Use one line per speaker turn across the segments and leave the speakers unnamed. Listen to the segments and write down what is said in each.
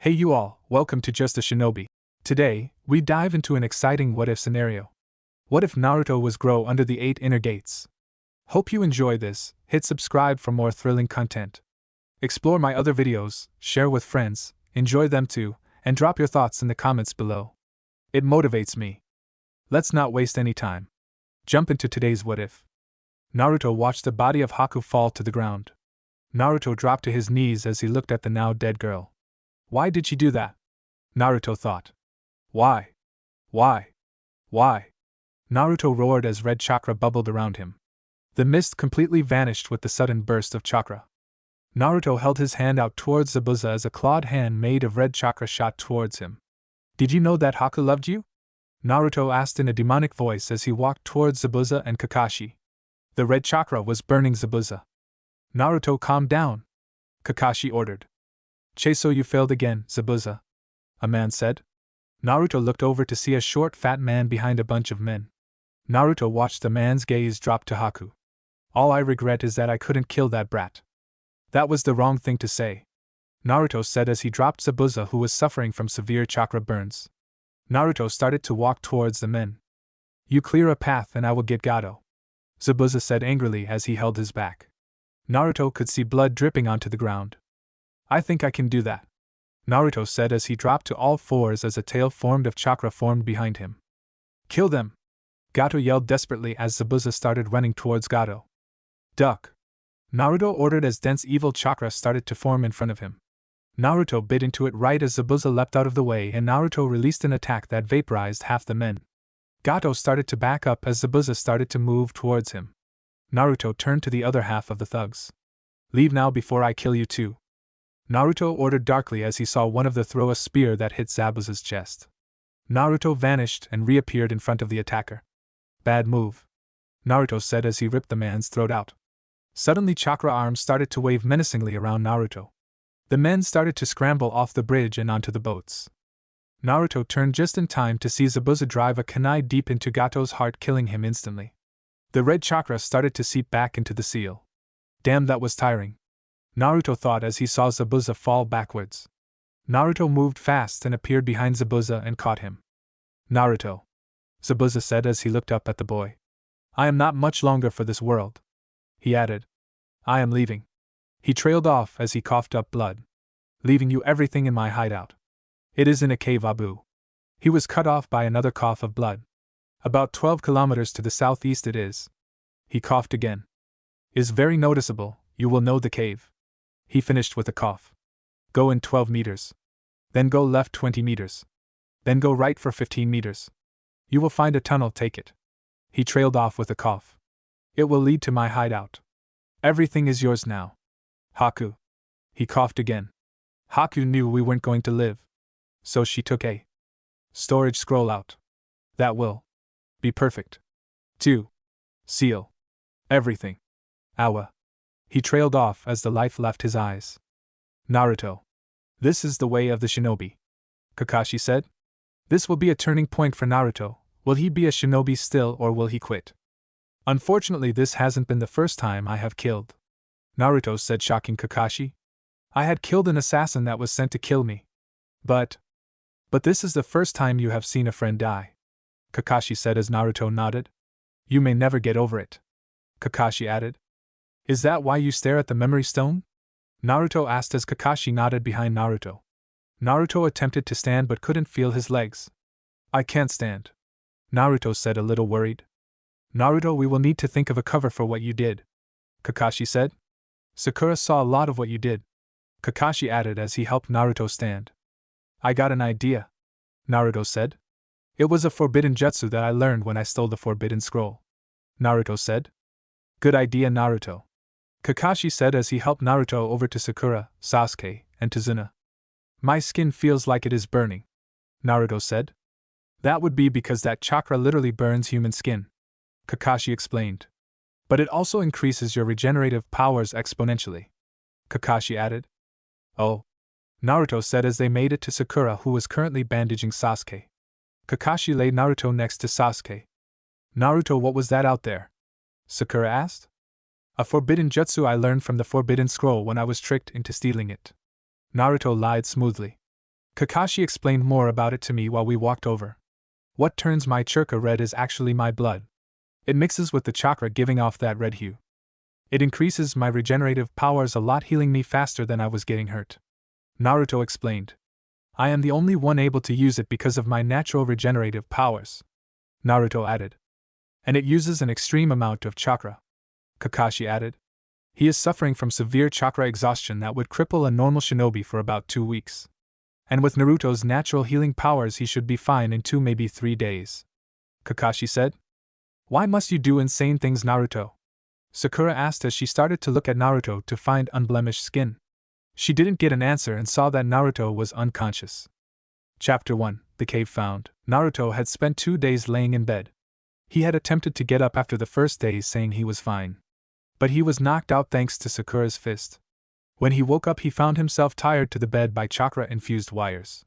Hey you all, welcome to Just a Shinobi. Today, we dive into an exciting what-if scenario. What if Naruto was grow under the 8 inner gates? Hope you enjoy this, hit subscribe for more thrilling content. Explore my other videos, share with friends, enjoy them too, and drop your thoughts in the comments below. It motivates me. Let's not waste any time. Jump into today's what if. Naruto watched the body of Haku fall to the ground. Naruto dropped to his knees as he looked at the now dead girl. Why did she do that? Naruto thought. Why? Why? Why? Naruto roared as red chakra bubbled around him. The mist completely vanished with the sudden burst of chakra. Naruto held his hand out towards Zabuza as a clawed hand made of red chakra shot towards him. Did you know that Haku loved you? Naruto asked in a demonic voice as he walked towards Zabuza and Kakashi. The red chakra was burning Zabuza. Naruto, calm down, Kakashi ordered. So you failed again, Zabuza, a man said. Naruto looked over to see a short fat man behind a bunch of men. Naruto watched the man's gaze drop to Haku. All I regret is that I couldn't kill that brat. That was the wrong thing to say, Naruto said as he dropped Zabuza, who was suffering from severe chakra burns. Naruto started to walk towards the men. You clear a path and I will get Gato, Zabuza said angrily as he held his back. Naruto could see blood dripping onto the ground. I think I can do that, Naruto said as he dropped to all fours as a tail formed of chakra formed behind him. Kill them! Gato yelled desperately as Zabuza started running towards Gato. Duck! Naruto ordered as dense evil chakra started to form in front of him. Naruto bit into it right as Zabuza leapt out of the way and Naruto released an attack that vaporized half the men. Gato started to back up as Zabuza started to move towards him. Naruto turned to the other half of the thugs. Leave now before I kill you too, Naruto ordered darkly as he saw one of them throw a spear that hit Zabuza's chest. Naruto vanished and reappeared in front of the attacker. Bad move, Naruto said as he ripped the man's throat out. Suddenly chakra arms started to wave menacingly around Naruto. The men started to scramble off the bridge and onto the boats. Naruto turned just in time to see Zabuza drive a kunai deep into Gato's heart, killing him instantly. The red chakra started to seep back into the seal. Damn, that was tiring, Naruto thought as he saw Zabuza fall backwards. Naruto moved fast and appeared behind Zabuza and caught him. Naruto, Zabuza said as he looked up at the boy. I am not much longer for this world, he added. I am leaving. He trailed off as he coughed up blood. Leaving you everything in my hideout. It is in a cave, Abu. He was cut off by another cough of blood. About 12 kilometers to the southeast it is. He coughed again. Is very noticeable, you will know the cave. He finished with a cough. Go in 12 meters. Then go left 20 meters. Then go right for 15 meters. You will find a tunnel, take it. He trailed off with a cough. It will lead to my hideout. Everything is yours now. Haku. He coughed again. Haku knew we weren't going to live. So she took a storage scroll out. That will be perfect. 2. Seal. Everything. Awa. He trailed off as the life left his eyes. Naruto. This is the way of the shinobi, Kakashi said. This will be a turning point for Naruto. Will he be a shinobi still or will he quit? Unfortunately, this hasn't been the first time I have killed, Naruto said, shocking Kakashi. I had killed an assassin that was sent to kill me. But this is the first time you have seen a friend die, Kakashi said as Naruto nodded. You may never get over it, Kakashi added. Is that why you stare at the memory stone? Naruto asked as Kakashi nodded behind Naruto. Naruto attempted to stand but couldn't feel his legs. I can't stand, Naruto said, a little worried. Naruto, we will need to think of a cover for what you did, Kakashi said. Sakura saw a lot of what you did, Kakashi added as he helped Naruto stand. I got an idea, Naruto said. It was a forbidden jutsu that I learned when I stole the forbidden scroll, Naruto said. Good idea, Naruto, Kakashi said as he helped Naruto over to Sakura, Sasuke, and Tazuna. My skin feels like it is burning, Naruto said. That would be because that chakra literally burns human skin, Kakashi explained. But it also increases your regenerative powers exponentially, Kakashi added. Oh, Naruto said as they made it to Sakura, who was currently bandaging Sasuke. Kakashi laid Naruto next to Sasuke. Naruto, what was that out there? Sakura asked. A forbidden jutsu I learned from the forbidden scroll when I was tricked into stealing it, Naruto lied smoothly. Kakashi explained more about it to me while we walked over. What turns my chakra red is actually my blood. It mixes with the chakra, giving off that red hue. It increases my regenerative powers a lot, healing me faster than I was getting hurt. Naruto explained. I am the only one able to use it because of my natural regenerative powers. Naruto added. And it uses an extreme amount of chakra. Kakashi added. He is suffering from severe chakra exhaustion that would cripple a normal shinobi for about 2 weeks. And with Naruto's natural healing powers, he should be fine in 2, maybe 3 days. Kakashi said. Why must you do insane things, Naruto? Sakura asked as she started to look at Naruto to find unblemished skin. She didn't get an answer and saw that Naruto was unconscious. Chapter 1. The Cave Found. Naruto had spent 2 days laying in bed. He had attempted to get up after the first day, saying he was fine. But he was knocked out thanks to Sakura's fist. When he woke up, he found himself tied to the bed by chakra-infused wires.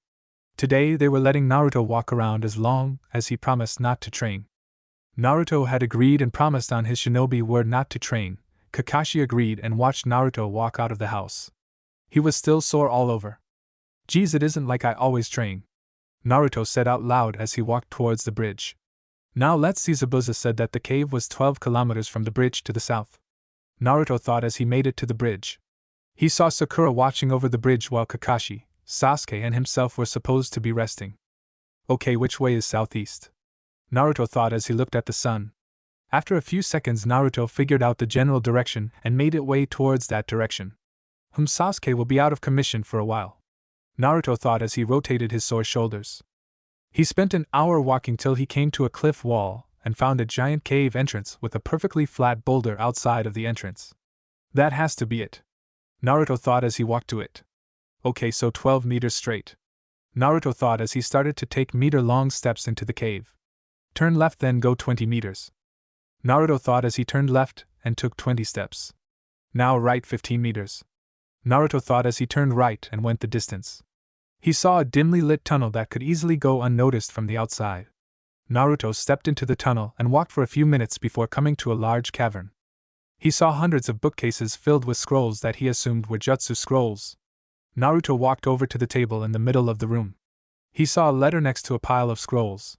Today they were letting Naruto walk around as long as he promised not to train. Naruto had agreed and promised on his shinobi word not to train. Kakashi agreed and watched Naruto walk out of the house. He was still sore all over. Geez, it isn't like I always train, Naruto said out loud as he walked towards the bridge. Now let's see. Zabuza said that the cave was 12 kilometers from the bridge to the south. Naruto thought as he made it to the bridge. He saw Sakura watching over the bridge while Kakashi, Sasuke and himself were supposed to be resting. Okay, which way is southeast? Naruto thought as he looked at the sun. After a few seconds, Naruto figured out the general direction and made it way towards that direction. Sasuke will be out of commission for a while, Naruto thought as he rotated his sore shoulders. He spent an hour walking till he came to a cliff wall and found a giant cave entrance with a perfectly flat boulder outside of the entrance. That has to be it, Naruto thought as he walked to it. Okay, so 12 meters straight, Naruto thought as he started to take meter-long steps into the cave. Turn left, then go 20 meters. Naruto thought as he turned left and took 20 steps. Now right 15 meters. Naruto thought as he turned right and went the distance. He saw a dimly lit tunnel that could easily go unnoticed from the outside. Naruto stepped into the tunnel and walked for a few minutes before coming to a large cavern. He saw hundreds of bookcases filled with scrolls that he assumed were jutsu scrolls. Naruto walked over to the table in the middle of the room. He saw a letter next to a pile of scrolls.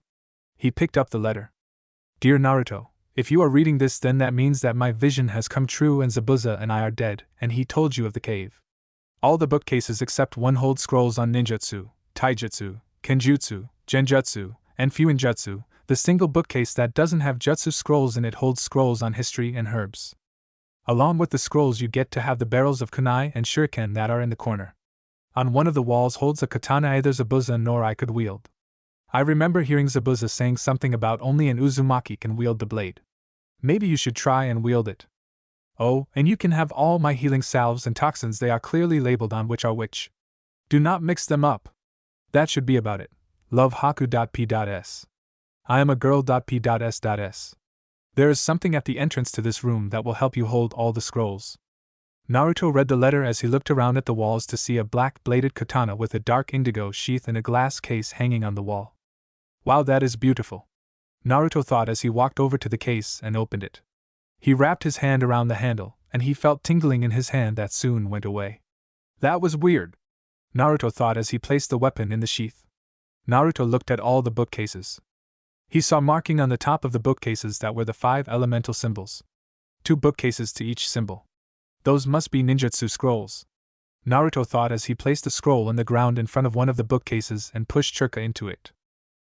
He picked up the letter. Dear Naruto, if you are reading this, then that means that my vision has come true and Zabuza and I are dead, and he told you of the cave. All the bookcases except one hold scrolls on ninjutsu, taijutsu, kenjutsu, genjutsu, and fuinjutsu. The single bookcase that doesn't have jutsu scrolls in it holds scrolls on history and herbs. Along with the scrolls, you get to have the barrels of kunai and shuriken that are in the corner. On one of the walls holds a katana either Zabuza nor I could wield. I remember hearing Zabuza saying something about only an Uzumaki can wield the blade. Maybe you should try and wield it. Oh, and you can have all my healing salves and toxins, they are clearly labeled on which are which. Do not mix them up. That should be about it. Love Haku.P.S. I am a girl.P.S.S. There is something at the entrance to this room that will help you hold all the scrolls. Naruto read the letter as he looked around at the walls to see a black-bladed katana with a dark indigo sheath in a glass case hanging on the wall. Wow, that is beautiful, Naruto thought as he walked over to the case and opened it. He wrapped his hand around the handle, and he felt tingling in his hand that soon went away. That was weird, Naruto thought as he placed the weapon in the sheath. Naruto looked at all the bookcases. He saw marking on the top of the bookcases that were the 5 elemental symbols. 2 bookcases to each symbol. Those must be ninjutsu scrolls, Naruto thought as he placed a scroll in the ground in front of one of the bookcases and pushed chakra into it.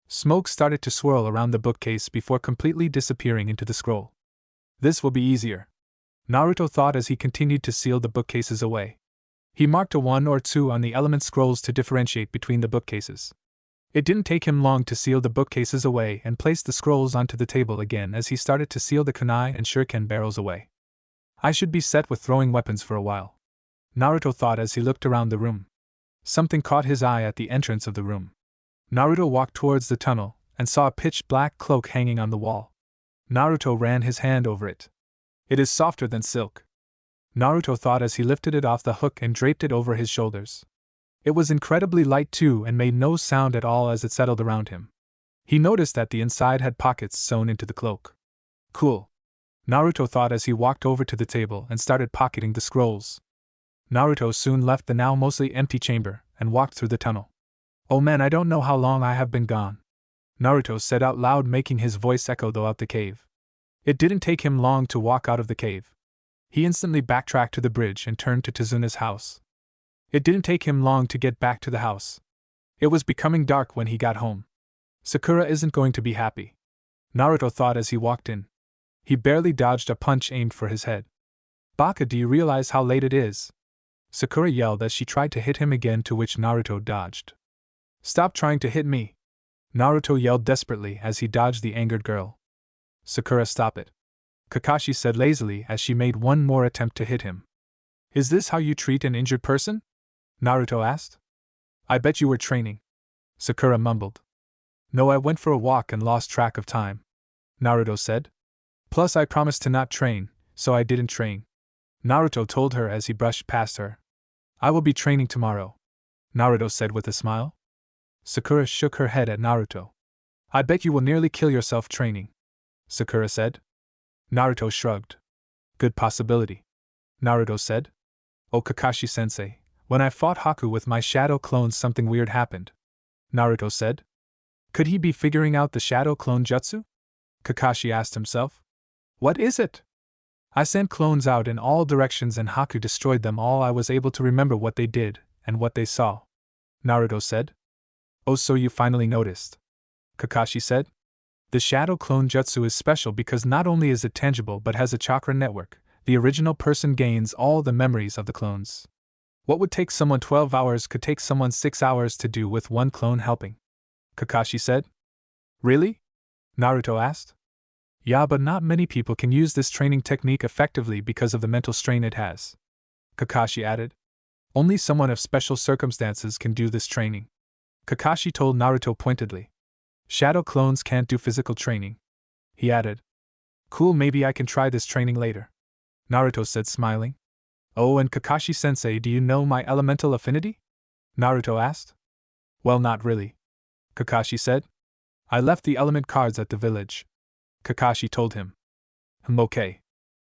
Smoke started to swirl around the bookcase before completely disappearing into the scroll. This will be easier, Naruto thought as he continued to seal the bookcases away. He marked a 1 or 2 on the element scrolls to differentiate between the bookcases. It didn't take him long to seal the bookcases away and place the scrolls onto the table again as he started to seal the kunai and shuriken barrels away. I should be set with throwing weapons for a while, Naruto thought as he looked around the room. Something caught his eye at the entrance of the room. Naruto walked towards the tunnel and saw a pitch-black cloak hanging on the wall. Naruto ran his hand over it. It is softer than silk, Naruto thought as he lifted it off the hook and draped it over his shoulders. It was incredibly light too and made no sound at all as it settled around him. He noticed that the inside had pockets sewn into the cloak. Cool, Naruto thought as he walked over to the table and started pocketing the scrolls. Naruto soon left the now mostly empty chamber and walked through the tunnel. Oh man, I don't know how long I have been gone, Naruto said out loud, making his voice echo throughout the cave. It didn't take him long to walk out of the cave. He instantly backtracked to the bridge and turned to Tazuna's house. It didn't take him long to get back to the house. It was becoming dark when he got home. Sakura isn't going to be happy, Naruto thought as he walked in. He barely dodged a punch aimed for his head. Baka, do you realize how late it is? Sakura yelled as she tried to hit him again, to which Naruto dodged. Stop trying to hit me, Naruto yelled desperately as he dodged the angered girl. Sakura, stop it, Kakashi said lazily as she made one more attempt to hit him. Is this how you treat an injured person? Naruto asked. I bet you were training, Sakura mumbled. No, I went for a walk and lost track of time, Naruto said. Plus I promised to not train, so I didn't train, Naruto told her as he brushed past her. I will be training tomorrow, Naruto said with a smile. Sakura shook her head at Naruto. I bet you will nearly kill yourself training, Sakura said. Naruto shrugged. Good possibility, Naruto said. Oh Kakashi-sensei, when I fought Haku with my shadow clones something weird happened, Naruto said. Could he be figuring out the shadow clone jutsu? Kakashi asked himself. What is it? I sent clones out in all directions and Haku destroyed them all. I was able to remember what they did and what they saw, Naruto said. Oh, so you finally noticed, Kakashi said. The shadow clone jutsu is special because not only is it tangible but has a chakra network. The original person gains all the memories of the clones. What would take someone 12 hours could take someone 6 hours to do with one clone helping, Kakashi said. Really? Naruto asked. Yeah, but not many people can use this training technique effectively because of the mental strain it has, Kakashi added. Only someone of special circumstances can do this training, Kakashi told Naruto pointedly. Shadow clones can't do physical training, he added. Cool, maybe I can try this training later, Naruto said, smiling. Oh, and Kakashi-sensei, do you know my elemental affinity? Naruto asked. Well, not really, Kakashi said. I left the element cards at the village, Kakashi told him. Okay,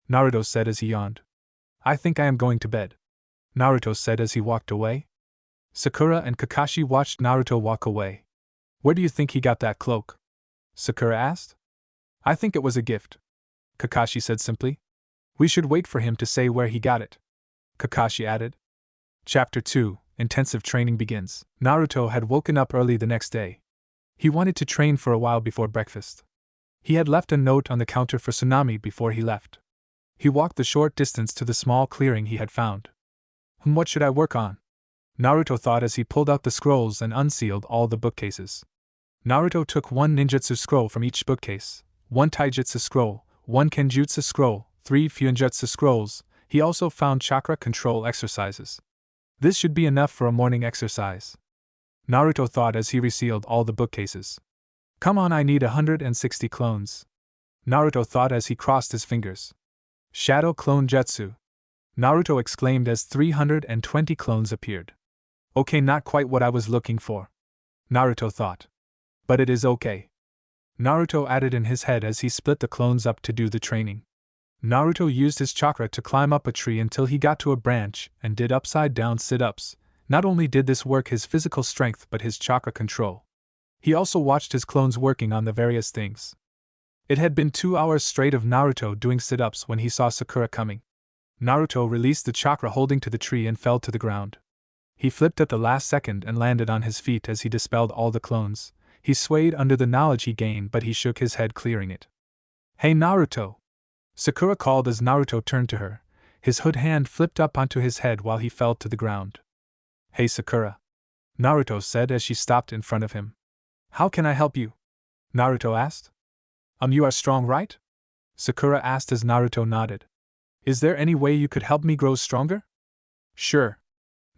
Naruto said as he yawned. I think I am going to bed, Naruto said as he walked away. Sakura and Kakashi watched Naruto walk away. Where do you think he got that cloak? Sakura asked. I think it was a gift, Kakashi said simply. We should wait for him to say where he got it, Kakashi added. Chapter 2, Intensive Training begins. Naruto had woken up early the next day. He wanted to train for a while before breakfast. He had left a note on the counter for Tsunami before he left. He walked the short distance to the small clearing he had found. What should I work on? Naruto thought as he pulled out the scrolls and unsealed all the bookcases. Naruto took one ninjutsu scroll from each bookcase, one taijutsu scroll, one kenjutsu scroll, 3 fuinjutsu scrolls. He also found chakra control exercises. This should be enough for a morning exercise, Naruto thought as he resealed all the bookcases. Come on, I need 160 clones, Naruto thought as he crossed his fingers. Shadow clone jutsu, Naruto exclaimed as 320 clones appeared. Okay, not quite what I was looking for, Naruto thought. But it is okay, Naruto added in his head as he split the clones up to do the training. Naruto used his chakra to climb up a tree until he got to a branch and did upside-down sit-ups. Not only did this work his physical strength but his chakra control. He also watched his clones working on the various things. It had been 2 hours straight of Naruto doing sit-ups when he saw Sakura coming. Naruto released the chakra holding to the tree and fell to the ground. He flipped at the last second and landed on his feet as he dispelled all the clones. He swayed under the knowledge he gained, but he shook his head, clearing it. Hey Naruto! Sakura called as Naruto turned to her. His hood hand flipped up onto his head while he fell to the ground. Hey Sakura, Naruto said as she stopped in front of him. How can I help you? Naruto asked. You are strong, right? Sakura asked as Naruto nodded. Is there any way you could help me grow stronger? Sure,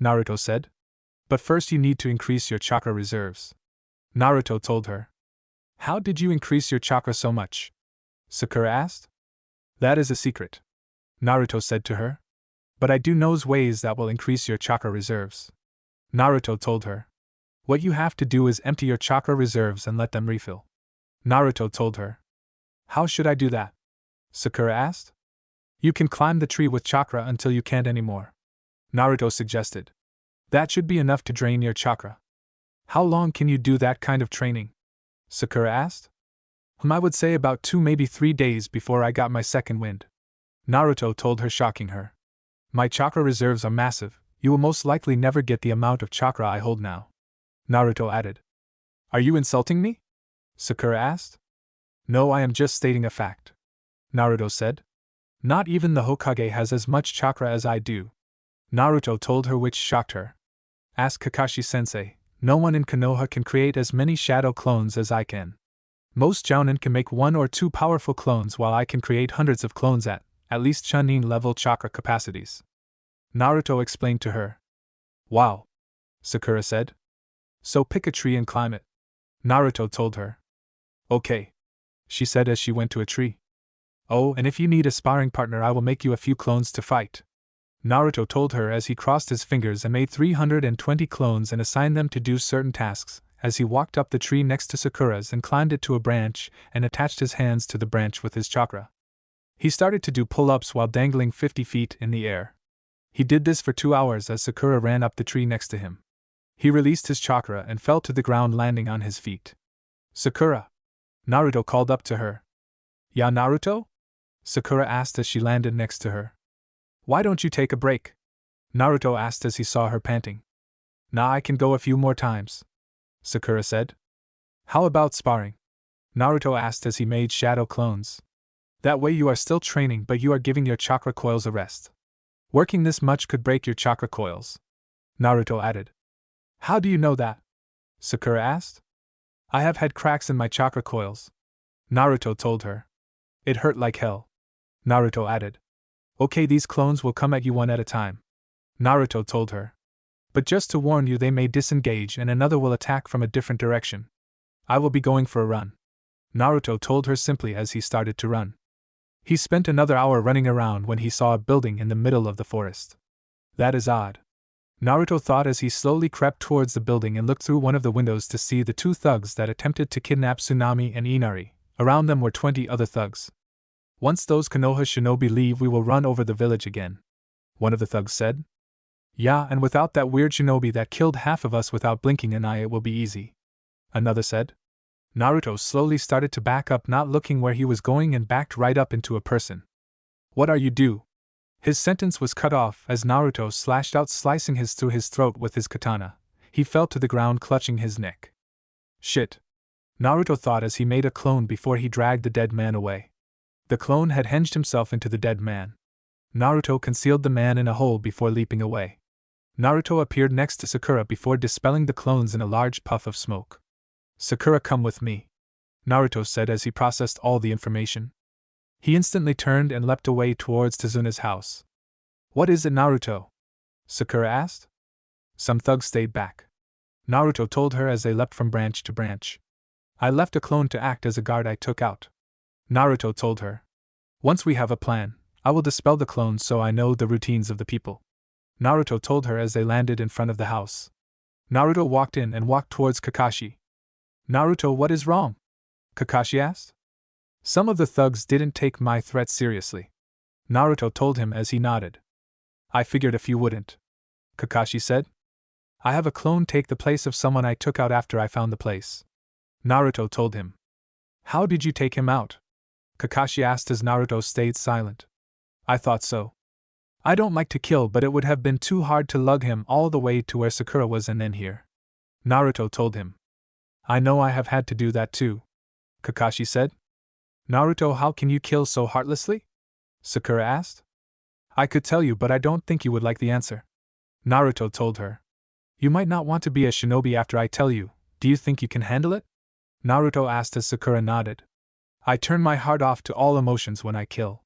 Naruto said. But first you need to increase your chakra reserves, Naruto told her. How did you increase your chakra so much? Sakura asked. That is a secret, Naruto said to her. But I do know ways that will increase your chakra reserves, Naruto told her. What you have to do is empty your chakra reserves and let them refill, Naruto told her. How should I do that? Sakura asked. You can climb the tree with chakra until you can't anymore, Naruto suggested. That should be enough to drain your chakra. How long can you do that kind of training? Sakura asked. I would say about 2, maybe 3 days before I got my second wind. Naruto told her, shocking her. My chakra reserves are massive, you will most likely never get the amount of chakra I hold now. Naruto added. Are you insulting me? Sakura asked. No, I am just stating a fact. Naruto said. Not even the Hokage has as much chakra as I do. Naruto told her, which shocked her. Ask Kakashi-sensei, no one in Konoha can create as many shadow clones as I can. Most jounin can make 1 or 2 powerful clones while I can create hundreds of clones at least Chunin level chakra capacities. Naruto explained to her. Wow. Sakura said. So pick a tree and climb it. Naruto told her. Okay. She said as she went to a tree. Oh, and if you need a sparring partner, I will make you a few clones to fight. Naruto told her as he crossed his fingers and made 320 clones and assigned them to do certain tasks, as he walked up the tree next to Sakura's and climbed it to a branch and attached his hands to the branch with his chakra. He started to do pull-ups while dangling 50 feet in the air. He did this for 2 hours as Sakura ran up the tree next to him. He released his chakra and fell to the ground, landing on his feet. Sakura! Naruto called up to her. Ya Naruto? Sakura asked as she landed next to her. Why don't you take a break? Naruto asked as he saw her panting. Nah, I can go a few more times, Sakura said. How about sparring? Naruto asked as he made shadow clones. That way you are still training, but you are giving your chakra coils a rest. Working this much could break your chakra coils, Naruto added. How do you know that? Sakura asked. I have had cracks in my chakra coils, Naruto told her. It hurt like hell, Naruto added. Okay, these clones will come at you one at a time, Naruto told her. But just to warn you, they may disengage and another will attack from a different direction. I will be going for a run, Naruto told her simply as he started to run. He spent another hour running around when he saw a building in the middle of the forest. That is odd, Naruto thought as he slowly crept towards the building and looked through one of the windows to see the 2 thugs that attempted to kidnap Tsunami and Inari. Around them were 20 other thugs. Once those Konoha shinobi leave, we will run over the village again, one of the thugs said. Yeah, and without that weird shinobi that killed half of us without blinking an eye, it will be easy, another said. Naruto slowly started to back up, not looking where he was going, and backed right up into a person. What are you do? His sentence was cut off as Naruto slashed out, slicing through his throat with his katana. He fell to the ground, clutching his neck. Shit, Naruto thought as he made a clone before he dragged the dead man away. The clone had hinged himself into the dead man. Naruto concealed the man in a hole before leaping away. Naruto appeared next to Sakura before dispelling the clones in a large puff of smoke. Sakura, come with me, Naruto said as he processed all the information. He instantly turned and leapt away towards Tazuna's house. What is it, Naruto? Sakura asked. Some thugs stayed back, Naruto told her as they leapt from branch to branch. I left a clone to act as a guard I took out, Naruto told her. Once we have a plan, I will dispel the clones so I know the routines of the people, Naruto told her as they landed in front of the house. Naruto walked in and walked towards Kakashi. Naruto, what is wrong? Kakashi asked. Some of the thugs didn't take my threat seriously, Naruto told him as he nodded. I figured a few wouldn't, Kakashi said. I have a clone take the place of someone I took out after I found the place, Naruto told him. How did you take him out? Kakashi asked as Naruto stayed silent. I thought so. I don't like to kill, but it would have been too hard to lug him all the way to where Sakura was and then here, Naruto told him. I know, I have had to do that too, Kakashi said. Naruto, how can you kill so heartlessly? Sakura asked. I could tell you, but I don't think you would like the answer, Naruto told her. You might not want to be a shinobi after I tell you. Do you think you can handle it? Naruto asked as Sakura nodded. I turn my heart off to all emotions when I kill,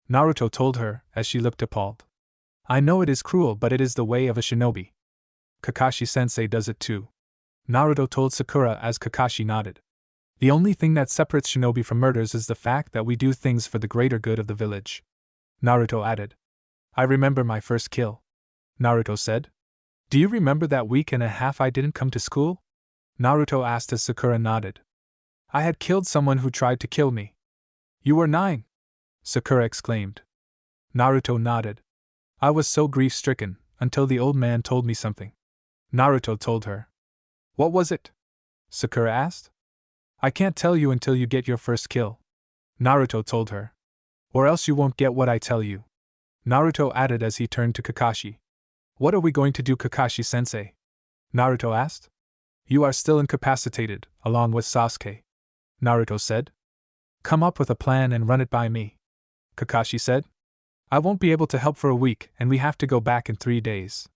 Naruto told her as she looked appalled. I know it is cruel, but it is the way of a shinobi. Kakashi-sensei does it too, Naruto told Sakura as Kakashi nodded. The only thing that separates shinobi from murders is the fact that we do things for the greater good of the village, Naruto added. I remember my first kill, Naruto said. Do you remember that week and a half I didn't come to school? Naruto asked as Sakura nodded. I had killed someone who tried to kill me. You were 9, Sakura exclaimed. Naruto nodded. I was so grief-stricken, until the old man told me something, Naruto told her. What was it? Sakura asked. I can't tell you until you get your first kill, Naruto told her. Or else you won't get what I tell you, Naruto added as he turned to Kakashi. What are we going to do, Kakashi-sensei? Naruto asked. You are still incapacitated, along with Sasuke, Naruto said. Come up with a plan and run it by me, Kakashi said. I won't be able to help for a week and we have to go back in 3 days,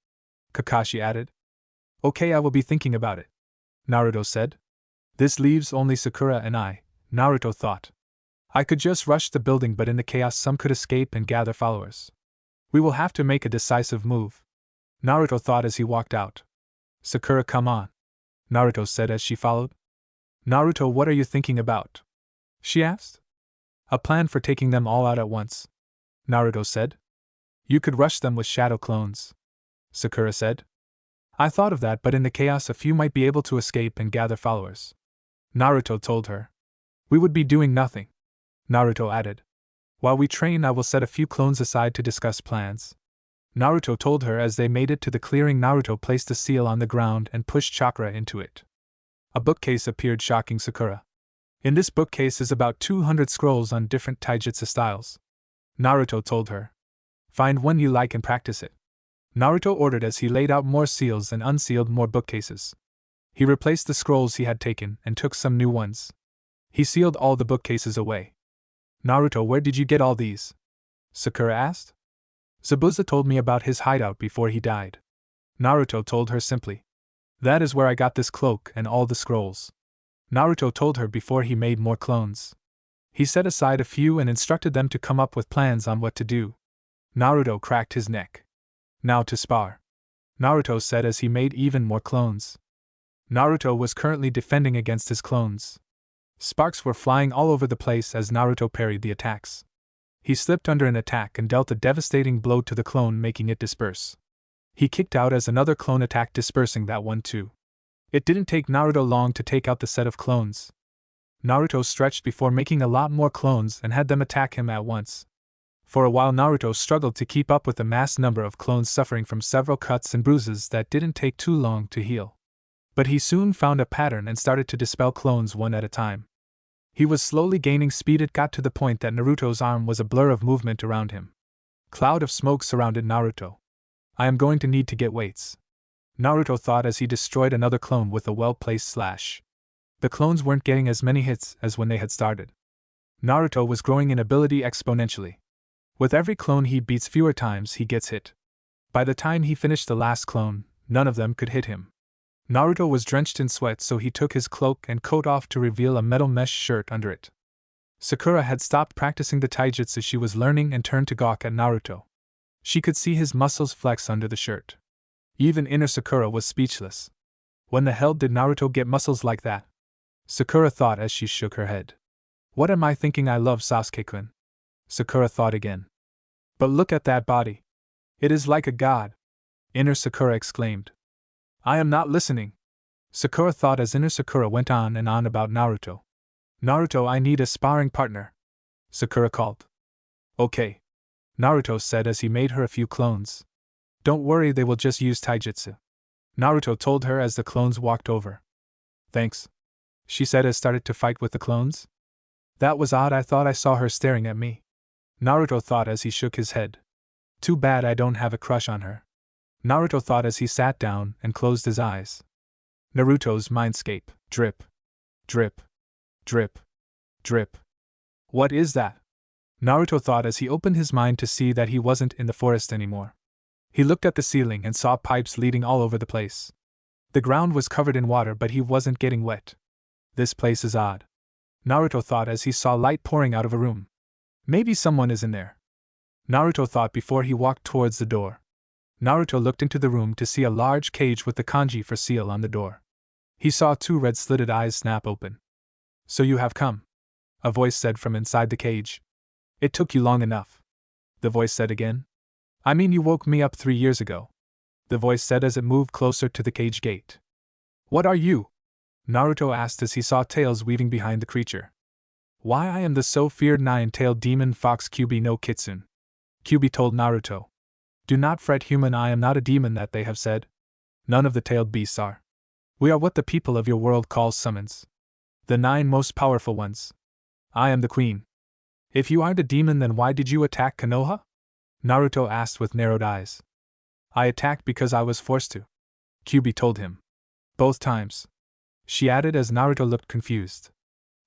Kakashi added. Okay, I will be thinking about it, Naruto said. This leaves only Sakura and I, Naruto thought. I could just rush the building, but in the chaos some could escape and gather followers. We will have to make a decisive move, Naruto thought as he walked out. Sakura, come on, Naruto said as she followed. Naruto, what are you thinking about? She asked. A plan for taking them all out at once, Naruto said. You could rush them with shadow clones, Sakura said. I thought of that, but in the chaos a few might be able to escape and gather followers, Naruto told her. We would be doing nothing, Naruto added. While we train, I will set a few clones aside to discuss plans, Naruto told her. As they made it to the clearing, Naruto placed a seal on the ground and pushed chakra into it. A bookcase appeared, shocking Sakura. In this bookcase is about 200 scrolls on different taijutsu styles, Naruto told her. Find one you like and practice it, Naruto ordered as he laid out more seals and unsealed more bookcases. He replaced the scrolls he had taken and took some new ones. He sealed all the bookcases away. Naruto, where did you get all these? Sakura asked. Zabuza told me about his hideout before he died, Naruto told her simply. That is where I got this cloak and all the scrolls, Naruto told her before he made more clones. He set aside a few and instructed them to come up with plans on what to do. Naruto cracked his neck. Now to spar, Naruto said as he made even more clones. Naruto was currently defending against his clones. Sparks were flying all over the place as Naruto parried the attacks. He slipped under an attack and dealt a devastating blow to the clone, making it disperse. He kicked out as another clone attacked, dispersing that one too. It didn't take Naruto long to take out the set of clones. Naruto stretched before making a lot more clones and had them attack him at once. For a while Naruto struggled to keep up with the mass number of clones, suffering from several cuts and bruises that didn't take too long to heal. But he soon found a pattern and started to dispel clones one at a time. He was slowly gaining speed. It got to the point that Naruto's arm was a blur of movement around him. Cloud of smoke surrounded Naruto. I am going to need to get weights, Naruto thought as he destroyed another clone with a well-placed slash. The clones weren't getting as many hits as when they had started. Naruto was growing in ability exponentially. With every clone he beats, fewer times he gets hit. By the time he finished the last clone, none of them could hit him. Naruto was drenched in sweat, so he took his cloak and coat off to reveal a metal mesh shirt under it. Sakura had stopped practicing the taijutsu she was learning and turned to gawk at Naruto. She could see his muscles flex under the shirt. Even inner Sakura was speechless. When the hell did Naruto get muscles like that? Sakura thought as she shook her head. What am I thinking? I love Sasuke-kun, Sakura thought again. But look at that body. It is like a god, inner Sakura exclaimed. I am not listening, Sakura thought as inner Sakura went on and on about Naruto. Naruto, I need a sparring partner, Sakura called. Okay, Naruto said as he made her a few clones. Don't worry, they will just use taijutsu, Naruto told her as the clones walked over. Thanks, she said as started to fight with the clones. That was odd, I thought I saw her staring at me, Naruto thought as he shook his head. Too bad I don't have a crush on her, Naruto thought as he sat down and closed his eyes. Naruto's mindscape. Drip. Drip. Drip. Drip. What is that? Naruto thought as he opened his mind to see that he wasn't in the forest anymore. He looked at the ceiling and saw pipes leading all over the place. The ground was covered in water, but he wasn't getting wet. This place is odd, Naruto thought as he saw light pouring out of a room. Maybe someone is in there, Naruto thought before he walked towards the door. Naruto looked into the room to see a large cage with the kanji for seal on the door. He saw 2 red slitted eyes snap open. So you have come, a voice said from inside the cage. It took you long enough, the voice said again. I mean, you woke me up 3 years ago, the voice said as it moved closer to the cage gate. What are you? Naruto asked as he saw tails weaving behind the creature. Why, I am the so feared 9-tailed demon fox Kyubi no Kitsune, Kyubi told Naruto. Do not fret, human, I am not a demon that they have said. None of the tailed beasts are. We are what the people of your world calls summons. The 9 most powerful ones. I am the queen. If you aren't a demon, then why did you attack Konoha? Naruto asked with narrowed eyes. I attacked because I was forced to, Kyuubi told him. Both times, she added as Naruto looked confused.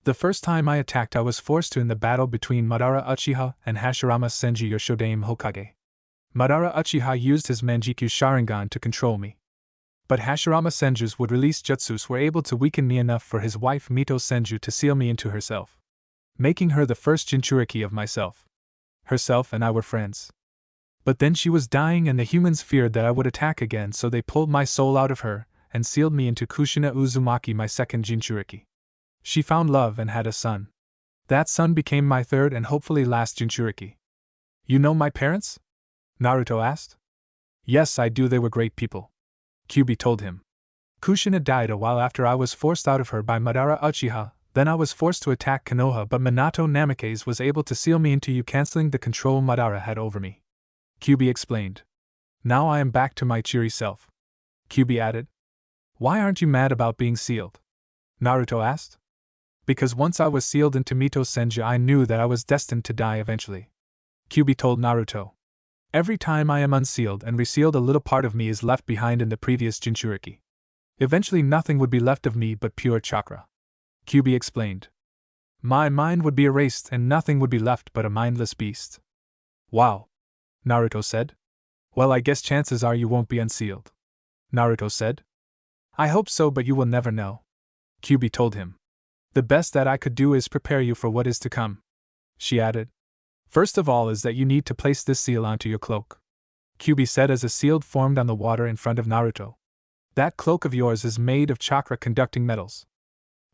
The first time I attacked, I was forced to in the battle between Madara Uchiha and Hashirama Senju, your Shodaime Hokage. Madara Uchiha used his Manjikyu Sharingan to control me. But Hashirama Senju's would release jutsus were able to weaken me enough for his wife Mito Senju to seal me into herself, making her the first Jinchuriki of myself. Herself and I were friends. But then she was dying and the humans feared that I would attack again, so they pulled my soul out of her and sealed me into Kushina Uzumaki, my second Jinchuriki. She found love and had a son. That son became my third and hopefully last Jinchuriki. You know my parents? Naruto asked. Yes, I do, they were great people, Kyuubi told him. Kushina died a while after I was forced out of her by Madara Uchiha, then I was forced to attack Konoha, but Minato Namikaze was able to seal me into you, canceling the control Madara had over me, Kyuubi explained. Now I am back to my cheery self, Kyuubi added. Why aren't you mad about being sealed? Naruto asked. Because once I was sealed into Mito Senju, I knew that I was destined to die eventually, Kyuubi told Naruto. Every time I am unsealed and resealed, a little part of me is left behind in the previous Jinchuriki. Eventually nothing would be left of me but pure chakra, Kyuubi explained. My mind would be erased and nothing would be left but a mindless beast. Wow, Naruto said. Well, I guess chances are you won't be unsealed, Naruto said. I hope so, but you will never know, Kyuubi told him. The best that I could do is prepare you for what is to come, she added. First of all is that you need to place this seal onto your cloak, Kyuubi said as a seal formed on the water in front of Naruto. That cloak of yours is made of chakra-conducting metals.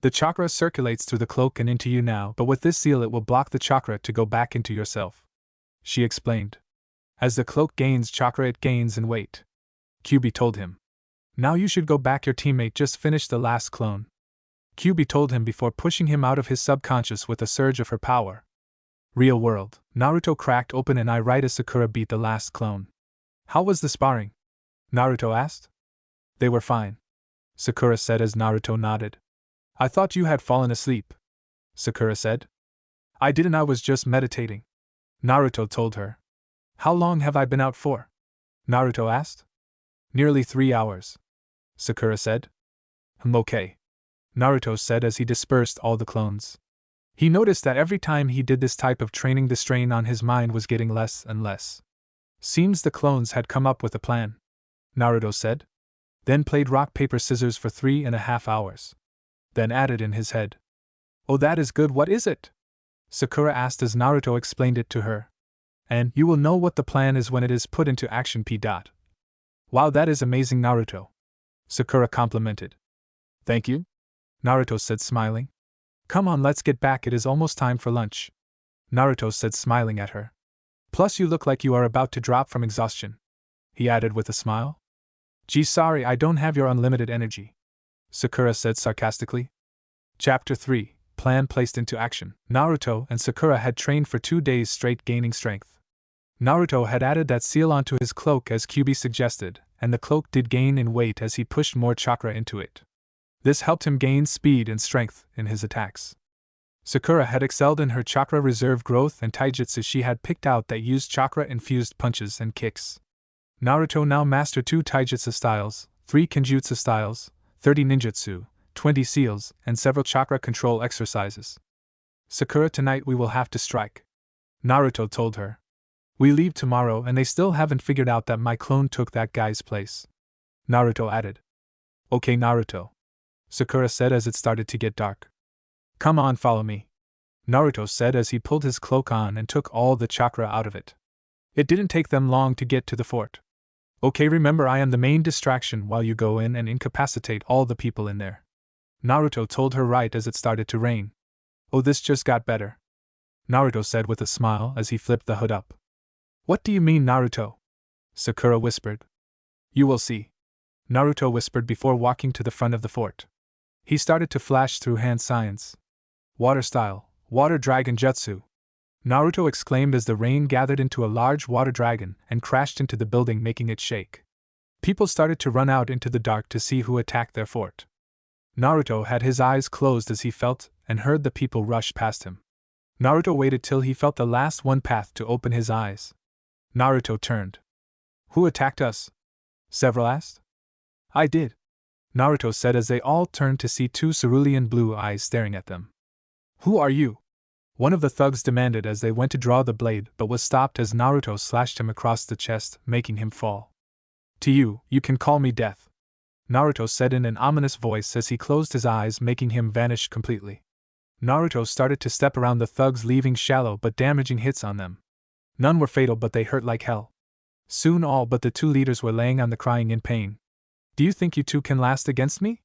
The chakra circulates through the cloak and into you now, but with this seal it will block the chakra to go back into yourself, she explained. As the cloak gains chakra, it gains in weight, Kyuubi told him. Now you should go back, your teammate just finished the last clone, Kyuubi told him before pushing him out of his subconscious with a surge of her power. Real world, Naruto cracked open an eye right as Sakura beat the last clone. How was the sparring? Naruto asked. They were fine, Sakura said as Naruto nodded. I thought you had fallen asleep, Sakura said. I didn't, I was just meditating, Naruto told her. How long have I been out for? Naruto asked. Nearly 3 hours, Sakura said. Okay, Naruto said as he dispersed all the clones. He noticed that every time he did this type of training, the strain on his mind was getting less and less. Seems the clones had come up with a plan, Naruto said. Then played rock, paper, scissors for 3.5 hours. Then added in his head. Oh, that is good, what is it? Sakura asked as Naruto explained it to her. And you will know what the plan is when it is put into action. Wow, that is amazing, Naruto, Sakura complimented. Thank you, Naruto said, smiling. Come on, let's get back, it is almost time for lunch, Naruto said, smiling at her. Plus you look like you are about to drop from exhaustion, he added with a smile. Gee, sorry, I don't have your unlimited energy, Sakura said sarcastically. Chapter 3, Plan placed into action. Naruto and Sakura had trained for 2 days straight, gaining strength. Naruto had added that seal onto his cloak as Kyuubi suggested, and the cloak did gain in weight as he pushed more chakra into it. This helped him gain speed and strength in his attacks. Sakura had excelled in her chakra reserve growth and taijutsu she had picked out that used chakra-infused punches and kicks. Naruto now mastered 2 taijutsu styles, 3 kenjutsu styles, 30 ninjutsu, 20 seals, and several chakra control exercises. Sakura, tonight we will have to strike, Naruto told her. We leave tomorrow and they still haven't figured out that my clone took that guy's place, Naruto added. Okay, Naruto, Sakura said as it started to get dark. Come on, follow me, Naruto said as he pulled his cloak on and took all the chakra out of it. It didn't take them long to get to the fort. Okay, remember I am the main distraction while you go in and incapacitate all the people in there, Naruto told her right as it started to rain. Oh, this just got better, Naruto said with a smile as he flipped the hood up. What do you mean, Naruto? Sakura whispered. You will see, Naruto whispered before walking to the front of the fort. He started to flash through hand signs. Water style, water dragon jutsu, Naruto exclaimed as the rain gathered into a large water dragon and crashed into the building, making it shake. People started to run out into the dark to see who attacked their fort. Naruto had his eyes closed as he felt and heard the people rush past him. Naruto waited till he felt the last one path to open his eyes. Naruto turned. Who attacked us? Several asked. I did, Naruto said as they all turned to see two cerulean blue eyes staring at them. Who are you? One of the thugs demanded as they went to draw the blade but was stopped as Naruto slashed him across the chest, making him fall. To you, you can call me Death, Naruto said in an ominous voice as he closed his eyes, making him vanish completely. Naruto started to step around the thugs, leaving shallow but damaging hits on them. None were fatal, but they hurt like hell. Soon all but the two leaders were laying on the crying in pain. Do you think you two can last against me?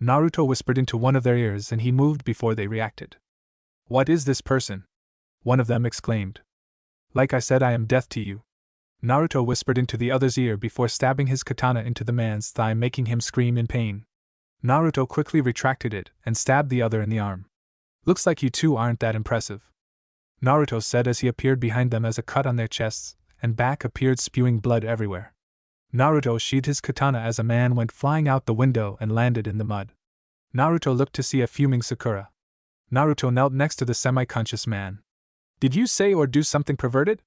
Naruto whispered into one of their ears and he moved before they reacted. What is this person? One of them exclaimed. Like I said, I am death to you, Naruto whispered into the other's ear before stabbing his katana into the man's thigh, making him scream in pain. Naruto quickly retracted it and stabbed the other in the arm. Looks like you two aren't that impressive, Naruto said as he appeared behind them as a cut on their chests and back appeared, spewing blood everywhere. Naruto sheathed his katana as a man went flying out the window and landed in the mud. Naruto looked to see a fuming Sakura. Naruto knelt next to the semi-conscious man. Did you say or do something perverted?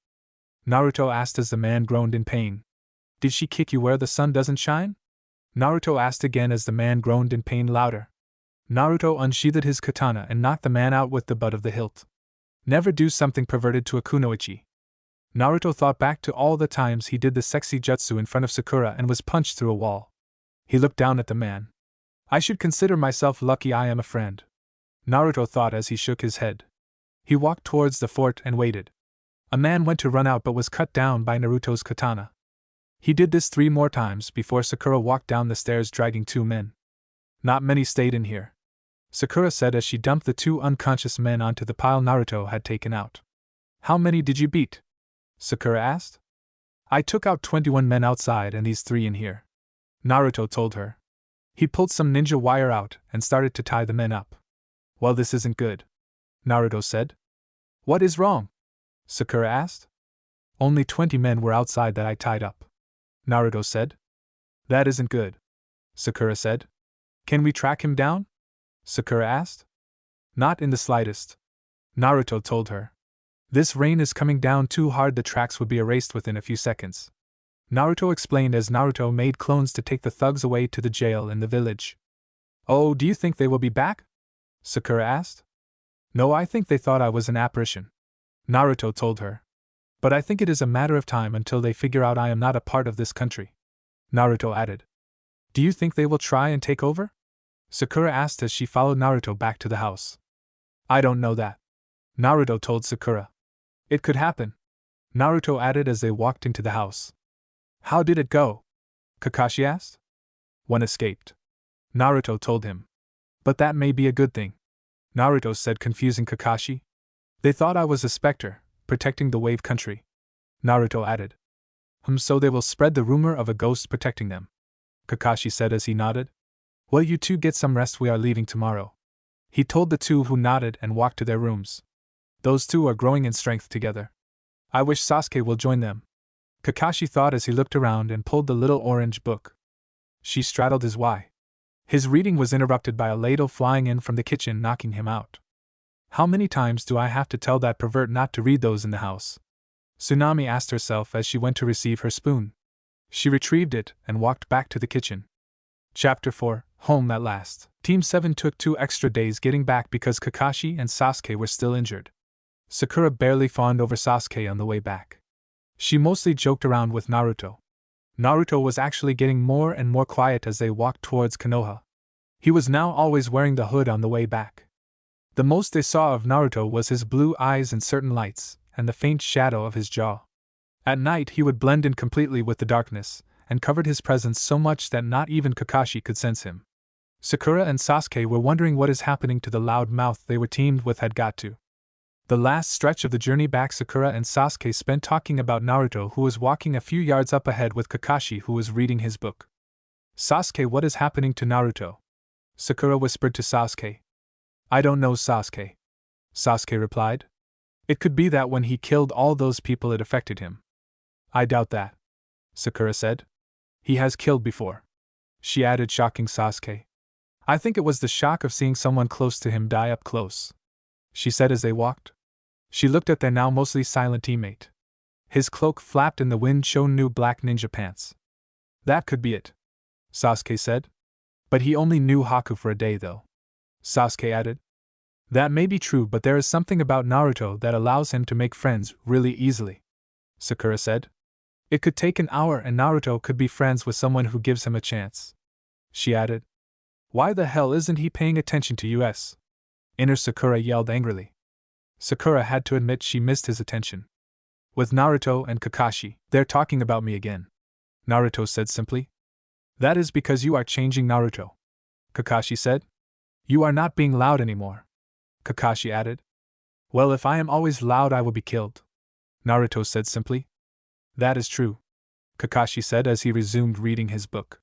Naruto asked as the man groaned in pain. Did she kick you where the sun doesn't shine? Naruto asked again as the man groaned in pain louder. Naruto unsheathed his katana and knocked the man out with the butt of the hilt. Never do something perverted to a kunoichi. Naruto thought back to all the times he did the sexy jutsu in front of Sakura and was punched through a wall. He looked down at the man. I should consider myself lucky I am a friend, Naruto thought as he shook his head. He walked towards the fort and waited. A man went to run out but was cut down by Naruto's katana. He did this 3 more times before Sakura walked down the stairs dragging 2 men. Not many stayed in here, Sakura said as she dumped the 2 unconscious men onto the pile Naruto had taken out. How many did you beat? Sakura asked. I took out 21 men outside and these 3 in here, Naruto told her. He pulled some ninja wire out and started to tie the men up. Well, this isn't good, Naruto said. What is wrong? Sakura asked. Only 20 men were outside that I tied up, Naruto said. That isn't good, Sakura said. Can we track him down? Sakura asked. Not in the slightest, Naruto told her. This rain is coming down too hard, the tracks would be erased within a few seconds, Naruto explained as Naruto made clones to take the thugs away to the jail in the village. Oh, do you think they will be back? Sakura asked. No, I think they thought I was an apparition, Naruto told her. But I think it is a matter of time until they figure out I am not a part of this country, Naruto added. Do you think they will try and take over? Sakura asked as she followed Naruto back to the house. I don't know that, Naruto told Sakura. It could happen, Naruto added as they walked into the house. How did it go? Kakashi asked. One escaped, Naruto told him. But that may be a good thing, Naruto said, confusing Kakashi. They thought I was a specter, protecting the wave country, Naruto added. So they will spread the rumor of a ghost protecting them, Kakashi said as he nodded. Well, you two get some rest, we are leaving tomorrow, he told the 2 who nodded and walked to their rooms. Those 2 are growing in strength together. I wish Sasuke will join them, Kakashi thought as he looked around and pulled the little orange book. She straddled his Y. His reading was interrupted by a ladle flying in from the kitchen, knocking him out. How many times do I have to tell that pervert not to read those in the house? Tsunami asked herself as she went to receive her spoon. She retrieved it and walked back to the kitchen. Chapter 4, Home at Last. Team 7 took 2 extra days getting back because Kakashi and Sasuke were still injured. Sakura barely fawned over Sasuke on the way back. She mostly joked around with Naruto. Naruto was actually getting more and more quiet as they walked towards Konoha. He was now always wearing the hood on the way back. The most they saw of Naruto was his blue eyes in certain lights, and the faint shadow of his jaw. At night he would blend in completely with the darkness, and covered his presence so much that not even Kakashi could sense him. Sakura and Sasuke were wondering what is happening to the loud mouth they were teamed with had got to. The last stretch of the journey back Sakura and Sasuke spent talking about Naruto, who was walking a few yards up ahead with Kakashi, who was reading his book. Sasuke, what is happening to Naruto? Sakura whispered to Sasuke. I don't know, Sasuke, Sasuke replied. It could be that when he killed all those people it affected him. I doubt that, Sakura said. He has killed before, she added, shocking Sasuke. I think it was the shock of seeing someone close to him die up close, she said as they walked. She looked at their now mostly silent teammate. His cloak flapped in the wind, showing new black ninja pants. That could be it, Sasuke said. But he only knew Haku for a day though, Sasuke added. That may be true, but there is something about Naruto that allows him to make friends really easily, Sakura said. It could take an hour and Naruto could be friends with someone who gives him a chance, she added. Why the hell isn't he paying attention to us? Inner Sakura yelled angrily. Sakura had to admit she missed his attention. With Naruto and Kakashi, they're talking about me again, Naruto said simply. That is because you are changing, Naruto, Kakashi said. You are not being loud anymore, Kakashi added. Well, if I am always loud I will be killed, Naruto said simply. That is true, Kakashi said as he resumed reading his book.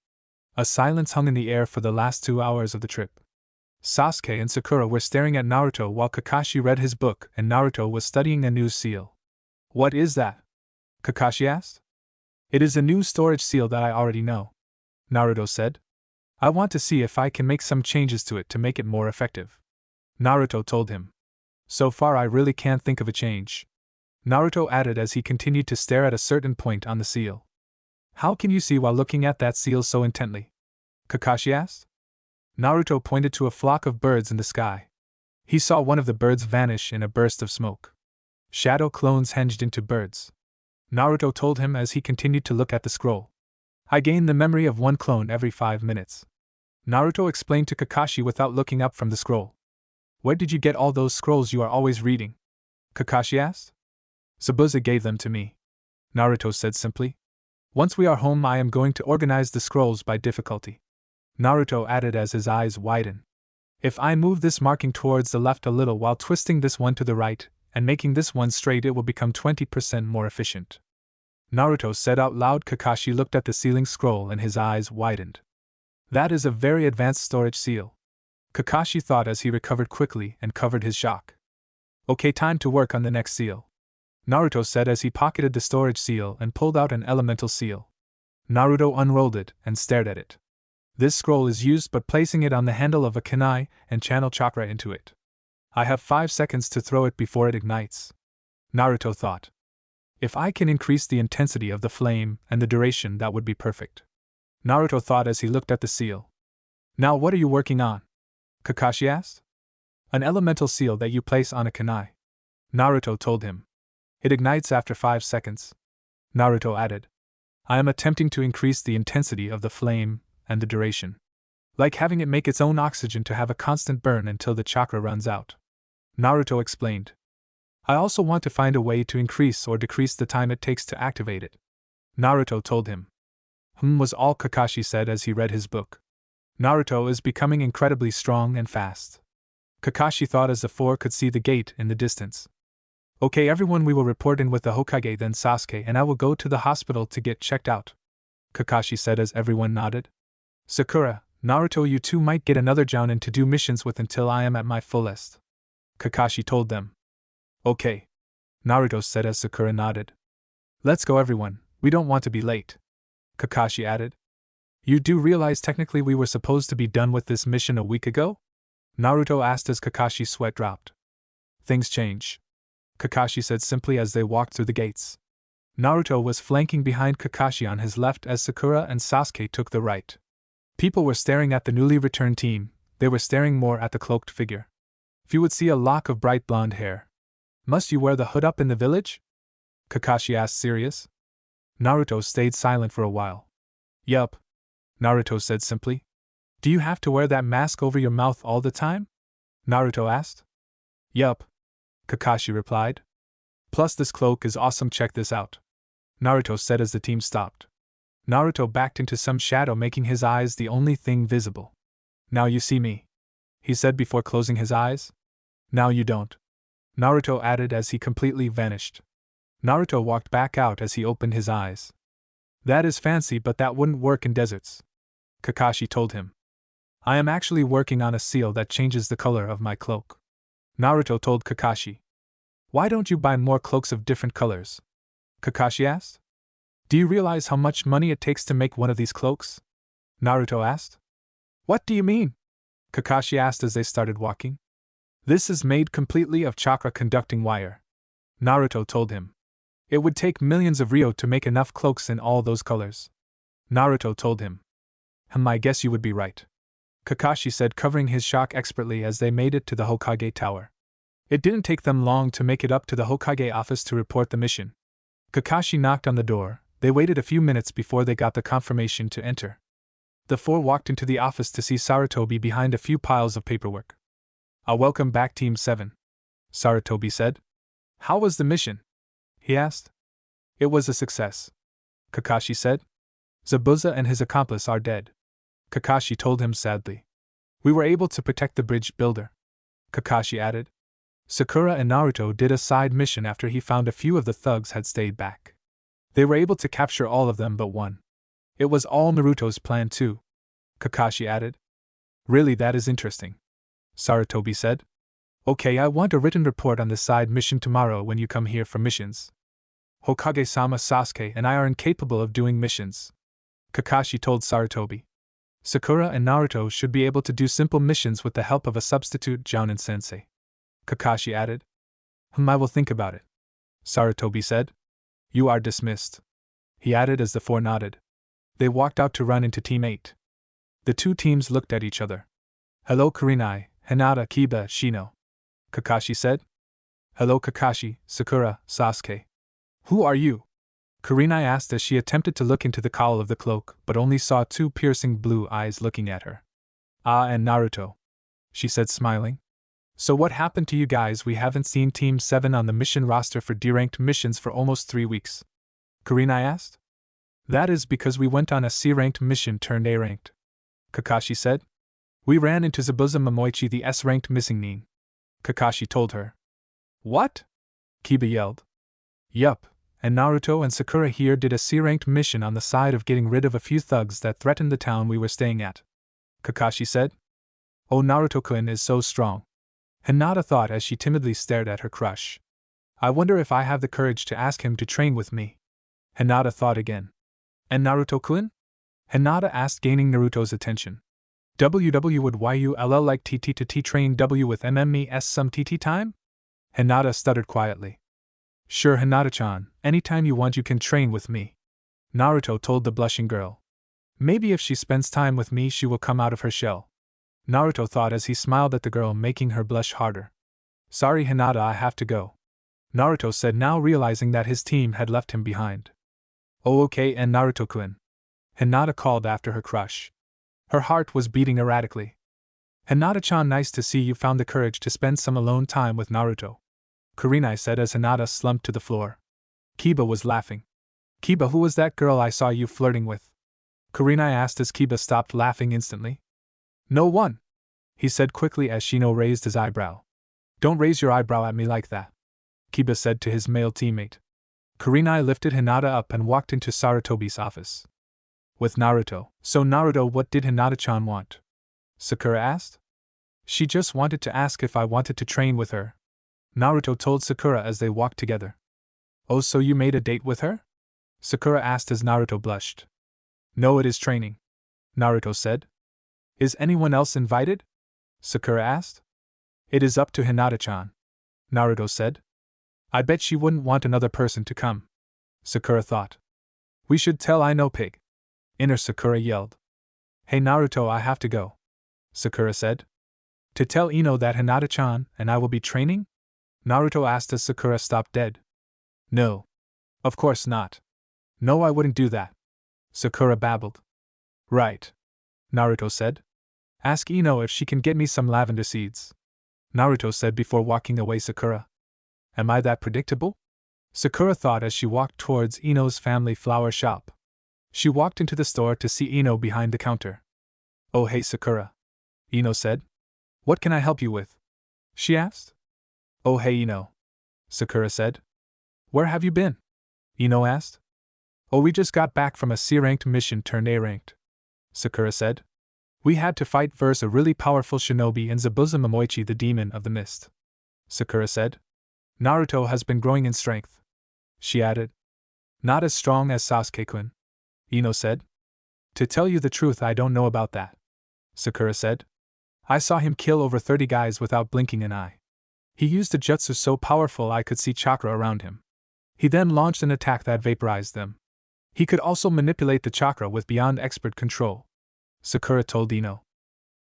A silence hung in the air for the last 2 hours of the trip. Sasuke and Sakura were staring at Naruto while Kakashi read his book and Naruto was studying a new seal. What is that? Kakashi asked. It is a new storage seal that I already know, Naruto said. I want to see if I can make some changes to it to make it more effective, Naruto told him. So far I really can't think of a change, Naruto added as he continued to stare at a certain point on the seal. How can you see while looking at that seal so intently? Kakashi asked. Naruto pointed to a flock of birds in the sky. He saw one of the birds vanish in a burst of smoke. Shadow clones hinged into birds, Naruto told him as he continued to look at the scroll. I gain the memory of one clone every 5 minutes, Naruto explained to Kakashi without looking up from the scroll. Where did you get all those scrolls you are always reading? Kakashi asked. Zabuza gave them to me, Naruto said simply. Once we are home I am going to organize the scrolls by difficulty, Naruto added as his eyes widened. If I move this marking towards the left a little while twisting this one to the right, and making this one straight, it will become 20% more efficient, Naruto said out loud. Kakashi looked at the sealing scroll and his eyes widened. That is a very advanced storage seal, Kakashi thought as he recovered quickly and covered his shock. Okay, time to work on the next seal, Naruto said as he pocketed the storage seal and pulled out an elemental seal. Naruto unrolled it and stared at it. This scroll is used but placing it on the handle of a kunai and channel chakra into it. I have 5 seconds to throw it before it ignites, Naruto thought. If I can increase the intensity of the flame and the duration, that would be perfect, Naruto thought as he looked at the seal. Now what are you working on? Kakashi asked. An elemental seal that you place on a kunai, Naruto told him. It ignites after 5 seconds, Naruto added. I am attempting to increase the intensity of the flame and the duration. Like having it make its own oxygen to have a constant burn until the chakra runs out, Naruto explained. I also want to find a way to increase or decrease the time it takes to activate it, Naruto told him. Was all Kakashi said as he read his book. Naruto is becoming incredibly strong and fast, Kakashi thought as the four could see the gate in the distance. Okay everyone, we will report in with the Hokage, then Sasuke and I will go to the hospital to get checked out, Kakashi said as everyone nodded. Sakura, Naruto, you two might get another jounin to do missions with until I am at my fullest, Kakashi told them. Okay, Naruto said as Sakura nodded. Let's go everyone, we don't want to be late, Kakashi added. You do realize technically we were supposed to be done with this mission a week ago? Naruto asked as Kakashi's sweat dropped. Things change, Kakashi said simply as they walked through the gates. Naruto was flanking behind Kakashi on his left as Sakura and Sasuke took the right. People were staring at the newly returned team, they were staring more at the cloaked figure. If you would see a lock of bright blonde hair, must you wear the hood up in the village? Kakashi asked serious. Naruto stayed silent for a while. Yup, Naruto said simply. Do you have to wear that mask over your mouth all the time? Naruto asked. Yup, Kakashi replied. Plus this cloak is awesome, check this out, Naruto said as the team stopped. Naruto backed into some shadow, making his eyes the only thing visible. Now you see me, he said before closing his eyes. Now you don't, Naruto added as he completely vanished. Naruto walked back out as he opened his eyes. That is fancy, but that wouldn't work in deserts, Kakashi told him. I am actually working on a seal that changes the color of my cloak, Naruto told Kakashi. Why don't you buy more cloaks of different colors? Kakashi asked. Do you realize how much money it takes to make one of these cloaks? Naruto asked. What do you mean? Kakashi asked as they started walking. This is made completely of chakra-conducting wire, Naruto told him. It would take millions of ryo to make enough cloaks in all those colors. Naruto told him. I guess you would be right, Kakashi said, covering his shock expertly as they made it to the Hokage Tower. It didn't take them long to make it up to the Hokage office to report the mission. Kakashi knocked on the door. They waited a few minutes before they got the confirmation to enter. The four walked into the office to see Sarutobi behind a few piles of paperwork. Welcome back, Team 7, Sarutobi said. How was the mission? He asked. It was a success, Kakashi said. Zabuza and his accomplice are dead, Kakashi told him sadly. We were able to protect the bridge builder, Kakashi added. Sakura and Naruto did a side mission after he found a few of the thugs had stayed back. They were able to capture all of them but one. It was all Naruto's plan too, Kakashi added. Really, that is interesting, Sarutobi said. Okay, I want a written report on the side mission tomorrow when you come here for missions. Hokage-sama, Sasuke and I are incapable of doing missions, Kakashi told Sarutobi. Sakura and Naruto should be able to do simple missions with the help of a substitute Jounin-sensei, Kakashi added. I will think about it, Sarutobi said. You are dismissed, he added as the four nodded. They walked out to run into Team 8. The two teams looked at each other. Hello Kurenai, Hinata, Kiba, Shino, Kakashi said. Hello Kakashi, Sakura, Sasuke. Who are you? Kurenai asked as she attempted to look into the cowl of the cloak but only saw two piercing blue eyes looking at her. And Naruto, she said smiling. So what happened to you guys? We haven't seen Team 7 on the mission roster for D-ranked missions for almost 3 weeks, Kurenai asked. That is because we went on a C-ranked mission turned A-ranked, Kakashi said. We ran into Zabuza Momoichi, the S-ranked missing nin, Kakashi told her. What? Kiba yelled. Yup, and Naruto and Sakura here did a C-ranked mission on the side of getting rid of a few thugs that threatened the town we were staying at, Kakashi said. Oh, Naruto-kun is so strong, Hinata thought as she timidly stared at her crush. I wonder if I have the courage to ask him to train with me, Hinata thought again. And Naruto-kun? Hinata asked, gaining Naruto's attention. WW would YULL like TT to T train W with MMES some TT time? Hinata stuttered quietly. Sure, Hinata-chan, anytime you want you can train with me, Naruto told the blushing girl. Maybe if she spends time with me she will come out of her shell, Naruto thought as he smiled at the girl, making her blush harder. Sorry Hinata, I have to go, Naruto said, now realizing that his team had left him behind. Oh okay, and Naruto-kun, Hinata called after her crush. Her heart was beating erratically. Hinata-chan, nice to see you found the courage to spend some alone time with Naruto, Kurenai said as Hinata slumped to the floor. Kiba was laughing. Kiba, who was that girl I saw you flirting with? Kurenai asked as Kiba stopped laughing instantly. No one, he said quickly as Shino raised his eyebrow. Don't raise your eyebrow at me like that, Kiba said to his male teammate. Kurenai lifted Hinata up and walked into Sarutobi's office. With Naruto. So Naruto, what did Hinata-chan want? Sakura asked. She just wanted to ask if I wanted to train with her, Naruto told Sakura as they walked together. Oh, so you made a date with her? Sakura asked as Naruto blushed. No, it is training, Naruto said. Is anyone else invited? Sakura asked. It is up to Hinata-chan, Naruto said. I bet she wouldn't want another person to come, Sakura thought. We should tell Ino Pig, Inner Sakura yelled. Hey Naruto, I have to go, Sakura said. To tell Ino that Hinata-chan and I will be training? Naruto asked as Sakura stopped dead. No. Of course not. No, I wouldn't do that, Sakura babbled. Right, Naruto said. Ask Ino if she can get me some lavender seeds, Naruto said before walking away. Sakura. Am I that predictable? Sakura thought as she walked towards Ino's family flower shop. She walked into the store to see Ino behind the counter. Oh hey Sakura, Ino said. What can I help you with? She asked. Oh hey Ino, Sakura said. Where have you been? Ino asked. Oh, we just got back from a C-ranked mission turned A-ranked, Sakura said. We had to fight versus a really powerful shinobi and Zabuza Momoichi, the demon of the mist, Sakura said. Naruto has been growing in strength, she added. Not as strong as Sasuke-kun, Ino said. To tell you the truth, I don't know about that, Sakura said. I saw him kill over 30 guys without blinking an eye. He used a jutsu so powerful I could see chakra around him. He then launched an attack that vaporized them. He could also manipulate the chakra with beyond expert control, Sakura told Ino.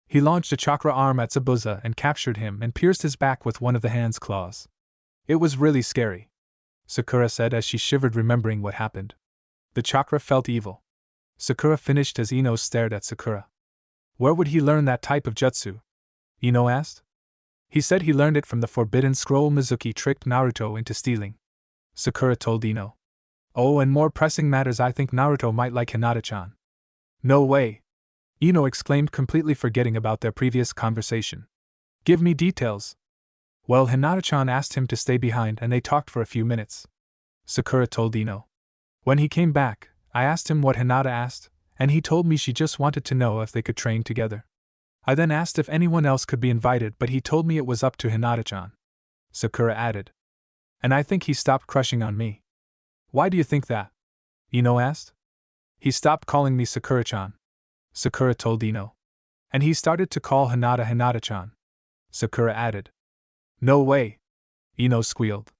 He launched a chakra arm at Zabuza and captured him and pierced his back with one of the hand's claws. It was really scary, Sakura said as she shivered remembering what happened. The chakra felt evil. Sakura finished as Ino stared at Sakura. Where would he learn that type of jutsu? Ino asked. He said he learned it from the forbidden scroll Mizuki tricked Naruto into stealing, Sakura told Ino. Oh, and more pressing matters, I think Naruto might like Hinata-chan. No way! Ino exclaimed, completely forgetting about their previous conversation. Give me details. Well, Hinata-chan asked him to stay behind and they talked for a few minutes, Sakura told Ino. When he came back, I asked him what Hinata asked, and he told me she just wanted to know if they could train together. I then asked if anyone else could be invited, but he told me it was up to Hinata-chan, Sakura added. And I think he stopped crushing on me. Why do you think that? Ino asked. He stopped calling me Sakura-chan, Sakura told Ino. And he started to call Hinata Hinata-chan, Sakura added. No way! Ino squealed.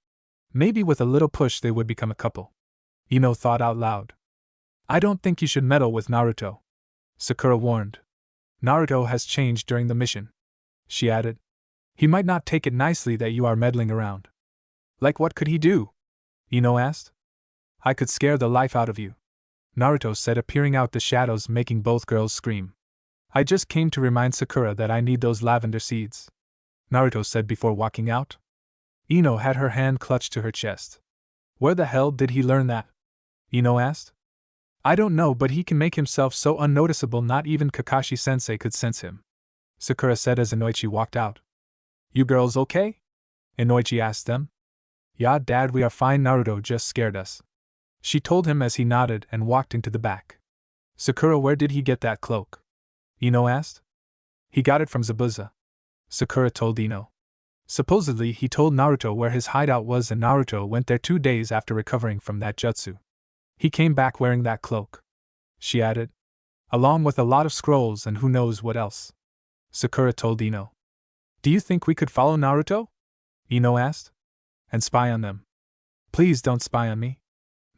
Maybe with a little push they would become a couple. Ino thought out loud. I don't think you should meddle with Naruto, Sakura warned. Naruto has changed during the mission, she added. He might not take it nicely that you are meddling around. Like what could he do? Ino asked. I could scare the life out of you, Naruto said, appearing out the shadows, making both girls scream. I just came to remind Sakura that I need those lavender seeds, Naruto said before walking out. Ino had her hand clutched to her chest. Where the hell did he learn that? Ino asked. I don't know, but he can make himself so unnoticeable not even Kakashi-sensei could sense him, Sakura said as Inoichi walked out. You girls okay? Inoichi asked them. Yeah, Dad, we are fine. Naruto just scared us, she told him as he nodded and walked into the back. Sakura, where did he get that cloak? Ino asked. He got it from Zabuza, Sakura told Ino. Supposedly he told Naruto where his hideout was and Naruto went there 2 days after recovering from that jutsu. He came back wearing that cloak, she added. Along with a lot of scrolls and who knows what else, Sakura told Ino. Do you think we could follow Naruto? Ino asked. And spy on them? Please don't spy on me,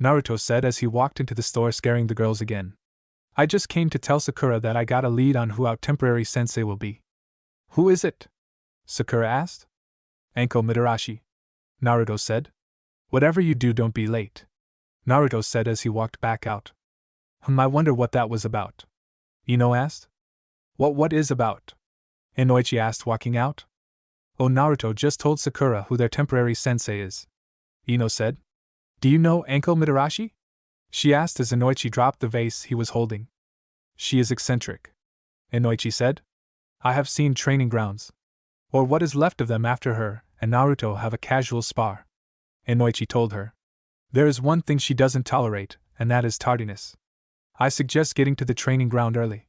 Naruto said as he walked into the store, scaring the girls again. I just came to tell Sakura that I got a lead on who our temporary sensei will be. Who is it? Sakura asked. Anko Midarashi, Naruto said. Whatever you do, don't be late, Naruto said as he walked back out. I wonder what that was about, Ino asked. What is about? Inoichi asked, walking out. Oh, Naruto just told Sakura who their temporary sensei is, Ino said. Do you know Anko Midarashi? She asked as Inoichi dropped the vase he was holding. She is eccentric, Inoichi said. I have seen training grounds, or what is left of them after her and Naruto have a casual spar, Inoichi told her. There is one thing she doesn't tolerate, and that is tardiness. I suggest getting to the training ground early,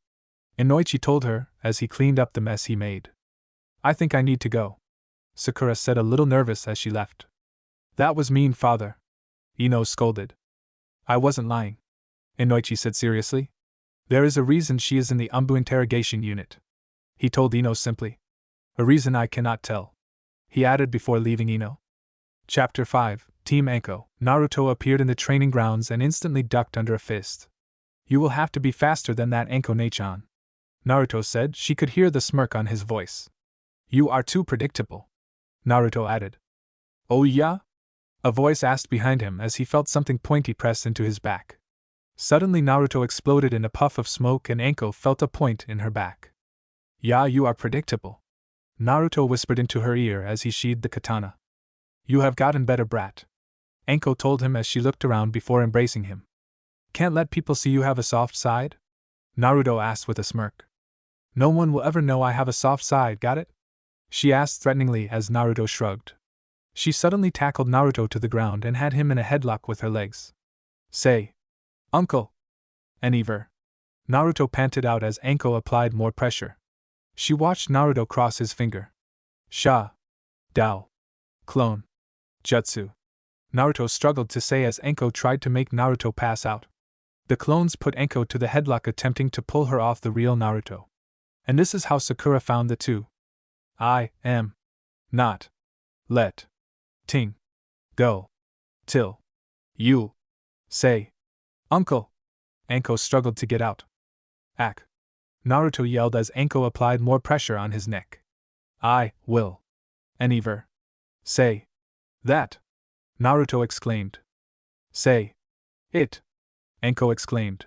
Inoichi told her as he cleaned up the mess he made. I think I need to go, Sakura said, a little nervous as she left. That was mean, father, Ino scolded. I wasn't lying, Inoichi said seriously. There is a reason she is in the Umbu interrogation unit, he told Ino simply. A reason I cannot tell, he added before leaving Ino. Chapter 5, Team Anko. Naruto appeared in the training grounds and instantly ducked under a fist. You will have to be faster than that, Anko-ne-chan, Naruto said. She could hear the smirk on his voice. You are too predictable, Naruto added. Oh yeah? A voice asked behind him as he felt something pointy pressed into his back. Suddenly Naruto exploded in a puff of smoke and Anko felt a point in her back. Yeah, you are predictable, Naruto whispered into her ear as he sheathed the katana. You have gotten better, brat, Anko told him as she looked around before embracing him. Can't let people see you have a soft side? Naruto asked with a smirk. No one will ever know I have a soft side, got it? She asked threateningly as Naruto shrugged. She suddenly tackled Naruto to the ground and had him in a headlock with her legs. Say, Uncle! Eniver! Naruto panted out as Anko applied more pressure. She watched Naruto cross his finger. Sha! Dao! Clone! Jutsu! Naruto struggled to say as Anko tried to make Naruto pass out. The clones put Anko to the headlock, attempting to pull her off the real Naruto. And this is how Sakura found the two. I am not let ting go till you say, Uncle. Anko struggled to get out. Ack. Naruto yelled as Anko applied more pressure on his neck. I will never say that, Naruto exclaimed. Say it, Anko exclaimed.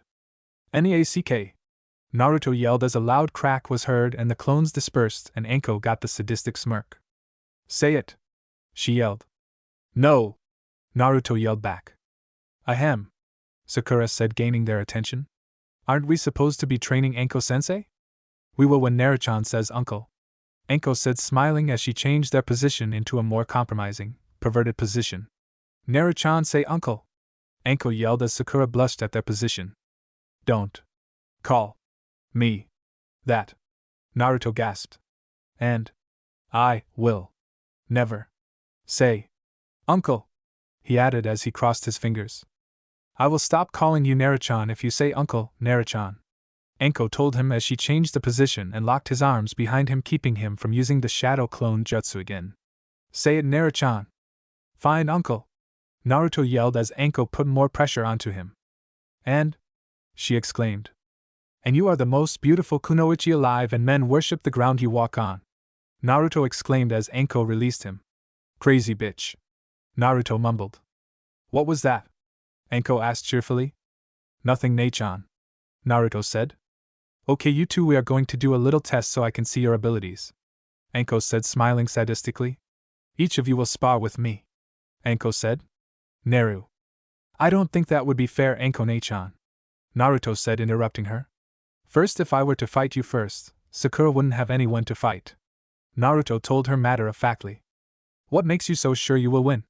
Neack. Naruto yelled as a loud crack was heard and the clones dispersed and Anko got the sadistic smirk. Say it, she yelled. No, Naruto yelled back. Ahem, Sakura said, gaining their attention. Aren't we supposed to be training Anko-sensei? We will when Naruto says uncle, Anko said, smiling as she changed their position into a more compromising, perverted position. Naruto say uncle, Anko yelled as Sakura blushed at their position. Don't call me that, Naruto gasped. And I will never say uncle, he added as he crossed his fingers. I will stop calling you Naruto if you say uncle, Naruto, Anko told him as she changed the position and locked his arms behind him, keeping him from using the shadow clone jutsu again. Say it, Naruto. Fine, uncle, Naruto yelled as Anko put more pressure onto him. And, she exclaimed, and you are the most beautiful kunoichi alive and men worship the ground you walk on, Naruto exclaimed as Anko released him. Crazy bitch, Naruto mumbled. What was that? Anko asked cheerfully. Nothing, Nachan, Naruto said. Okay, you two, we are going to do a little test so I can see your abilities, Anko said, smiling sadistically. Each of you will spar with me, Anko said. Naru. I don't think that would be fair, Anko Nachan, Naruto said, interrupting her. First, if I were to fight you first, Sakura wouldn't have anyone to fight, Naruto told her matter-of-factly. What makes you so sure you will win?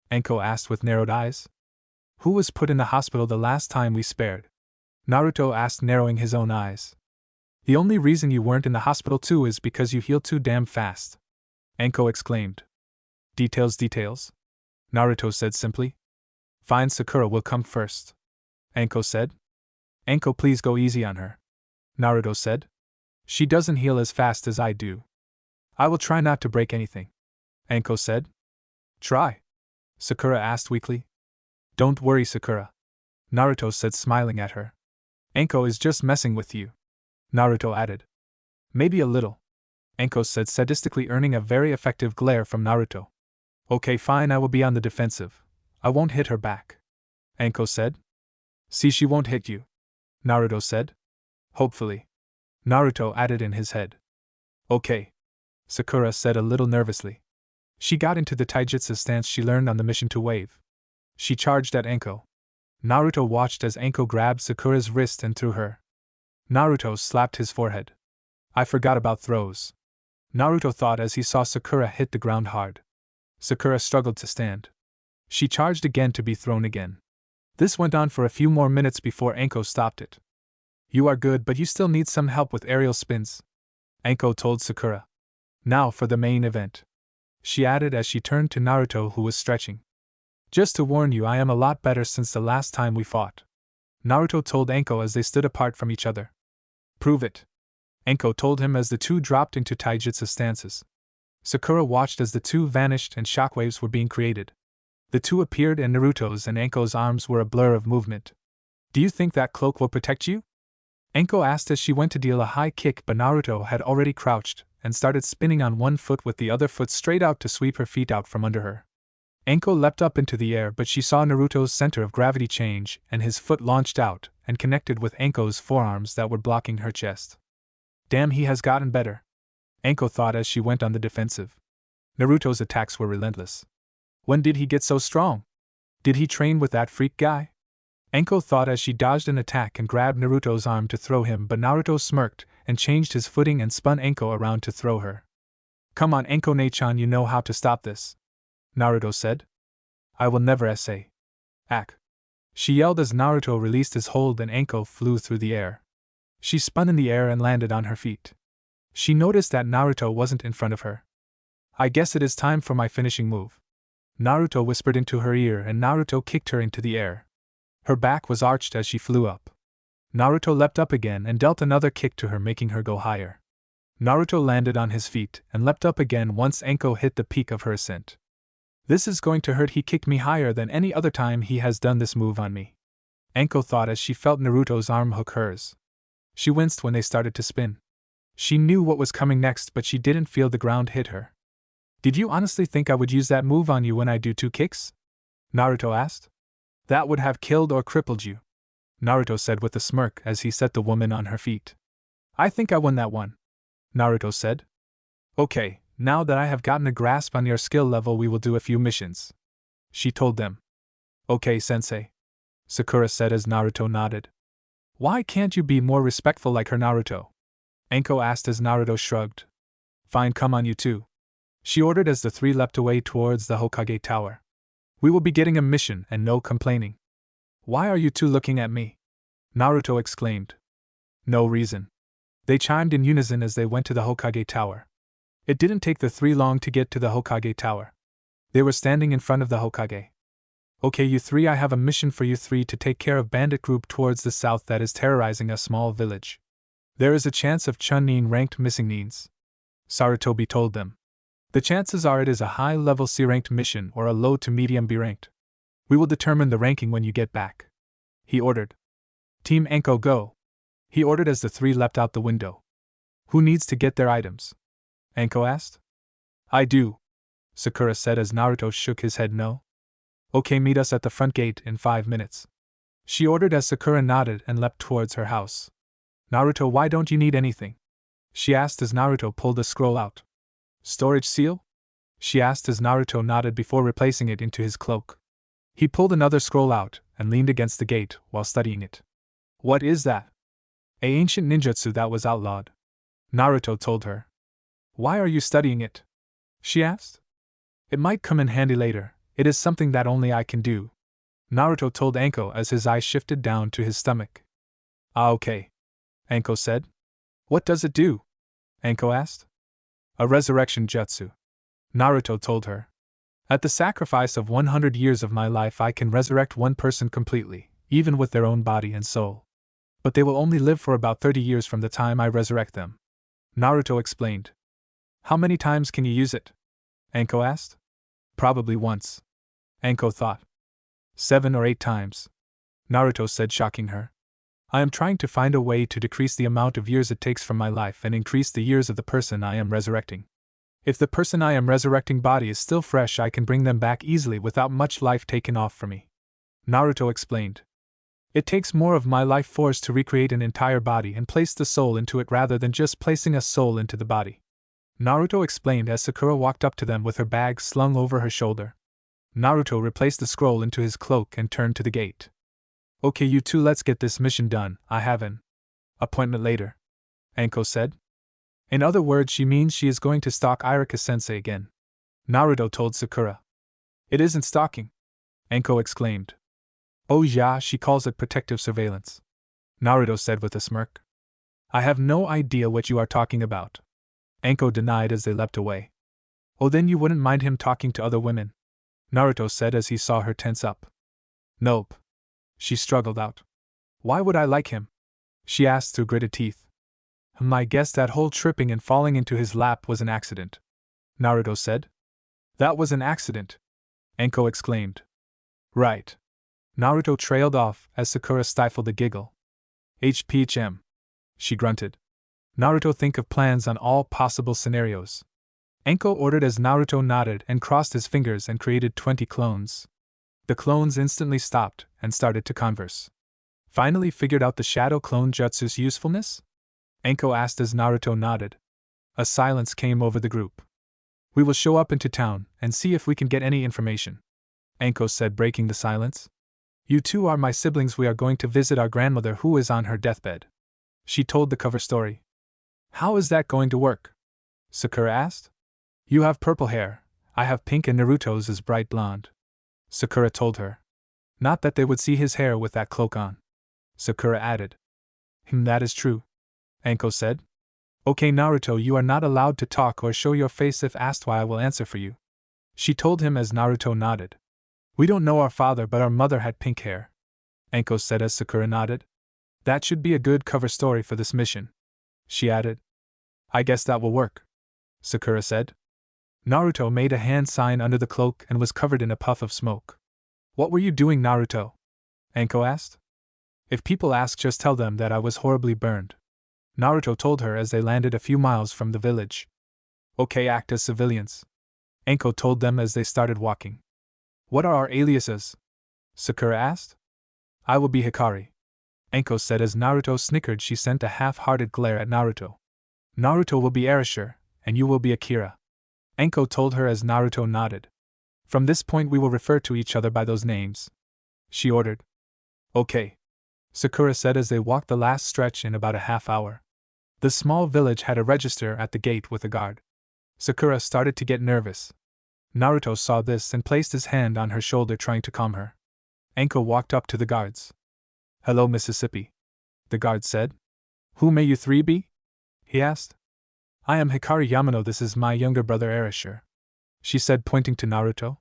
Anko asked with narrowed eyes. Who was put in the hospital the last time we spared? Naruto asked, narrowing his own eyes. The only reason you weren't in the hospital too is because you healed too damn fast, Anko exclaimed. Details, Naruto said simply. Fine, Sakura will come first, Anko said. Anko, please go easy on her, Naruto said. She doesn't heal as fast as I do. I will try not to break anything, Anko said. Try? Sakura asked weakly. Don't worry, Sakura, Naruto said, smiling at her. Anko is just messing with you, Naruto added. Maybe a little, Anko said sadistically, earning a very effective glare from Naruto. Okay, fine, I will be on the defensive. I won't hit her back, Anko said. See, she won't hit you, Naruto said. Hopefully, Naruto added in his head. Okay, Sakura said a little nervously. She got into the taijutsu stance she learned on the mission to wave. She charged at Anko. Naruto watched as Anko grabbed Sakura's wrist and threw her. Naruto slapped his forehead. I forgot about throws, Naruto thought as he saw Sakura hit the ground hard. Sakura struggled to stand. She charged again to be thrown again. This went on for a few more minutes before Anko stopped it. You are good, but you still need some help with aerial spins, Anko told Sakura. Now for the main event, she added as she turned to Naruto, who was stretching. Just to warn you, I am a lot better since the last time we fought, Naruto told Anko as they stood apart from each other. Prove it, Anko told him as the two dropped into taijutsu stances. Sakura watched as the two vanished and shockwaves were being created. The two appeared and Naruto's and Anko's arms were a blur of movement. Do you think that cloak will protect you? Anko asked as she went to deal a high kick, but Naruto had already crouched and started spinning on one foot with the other foot straight out to sweep her feet out from under her. Anko leapt up into the air, but she saw Naruto's center of gravity change and his foot launched out and connected with Anko's forearms that were blocking her chest. Damn, he has gotten better, Anko thought as she went on the defensive. Naruto's attacks were relentless. When did he get so strong? Did he train with that freak guy? Anko thought as she dodged an attack and grabbed Naruto's arm to throw him, but Naruto smirked and changed his footing and spun Anko around to throw her. Come on, Anko-chan, you know how to stop this, Naruto said. I will never essay. Ack. She yelled as Naruto released his hold and Anko flew through the air. She spun in the air and landed on her feet. She noticed that Naruto wasn't in front of her. I guess it is time for my finishing move, Naruto whispered into her ear, and Naruto kicked her into the air. Her back was arched as she flew up. Naruto leapt up again and dealt another kick to her, making her go higher. Naruto landed on his feet and leapt up again once Anko hit the peak of her ascent. This is going to hurt. He kicked me higher than any other time he has done this move on me. Anko thought as she felt Naruto's arm hook hers. She winced when they started to spin. She knew what was coming next, but she didn't feel the ground hit her. Did you honestly think I would use that move on you when I do 2 kicks? Naruto asked. That would have killed or crippled you, Naruto said with a smirk as he set the woman on her feet. I think I won that one, Naruto said. Okay, now that I have gotten a grasp on your skill level, we will do a few missions, she told them. Okay, sensei, Sakura said as Naruto nodded. Why can't you be more respectful like her, Naruto? Anko asked as Naruto shrugged. Fine, come on, you two, she ordered as the 3 leapt away towards the Hokage Tower. We will be getting a mission and no complaining. Why are you two looking at me? Naruto exclaimed. No reason. They chimed in unison as they went to the Hokage Tower. It didn't take the 3 long to get to the Hokage Tower. They were standing in front of the Hokage. Okay, you 3, I have a mission for you 3 to take care of bandit group towards the south that is terrorizing a small village. There is a chance of Chunin ranked missing needs, Sarutobi told them. The chances are it is a high-level C-ranked mission or a low to medium B-ranked. We will determine the ranking when you get back, he ordered. Team Anko, go, he ordered as the 3 leapt out the window. Who needs to get their items? Anko asked. I do, Sakura said as Naruto shook his head no. Okay, meet us at the front gate in 5 minutes, she ordered as Sakura nodded and leapt towards her house. Naruto, why don't you need anything? She asked as Naruto pulled a scroll out. Storage seal? She asked as Naruto nodded before replacing it into his cloak. He pulled another scroll out and leaned against the gate while studying it. What is that? An ancient ninjutsu that was outlawed, Naruto told her. Why are you studying it? She asked. It might come in handy later, it is something that only I can do, Naruto told Anko as his eyes shifted down to his stomach. Ah, okay, Anko said. What does it do? Anko asked. A resurrection jutsu, Naruto told her. At the sacrifice of 100 years of my life, I can resurrect one person completely, even with their own body and soul. But they will only live for about 30 years from the time I resurrect them, Naruto explained. How many times can you use it? Anko asked. Probably once, Anko thought. 7 or 8 times, Naruto said, shocking her. I am trying to find a way to decrease the amount of years it takes from my life and increase the years of the person I am resurrecting. If the person I am resurrecting body is still fresh, I can bring them back easily without much life taken off from me, Naruto explained. It takes more of my life force to recreate an entire body and place the soul into it rather than just placing a soul into the body, Naruto explained as Sakura walked up to them with her bag slung over her shoulder. Naruto replaced the scroll into his cloak and turned to the gate. Okay, you two, let's get this mission done. I have an appointment later, Anko said. In other words, she means she is going to stalk Iruka-sensei again, Naruto told Sakura. It isn't stalking, Anko exclaimed. Oh yeah, she calls it protective surveillance, Naruto said with a smirk. I have no idea what you are talking about, Anko denied as they leapt away. Oh, then you wouldn't mind him talking to other women, Naruto said as he saw her tense up. Nope, she struggled out. Why would I like him? She asked through gritted teeth. I guess that whole tripping and falling into his lap was an accident, Naruto said. That was an accident, Anko exclaimed. Right. Naruto trailed off as Sakura stifled a giggle. HPHM, she grunted. Naruto, think of plans on all possible scenarios, Anko ordered as Naruto nodded and crossed his fingers and created 20 clones. The clones instantly stopped and started to converse. Finally figured out the shadow clone jutsu's usefulness? Anko asked as Naruto nodded. A silence came over the group. We will show up into town and see if we can get any information, Anko said, breaking the silence. You two are my siblings. We are going to visit our grandmother who is on her deathbed, she told the cover story. How is that going to work? Sakura asked. You have purple hair, I have pink, and Naruto's is bright blonde, Sakura told her. Not that they would see his hair with that cloak on, Sakura added. That is true, Anko said. Okay, Naruto, you are not allowed to talk or show your face if asked. Why, I will answer for you, she told him as Naruto nodded. We don't know our father, but our mother had pink hair, Anko said as Sakura nodded. That should be a good cover story for this mission, she added. I guess that will work, Sakura said. Naruto made a hand sign under the cloak and was covered in a puff of smoke. What were you doing, Naruto? Anko asked. If people ask, just tell them that I was horribly burned, Naruto told her as they landed a few miles from the village. Okay, act as civilians, Anko told them as they started walking. What are our aliases? Sakura asked. I will be Hikari, Anko said as Naruto snickered. She sent a half-hearted glare at Naruto. Naruto will be Erasure, and you will be Akira, Anko told her as Naruto nodded. From this point we will refer to each other by those names, she ordered. Okay, Sakura said as they walked the last stretch in about a half hour. The small village had a register at the gate with a guard. Sakura started to get nervous. Naruto saw this and placed his hand on her shoulder, trying to calm her. Anko walked up to the guards. Hello, Mississippi, the guard said. Who may you three be? He asked. I am Hikari Yamano. This is my younger brother Erasure, she said, pointing to Naruto.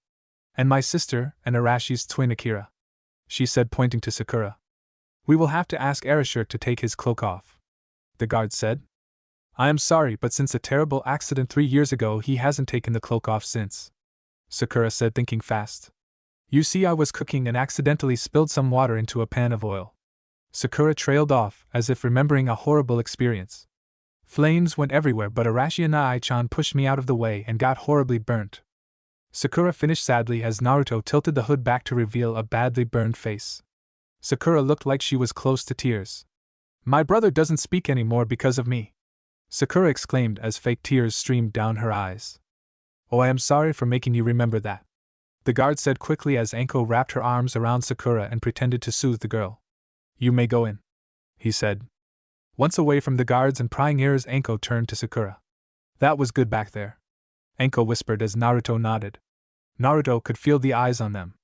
And my sister, and Arashi's twin Akira, she said, pointing to Sakura. We will have to ask Erasure to take his cloak off, the guard said. I am sorry, but since a terrible accident 3 years ago, he hasn't taken the cloak off since, Sakura said, thinking fast. You see, I was cooking and accidentally spilled some water into a pan of oil. Sakura trailed off, as if remembering a horrible experience. Flames went everywhere, but Arashi and Ai-chan pushed me out of the way and got horribly burnt, Sakura finished sadly as Naruto tilted the hood back to reveal a badly burned face. Sakura looked like she was close to tears. My brother doesn't speak anymore because of me, Sakura exclaimed as fake tears streamed down her eyes. Oh, I am sorry for making you remember that, the guard said quickly as Anko wrapped her arms around Sakura and pretended to soothe the girl. You may go in, he said. Once away from the guards and prying ears, Anko turned to Sakura. That was good back there, Anko whispered as Naruto nodded. Naruto could feel the eyes on them.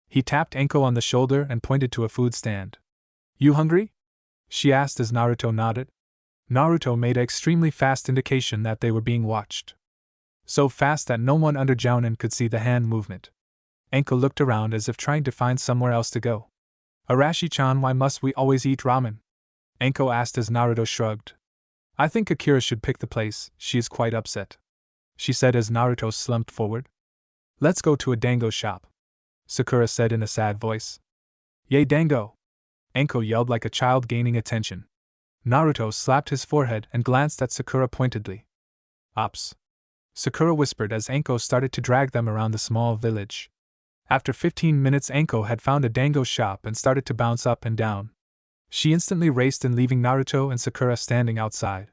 He tapped Anko on the shoulder and pointed to a food stand. You hungry? She asked as Naruto nodded. Naruto made an extremely fast indication that they were being watched. So fast that no one under Jounin could see the hand movement. Anko looked around as if trying to find somewhere else to go. Arashi-chan, why must we always eat ramen? Anko asked as Naruto shrugged. I think Akira should pick the place, she is quite upset, she said as Naruto slumped forward. Let's go to a dango shop, Sakura said in a sad voice. Yay dango! Anko yelled like a child gaining attention. Naruto slapped his forehead and glanced at Sakura pointedly. Ops, Sakura whispered as Anko started to drag them around the small village. After 15 minutes, Anko had found a dango shop and started to bounce up and down. She instantly raced in, leaving Naruto and Sakura standing outside.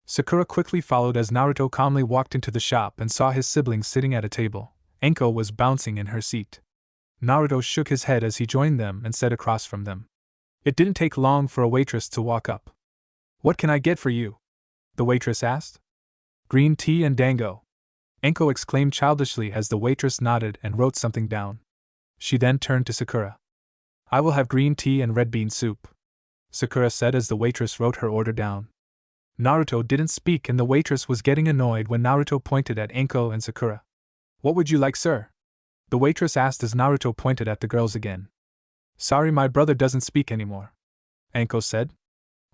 Sakura quickly followed as Naruto calmly walked into the shop and saw his siblings sitting at a table. Anko was bouncing in her seat. Naruto shook his head as he joined them and sat across from them. It didn't take long for a waitress to walk up. What can I get for you? The waitress asked. Green tea and dango, Anko exclaimed childishly as the waitress nodded and wrote something down. She then turned to Sakura. I will have green tea and red bean soup, Sakura said as the waitress wrote her order down. Naruto didn't speak and the waitress was getting annoyed when Naruto pointed at Anko and Sakura. What would you like, sir? The waitress asked as Naruto pointed at the girls again. Sorry, my brother doesn't speak anymore, Anko said.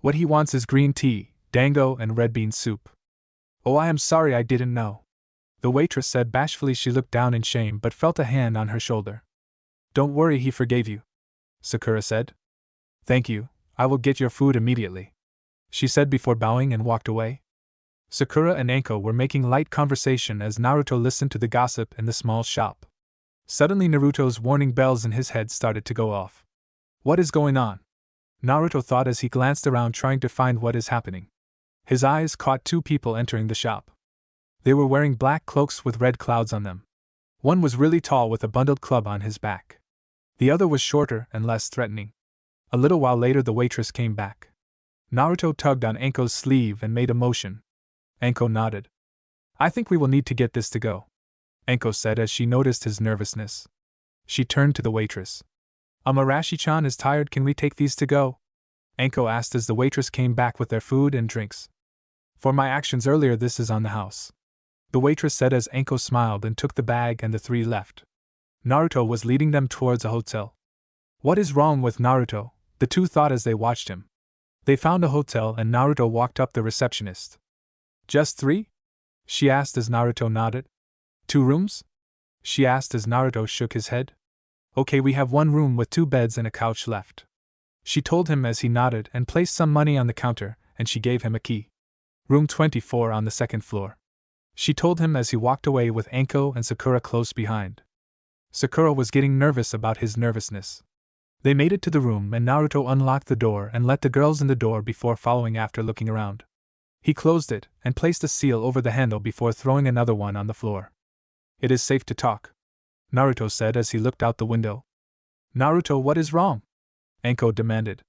What he wants is green tea, dango, and red bean soup. Oh, I am sorry, I didn't know, the waitress said bashfully. She looked down in shame but felt a hand on her shoulder. Don't worry, he forgave you, Sakura said. Thank you, I will get your food immediately, she said before bowing and walked away. Sakura and Anko were making light conversation as Naruto listened to the gossip in the small shop. Suddenly Naruto's warning bells in his head started to go off. What is going on? Naruto thought as he glanced around trying to find what is happening. His eyes caught two people entering the shop. They were wearing black cloaks with red clouds on them. One was really tall with a bundled club on his back. The other was shorter and less threatening. A little while later the waitress came back. Naruto tugged on Anko's sleeve and made a motion. Anko nodded. I think we will need to get this to go, Anko said as she noticed his nervousness. She turned to the waitress. Arashi-chan is tired, can we take these to go? Anko asked as the waitress came back with their food and drinks. For my actions earlier, this is on the house, the waitress said as Anko smiled and took the bag and the three left. Naruto was leading them towards a hotel. What is wrong with Naruto? The two thought as they watched him. They found a hotel and Naruto walked up the receptionist. Just 3? She asked as Naruto nodded. 2 rooms? She asked as Naruto shook his head. Okay, we have 1 room with 2 beds and a couch left. She told him as he nodded and placed some money on the counter, and she gave him a key. Room 24 on the 2nd floor. She told him as he walked away with Anko and Sakura close behind. Sakura was getting nervous about his nervousness. They made it to the room and Naruto unlocked the door and let the girls in the door before following after looking around. He closed it and placed a seal over the handle before throwing another one on the floor. It is safe to talk, Naruto said as he looked out the window. Naruto, what is wrong? Anko demanded.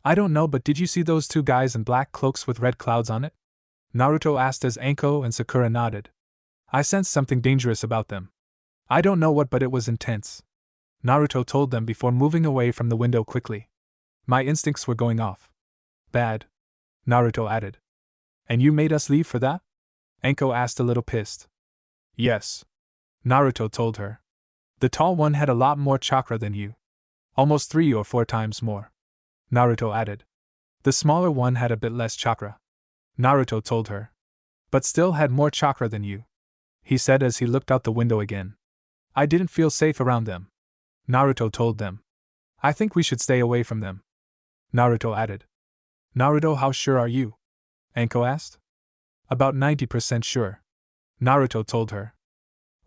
I don't know, but did you see those 2 guys in black cloaks with red clouds on it? Naruto asked as Anko and Sakura nodded. I sensed something dangerous about them. I don't know what, but it was intense. Naruto told them before moving away from the window quickly. My instincts were going off. Bad, Naruto added. And you made us leave for that? Anko asked a little pissed. Yes, Naruto told her. The tall one had a lot more chakra than you. Almost 3 or 4 times more, Naruto added. The smaller one had a bit less chakra, Naruto told her. But still had more chakra than you, he said as he looked out the window again. I didn't feel safe around them, Naruto told them. I think we should stay away from them, Naruto added. Naruto, how sure are you? Anko asked. About 90% sure, Naruto told her.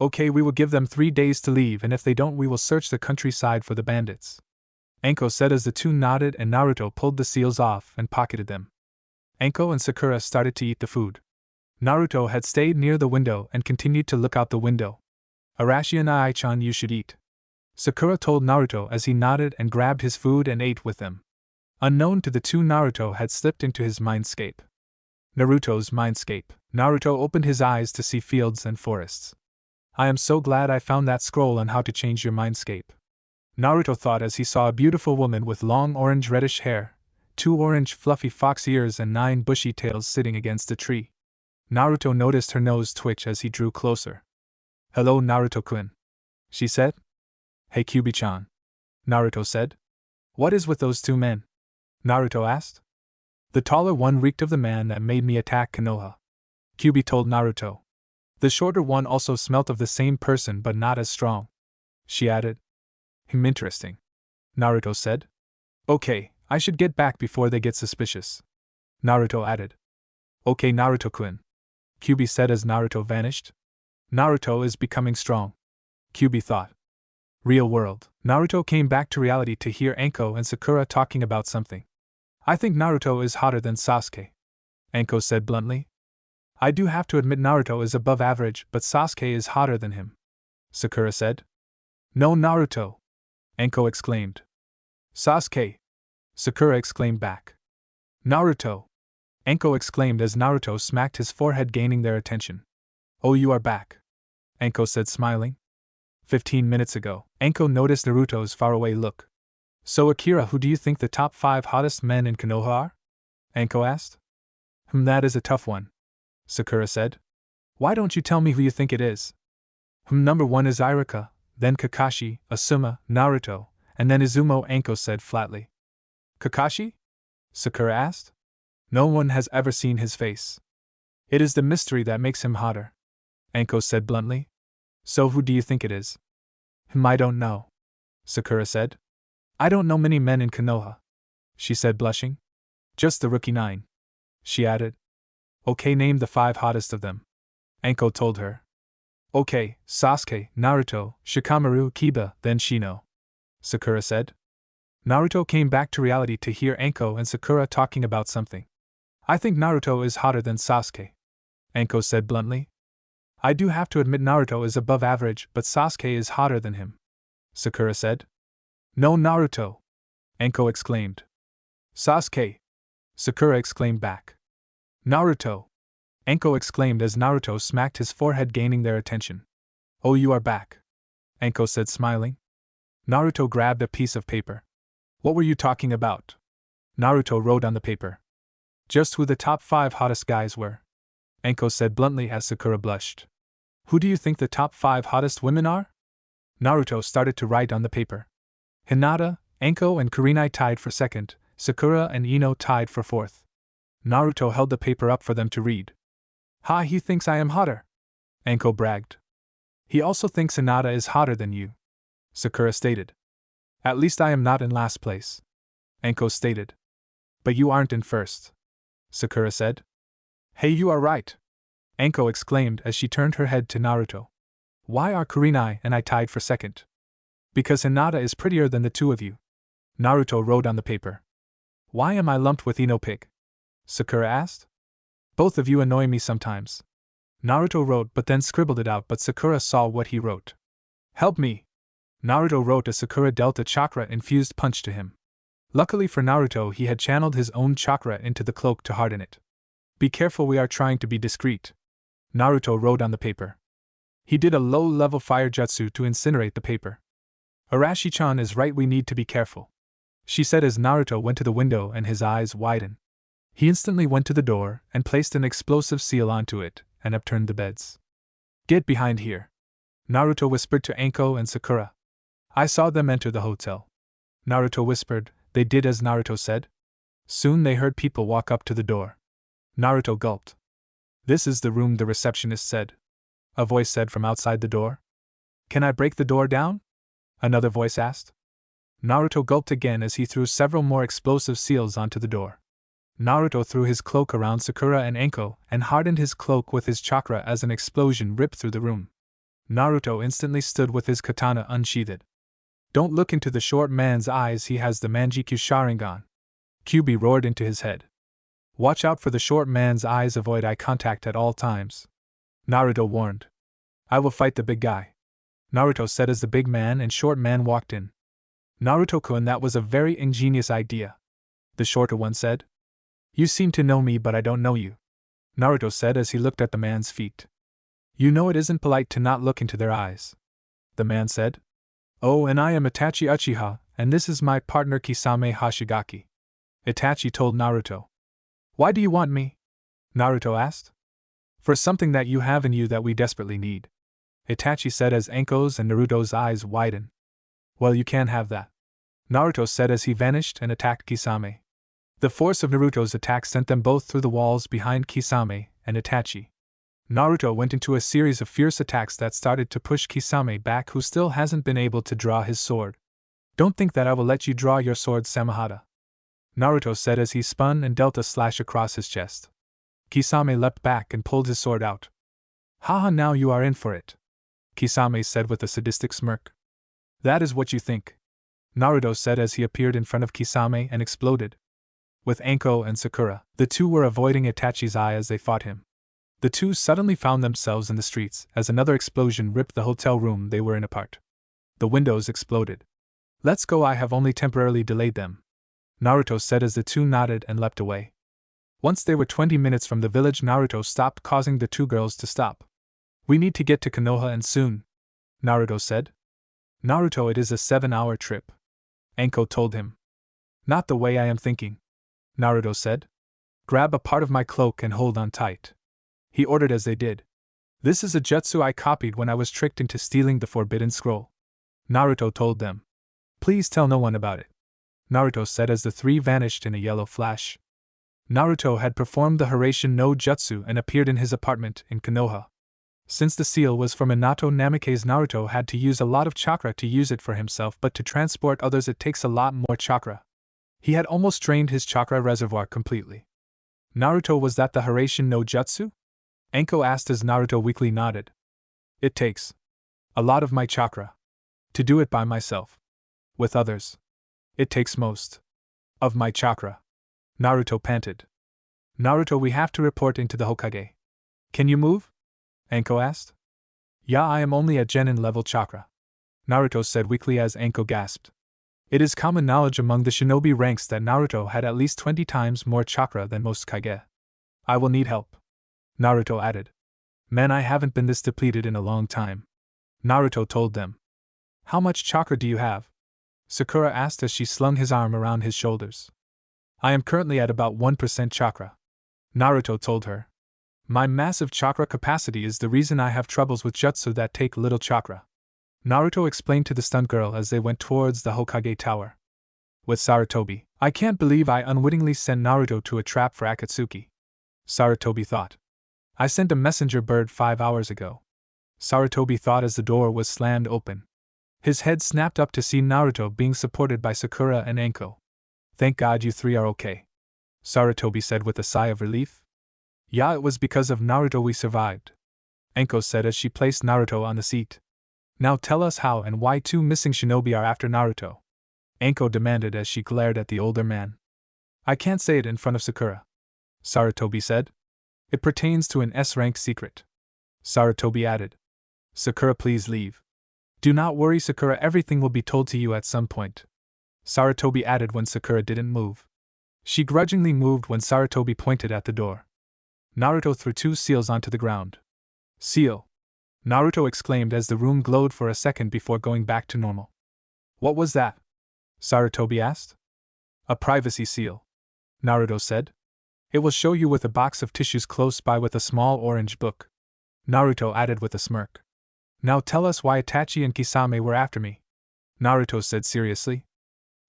Okay, we will give them 3 days to leave, and if they don't, we will search the countryside for the bandits, Anko said as the 2 nodded and Naruto pulled the seals off and pocketed them. Anko and Sakura started to eat the food. Naruto had stayed near the window and continued to look out the window. Arashi and Ai-chan, you should eat, Sakura told Naruto as he nodded and grabbed his food and ate with them. Unknown to the 2, Naruto had slipped into his mindscape. Naruto's mindscape. Naruto opened his eyes to see fields and forests. I am so glad I found that scroll on how to change your mindscape, Naruto thought as he saw a beautiful woman with long orange-reddish hair, 2 orange fluffy fox ears and 9 bushy tails sitting against a tree. Naruto noticed her nose twitch as he drew closer. Hello, Naruto-kun, she said. Hey, Kyubi-chan, Naruto said. What is with those 2 men? Naruto asked. The taller one reeked of the man that made me attack Konoha, Kyubi told Naruto. The shorter one also smelt of the same person but not as strong, she added. Interesting, Naruto said. Okay, I should get back before they get suspicious, Naruto added. Okay, Naruto-kun, Kyubi said as Naruto vanished. Naruto is becoming strong, Kyubi thought. Real world. Naruto came back to reality to hear Anko and Sakura talking about something. I think Naruto is hotter than Sasuke, Anko said bluntly. I do have to admit Naruto is above average, but Sasuke is hotter than him, Sakura said. No, Naruto, Anko exclaimed. Sasuke, Sakura exclaimed back. Naruto, Anko exclaimed as Naruto smacked his forehead, gaining their attention. Oh, you are back, Anko said smiling. 15 minutes ago, Anko noticed Naruto's faraway look. So Akira, who do you think the top 5 hottest men in Konoha are? Anko asked. That is a tough one, Sakura said. Why don't you tell me who you think it is? Number 1 is Iruka, then Kakashi, Asuma, Naruto, and then Izumo, Anko said flatly. Kakashi? Sakura asked. No one has ever seen his face. It is the mystery that makes him hotter, Anko said bluntly. So who do you think it is? I don't know, Sakura said. I don't know many men in Konoha, she said blushing. Just the rookie 9, she added. Okay, name the 5 hottest of them, Anko told her. Okay, Sasuke, Naruto, Shikamaru, Kiba, then Shino, Sakura said. Naruto came back to reality to hear Anko and Sakura talking about something. I think Naruto is hotter than Sasuke, Anko said bluntly. I do have to admit Naruto is above average, but Sasuke is hotter than him, Sakura said. No, Naruto, Anko exclaimed. Sasuke, Sakura exclaimed back. Naruto, Anko exclaimed as Naruto smacked his forehead, gaining their attention. Oh, you are back, Anko said smiling. Naruto grabbed a piece of paper. What were you talking about? Naruto wrote on the paper. Just who the top 5 hottest guys were, Anko said bluntly as Sakura blushed. Who do you think the top 5 hottest women are? Naruto started to write on the paper. Hinata, Anko and Kurenai tied for 2nd, Sakura and Ino tied for 4th. Naruto held the paper up for them to read. Ha, he thinks I am hotter, Anko bragged. He also thinks Hinata is hotter than you, Sakura stated. At least I am not in last place, Anko stated. But you aren't in first, Sakura said. Hey, you are right, Anko exclaimed as she turned her head to Naruto. Why are Kurenai and I tied for second? Because Hinata is prettier than the two of you, Naruto wrote on the paper. Why am I lumped with Ino Pig? Sakura asked. Both of you annoy me sometimes, Naruto wrote but then scribbled it out, but Sakura saw what he wrote. Help me, Naruto wrote as Sakura dealt a chakra-infused punch to him. Luckily for Naruto, he had channeled his own chakra into the cloak to harden it. Be careful, we are trying to be discreet, Naruto wrote on the paper. He did a low-level fire jutsu to incinerate the paper. Arashi-chan is right, we need to be careful, she said as Naruto went to the window and his eyes widened. He instantly went to the door and placed an explosive seal onto it and upturned the beds. Get behind here, Naruto whispered to Anko and Sakura. I saw them enter the hotel, Naruto whispered. They did as Naruto said. Soon they heard people walk up to the door. Naruto gulped. This is the room, the receptionist said. A voice said from outside the door. Can I break the door down? Another voice asked. Naruto gulped again as he threw several more explosive seals onto the door. Naruto threw his cloak around Sakura and Anko and hardened his cloak with his chakra as an explosion ripped through the room. Naruto instantly stood with his katana unsheathed. Don't look into the short man's eyes, he has the Manjikyu Sharingan, Kyuubi roared into his head. Watch out for the short man's eyes, avoid eye contact at all times, Naruto warned. I will fight the big guy, Naruto said as the big man and short man walked in. Naruto-kun, that was a very ingenious idea, the shorter one said. You seem to know me but I don't know you, Naruto said as he looked at the man's feet. You know it isn't polite to not look into their eyes, the man said. Oh, and I am Itachi Uchiha, and this is my partner Kisame Hashigaki, Itachi told Naruto. Why do you want me? Naruto asked. For something that you have in you that we desperately need, Itachi said as Anko's and Naruto's eyes widened. Well, you can have that, Naruto said as he vanished and attacked Kisame. The force of Naruto's attack sent them both through the walls behind Kisame and Itachi. Naruto went into a series of fierce attacks that started to push Kisame back, who still hasn't been able to draw his sword. Don't think that I will let you draw your sword, Samahata, Naruto said as he spun and dealt a slash across his chest. Kisame leapt back and pulled his sword out. Haha, now you are in for it, Kisame said with a sadistic smirk. That is what you think, Naruto said as he appeared in front of Kisame and exploded. With Anko and Sakura, the two were avoiding Itachi's eye as they fought him. The two suddenly found themselves in the streets as another explosion ripped the hotel room they were in apart. The windows exploded. Let's go, I have only temporarily delayed them, Naruto said as the two nodded and leapt away. Once they were 20 minutes from the village, Naruto stopped, causing the two girls to stop. We need to get to Konoha and soon, Naruto said. Naruto, it is a 7-hour trip, Anko told him. Not the way I am thinking, Naruto said. Grab a part of my cloak and hold on tight, he ordered as they did. This is a jutsu I copied when I was tricked into stealing the Forbidden Scroll, Naruto told them. Please tell no one about it, Naruto said as the three vanished in a yellow flash. Naruto had performed the Hiraishin no Jutsu and appeared in his apartment in Konoha. Since the seal was from Minato Namikaze, Naruto had to use a lot of chakra to use it for himself, but to transport others it takes a lot more chakra. He had almost drained his chakra reservoir completely. Naruto, was that the Hiraishin no Jutsu? Anko asked as Naruto weakly nodded. It takes a lot of my chakra to do it by myself. With others, it takes most of my chakra, Naruto panted. Naruto, we have to report into the Hokage. Can you move? Anko asked. Yeah, I am only at Genin level chakra, Naruto said weakly as Anko gasped. It is common knowledge among the shinobi ranks that Naruto had at least 20 times more chakra than most Kage. I will need help, Naruto added. Man, I haven't been this depleted in a long time, Naruto told them. How much chakra do you have? Sakura asked as she slung his arm around his shoulders. I am currently at about 1% chakra, Naruto told her. My massive chakra capacity is the reason I have troubles with jutsu that take little chakra, Naruto explained to the stunned girl as they went towards the Hokage tower. With Sarutobi, I can't believe I unwittingly sent Naruto to a trap for Akatsuki, Sarutobi thought. I sent a messenger bird 5 hours ago. Sarutobi thought as the door was slammed open. His head snapped up to see Naruto being supported by Sakura and Anko. Thank God you three are okay, Sarutobi said with a sigh of relief. Yeah, it was because of Naruto we survived, Anko said as she placed Naruto on the seat. Now tell us how and why two missing shinobi are after Naruto, Anko demanded as she glared at the older man. I can't say it in front of Sakura, Sarutobi said. It pertains to an S-rank secret, Sarutobi added. Sakura, please leave. Do not worry, Sakura, everything will be told to you at some point, Sarutobi added when Sakura didn't move. She grudgingly moved when Sarutobi pointed at the door. Naruto threw 2 seals onto the ground. Seal! Naruto exclaimed as the room glowed for a second before going back to normal. What was that? Sarutobi asked. A privacy seal, Naruto said. It will show you with a box of tissues close by with a small orange book, Naruto added with a smirk. Now tell us why Itachi and Kisame were after me, Naruto said seriously.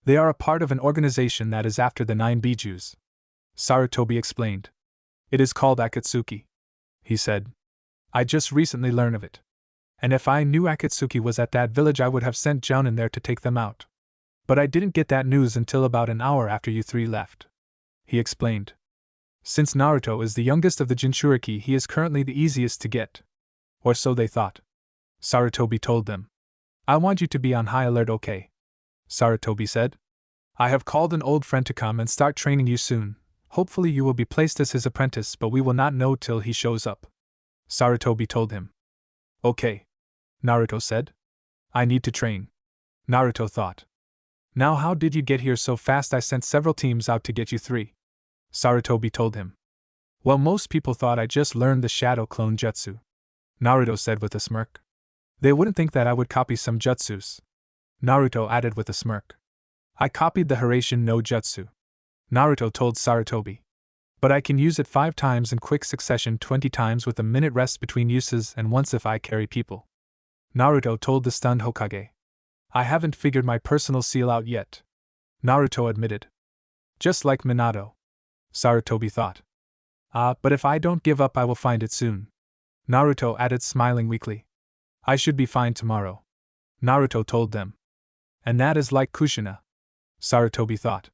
They are a part of an organization that is after the 9 Bijus, Sarutobi explained. It is called Akatsuki, he said. I just recently learned of it. And if I knew Akatsuki was at that village I would have sent Jounin there to take them out. But I didn't get that news until about an hour after you three left, he explained. Since Naruto is the youngest of the Jinchuriki, he is currently the easiest to get. Or so they thought, Sarutobi told them. I want you to be on high alert, okay? Sarutobi said. I have called an old friend to come and start training you soon. Hopefully you will be placed as his apprentice, but we will not know till he shows up, Sarutobi told him. Okay, Naruto said. I need to train, Naruto thought. Now how did you get here so fast? I sent several teams out to get you three, Sarutobi told him. Well, most people thought I just learned the shadow clone jutsu, Naruto said with a smirk. They wouldn't think that I would copy some jutsus, Naruto added with a smirk. I copied the Hiraishin no jutsu, Naruto told Sarutobi. But I can use it 5 times in quick succession, 20 times with a minute rest between uses, and once if I carry people, Naruto told the stunned Hokage. I haven't figured my personal seal out yet, Naruto admitted. Just like Minato, Sarutobi thought. But if I don't give up I will find it soon, Naruto added, smiling weakly. I should be fine tomorrow, Naruto told them. And that is like Kushina, Sarutobi thought.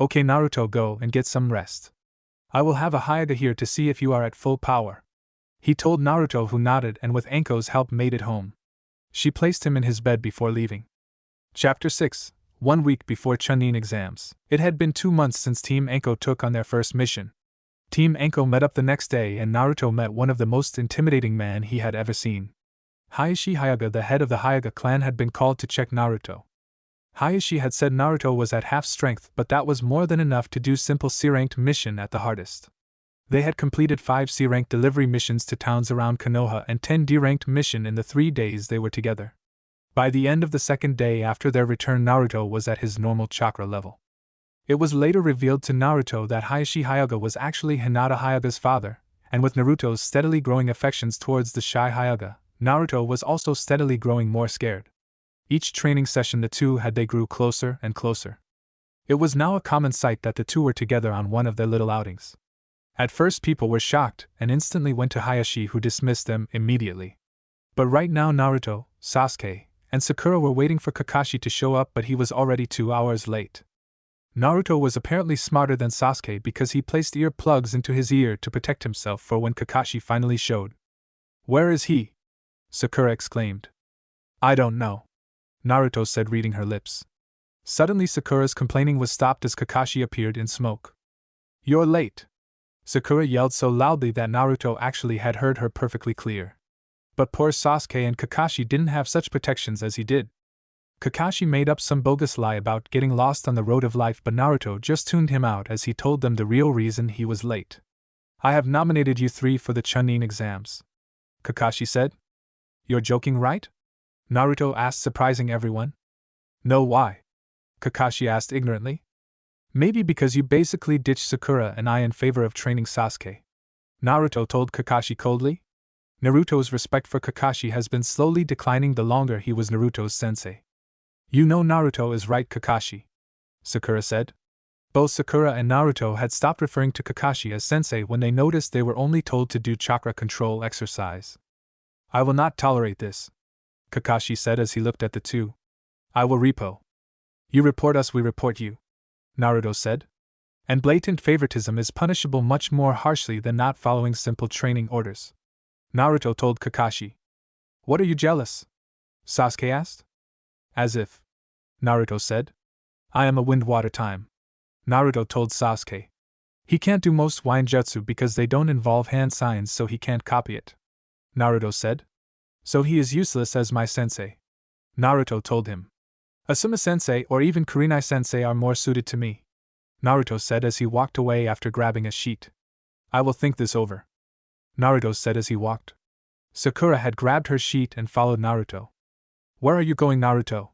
Okay, Naruto, go and get some rest. I will have a Hyuga here to see if you are at full power, he told Naruto, who nodded and with Anko's help made it home. She placed him in his bed before leaving. Chapter 6. 1 week before Chunin exams. It had been 2 months since Team Anko took on their first mission. Team Anko met up the next day and Naruto met one of the most intimidating men he had ever seen. Hayashi Hyuga, the head of the Hyuga clan, had been called to check Naruto. Hayashi had said Naruto was at half strength, but that was more than enough to do simple C-ranked mission at the hardest. They had completed 5 C-ranked delivery missions to towns around Konoha and 10 D-ranked mission in the 3 days they were together. By the end of the second day after their return, Naruto was at his normal chakra level. It was later revealed to Naruto that Hayashi Hyuga was actually Hinata Hyuga's father, and with Naruto's steadily growing affections towards the shy Hyuga, Naruto was also steadily growing more scared. Each training session they grew closer and closer. It was now a common sight that the two were together on one of their little outings. At first people were shocked and instantly went to Hayashi, who dismissed them immediately. But right now Naruto, Sasuke, and Sakura were waiting for Kakashi to show up, but he was already 2 hours late. Naruto was apparently smarter than Sasuke because he placed ear plugs into his ear to protect himself for when Kakashi finally showed. Where is he? Sakura exclaimed. I don't know, Naruto said, reading her lips. Suddenly Sakura's complaining was stopped as Kakashi appeared in smoke. You're late, Sakura yelled so loudly that Naruto actually had heard her perfectly clear. But poor Sasuke and Kakashi didn't have such protections as he did. Kakashi made up some bogus lie about getting lost on the road of life, but Naruto just tuned him out as he told them the real reason he was late. I have nominated you 3 for the Chunin exams, Kakashi said. You're joking, right? Naruto asked, surprising everyone. No, why? Kakashi asked ignorantly. Maybe because you basically ditched Sakura and I in favor of training Sasuke, Naruto told Kakashi coldly. Naruto's respect for Kakashi has been slowly declining the longer he was Naruto's sensei. You know Naruto is right, Kakashi, Sakura said. Both Sakura and Naruto had stopped referring to Kakashi as sensei when they noticed they were only told to do chakra control exercise. I will not tolerate this, Kakashi said as he looked at the two. I will repo. You report us, we report you, Naruto said. And blatant favoritism is punishable much more harshly than not following simple training orders, Naruto told Kakashi. What are you jealous? Sasuke asked. As if, Naruto said. I am a wind-water time, Naruto told Sasuke. He can't do most Wainjutsu because they don't involve hand signs, so he can't copy it, Naruto said. So he is useless as my sensei, Naruto told him. Asuma-sensei or even Kurenai-sensei are more suited to me, Naruto said as he walked away after grabbing a sheet. I will think this over, Naruto said as he walked. Sakura had grabbed her sheet and followed Naruto. Where are you going, Naruto?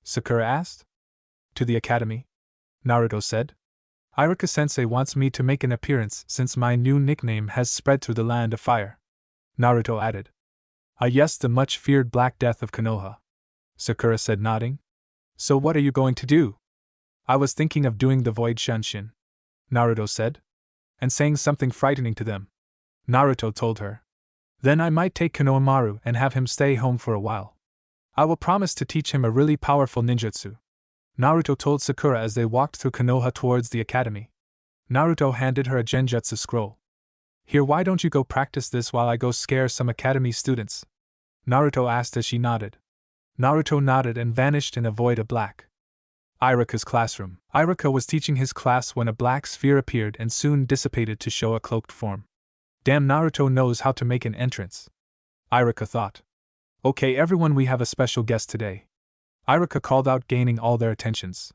Sakura asked. To the academy, Naruto said. Iruka-sensei wants me to make an appearance since my new nickname has spread through the land of fire, Naruto added. Ah yes, the much-feared Black Death of Konoha, Sakura said, nodding. So what are you going to do? I was thinking of doing the Void Shunshin, Naruto said. And saying something frightening to them, Naruto told her. Then I might take Konohamaru and have him stay home for a while. I will promise to teach him a really powerful ninjutsu, Naruto told Sakura as they walked through Konoha towards the academy. Naruto handed her a genjutsu scroll. Here, why don't you go practice this while I go scare some academy students? Naruto asked as she nodded. Naruto nodded and vanished in a void of black. Iruka's classroom. Iruka was teaching his class when a black sphere appeared and soon dissipated to show a cloaked form. Damn, Naruto knows how to make an entrance, Iruka thought. Okay everyone, we have a special guest today, Iruka called out, gaining all their attentions.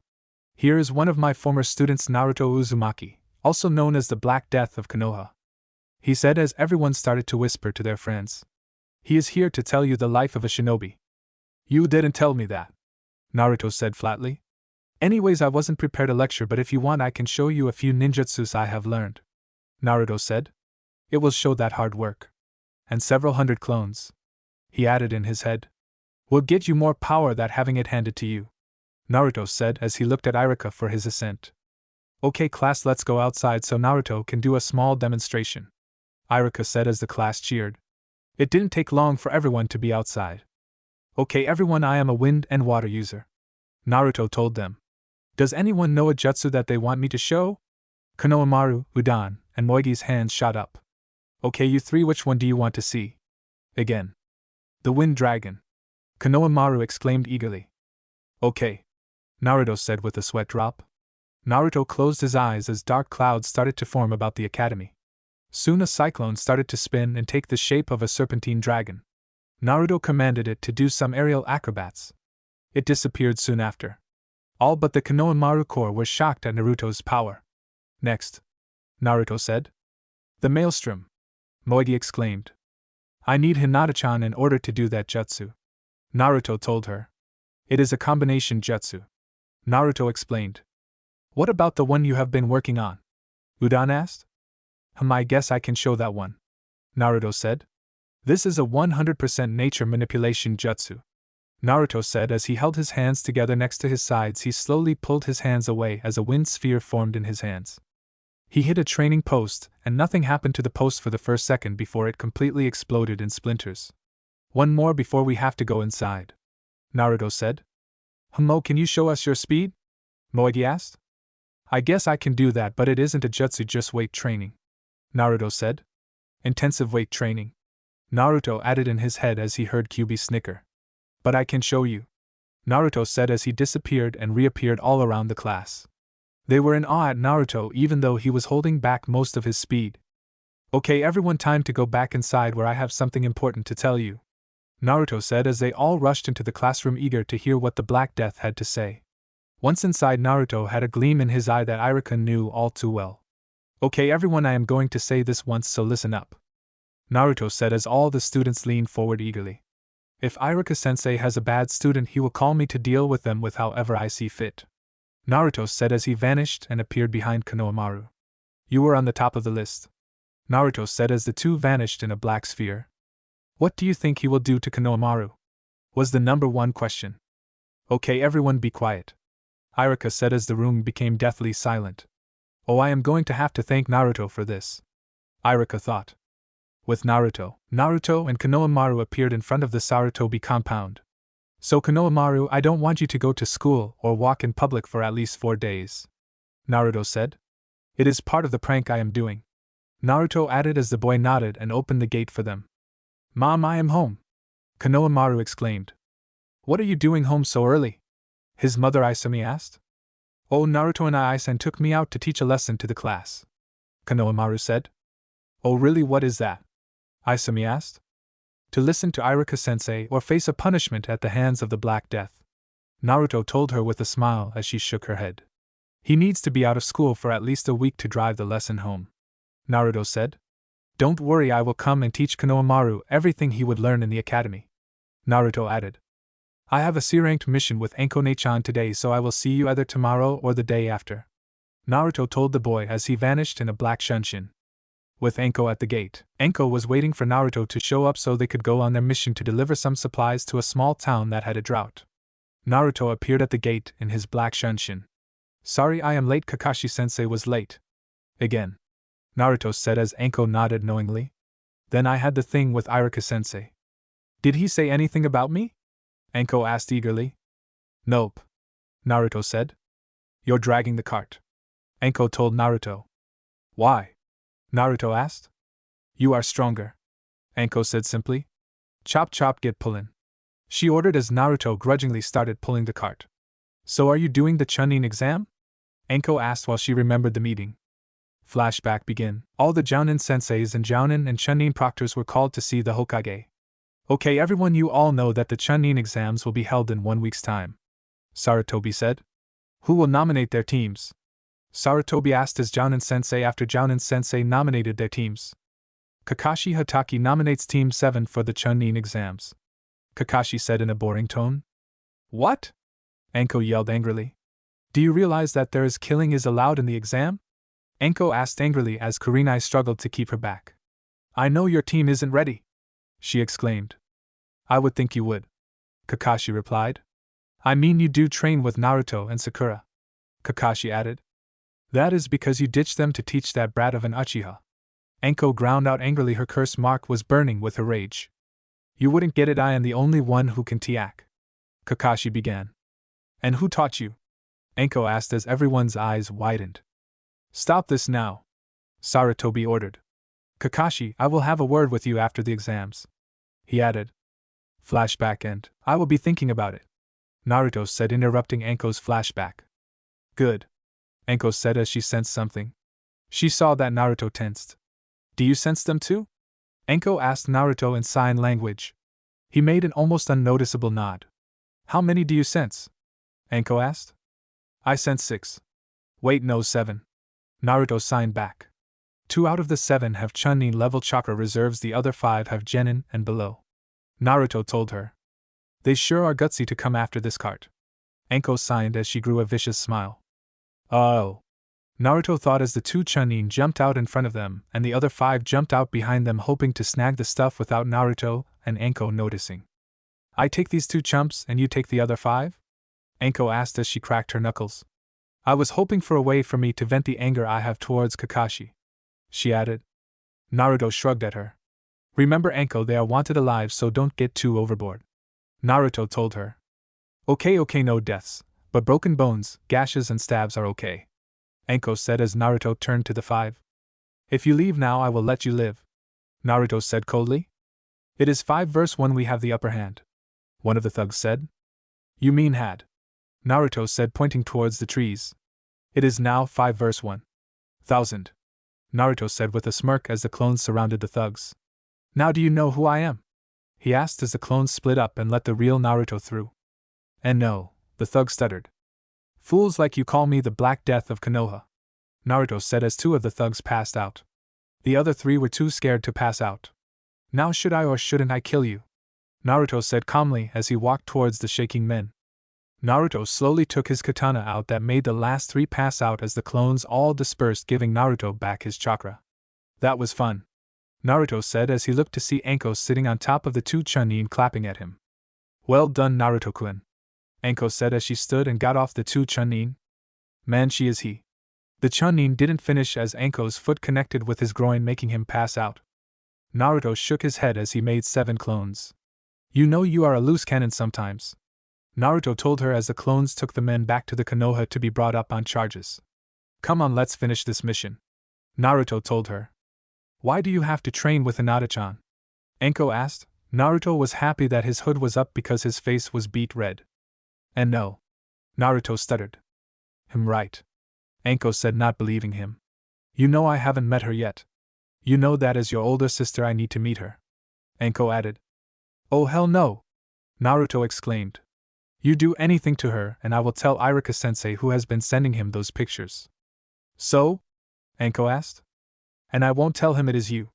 Here is one of my former students, Naruto Uzumaki, also known as the Black Death of Konoha, he said as everyone started to whisper to their friends. He is here to tell you the life of a shinobi. You didn't tell me that, Naruto said flatly. Anyways, I wasn't prepared to lecture, but if you want I can show you a few ninjutsus I have learned, Naruto said. It will show that hard work. And several hundred clones, he added in his head, will get you more power than having it handed to you, Naruto said as he looked at Iruka for his assent. Okay class, let's go outside so Naruto can do a small demonstration, Iruka said as the class cheered. It didn't take long for everyone to be outside. Okay everyone, I am a wind and water user, Naruto told them. Does anyone know a jutsu that they want me to show? Konohamaru, Udan, and Moigi's hands shot up. Okay you three, which one do you want to see? Again. The Wind Dragon, Konohamaru exclaimed eagerly. Okay, Naruto said with a sweat drop. Naruto closed his eyes as dark clouds started to form about the academy. Soon a cyclone started to spin and take the shape of a serpentine dragon. Naruto commanded it to do some aerial acrobats. It disappeared soon after. All but the Konohamaru Corps were shocked at Naruto's power. Next, Naruto said. The Maelstrom, Moigi exclaimed. I need Hinata-chan in order to do that jutsu, Naruto told her. It is a combination jutsu, Naruto explained. What about the one you have been working on? Udan asked. I guess I can show that one, Naruto said. This is a 100% nature manipulation jutsu, Naruto said as he held his hands together next to his sides. He slowly pulled his hands away as a wind sphere formed in his hands. He hit a training post, and nothing happened to the post for the first second before it completely exploded in splinters. One more before we have to go inside, Naruto said. Hamo, can you show us your speed? Moigi asked. I guess I can do that, but it isn't a jutsu, just weight training, Naruto said. Intensive weight training, Naruto added in his head as he heard Kyuubi snicker. But I can show you, Naruto said as he disappeared and reappeared all around the class. They were in awe at Naruto even though he was holding back most of his speed. Okay everyone, time to go back inside where I have something important to tell you, Naruto said as they all rushed into the classroom eager to hear what the Black Death had to say. Once inside, Naruto had a gleam in his eye that Iruka knew all too well. Okay everyone, I am going to say this once, so listen up, Naruto said as all the students leaned forward eagerly. If Iruka-sensei has a bad student, he will call me to deal with them with however I see fit, Naruto said as he vanished and appeared behind Konohamaru. You were on the top of the list, Naruto said as the two vanished in a black sphere. What do you think he will do to Konohamaru? Was the #1 question. Okay everyone, be quiet. Irika said as the room became deathly silent. Oh, I am going to have to thank Naruto for this, Irika thought. With Naruto and Konohamaru appeared in front of the Sarutobi compound. So Konohamaru, I don't want you to go to school or walk in public for at least 4 days, Naruto said. It is part of the prank I am doing, Naruto added as the boy nodded and opened the gate for them. Mom, I am home, Konohamaru exclaimed. What are you doing home so early? His mother Isami asked. Oh, Naruto and I-san took me out to teach a lesson to the class, Konohamaru said. Oh really, what is that? Isami asked. To listen to Irika-sensei or face a punishment at the hands of the Black Death, Naruto told her with a smile as she shook her head. He needs to be out of school for at least a week to drive the lesson home, Naruto said. Don't worry, I will come and teach Konohamaru everything he would learn in the academy, Naruto added. I have a C-ranked mission with Enko-ne-chan today, so I will see you either tomorrow or the day after, Naruto told the boy as he vanished in a black shunshin. With Enko at the gate, Enko was waiting for Naruto to show up so they could go on their mission to deliver some supplies to a small town that had a drought. Naruto appeared at the gate in his black shunshin. Sorry I am late, Kakashi-sensei was late. Again, Naruto said as Enko nodded knowingly. Then I had the thing with Irika-sensei. Did he say anything about me? Enko asked eagerly. Nope, Naruto said. You're dragging the cart, Enko told Naruto. Why? Naruto asked. You are stronger, Enko said simply. Chop chop, get pullin', she ordered as Naruto grudgingly started pulling the cart. So are you doing the Chunin exam? Enko asked while she remembered the meeting. Flashback begin. All the Jounin senseis and Jounin and Chunin proctors were called to see the Hokage. Okay everyone, you all know that the Chunin exams will be held in 1 week's time, Sarutobi said. Who will nominate their teams? Sarutobi asked as Jounin sensei after Jounin sensei nominated their teams. Kakashi Hatake nominates Team 7 for the Chunin exams, Kakashi said in a boring tone. What? Enko yelled angrily. Do you realize that there is killing is allowed in the exam? Enko asked angrily as Kurenai struggled to keep her back. I know your team isn't ready, she exclaimed. I would think you would, Kakashi replied. I mean, you do train with Naruto and Sakura, Kakashi added. That is because you ditched them to teach that brat of an Uchiha. Enko ground out angrily, her curse mark was burning with her rage. You wouldn't get it, I am the only one who can tiak, Kakashi began. And who taught you? Enko asked as everyone's eyes widened. Stop this now, Sarutobi ordered. Kakashi, I will have a word with you after the exams, he added. Flashback end. I will be thinking about it, Naruto said, interrupting Enko's flashback. Good, Enko said as she sensed something. She saw that Naruto tensed. Do you sense them too? Enko asked Naruto in sign language. He made an almost unnoticeable nod. How many do you sense? Enko asked. I sense 6. Wait, no, 7. Naruto signed back. 2 out of the 7 have Chunin level chakra reserves, the other 5 have Genin and below, Naruto told her. They sure are gutsy to come after this cart. Enko signed as she grew a vicious smile. Oh, Naruto thought as the 2 Chunin jumped out in front of them and the other 5 jumped out behind them, hoping to snag the stuff without Naruto and Enko noticing. I take these 2 chumps and you take the other 5? Enko asked as she cracked her knuckles. I was hoping for a way for me to vent the anger I have towards Kakashi, she added. Naruto shrugged at her. Remember, Enko, they are wanted alive, so don't get too overboard, Naruto told her. Okay, no deaths, but broken bones, gashes and stabs are okay, Enko said as Naruto turned to the 5. If you leave now, I will let you live, Naruto said coldly. It is 5 verse 1, we have the upper hand, one of the thugs said. You mean had, Naruto said, pointing towards the trees. It is now 5 verse 1,000, Naruto said with a smirk as the clones surrounded the thugs. Now do you know who I am? He asked as the clones split up and let the real Naruto through. And no, the thug stuttered. Fools like you call me the Black Death of Konoha, Naruto said as 2 of the thugs passed out. The other 3 were too scared to pass out. Now should I or shouldn't I kill you? Naruto said calmly as he walked towards the shaking men. Naruto slowly took his katana out that made the last 3 pass out as the clones all dispersed, giving Naruto back his chakra. That was fun, Naruto said as he looked to see Enko sitting on top of the 2 Chunin clapping at him. Well done, Naruto-kun. Anko said as she stood and got off the two Chunin. Man, she is he. The Chunin didn't finish as Anko's foot connected with his groin, making him pass out. Naruto shook his head as he made 7 clones. You know you are a loose cannon sometimes, Naruto told her as the clones took the men back to the Konoha to be brought up on charges. Come on, let's finish this mission, Naruto told her. Why do you have to train with Hinata-chan? Anko asked. Naruto was happy that his hood was up because his face was beet red. And no, Naruto stuttered. Right, Anko said, not believing him. You know I haven't met her yet. You know that as your older sister I need to meet her, Anko added. Oh hell no, Naruto exclaimed. You do anything to her and I will tell Iruka-sensei who has been sending him those pictures. So? Anko asked. And I won't tell him it is you,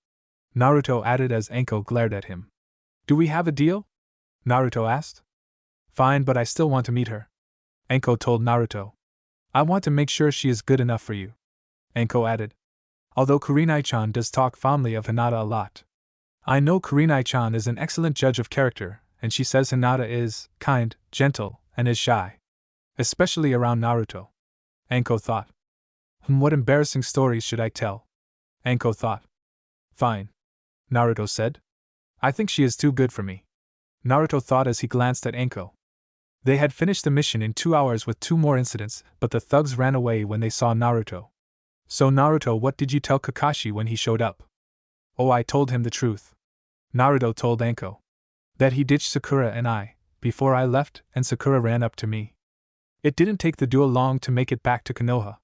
Naruto added as Anko glared at him. Do we have a deal? Naruto asked. Fine, but I still want to meet her, Anko told Naruto. I want to make sure she is good enough for you, Anko added. Although Kurenai-chan does talk fondly of Hinata a lot. I know Kurenai-chan is an excellent judge of character, and she says Hinata is kind, gentle, and is shy. Especially around Naruto, Anko thought. What embarrassing stories should I tell? Anko thought. Fine, Naruto said. I think she is too good for me, Naruto thought as he glanced at Anko. They had finished the mission in 2 hours with 2 more incidents, but the thugs ran away when they saw Naruto. So Naruto, what did you tell Kakashi when he showed up? Oh, I told him the truth, Naruto told Anko. That he ditched Sakura and I, before I left, and Sakura ran up to me. It didn't take the duel long to make it back to Konoha.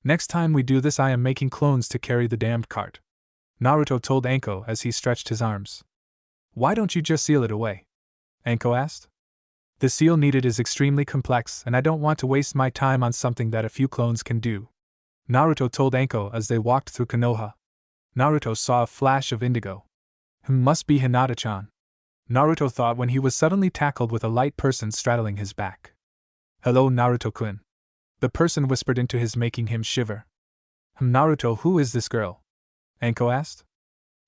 Next time we do this I am making clones to carry the damned cart, Naruto told Anko as he stretched his arms. Why don't you just seal it away? Anko asked. The seal needed is extremely complex and I don't want to waste my time on something that a few clones can do, Naruto told Anko as they walked through Konoha. Naruto saw a flash of indigo. Must be Hinata-chan, Naruto thought when he was suddenly tackled with a light person straddling his back. Hello, Naruto-kun, the person whispered into his, making him shiver. Naruto, who is this girl? Anko asked.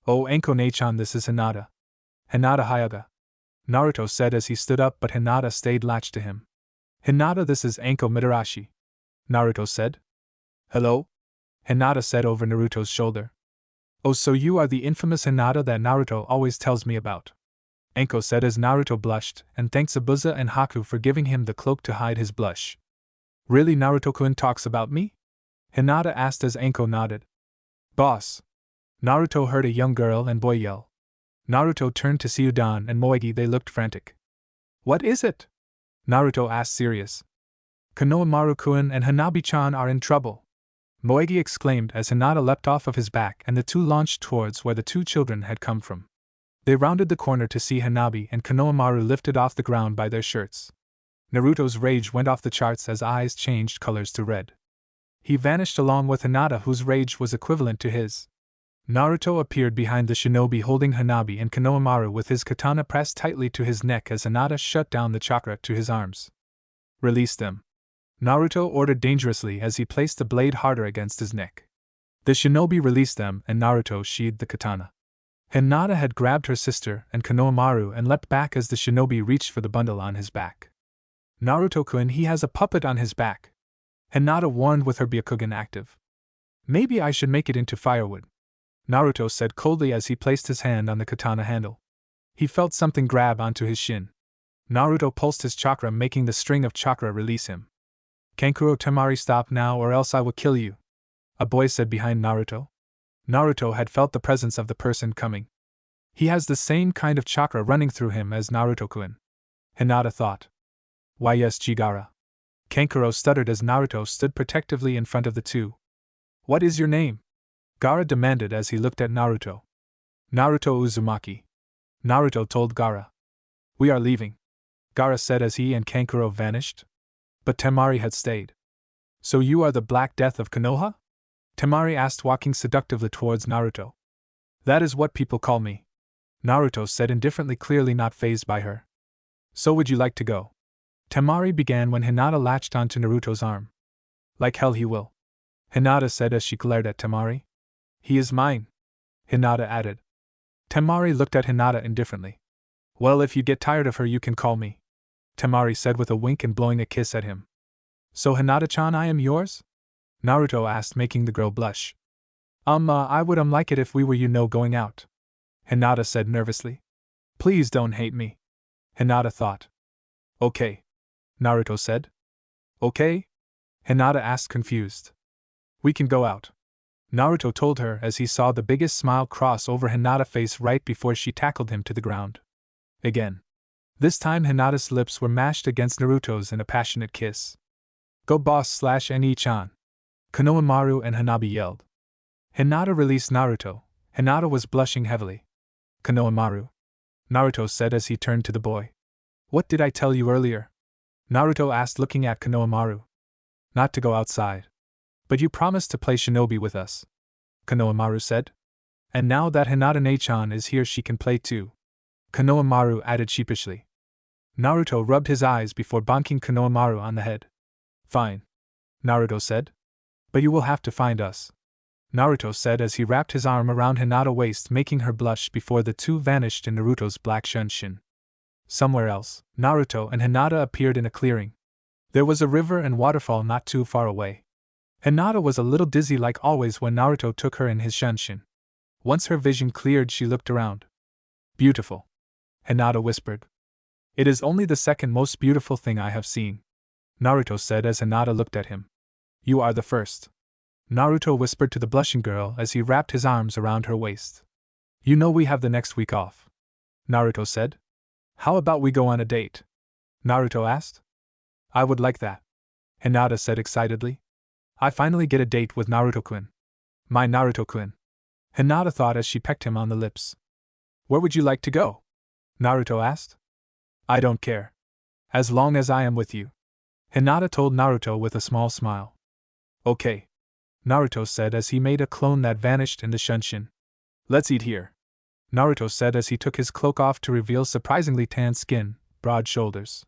Oh, Anko-ne-chan, this is Hinata. Hinata Hyuga, Naruto said as he stood up, but Hinata stayed latched to him. Hinata, this is Anko Mitarashi, Naruto said. Hello? Hinata said over Naruto's shoulder. Oh, so you are the infamous Hinata that Naruto always tells me about, Anko said as Naruto blushed and thanked Zabuza and Haku for giving him the cloak to hide his blush. Really, Naruto-kun talks about me? Hinata asked as Anko nodded. Boss! Naruto heard a young girl and boy yell. Naruto turned to Suidan and Moegi, they looked frantic. What is it? Naruto asked, serious. Konohamaru-kun and Hanabi-chan are in trouble, Moegi exclaimed as Hinata leapt off of his back and the two launched towards where the 2 children had come from. They rounded the corner to see Hanabi and Konohamaru lifted off the ground by their shirts. Naruto's rage went off the charts as eyes changed colors to red. He vanished along with Hinata, whose rage was equivalent to his. Naruto appeared behind the shinobi holding Hanabi and Konohamaru with his katana pressed tightly to his neck as Hinata shut down the chakra to his arms. Release them, Naruto ordered dangerously as he placed the blade harder against his neck. The shinobi released them and Naruto sheathed the katana. Hinata had grabbed her sister and Konohamaru and leapt back as the shinobi reached for the bundle on his back. Naruto-kun, he has a puppet on his back, Hinata warned with her Byakugan active. Maybe I should make it into firewood, Naruto said coldly as he placed his hand on the katana handle. He felt something grab onto his shin. Naruto pulsed his chakra, making the string of chakra release him. Kankuro Temari, stop now or else I will kill you, a boy said behind Naruto. Naruto had felt the presence of the person coming. He has the same kind of chakra running through him as Naruto-kun, Hinata thought. Why yes, Chigara, Kankuro stuttered as Naruto stood protectively in front of the two. What is your name? Gaara demanded as he looked at Naruto. Naruto Uzumaki, Naruto told Gaara. We are leaving, Gaara said as he and Kankuro vanished. But Temari had stayed. So you are the Black Death of Konoha? Temari asked, walking seductively towards Naruto. That is what people call me, Naruto said indifferently, clearly not fazed by her. So would you like to go? Temari began when Hinata latched onto Naruto's arm. Like hell he will, Hinata said as she glared at Temari. He is mine, Hinata added. Temari looked at Hinata indifferently. Well, if you get tired of her you can call me Temari said with a wink and blowing a kiss at him. So Hinata-chan, I am yours? Naruto asked, making the girl blush. I would like it if we were going out. Hinata said nervously. Please don't hate me. Hinata thought. Okay. Naruto said. Okay? Hinata asked, confused. We can go out. Naruto told her as he saw the biggest smile cross over Hinata's face right before she tackled him to the ground. Again. This time Hinata's lips were mashed against Naruto's in a passionate kiss. Go boss/Ne-chan. Konohamaru and Hanabi yelled. Hinata released Naruto. Hinata was blushing heavily. Konohamaru. Naruto said as he turned to the boy. What did I tell you earlier? Naruto asked, looking at Konohamaru. Not to go outside. But you promised to play shinobi with us. Konohamaru said. And now that Hinata-ne-chan is here, she can play too. Konohamaru added sheepishly. Naruto rubbed his eyes before bonking Konohamaru on the head. Fine. Naruto said. But you will have to find us. Naruto said as he wrapped his arm around Hinata's waist, making her blush before the two vanished in Naruto's black shunshin. Somewhere else, Naruto and Hinata appeared in a clearing. There was a river and waterfall not too far away. Hinata was a little dizzy like always when Naruto took her in his shunshin. Once her vision cleared, she looked around. Beautiful. Hinata whispered. It is only the second most beautiful thing I have seen. Naruto said as Hinata looked at him. You are the first. Naruto whispered to the blushing girl as he wrapped his arms around her waist. You know we have the next week off. Naruto said. How about we go on a date? Naruto asked. I would like that. Hinata said excitedly. I finally get a date with Naruto-kun. My Naruto-kun. Hinata thought as she pecked him on the lips. Where would you like to go? Naruto asked. I don't care. As long as I am with you. Hinata told Naruto with a small smile. Okay. Naruto said as he made a clone that vanished in the shunshin. Let's eat here. Naruto said as he took his cloak off to reveal surprisingly tan skin, broad shoulders.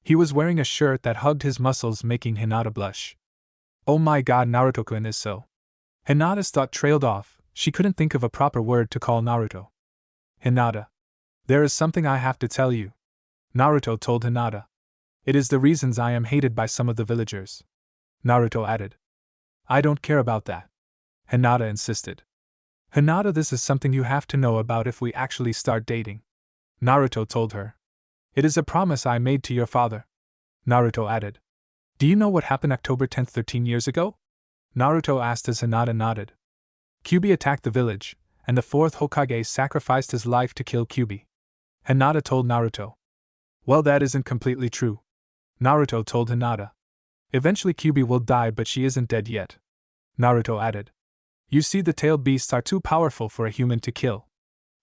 He was wearing a shirt that hugged his muscles, making Hinata blush. Oh my god, Naruto-kun is so. Hinata's thought trailed off, she couldn't think of a proper word to call Naruto. Hinata. There is something I have to tell you. Naruto told Hinata. It is the reasons I am hated by some of the villagers. Naruto added. I don't care about that. Hinata insisted. Hinata, this is something you have to know about if we actually start dating. Naruto told her. It is a promise I made to your father. Naruto added. Do you know what happened October 10th 13 years ago? Naruto asked as Hinata nodded. Kyuubi attacked the village, and the fourth Hokage sacrificed his life to kill Kyuubi. Hinata told Naruto. Well, that isn't completely true. Naruto told Hinata. Eventually Kyuubi will die, but she isn't dead yet. Naruto added. You see, the tailed beasts are too powerful for a human to kill.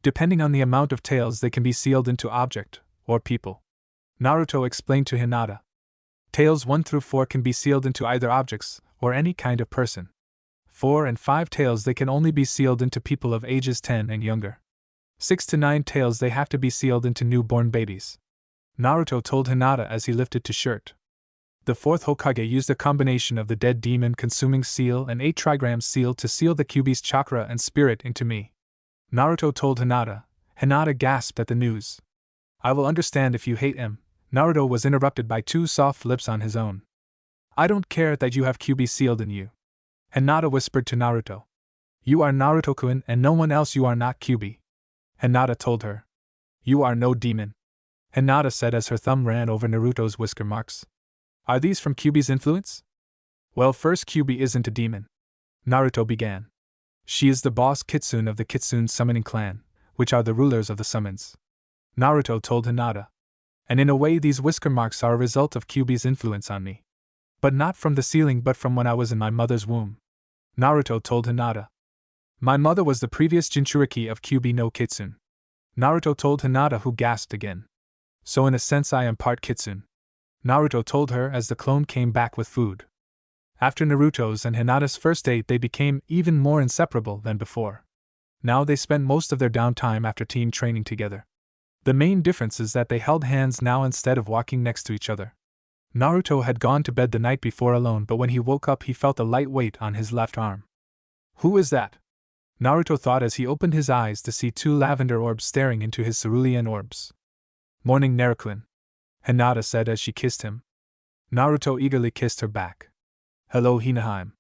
Depending on the amount of tails, they can be sealed into object, or people. Naruto explained to Hinata. Tails 1 through 4 can be sealed into either objects, or any kind of person. 4 and 5 tails, they can only be sealed into people of ages 10 and younger. 6 to 9 tails, they have to be sealed into newborn babies. Naruto told Hinata as he lifted his shirt. The fourth Hokage used a combination of the dead demon-consuming seal and 8 trigram seal to seal the Kyuubi's chakra and spirit into me. Naruto told Hinata. Hinata gasped at the news. I will understand if you hate him. Naruto was interrupted by 2 soft lips on his own. I don't care that you have Kyuubi sealed in you. Hinata whispered to Naruto. You are Naruto-kun and no one else, you are not Kyuubi. Hinata told her. You are no demon. Hinata said as her thumb ran over Naruto's whisker marks. Are these from Kyuubi's influence? Well, first, Kyuubi isn't a demon. Naruto began. She is the boss kitsune of the Kitsune summoning clan, which are the rulers of the summons. Naruto told Hinata. And in a way, these whisker marks are a result of Kyuubi's influence on me. But not from the ceiling, but from when I was in my mother's womb. Naruto told Hinata. My mother was the previous Jinchuriki of Kyuubi no Kitsune. Naruto told Hinata, who gasped again. So in a sense I am part Kitsune. Naruto told her as the clone came back with food. After Naruto's and Hinata's first date, they became even more inseparable than before. Now they spent most of their downtime after team training together. The main difference is that they held hands now instead of walking next to each other. Naruto had gone to bed the night before alone, but when he woke up he felt a light weight on his left arm. Who is that? Naruto thought as he opened his eyes to see 2 lavender orbs staring into his cerulean orbs. Morning, Naruto-kun. Hinata said as she kissed him. Naruto eagerly kissed her back. Hello Hinaheim,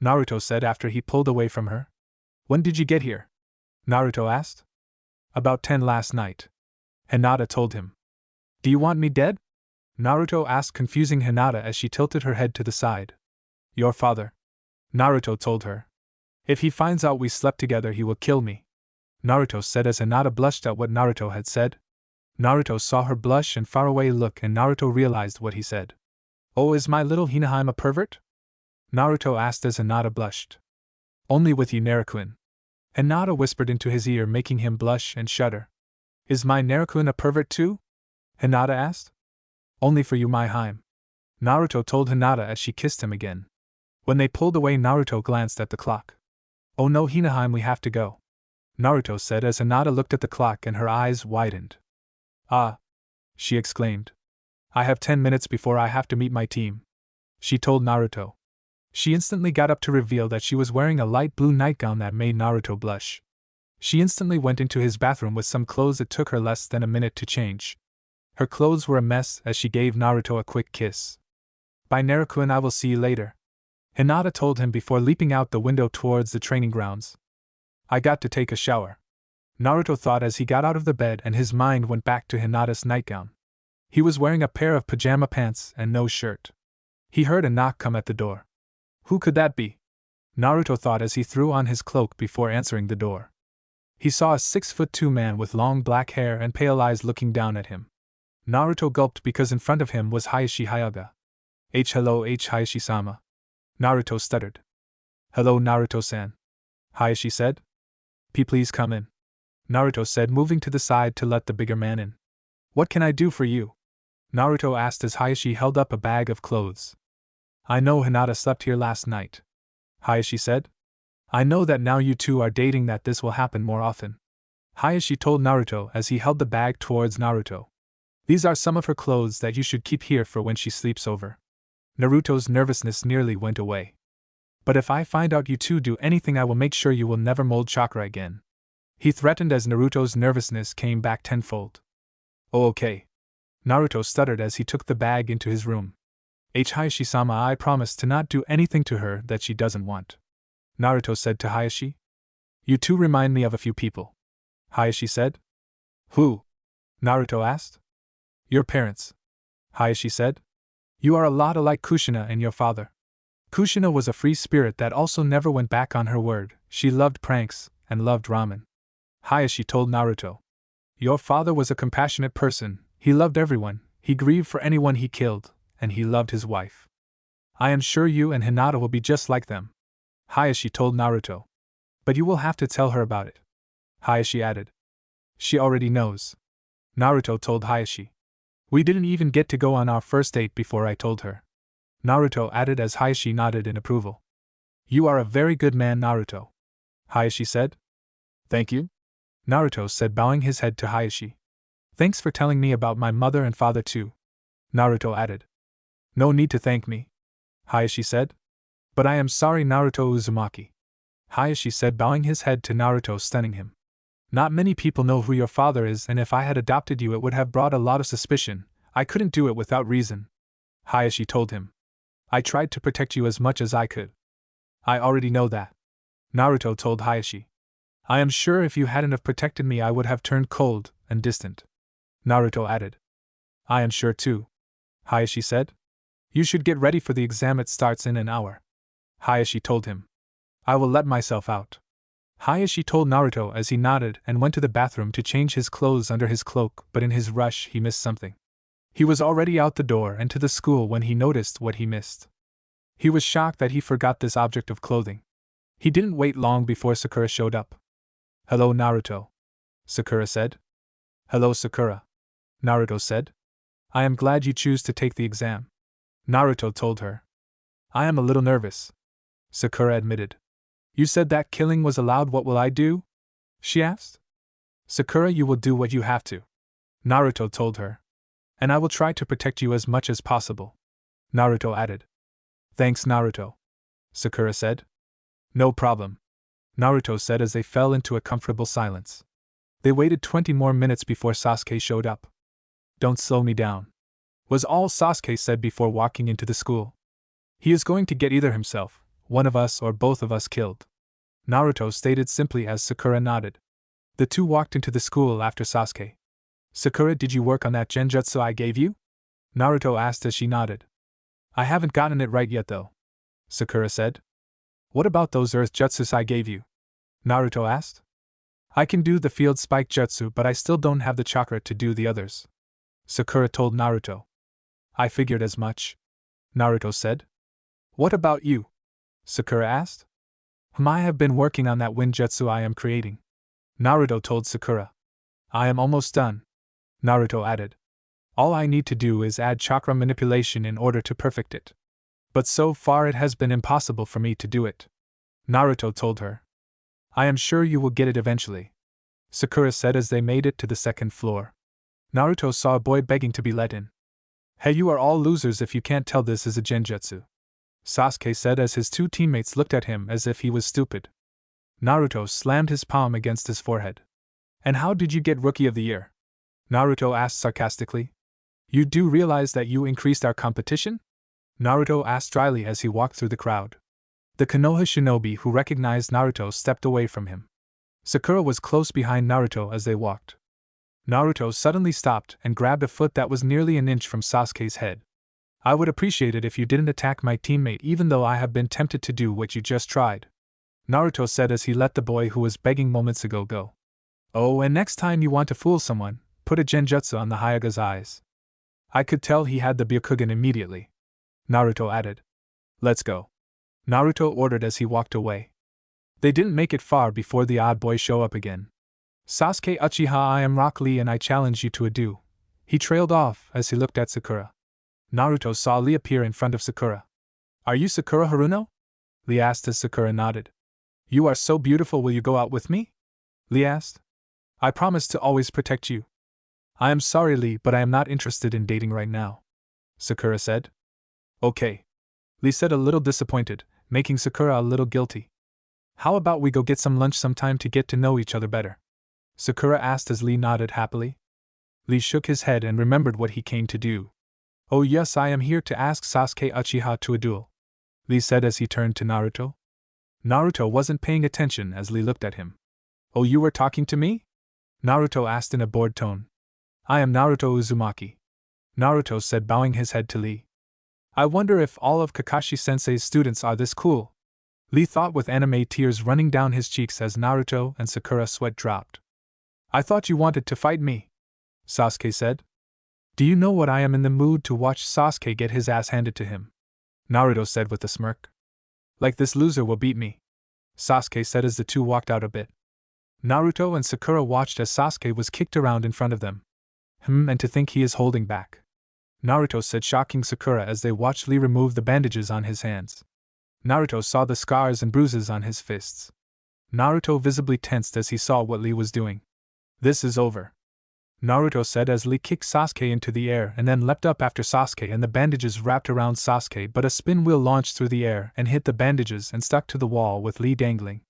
Naruto said after he pulled away from her. When did you get here? Naruto asked. About 10 last night, Hinata told him. Do you want me dead? Naruto asked, confusing Hinata as she tilted her head to the side. Your father, Naruto told her. If he finds out we slept together, he will kill me, Naruto said as Hinata blushed at what Naruto had said. Naruto saw her blush and faraway look, and Naruto realized what he said. Oh, is my little Hinaheim a pervert? Naruto asked as Hinata blushed. Only with you, Naruto-kun, Hinata whispered into his ear, making him blush and shudder. Is my Naruto-kun a pervert too? Hinata asked. Only for you, my Heim, Naruto told Hinata as she kissed him again. When they pulled away, Naruto glanced at the clock. Oh no, Hinaheim, we have to go, Naruto said as Hinata looked at the clock and her eyes widened. Ah! She exclaimed. I have 10 minutes before I have to meet my team, she told Naruto. She instantly got up to reveal that she was wearing a light blue nightgown that made Naruto blush. She instantly went into his bathroom with some clothes. It took her less than a minute to change. Her clothes were a mess as she gave Naruto a quick kiss. Bye Naruto-kun, I will see you later, Hinata told him before leaping out the window towards the training grounds. I got to take a shower, Naruto thought as he got out of the bed, and his mind went back to Hinata's nightgown. He was wearing a pair of pajama pants and no shirt. He heard a knock come at the door. Who could that be? Naruto thought as he threw on his cloak before answering the door. He saw a 6'2" man with long black hair and pale eyes looking down at him. Naruto gulped because in front of him was Hayashi Hyuga. Hello Hayashi-sama, Naruto stuttered. Hello Naruto-san, Hayashi said. Please come in, Naruto said, moving to the side to let the bigger man in. What can I do for you? Naruto asked as Hayashi held up a bag of clothes. I know Hinata slept here last night, Hayashi said. I know that now you two are dating that this will happen more often, Hayashi told Naruto as he held the bag towards Naruto. These are some of her clothes that you should keep here for when she sleeps over. Naruto's nervousness nearly went away. But if I find out you two do anything, I will make sure you will never mold chakra again, he threatened as Naruto's nervousness came back tenfold. Oh okay, Naruto stuttered as he took the bag into his room. Hayashi-sama, I promise to not do anything to her that she doesn't want, Naruto said to Hayashi. You two remind me of a few people, Hayashi said. Who? Naruto asked. Your parents, Hayashi said. You are a lot alike Kushina and your father. Kushina was a free spirit that also never went back on her word. She loved pranks and loved ramen, Hayashi told Naruto. Your father was a compassionate person. He loved everyone, he grieved for anyone he killed, and he loved his wife. I am sure you and Hinata will be just like them, Hayashi told Naruto. But you will have to tell her about it, Hayashi added. She already knows, Naruto told Hayashi. We didn't even get to go on our first date before I told her, Naruto added as Hayashi nodded in approval. You are a very good man, Naruto, Hayashi said. Thank you, Naruto said, bowing his head to Hayashi. Thanks for telling me about my mother and father too, Naruto added. No need to thank me, Hayashi said. But I am sorry, Naruto Uzumaki, Hayashi said, bowing his head to Naruto, stunning him. Not many people know who your father is, and if I had adopted you it would have brought a lot of suspicion. I couldn't do it without reason, Hayashi told him. I tried to protect you as much as I could. I already know that, Naruto told Hayashi. I am sure if you hadn't have protected me I would have turned cold and distant, Naruto added. I am sure too, Hayashi said. You should get ready for the exam, it starts in an hour, Hayashi told him. I will let myself out, Hayashi told Naruto as he nodded and went to the bathroom to change his clothes under his cloak, but in his rush he missed something. He was already out the door and to the school when he noticed what he missed. He was shocked that he forgot this object of clothing. He didn't wait long before Sakura showed up. Hello Naruto, Sakura said. Hello Sakura, Naruto said. I am glad you choose to take the exam, Naruto told her. I am a little nervous, Sakura admitted. You said that killing was allowed, what will I do? She asked. Sakura, you will do what you have to, Naruto told her. And I will try to protect you as much as possible, Naruto added. Thanks Naruto, Sakura said. No problem, Naruto said as they fell into a comfortable silence. They waited 20 more minutes before Sasuke showed up. Don't slow me down, was all Sasuke said before walking into the school. He is going to get either himself, one of us, or both of us killed. Naruto stated simply as Sakura nodded. The two walked into the school after Sasuke. Sakura, did you work on that genjutsu I gave you? Naruto asked as she nodded. I haven't gotten it right yet though, Sakura said. What about those earth jutsus I gave you? Naruto asked. I can do the field spike jutsu, but I still don't have the chakra to do the others, Sakura told Naruto. I figured as much, Naruto said. What about you? Sakura asked. I have been working on that wind jutsu I am creating, Naruto told Sakura. I am almost done, Naruto added. All I need to do is add chakra manipulation in order to perfect it. But so far it has been impossible for me to do it, Naruto told her. I am sure you will get it eventually, Sakura said as they made it to the second floor. Naruto saw a boy begging to be let in. Hey, you are all losers if you can't tell this is a genjutsu, Sasuke said as his two teammates looked at him as if he was stupid. Naruto slammed his palm against his forehead. And how did you get Rookie of the Year? Naruto asked sarcastically. You do realize that you increased our competition? Naruto asked dryly as he walked through the crowd. The Konoha shinobi who recognized Naruto stepped away from him. Sakura was close behind Naruto as they walked. Naruto suddenly stopped and grabbed a foot that was nearly an inch from Sasuke's head. I would appreciate it if you didn't attack my teammate even though I have been tempted to do what you just tried, Naruto said as he let the boy who was begging moments ago go. Oh, and next time you want to fool someone, put a genjutsu on the Hyuga's eyes. I could tell he had the Byakugan immediately, Naruto added. Let's go, Naruto ordered as he walked away. They didn't make it far before the odd boy showed up again. Sasuke Uchiha, I am Rock Lee and I challenge you to a duel. He trailed off as he looked at Sakura. Naruto saw Lee appear in front of Sakura. Are you Sakura Haruno? Lee asked as Sakura nodded. You are so beautiful, will you go out with me? Lee asked. I promise to always protect you. I am sorry, Lee, but I am not interested in dating right now, Sakura said. Okay, Lee said, a little disappointed, making Sakura a little guilty. How about we go get some lunch sometime to get to know each other better? Sakura asked as Lee nodded happily. Lee shook his head and remembered what he came to do. Oh yes, I am here to ask Sasuke Uchiha to a duel, Lee said as he turned to Naruto. Naruto wasn't paying attention as Lee looked at him. Oh, you were talking to me? Naruto asked in a bored tone. I am Naruto Uzumaki, Naruto said, bowing his head to Lee. I wonder if all of Kakashi-sensei's students are this cool, Lee thought with anime tears running down his cheeks as Naruto and Sakura sweat dropped. I thought you wanted to fight me, Sasuke said. Do you know what, I am in the mood to watch Sasuke get his ass handed to him, Naruto said with a smirk. Like this loser will beat me, Sasuke said as the two walked out a bit. Naruto and Sakura watched as Sasuke was kicked around in front of them. And to think he is holding back, Naruto said, shocking Sakura as they watched Lee remove the bandages on his hands. Naruto saw the scars and bruises on his fists. Naruto visibly tensed as he saw what Lee was doing. This is over, Naruto said as Lee kicked Sasuke into the air and then leapt up after Sasuke and the bandages wrapped around Sasuke, but a spin wheel launched through the air and hit the bandages and stuck to the wall with Lee dangling.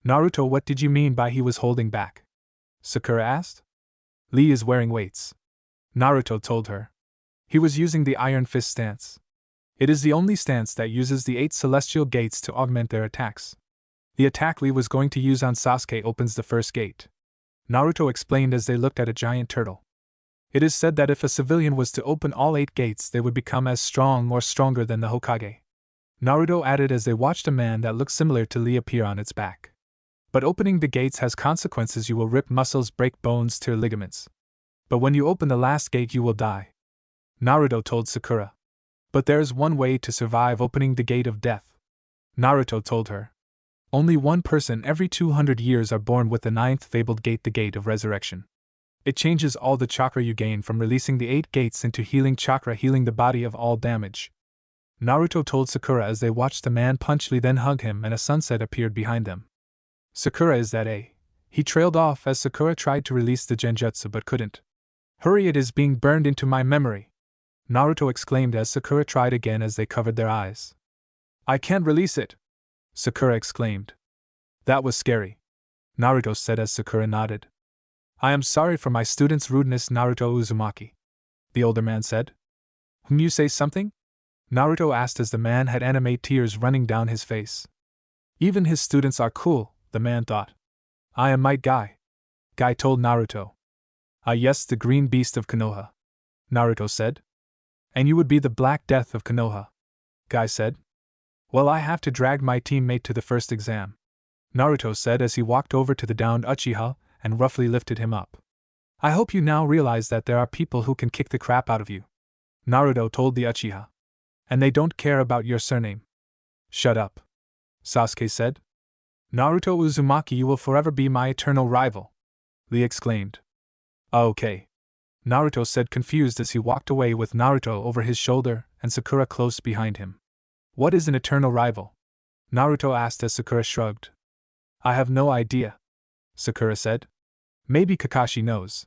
Naruto, what did you mean by he was holding back? Sakura asked. Lee is wearing weights, Naruto told her. He was using the Iron Fist stance. It is the only stance that uses the 8 celestial gates to augment their attacks. The attack Lee was going to use on Sasuke opens the first gate, Naruto explained as they looked at a giant turtle. It is said that if a civilian was to open all 8 gates, they would become as strong or stronger than the Hokage, Naruto added as they watched a man that looked similar to Lee appear on its back. But opening the gates has consequences. You will rip muscles, break bones, tear ligaments. But when you open the last gate, you will die, Naruto told Sakura. But there is one way to survive opening the gate of death, Naruto told her. Only one person every 200 years are born with the 9th fabled gate, the Gate of Resurrection. It changes all the chakra you gain from releasing the 8 gates into healing chakra, healing the body of all damage, Naruto told Sakura as they watched the man punch Lee, then hug him, and a sunset appeared behind them. Sakura, is that a? He trailed off as Sakura tried to release the genjutsu but couldn't. Hurry, it is being burned into my memory, Naruto exclaimed as Sakura tried again as they covered their eyes. I can't release it, Sakura exclaimed. That was scary, Naruto said as Sakura nodded. I am sorry for my student's rudeness, Naruto Uzumaki, the older man said. You say something? Naruto asked as the man had anime tears running down his face. Even his students are cool, the man thought. I am Might Guy. Guy told Naruto. Ah yes, the green beast of Konoha. Naruto said. And you would be the Black Death of Konoha. Guy said. Well, I have to drag my teammate to the first exam, Naruto said as he walked over to the downed Uchiha and roughly lifted him up. I hope you now realize that there are people who can kick the crap out of you, Naruto told the Uchiha. And they don't care about your surname. Shut up, Sasuke said. Naruto Uzumaki, you will forever be my eternal rival, Lee exclaimed. Okay, Naruto said, confused as he walked away with Naruto over his shoulder and Sakura close behind him. What is an eternal rival? Naruto asked as Sakura shrugged. I have no idea, Sakura said. Maybe Kakashi knows.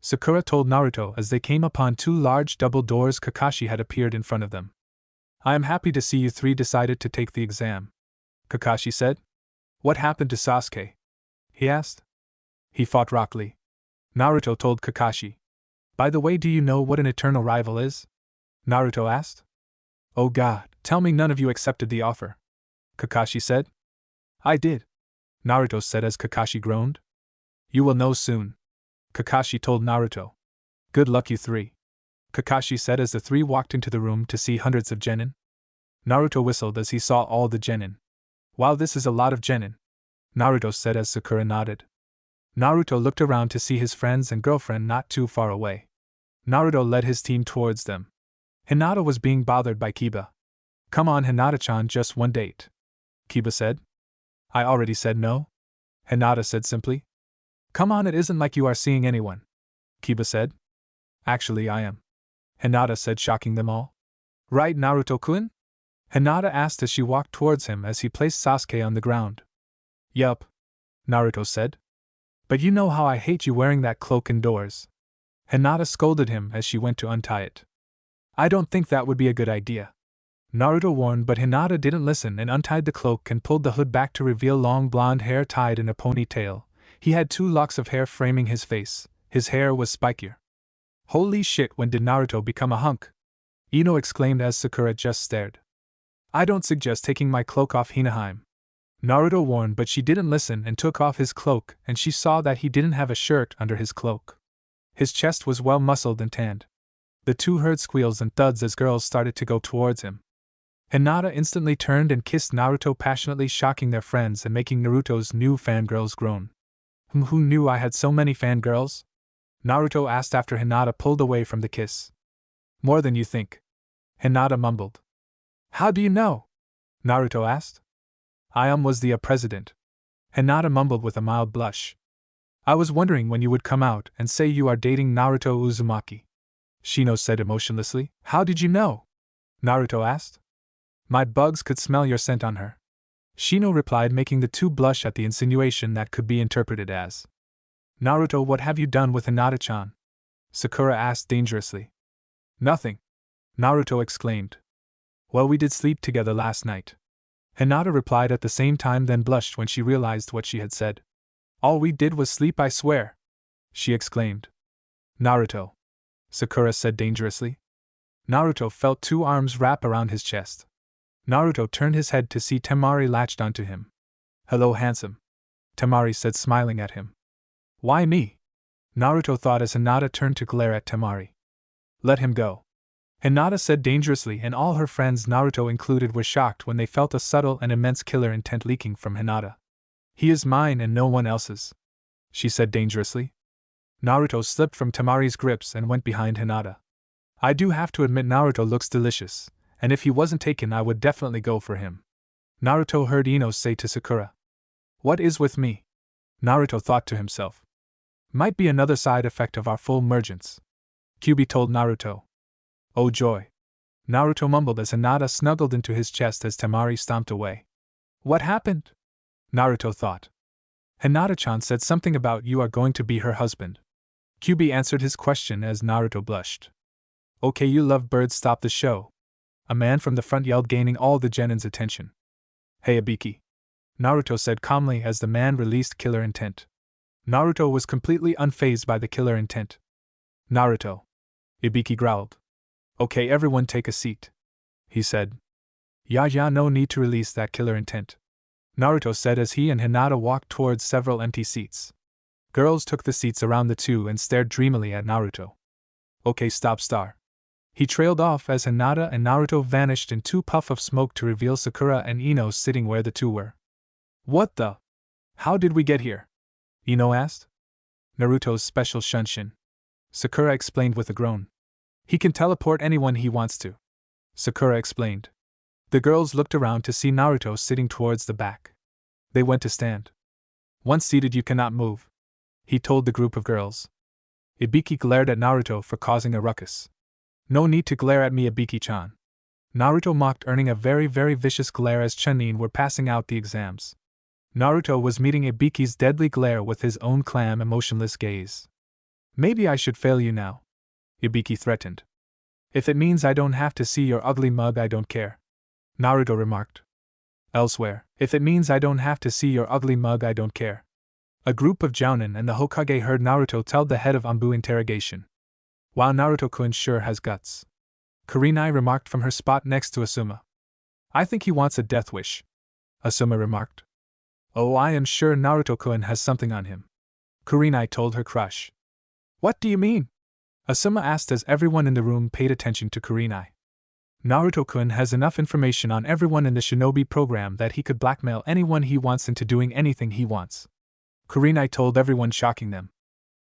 Sakura told Naruto as they came upon two large double doors. Kakashi had appeared in front of them. I am happy to see you three decided to take the exam, Kakashi said. What happened to Sasuke? He asked. He fought Rock Lee, Naruto told Kakashi. By the way, do you know what an eternal rival is? Naruto asked. Oh god, tell me none of you accepted the offer, Kakashi said. I did, Naruto said as Kakashi groaned. You will know soon, Kakashi told Naruto. Good luck, you three, Kakashi said as the three walked into the room to see hundreds of genin. Naruto whistled as he saw all the genin. Wow, this is a lot of genin, Naruto said as Sakura nodded. Naruto looked around to see his friends and girlfriend not too far away. Naruto led his team towards them. Hinata was being bothered by Kiba. Come on, Hinata-chan, just one date, Kiba said. I already said no, Hinata said simply. Come on, it isn't like you are seeing anyone, Kiba said. Actually, I am, Hinata said, shocking them all. Right, Naruto-kun? Hinata asked as she walked towards him as he placed Sasuke on the ground. Yup, Naruto said. But you know how I hate you wearing that cloak indoors. Hinata scolded him as she went to untie it. I don't think that would be a good idea, Naruto warned, but Hinata didn't listen and untied the cloak and pulled the hood back to reveal long blonde hair tied in a ponytail. He had 2 locks of hair framing his face. His hair was spikier. Holy shit, when did Naruto become a hunk? Ino exclaimed as Sakura just stared. I don't suggest taking my cloak off, Hinaheim, Naruto warned, but she didn't listen and took off his cloak, and she saw that he didn't have a shirt under his cloak. His chest was well muscled and tanned. The two heard squeals and thuds as girls started to go towards him. Hinata instantly turned and kissed Naruto passionately, shocking their friends and making Naruto's new fangirls groan. Who knew I had so many fangirls? Naruto asked after Hinata pulled away from the kiss. More than you think, Hinata mumbled. How do you know? Naruto asked. Was the president, Hinata mumbled with a mild blush. I was wondering when you would come out and say you are dating Naruto Uzumaki, Shino said emotionlessly. How did you know? Naruto asked. My bugs could smell your scent on her, Shino replied, making the two blush at the insinuation that could be interpreted as. Naruto, what have you done with Hinata-chan? Sakura asked dangerously. Nothing, Naruto exclaimed. Well, we did sleep together last night, Hinata replied at the same time, then blushed when she realized what she had said. All we did was sleep, I swear, she exclaimed. Naruto, Sakura said dangerously. Naruto felt 2 arms wrap around his chest. Naruto turned his head to see Temari latched onto him. Hello, handsome, Temari said, smiling at him. Why me? Naruto thought as Hinata turned to glare at Temari. Let him go, Hinata said dangerously, and all her friends, Naruto included, were shocked when they felt a subtle and immense killer intent leaking from Hinata. He is mine and no one else's, she said dangerously. Naruto slipped from Temari's grips and went behind Hinata. I do have to admit, Naruto looks delicious, and if he wasn't taken I would definitely go for him, Naruto heard Ino say to Sakura. What is with me? Naruto thought to himself. Might be another side effect of our full mergence, Kyuubi told Naruto. Oh joy, Naruto mumbled as Hinata snuggled into his chest as Temari stomped away. What happened? Naruto thought. Hinata-chan said something about you are going to be her husband. Kyuubi answered his question as Naruto blushed. Okay, you lovebirds, stop the show, a man from the front yelled, gaining all the genin's attention. Hey Ibiki, Naruto said calmly as the man released killer intent. Naruto was completely unfazed by the killer intent. Naruto, Ibiki growled. Okay, everyone take a seat, he said. Yeah, no need to release that killer intent, Naruto said as he and Hinata walked towards several empty seats. Girls took the seats around the two and stared dreamily at Naruto. Okay, stop star. He trailed off as Hinata and Naruto vanished in two puffs of smoke to reveal Sakura and Ino sitting where the two were. What the? How did we get here? Ino asked. Naruto's special shunshin, Sakura explained with a groan. He can teleport anyone he wants to, Sakura explained. The girls looked around to see Naruto sitting towards the back. They went to stand. Once seated, you cannot move, he told the group of girls. Ibiki glared at Naruto for causing a ruckus. No need to glare at me, Ibiki-chan, Naruto mocked, earning a very vicious glare as Chunin were passing out the exams. Naruto was meeting Ibiki's deadly glare with his own calm, emotionless gaze. Maybe I should fail you now, Ibiki threatened. If it means I don't have to see your ugly mug, I don't care, Naruto remarked. Elsewhere, if it means I don't have to see your ugly mug, I don't care. A group of Jounin and the Hokage heard Naruto tell the head of Anbu interrogation. Wow, Naruto-kun sure has guts, Kurenai remarked from her spot next to Asuma. I think he wants a death wish, Asuma remarked. Oh, I am sure Naruto-kun has something on him, Kurenai told her crush. What do you mean? Asuma asked as everyone in the room paid attention to Kurenai. Naruto-kun has enough information on everyone in the shinobi program that he could blackmail anyone he wants into doing anything he wants, Kurenai told everyone, shocking them.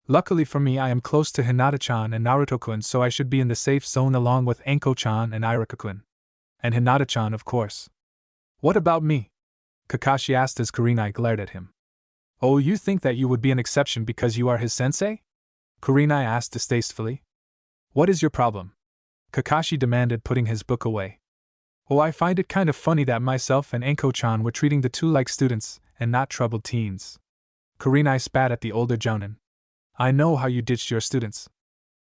Luckily for me, I am close to Hinata-chan and Naruto-kun, so I should be in the safe zone along with Anko-chan and Irika-kun. And Hinata-chan, of course. What about me? Kakashi asked as Kurenai glared at him. Oh, you think that you would be an exception because you are his sensei? Kurenai asked distastefully. What is your problem? Kakashi demanded, putting his book away. Oh, I find it kind of funny that myself and Anko-chan were treating the two like students and not troubled teens. Kurenai spat at the older Jounin. I know how you ditched your students.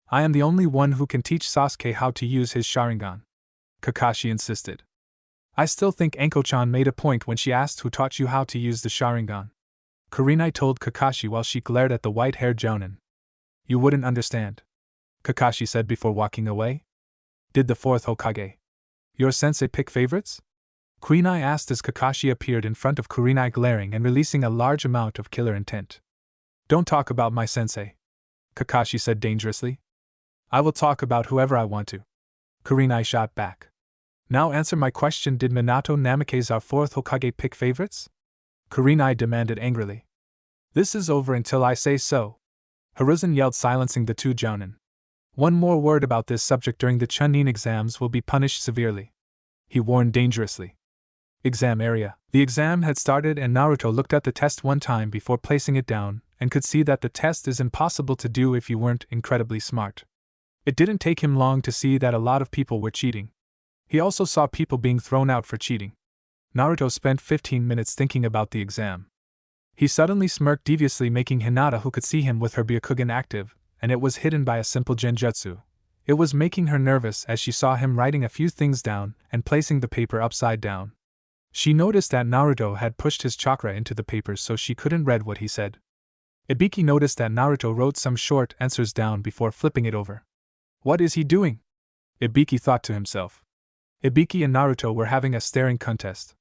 I am the only one who can teach Sasuke how to use his Sharingan, Kakashi insisted. I still think Anko-chan made a point when she asked who taught you how to use the Sharingan, Kurenai told Kakashi while she glared at the white-haired Jounin. You wouldn't understand, Kakashi said before walking away. Did the fourth Hokage, your sensei, pick favorites? Kurenai asked as Kakashi appeared in front of Kurenai, glaring and releasing a large amount of killer intent. Don't talk about my sensei, Kakashi said dangerously. I will talk about whoever I want to, Kurenai shot back. Now answer my question, did Minato Namake's our fourth Hokage pick favorites? Kurenai demanded angrily. This is over until I say so, Hiruzen yelled, silencing the two Jounin. One more word about this subject during the Chunin exams will be punished severely, he warned dangerously. Exam area. The exam had started and Naruto looked at the test one time before placing it down and could see that the test is impossible to do if you weren't incredibly smart. It didn't take him long to see that a lot of people were cheating. He also saw people being thrown out for cheating. Naruto spent 15 minutes thinking about the exam. He suddenly smirked deviously, making Hinata, who could see him with her Byakugan active, and it was hidden by a simple genjutsu. It was making her nervous as she saw him writing a few things down and placing the paper upside down. She noticed that Naruto had pushed his chakra into the paper so she couldn't read what he said. Ibiki noticed that Naruto wrote some short answers down before flipping it over. What is he doing? Ibiki thought to himself. Ibiki and Naruto were having a staring contest.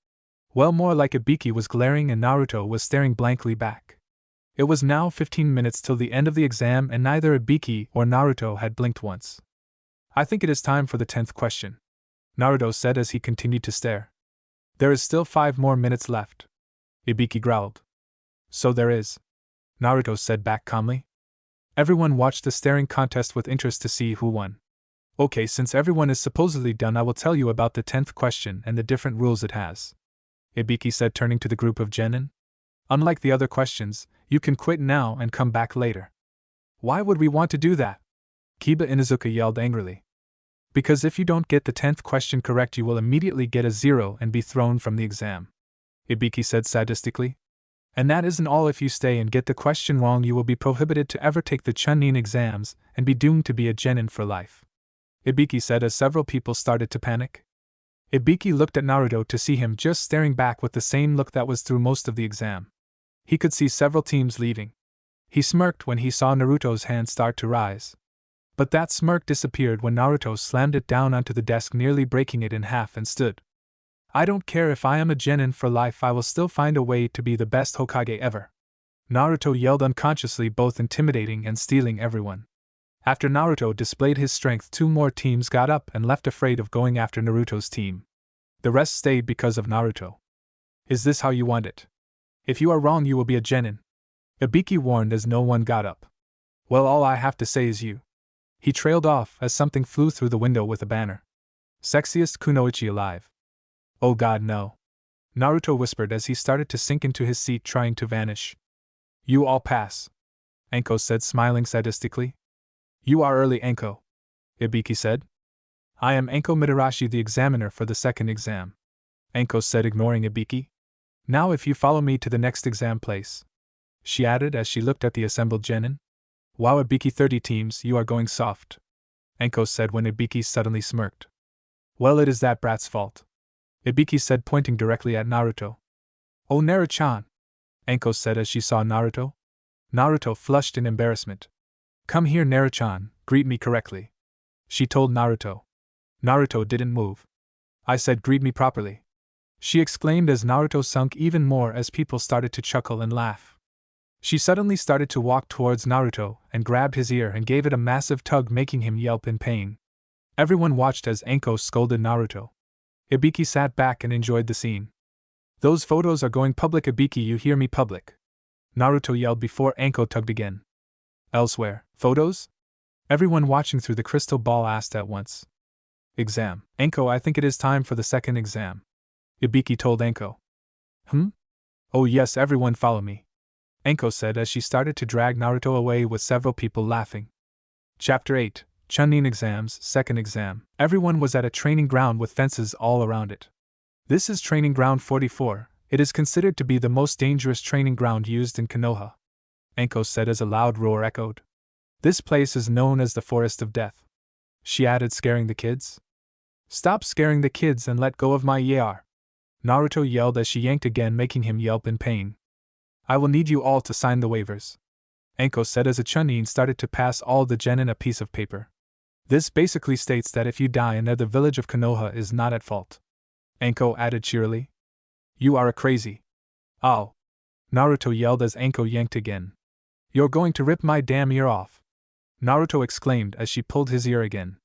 Well, more like Ibiki was glaring and Naruto was staring blankly back. It was now 15 minutes till the end of the exam and neither Ibiki or Naruto had blinked once. I think it is time for the 10th question, Naruto said as he continued to stare. There is still 5 more minutes left, Ibiki growled. So there is, Naruto said back calmly. Everyone watched the staring contest with interest to see who won. Okay, since everyone is supposedly done, I will tell you about the 10th question and the different rules it has, Ibiki said, turning to the group of genin. Unlike the other questions, you can quit now and come back later. Why would we want to do that? Kiba Inuzuka yelled angrily. Because if you don't get the 10th question correct, you will immediately get a 0 and be thrown from the exam, Ibiki said sadistically. And that isn't all. If you stay and get the question wrong, you will be prohibited to ever take the Chunin exams and be doomed to be a genin for life, Ibiki said as several people started to panic. Ibiki looked at Naruto to see him just staring back with the same look that was through most of the exam. He could see several teams leaving. He smirked when he saw Naruto's hand start to rise. But that smirk disappeared when Naruto slammed it down onto the desk, nearly breaking it in half, and stood. I don't care if I am a genin for life, I will still find a way to be the best Hokage ever. Naruto yelled unconsciously, both intimidating and stealing everyone. After Naruto displayed his strength, 2 more teams got up and left, afraid of going after Naruto's team. The rest stayed because of Naruto. Is this how you want it? If you are wrong, you will be a genin. Ibiki warned as no one got up. Well, all I have to say is you. He trailed off as something flew through the window with a banner. Sexiest kunoichi alive. Oh god, no. Naruto whispered as he started to sink into his seat, trying to vanish. You all pass. Anko said, smiling sadistically. You are early, Anko. Ibiki said. I am Anko Mitarashi, the examiner for the second exam. Anko said, ignoring Ibiki. Now if you follow me to the next exam place. She added as she looked at the assembled genin. Wow, Ibiki, 30 teams, you are going soft. Anko said when Ibiki suddenly smirked. Well, it is that brat's fault. Ibiki said, pointing directly at Naruto. Oh, Naru-chan. Anko said as she saw Naruto. Naruto flushed in embarrassment. Come here, Naru-chan, greet me correctly. She told Naruto. Naruto didn't move. I said greet me properly. She exclaimed as Naruto sunk even more as people started to chuckle and laugh. She suddenly started to walk towards Naruto and grabbed his ear and gave it a massive tug, making him yelp in pain. Everyone watched as Anko scolded Naruto. Ibiki sat back and enjoyed the scene. Those photos are going public, Ibiki, you hear me, public. Naruto yelled before Anko tugged again. Elsewhere, photos? Everyone watching through the crystal ball asked at once. Exam. Anko, I think it is time for the second exam. Ibiki told Anko. Oh yes, everyone follow me. Anko said as she started to drag Naruto away, with several people laughing. Chapter 8. Chunin Exams, Second Exam. Everyone was at a training ground with fences all around it. This is Training Ground 44. It is considered to be the most dangerous training ground used in Konoha. Anko said as a loud roar echoed. This place is known as the Forest of Death. She added, scaring the kids. Stop scaring the kids and let go of my yar. Naruto yelled as she yanked again, making him yelp in pain. I will need you all to sign the waivers. Anko said as a chunin started to pass all the genin a piece of paper. This basically states that if you die in the village of Konoha is not at fault. Anko added cheerily. You are a crazy. Oh. Naruto yelled as Anko yanked again. You're going to rip my damn ear off. Naruto exclaimed as she pulled his ear again.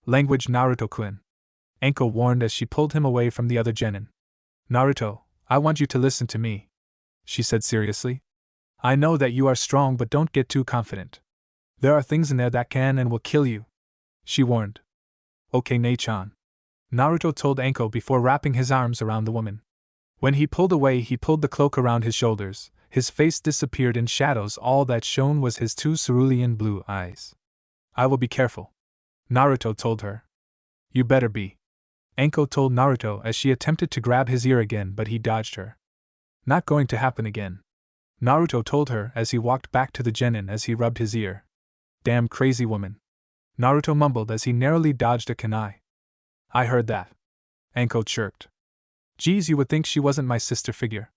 Language, Naruto-kun. Anko warned as she pulled him away from the other genin. Naruto, I want you to listen to me, she said seriously. I know that you are strong, but don't get too confident. There are things in there that can and will kill you, she warned. Okay, Nei-chan. Naruto told Anko before wrapping his arms around the woman. When he pulled away, he pulled the cloak around his shoulders. His face disappeared in shadows. All that shone was his 2 cerulean blue eyes. I will be careful, Naruto told her. You better be, Anko told Naruto as she attempted to grab his ear again, but he dodged her. Not going to happen again, Naruto told her as he walked back to the genin as he rubbed his ear. Damn crazy woman, Naruto mumbled as he narrowly dodged a kunai. I heard that, Anko chirped. Geez, you would think she wasn't my sister figure,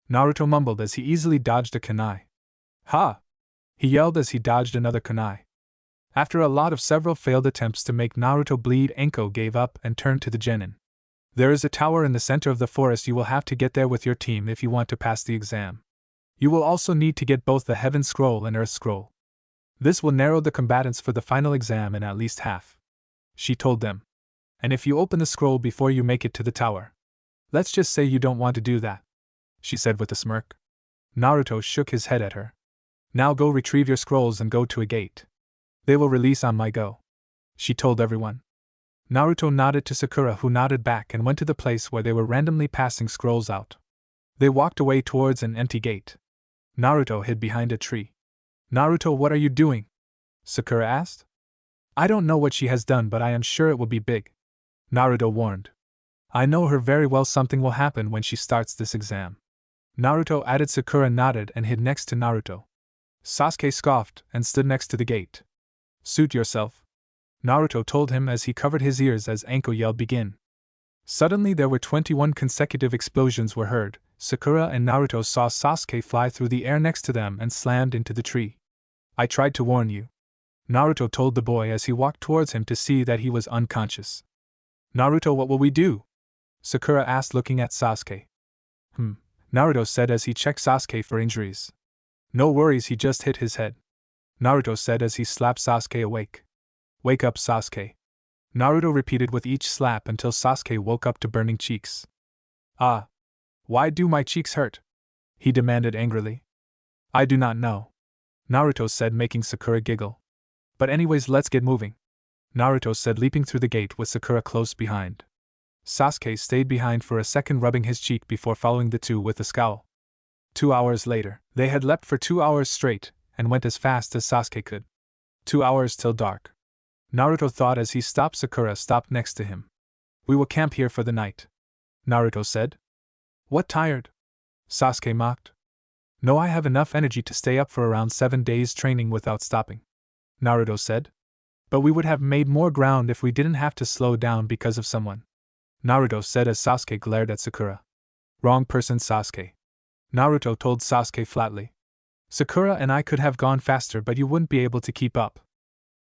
Naruto mumbled as he easily dodged a kunai. Ha! He yelled as he dodged another kunai. After a lot of several failed attempts to make Naruto bleed, Anko gave up and turned to the genin. There is a tower in the center of the forest. You will have to get there with your team if you want to pass the exam. You will also need to get both the Heaven Scroll and Earth Scroll. This will narrow the combatants for the final exam in at least half, she told them. And if you open the scroll before you make it to the tower. Let's just say you don't want to do that, she said with a smirk. Naruto shook his head at her. Now go retrieve your scrolls and go to a gate. They will release on my go, she told everyone. Naruto nodded to Sakura, who nodded back and went to the place where they were randomly passing scrolls out. They walked away towards an empty gate. Naruto hid behind a tree. Naruto, what are you doing? Sakura asked. I don't know what she has done, but I am sure it will be big, Naruto warned. I know her very well. Something will happen when she starts this exam. Naruto added. Sakura nodded and hid next to Naruto. Sasuke scoffed and stood next to the gate. Suit yourself, Naruto told him as he covered his ears as Anko yelled begin. Suddenly there were 21 consecutive explosions were heard. Sakura and Naruto saw Sasuke fly through the air next to them and slammed into the tree. I tried to warn you, Naruto told the boy as he walked towards him to see that he was unconscious. Naruto, what will we do? Sakura asked, looking at Sasuke. Naruto said as he checked Sasuke for injuries. No worries, he just hit his head. Naruto said as he slapped Sasuke awake. Wake up, Sasuke. Naruto repeated with each slap until Sasuke woke up to burning cheeks. Ah. Why do my cheeks hurt? He demanded angrily. I do not know. Naruto said, making Sakura giggle. But anyways, let's get moving. Naruto said, leaping through the gate with Sakura close behind. Sasuke stayed behind for a second, rubbing his cheek before following the two with a scowl. 2 hours later, they had leapt for 2 hours straight, and went as fast as Sasuke could. 2 hours till dark. Naruto thought as he stopped. Sakura stopped next to him. We will camp here for the night, Naruto said. What, tired? Sasuke mocked. No, I have enough energy to stay up for around 7 days training without stopping, Naruto said. But we would have made more ground if we didn't have to slow down because of someone, Naruto said as Sasuke glared at Sakura. Wrong person, Sasuke, Naruto told Sasuke flatly. Sakura and I could have gone faster, but you wouldn't be able to keep up,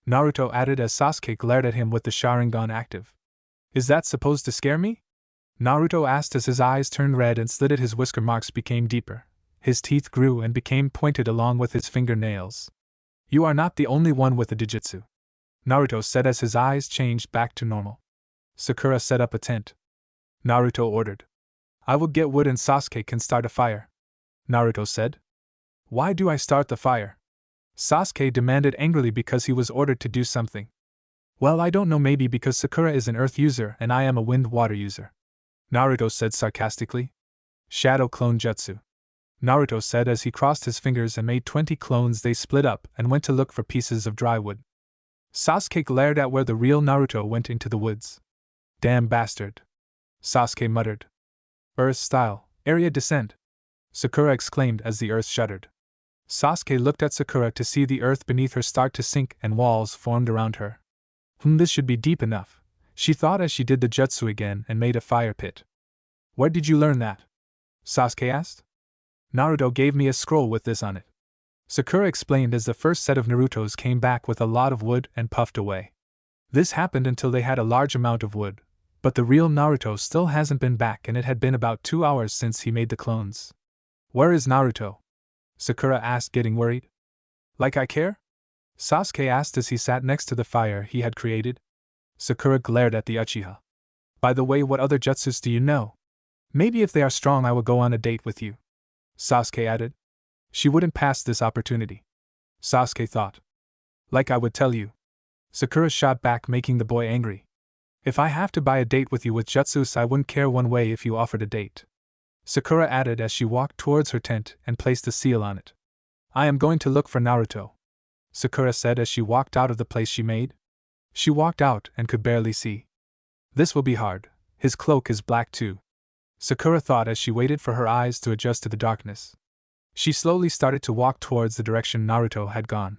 Naruto added as Sasuke glared at him with the Sharingan active. Is that supposed to scare me? Naruto asked as his eyes turned red and slitted. His whisker marks became deeper. His teeth grew and became pointed along with his fingernails. You are not the only one with a Dijutsu, Naruto said as his eyes changed back to normal. Sakura set up a tent, Naruto ordered. I will get wood and Sasuke can start a fire, Naruto said. Why do I start the fire? Sasuke demanded angrily because he was ordered to do something. Well, I don't know, maybe because Sakura is an earth user and I am a wind-water user, Naruto said sarcastically. Shadow clone jutsu, Naruto said as he crossed his fingers and made 20 clones. They split up and went to look for pieces of dry wood. Sasuke glared at where the real Naruto went into the woods. Damn bastard, Sasuke muttered. Earth style, area descent, Sakura exclaimed as the earth shuddered. Sasuke looked at Sakura to see the earth beneath her start to sink and walls formed around her. This should be deep enough, she thought as she did the jutsu again and made a fire pit. Where did you learn that? Sasuke asked. Naruto gave me a scroll with this on it, Sakura explained as the first set of Narutos came back with a lot of wood and puffed away. This happened until they had a large amount of wood, but the real Naruto still hasn't been back and it had been about 2 hours since he made the clones. Where is Naruto? Sakura asked, getting worried. Like I care? Sasuke asked as he sat next to the fire he had created. Sakura glared at the Uchiha. By the way, what other jutsus do you know? Maybe if they are strong I will go on a date with you, Sasuke added. She wouldn't pass this opportunity, Sasuke thought. Like I would tell you, Sakura shot back, making the boy angry. If I have to buy a date with you with jutsus, I wouldn't care one way if you offered a date, Sakura added as she walked towards her tent and placed a seal on it. I am going to look for Naruto, Sakura said as she walked out of the place she made. She walked out and could barely see. This will be hard, his cloak is black too, Sakura thought as she waited for her eyes to adjust to the darkness. She slowly started to walk towards the direction Naruto had gone.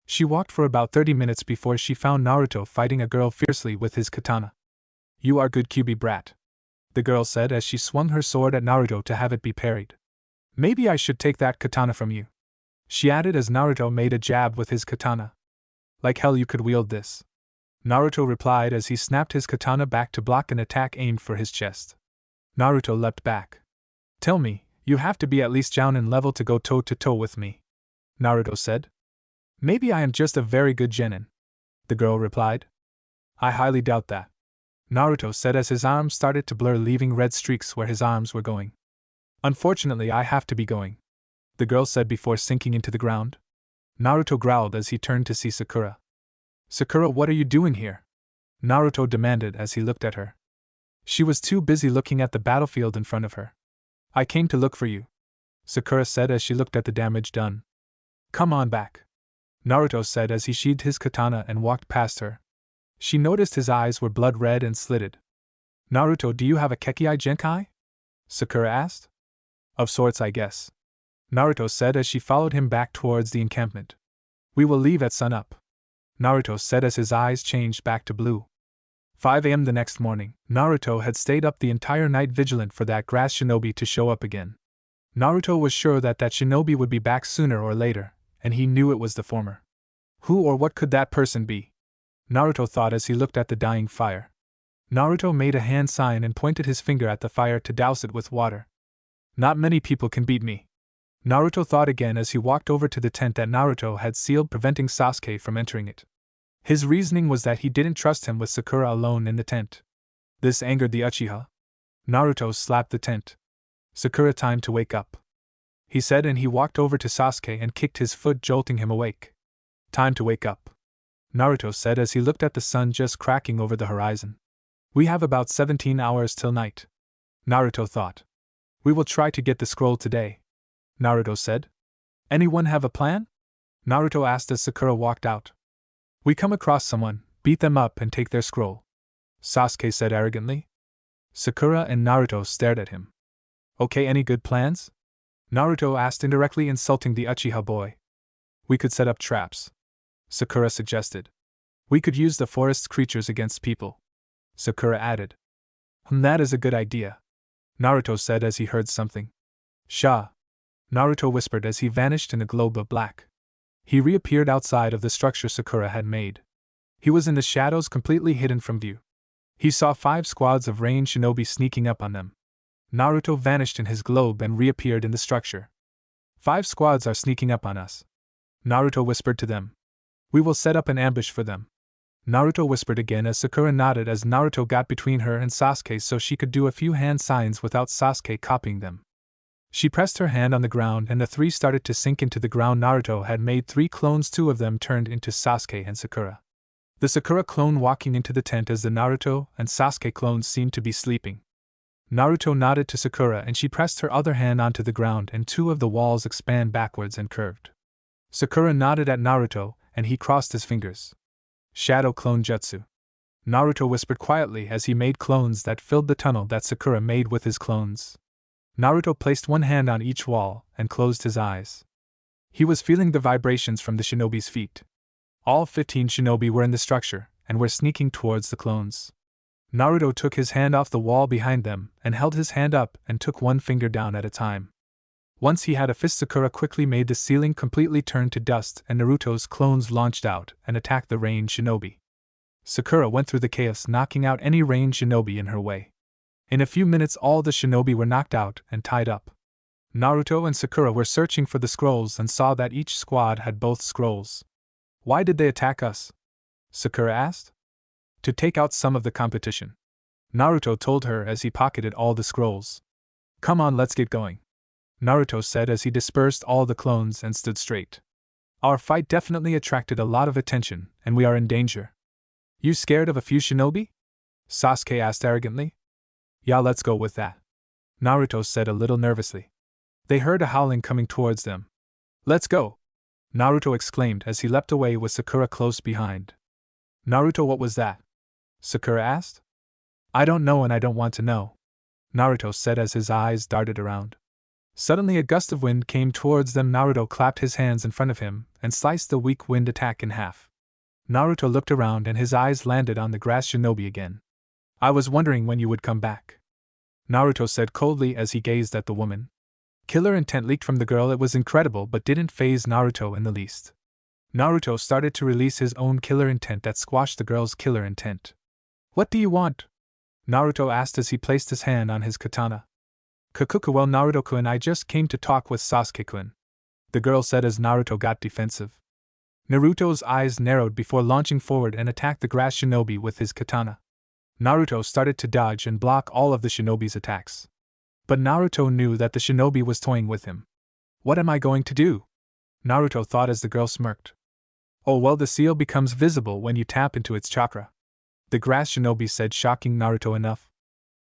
She walked for about 30 minutes before she found Naruto fighting a girl fiercely with his katana. You are good, Kyuubi brat, the girl said as she swung her sword at Naruto to have it be parried. Maybe I should take that katana from you, she added as Naruto made a jab with his katana. Like hell you could wield this, Naruto replied as he snapped his katana back to block an attack aimed for his chest. Naruto leapt back. Tell me, you have to be at least Jounin level to go toe-to-toe with me, Naruto said. Maybe I am just a very good genin, the girl replied. I highly doubt that, Naruto said as his arms started to blur, leaving red streaks where his arms were going. Unfortunately, I have to be going, the girl said before sinking into the ground. Naruto growled as he turned to see Sakura. Sakura, what are you doing here? Naruto demanded as he looked at her. She was too busy looking at the battlefield in front of her. I came to look for you, Sakura said as she looked at the damage done. Come on back, Naruto said as he sheathed his katana and walked past her. She noticed his eyes were blood red and slitted. Naruto, do you have a Kekkai Genkai? Sakura asked. Of sorts, I guess, Naruto said as she followed him back towards the encampment. We will leave at sunup, Naruto said as his eyes changed back to blue. 5 a.m. the next morning, Naruto had stayed up the entire night vigilant for that grass shinobi to show up again. Naruto was sure that shinobi would be back sooner or later, and he knew it was the former. Who or what could that person be? Naruto thought as he looked at the dying fire. Naruto made a hand sign and pointed his finger at the fire to douse it with water. Not many people can beat me. Naruto thought again as he walked over to the tent that Naruto had sealed, preventing Sasuke from entering it. His reasoning was that he didn't trust him with Sakura alone in the tent. This angered the Uchiha. Naruto slapped the tent. Sakura, time to wake up, he said, and he walked over to Sasuke and kicked his foot, jolting him awake. Time to wake up, Naruto said as he looked at the sun just cracking over the horizon. We have about 17 hours till night, Naruto thought. We will try to get the scroll today, Naruto said. Anyone have a plan? Naruto asked as Sakura walked out. We come across someone, beat them up and take their scroll, Sasuke said arrogantly. Sakura and Naruto stared at him. Okay, any good plans? Naruto asked, indirectly insulting the Uchiha boy. We could set up traps, Sakura suggested. We could use the forest's creatures against people, Sakura added. That is a good idea, Naruto said as he heard something. Sha! Naruto whispered as he vanished in a globe of black. He reappeared outside of the structure Sakura had made. He was in the shadows, completely hidden from view. He saw 5 squads of ranged shinobi sneaking up on them. Naruto vanished in his globe and reappeared in the structure. 5 squads are sneaking up on us, Naruto whispered to them. We will set up an ambush for them, Naruto whispered again as Sakura nodded as Naruto got between her and Sasuke so she could do a few hand signs without Sasuke copying them. She pressed her hand on the ground and the 3 started to sink into the ground. Naruto had made 3 clones, 2 of them turned into Sasuke and Sakura. The Sakura clone walking into the tent as the Naruto and Sasuke clones seemed to be sleeping. Naruto nodded to Sakura and she pressed her other hand onto the ground and 2 of the walls expand backwards and curved. Sakura nodded at Naruto and he crossed his fingers. Shadow clone jutsu, Naruto whispered quietly as he made clones that filled the tunnel that Sakura made with his clones. Naruto placed one hand on each wall and closed his eyes. He was feeling the vibrations from the shinobi's feet. All 15 shinobi were in the structure and were sneaking towards the clones. Naruto took his hand off the wall behind them and held his hand up and took one finger down at a time. Once he had a fist, Sakura quickly made the ceiling completely turn to dust and Naruto's clones launched out and attacked the ranged shinobi. Sakura went through the chaos, knocking out any ranged shinobi in her way. In a few minutes all the shinobi were knocked out and tied up. Naruto and Sakura were searching for the scrolls and saw that each squad had both scrolls. Why did they attack us? Sakura asked. To take out some of the competition, Naruto told her as he pocketed all the scrolls. Come on, let's get going, Naruto said as he dispersed all the clones and stood straight. Our fight definitely attracted a lot of attention, and we are in danger. You scared of a few shinobi? Sasuke asked arrogantly. Yeah, let's go with that, Naruto said a little nervously. They heard a howling coming towards them. Let's go, Naruto exclaimed as he leapt away with Sakura close behind. Naruto, what was that? Sakura asked. I don't know and I don't want to know, Naruto said as his eyes darted around. Suddenly a gust of wind came towards them. Naruto clapped his hands in front of him and sliced the weak wind attack in half. Naruto looked around and his eyes landed on the grass shinobi again. I was wondering when you would come back, Naruto said coldly as he gazed at the woman. Killer intent leaked from the girl. It was incredible but didn't faze Naruto in the least. Naruto started to release his own killer intent that squashed the girl's killer intent. What do you want? Naruto asked as he placed his hand on his katana. Kakuku, well, Naruto-kun, I just came to talk with Sasuke-kun, the girl said as Naruto got defensive. Naruto's eyes narrowed before launching forward and attacked the grass shinobi with his katana. Naruto started to dodge and block all of the shinobi's attacks. But Naruto knew that the shinobi was toying with him. What am I going to do? Naruto thought as the girl smirked. Oh well, the seal becomes visible when you tap into its chakra, the grass shinobi said, shocking Naruto enough.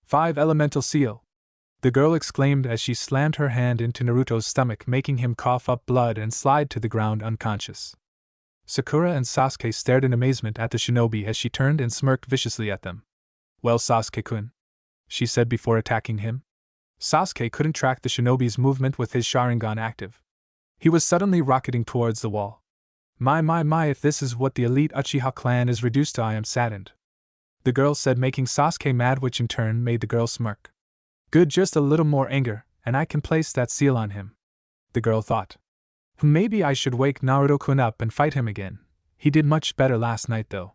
5 elemental seal, the girl exclaimed as she slammed her hand into Naruto's stomach, making him cough up blood and slide to the ground unconscious. Sakura and Sasuke stared in amazement at the shinobi as she turned and smirked viciously at them. Well, Sasuke-kun, she said before attacking him. Sasuke couldn't track the shinobi's movement with his Sharingan active. He was suddenly rocketing towards the wall. My, if this is what the elite Uchiha clan is reduced to, I am saddened, the girl said, making Sasuke mad, which in turn made the girl smirk. Good, just a little more anger, and I can place that seal on him, the girl thought. Maybe I should wake Naruto-kun up and fight him again. He did much better last night though.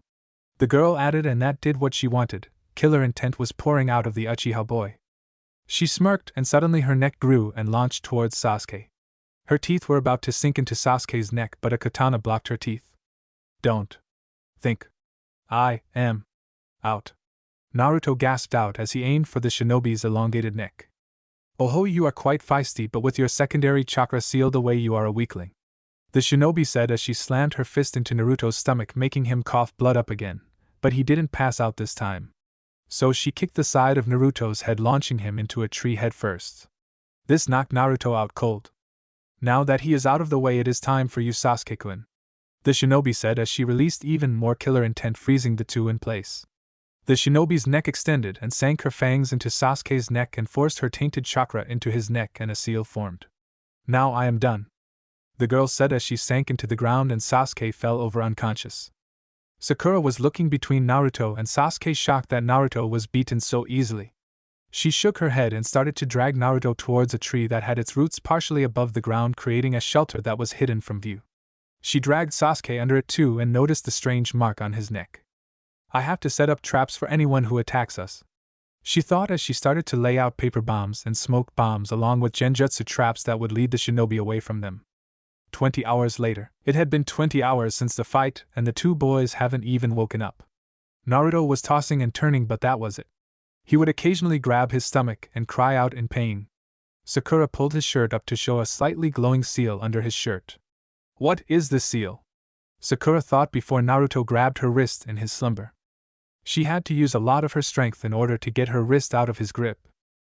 The girl added, and that did what she wanted. Killer intent was pouring out of the Uchiha boy. She smirked, and suddenly her neck grew and launched towards Sasuke. Her teeth were about to sink into Sasuke's neck, but a katana blocked her teeth. Don't think I am out. Naruto gasped out as he aimed for the shinobi's elongated neck. Oh, you are quite feisty, but with your secondary chakra sealed away you are a weakling, the shinobi said as she slammed her fist into Naruto's stomach, making him cough blood up again, but he didn't pass out this time. So she kicked the side of Naruto's head, launching him into a tree head first. This knocked Naruto out cold. Now that he is out of the way, it is time for you, Sasuke-kun, the shinobi said as she released even more killer intent, freezing the two in place. The shinobi's neck extended and sank her fangs into Sasuke's neck and forced her tainted chakra into his neck, and a seal formed. Now I am done, the girl said as she sank into the ground and Sasuke fell over unconscious. Sakura was looking between Naruto and Sasuke, shocked that Naruto was beaten so easily. She shook her head and started to drag Naruto towards a tree that had its roots partially above the ground, creating a shelter that was hidden from view. She dragged Sasuke under it too and noticed the strange mark on his neck. I have to set up traps for anyone who attacks us, she thought as she started to lay out paper bombs and smoke bombs along with genjutsu traps that would lead the shinobi away from them. 20 hours later. It had been 20 hours since the fight, and the two boys haven't even woken up. Naruto was tossing and turning, but that was it. He would occasionally grab his stomach and cry out in pain. Sakura pulled his shirt up to show a slightly glowing seal under his shirt. What is this seal? Sakura thought before Naruto grabbed her wrist in his slumber. She had to use a lot of her strength in order to get her wrist out of his grip.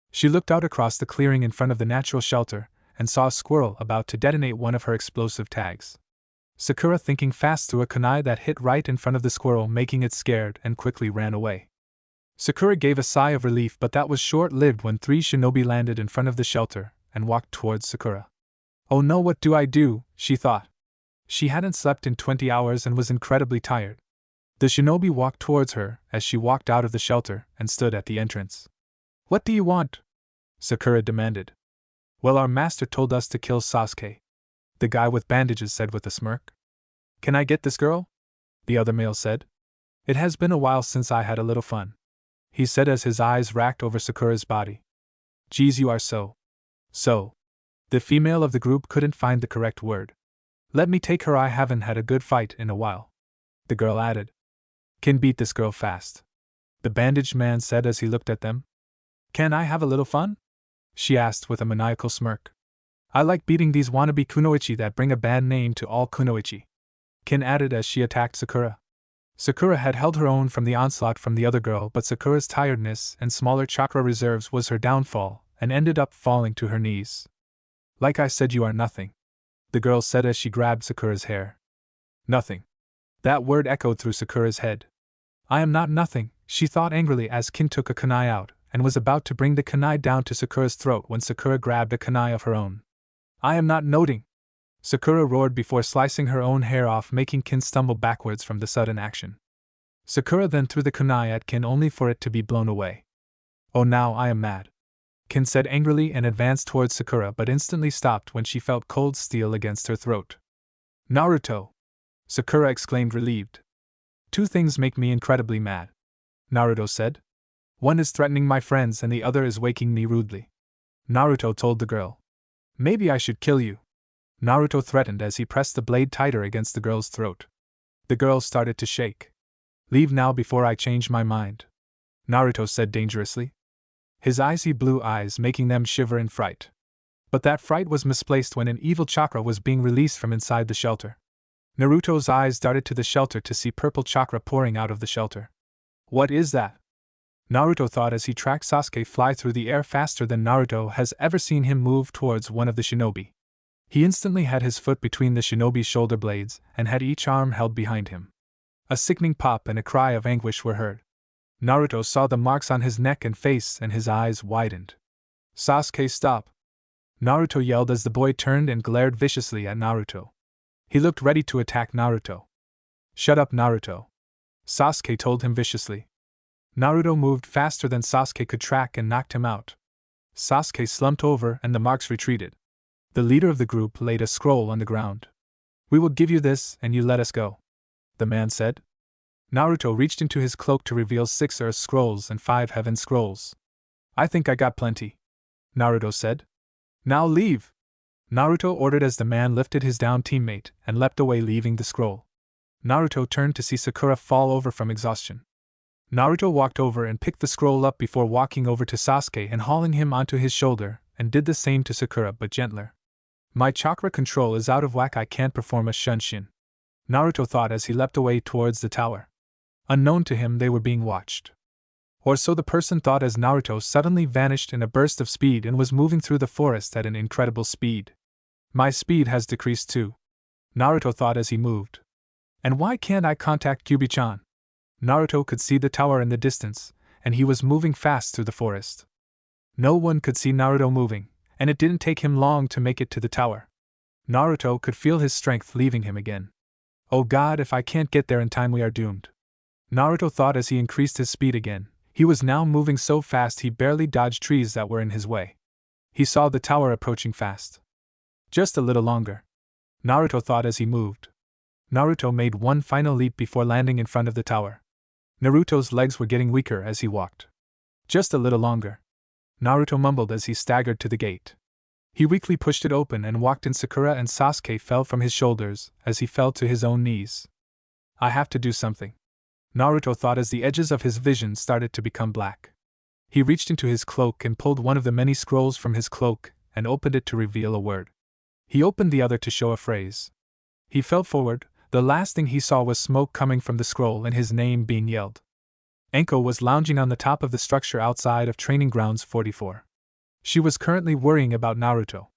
She looked out across the clearing in front of the natural shelter and saw a squirrel about to detonate one of her explosive tags. Sakura, thinking fast, threw a kunai that hit right in front of the squirrel, making it scared, and quickly ran away. Sakura gave a sigh of relief, but that was short-lived when 3 shinobi landed in front of the shelter and walked towards Sakura. Oh no, what do I do? She thought. She hadn't slept in 20 hours and was incredibly tired. The shinobi walked towards her as she walked out of the shelter and stood at the entrance. What do you want? Sakura demanded. Well, our master told us to kill Sasuke, the guy with bandages said with a smirk. Can I get this girl? The other male said. It has been a while since I had a little fun, he said as his eyes racked over Sakura's body. Geez, you are so. The female of the group couldn't find the correct word. Let me take her, I haven't had a good fight in a while, the girl added. Can beat this girl fast, the bandaged man said as he looked at them. Can I have a little fun? She asked with a maniacal smirk. I like beating these wannabe kunoichi that bring a bad name to all kunoichi, Kin added as she attacked Sakura. Sakura had held her own from the onslaught from the other girl, but Sakura's tiredness and smaller chakra reserves was her downfall, and ended up falling to her knees. Like I said, you are nothing, the girl said as she grabbed Sakura's hair. Nothing. That word echoed through Sakura's head. I am not nothing, she thought angrily as Kin took a kunai out and was about to bring the kunai down to Sakura's throat when Sakura grabbed a kunai of her own. I am not noting, Sakura roared before slicing her own hair off, making Kin stumble backwards from the sudden action. Sakura then threw the kunai at Kin only for it to be blown away. Oh, now I am mad, Kin said angrily and advanced towards Sakura, but instantly stopped when she felt cold steel against her throat. Naruto! Sakura exclaimed, relieved. 2 things make me incredibly mad, Naruto said. One is threatening my friends and the other is waking me rudely, Naruto told the girl. Maybe I should kill you, Naruto threatened as he pressed the blade tighter against the girl's throat. The girl started to shake. Leave now before I change my mind, Naruto said dangerously. His icy blue eyes making them shiver in fright. But that fright was misplaced when an evil chakra was being released from inside the shelter. Naruto's eyes darted to the shelter to see purple chakra pouring out of the shelter. What is that? Naruto thought as he tracked Sasuke fly through the air faster than Naruto has ever seen him move towards one of the shinobi. He instantly had his foot between the shinobi's shoulder blades and had each arm held behind him. A sickening pop and a cry of anguish were heard. Naruto saw the marks on his neck and face and his eyes widened. Sasuke, stop! Naruto yelled as the boy turned and glared viciously at Naruto. He looked ready to attack Naruto. Shut up, Naruto, Sasuke told him viciously. Naruto moved faster than Sasuke could track and knocked him out. Sasuke slumped over and the marks retreated. The leader of the group laid a scroll on the ground. We will give you this and you let us go, the man said. Naruto reached into his cloak to reveal 6 Earth Scrolls and 5 Heaven Scrolls. I think I got plenty, Naruto said. Now leave! Naruto ordered as the man lifted his downed teammate and leapt away, leaving the scroll. Naruto turned to see Sakura fall over from exhaustion. Naruto walked over and picked the scroll up before walking over to Sasuke and hauling him onto his shoulder, and did the same to Sakura but gentler. My chakra control is out of whack, I can't perform a shunshin, Naruto thought as he leapt away towards the tower. Unknown to him, they were being watched. Or so the person thought as Naruto suddenly vanished in a burst of speed and was moving through the forest at an incredible speed. My speed has decreased too, Naruto thought as he moved. And why can't I contact Kyubi-chan? Naruto could see the tower in the distance, and he was moving fast through the forest. No one could see Naruto moving, and it didn't take him long to make it to the tower. Naruto could feel his strength leaving him again. Oh God, if I can't get there in time, we are doomed, Naruto thought as he increased his speed again. He was now moving so fast he barely dodged trees that were in his way. He saw the tower approaching fast. Just a little longer, Naruto thought as he moved. Naruto made one final leap before landing in front of the tower. Naruto's legs were getting weaker as he walked. Just a little longer, Naruto mumbled as he staggered to the gate. He weakly pushed it open and walked in. Sakura and Sasuke fell from his shoulders as he fell to his own knees. I have to do something, Naruto thought as the edges of his vision started to become black. He reached into his cloak and pulled one of the many scrolls from his cloak and opened it to reveal a word. He opened the other to show a phrase. He fell forward. The last thing he saw was smoke coming from the scroll and his name being yelled. Anko was lounging on the top of the structure outside of Training Grounds 44. She was currently worrying about Naruto.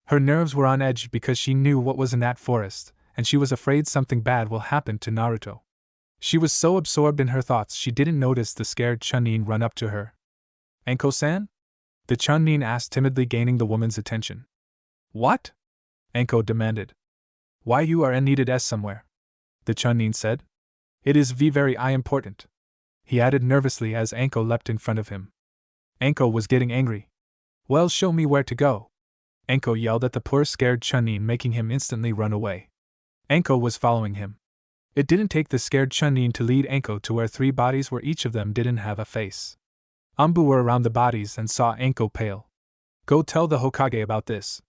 Her nerves were on edge because she knew what was in that forest, and she was afraid something bad will happen to Naruto. She was so absorbed in her thoughts she didn't notice the scared Chunin run up to her. Anko-san? The Chunin asked timidly, gaining the woman's attention. What? Anko demanded. Why you are needed somewhere, the Chunin said. It is very important, he added nervously as Anko leapt in front of him. Anko was getting angry. Well, show me where to go, Anko yelled at the poor scared Chunin, making him instantly run away. Anko was following him. It didn't take the scared Chunin to lead Anko to where 3 bodies where each of them didn't have a face. Anbu were around the bodies and saw Anko pale. Go tell the Hokage about this,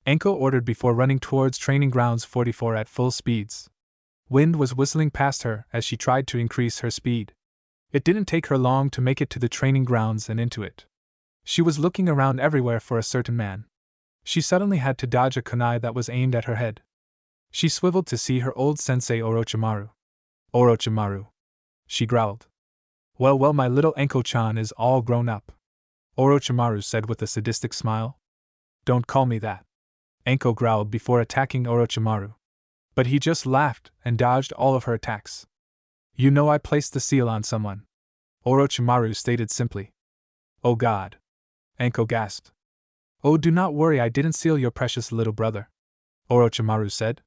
Anko ordered before running towards Training Grounds 44 at full speeds. Wind was whistling past her as she tried to increase her speed. It didn't take her long to make it to the training grounds and into it. She was looking around everywhere for a certain man. She suddenly had to dodge a kunai that was aimed at her head. She swiveled to see her old sensei Orochimaru. Orochimaru, she growled. Well, my little Anko-chan is all grown up, Orochimaru said with a sadistic smile. Don't call me that, Anko growled before attacking Orochimaru. But he just laughed and dodged all of her attacks. You know I placed the seal on someone, Orochimaru stated simply. Oh God, Anko gasped. Oh, do not worry, I didn't seal your precious little brother, Orochimaru said.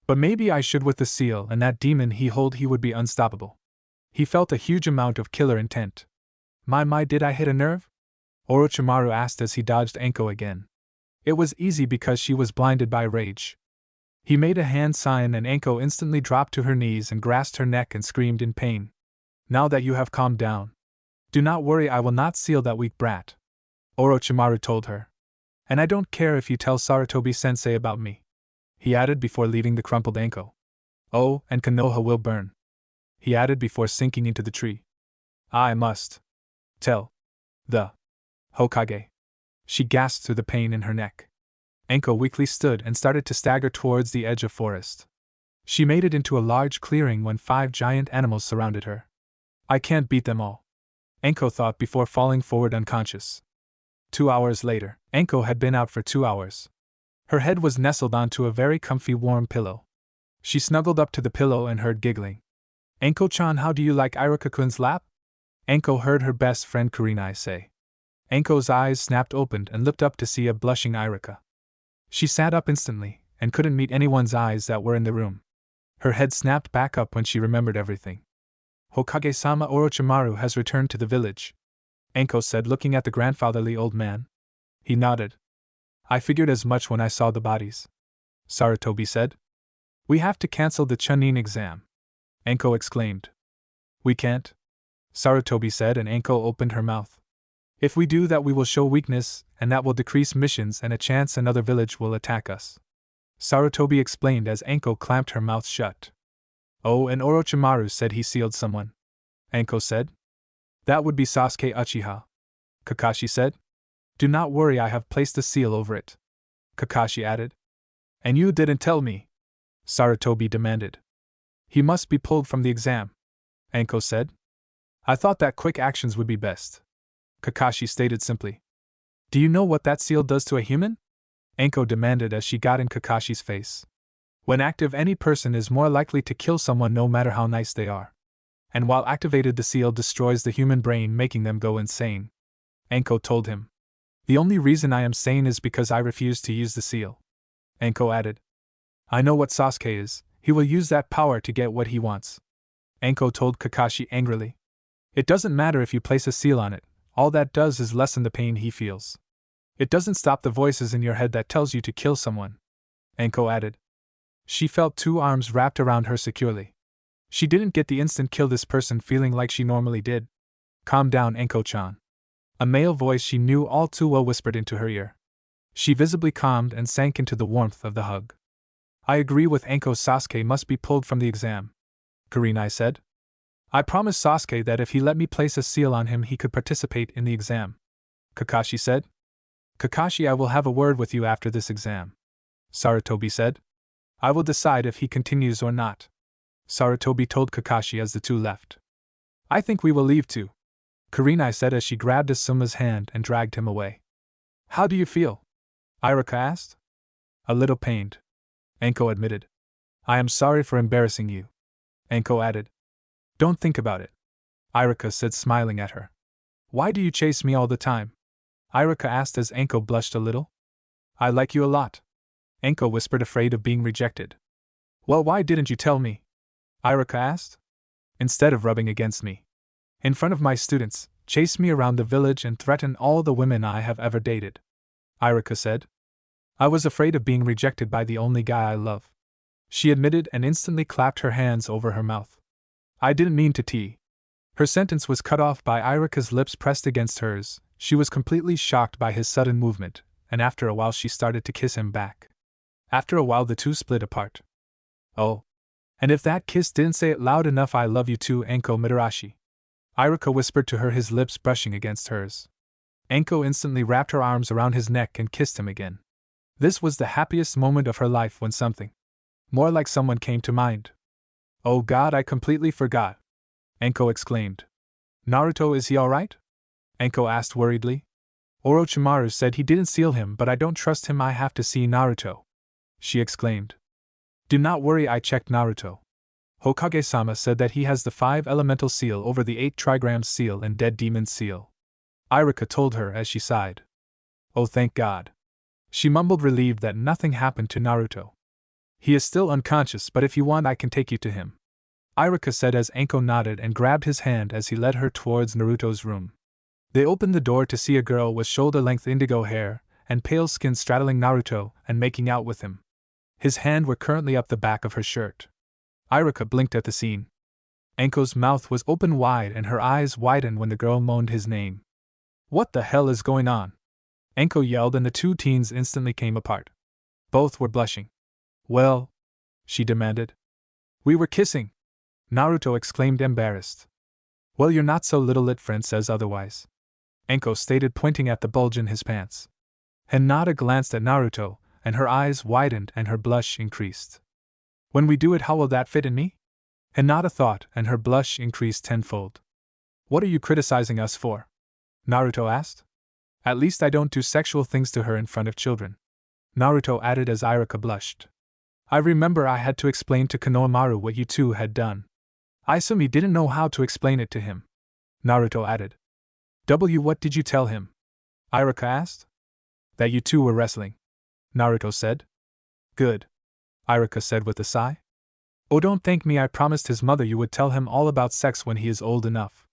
But maybe I should. With the seal and that demon he would be unstoppable. He felt a huge amount of killer intent. My, did I hit a nerve? Orochimaru asked as he dodged Anko again. It was easy because she was blinded by rage. He made a hand sign and Anko instantly dropped to her knees and grasped her neck and screamed in pain. Now that you have calmed down, do not worry, I will not seal that weak brat, Orochimaru told her. And I don't care if you tell Sarutobi-sensei about me, he added before leaving the crumpled Anko. Oh, and Konoha will burn, he added before sinking into the tree. I must tell the Hokage, she gasped through the pain in her neck. Anko weakly stood and started to stagger towards the edge of forest. She made it into a large clearing when 5 giant animals surrounded her. I can't beat them all, Anko thought before falling forward unconscious. 2 hours later, Anko had been out for 2 hours. Her head was nestled onto a very comfy warm pillow. She snuggled up to the pillow and heard giggling. Anko-chan, how do you like Iruka-kun's lap? Anko heard her best friend Kurenai say. Anko's eyes snapped open and looked up to see a blushing Iruka. She sat up instantly, and couldn't meet anyone's eyes that were in the room. Her head snapped back up when she remembered everything. Hokage-sama, Orochimaru has returned to the village, Anko said, looking at the grandfatherly old man. He nodded. I figured as much when I saw the bodies, Sarutobi said. We have to cancel the Chunin exam, Anko exclaimed. We can't, Sarutobi said, and Anko opened her mouth. If we do that, we will show weakness, and that will decrease missions and a chance another village will attack us. Sarutobi explained as Anko clamped her mouth shut. Oh, and Orochimaru said he sealed someone, Anko said. That would be Sasuke Uchiha, Kakashi said. Do not worry, I have placed a seal over it, Kakashi added. And you didn't tell me, Sarutobi demanded. He must be pulled from the exam, Anko said. I thought that quick actions would be best, Kakashi stated simply. Do you know what that seal does to a human? Anko demanded as she got in Kakashi's face. When active, any person is more likely to kill someone no matter how nice they are. And while activated, the seal destroys the human brain, making them go insane, Anko told him. The only reason I am sane is because I refuse to use the seal, Anko added. I know what Sasuke is, he will use that power to get what he wants, Anko told Kakashi angrily. It doesn't matter if you place a seal on it, all that does is lessen the pain he feels. It doesn't stop the voices in your head that tells you to kill someone, Anko added. She felt two arms wrapped around her securely. She didn't get the instant kill this person feeling like she normally did. Calm down, Anko-chan. A male voice she knew all too well whispered into her ear. She visibly calmed and sank into the warmth of the hug. I agree with Anko, Sasuke must be pulled from the exam, Kurenai said. I promised Sasuke that if he let me place a seal on him he could participate in the exam, Kakashi said. Kakashi, I will have a word with you after this exam, Sarutobi said. I will decide if he continues or not, Sarutobi told Kakashi as the two left. I think we will leave too, Kurenai said as she grabbed Asuma's hand and dragged him away. How do you feel? Iruka asked. A little pained, Anko admitted. I am sorry for embarrassing you, Anko added. Don't think about it, Iruka said, smiling at her. Why do you chase me all the time? Iruka asked as Anko blushed a little. I like you a lot, Anko whispered, afraid of being rejected. Well, why didn't you tell me? Iruka asked. Instead of rubbing against me in front of my students, chase me around the village and threaten all the women I have ever dated, Iruka said. I was afraid of being rejected by the only guy I love, she admitted and instantly clapped her hands over her mouth. I didn't mean to tea. Her sentence was cut off by Iruka's lips pressed against hers. She was completely shocked by his sudden movement, and after a while she started to kiss him back. After a while the two split apart. Oh. And if that kiss didn't say it loud enough, I love you too, Anko Mitarashi, Iruka whispered to her, his lips brushing against hers. Anko instantly wrapped her arms around his neck and kissed him again. This was the happiest moment of her life when something more like someone came to mind. Oh God, I completely forgot, Anko exclaimed. Naruto, is he alright? Anko asked worriedly. Orochimaru said he didn't seal him, but I don't trust him. I have to see Naruto, she exclaimed. Do not worry, I checked Naruto. Hokage-sama said that he has the 5 elemental seal over the 8 trigrams seal and dead demon seal, Iruka told her as she sighed. Oh, thank God. She mumbled, relieved that nothing happened to Naruto. He is still unconscious, but if you want I can take you to him, Iruka said as Anko nodded and grabbed his hand as he led her towards Naruto's room. They opened the door to see a girl with shoulder-length indigo hair and pale skin straddling Naruto and making out with him. His hands were currently up the back of her shirt. Iruka blinked at the scene. Anko's mouth was open wide and her eyes widened when the girl moaned his name. What the hell is going on? Anko yelled and the two teens instantly came apart. Both were blushing. Well? She demanded. We were kissing, Naruto exclaimed, embarrassed. Well, you're not so little, it friend says otherwise, Anko stated, pointing at the bulge in his pants. Hinata glanced at Naruto, and her eyes widened and her blush increased. When we do it, how will that fit in me? Hinata thought, and her blush increased tenfold. What are you criticizing us for? Naruto asked. At least I don't do sexual things to her in front of children, Naruto added as Iruka blushed. I remember I had to explain to Konohamaru what you two had done. Isumi didn't know how to explain it to him, Naruto added. What did you tell him? Iruka asked. That you two were wrestling, Naruto said. Good, Iruka said with a sigh. Oh, don't thank me, I promised his mother you would tell him all about sex when he is old enough,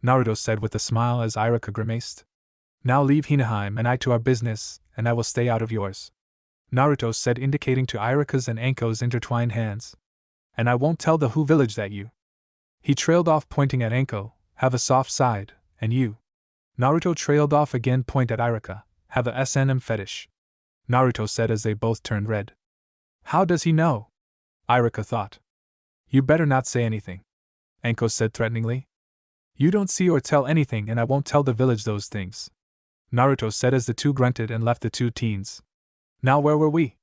Naruto said with a smile as Iruka grimaced. Now leave Hinaheim and I to our business, and I will stay out of yours, Naruto said, indicating to Iruka's and Anko's intertwined hands. And I won't tell the Who village that you. He trailed off, pointing at Anko, have a soft side, and you. Naruto trailed off again, point at Iruka, have a S&M fetish. Naruto said as they both turned red. How does he know? Iruka thought. You better not say anything, Anko said threateningly. You don't see or tell anything, and I won't tell the village those things, Naruto said as the two grunted and left the two teens. Now where were we?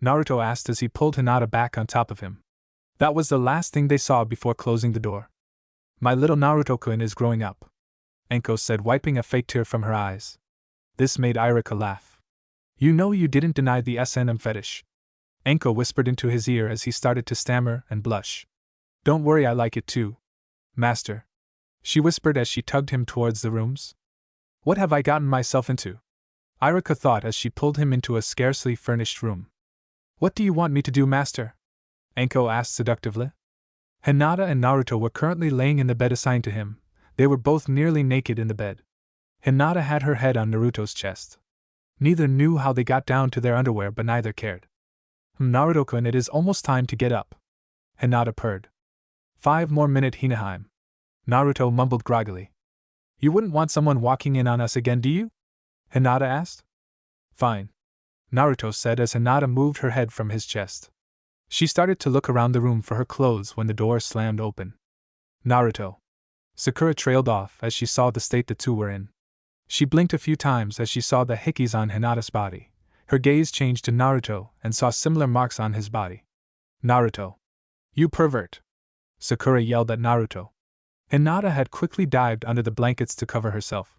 Naruto asked as he pulled Hinata back on top of him. That was the last thing they saw before closing the door. My little Naruto-kun is growing up, Anko said, wiping a fake tear from her eyes. This made Iruka laugh. You know you didn't deny the S&M fetish, Anko whispered into his ear as he started to stammer and blush. Don't worry, I like it too, master, she whispered as she tugged him towards the rooms. What have I gotten myself into? Iruka thought as she pulled him into a scarcely furnished room. What do you want me to do, master? Anko asked seductively. Hinata and Naruto were currently laying in the bed assigned to him. They were both nearly naked in the bed. Hinata had her head on Naruto's chest. Neither knew how they got down to their underwear, but neither cared. Naruto-kun, it is almost time to get up, Hinata purred. 5 more minutes, Hinaheim. Naruto mumbled groggily. You wouldn't want someone walking in on us again, do you? Hinata asked. Fine, Naruto said as Hinata moved her head from his chest. She started to look around the room for her clothes when the door slammed open. Naruto. Sakura trailed off as she saw the state the two were in. She blinked a few times as she saw the hickeys on Hinata's body. Her gaze changed to Naruto and saw similar marks on his body. Naruto. You pervert! Sakura yelled at Naruto. Hinata had quickly dived under the blankets to cover herself.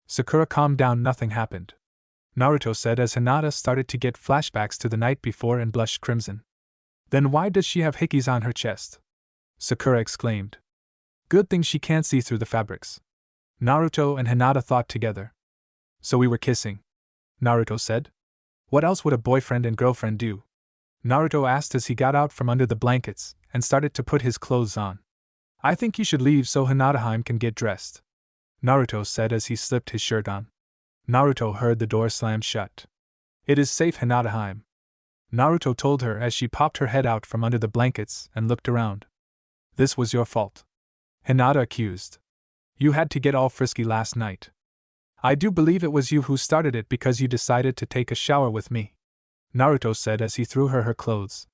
Sakura calmed down, nothing happened, Naruto said as Hinata started to get flashbacks to the night before and blushed crimson. Then why does she have hickeys on her chest? Sakura exclaimed. Good thing she can't see through the fabrics, Naruto and Hinata thought together. So we were kissing, Naruto said. What else would a boyfriend and girlfriend do? Naruto asked as he got out from under the blankets and started to put his clothes on. I think you should leave so Hinataheim can get dressed, Naruto said as he slipped his shirt on. Naruto heard the door slam shut. It is safe, Hinataheim, Naruto told her as she popped her head out from under the blankets and looked around. This was your fault, Hinata accused. You had to get all frisky last night. I do believe it was you who started it because you decided to take a shower with me, Naruto said as he threw her her clothes.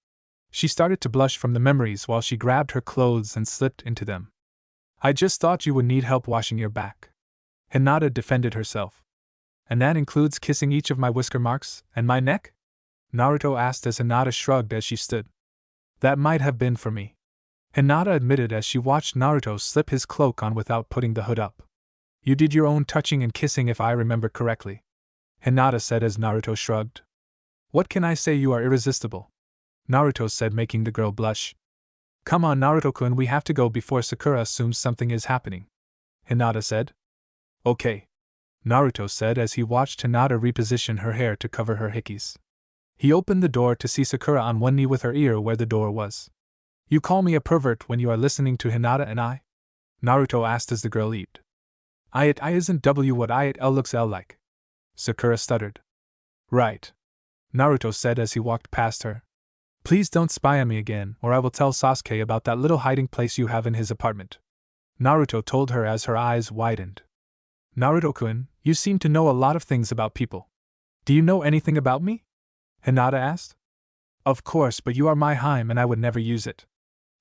She started to blush from the memories while she grabbed her clothes and slipped into them. I just thought you would need help washing your back, Hinata defended herself. And that includes kissing each of my whisker marks and my neck? Naruto asked as Hinata shrugged as she stood. That might have been for me, Hinata admitted as she watched Naruto slip his cloak on without putting the hood up. You did your own touching and kissing if I remember correctly, Hinata said as Naruto shrugged. What can I say, you are irresistible, Naruto said, making the girl blush. Come on, Naruto-kun, we have to go before Sakura assumes something is happening, Hinata said. Okay, Naruto said as he watched Hinata reposition her hair to cover her hickeys. He opened the door to see Sakura on one knee with her ear where the door was. You call me a pervert when you are listening to Hinata and I? Naruto asked as the girl leaped. I isn't W what L looks L like, Sakura stuttered. Right, Naruto said as he walked past her. Please don't spy on me again, or I will tell Sasuke about that little hiding place you have in his apartment, Naruto told her as her eyes widened. Naruto-kun, you seem to know a lot of things about people. Do you know anything about me? Hinata asked. Of course, but you are my Heim and I would never use it,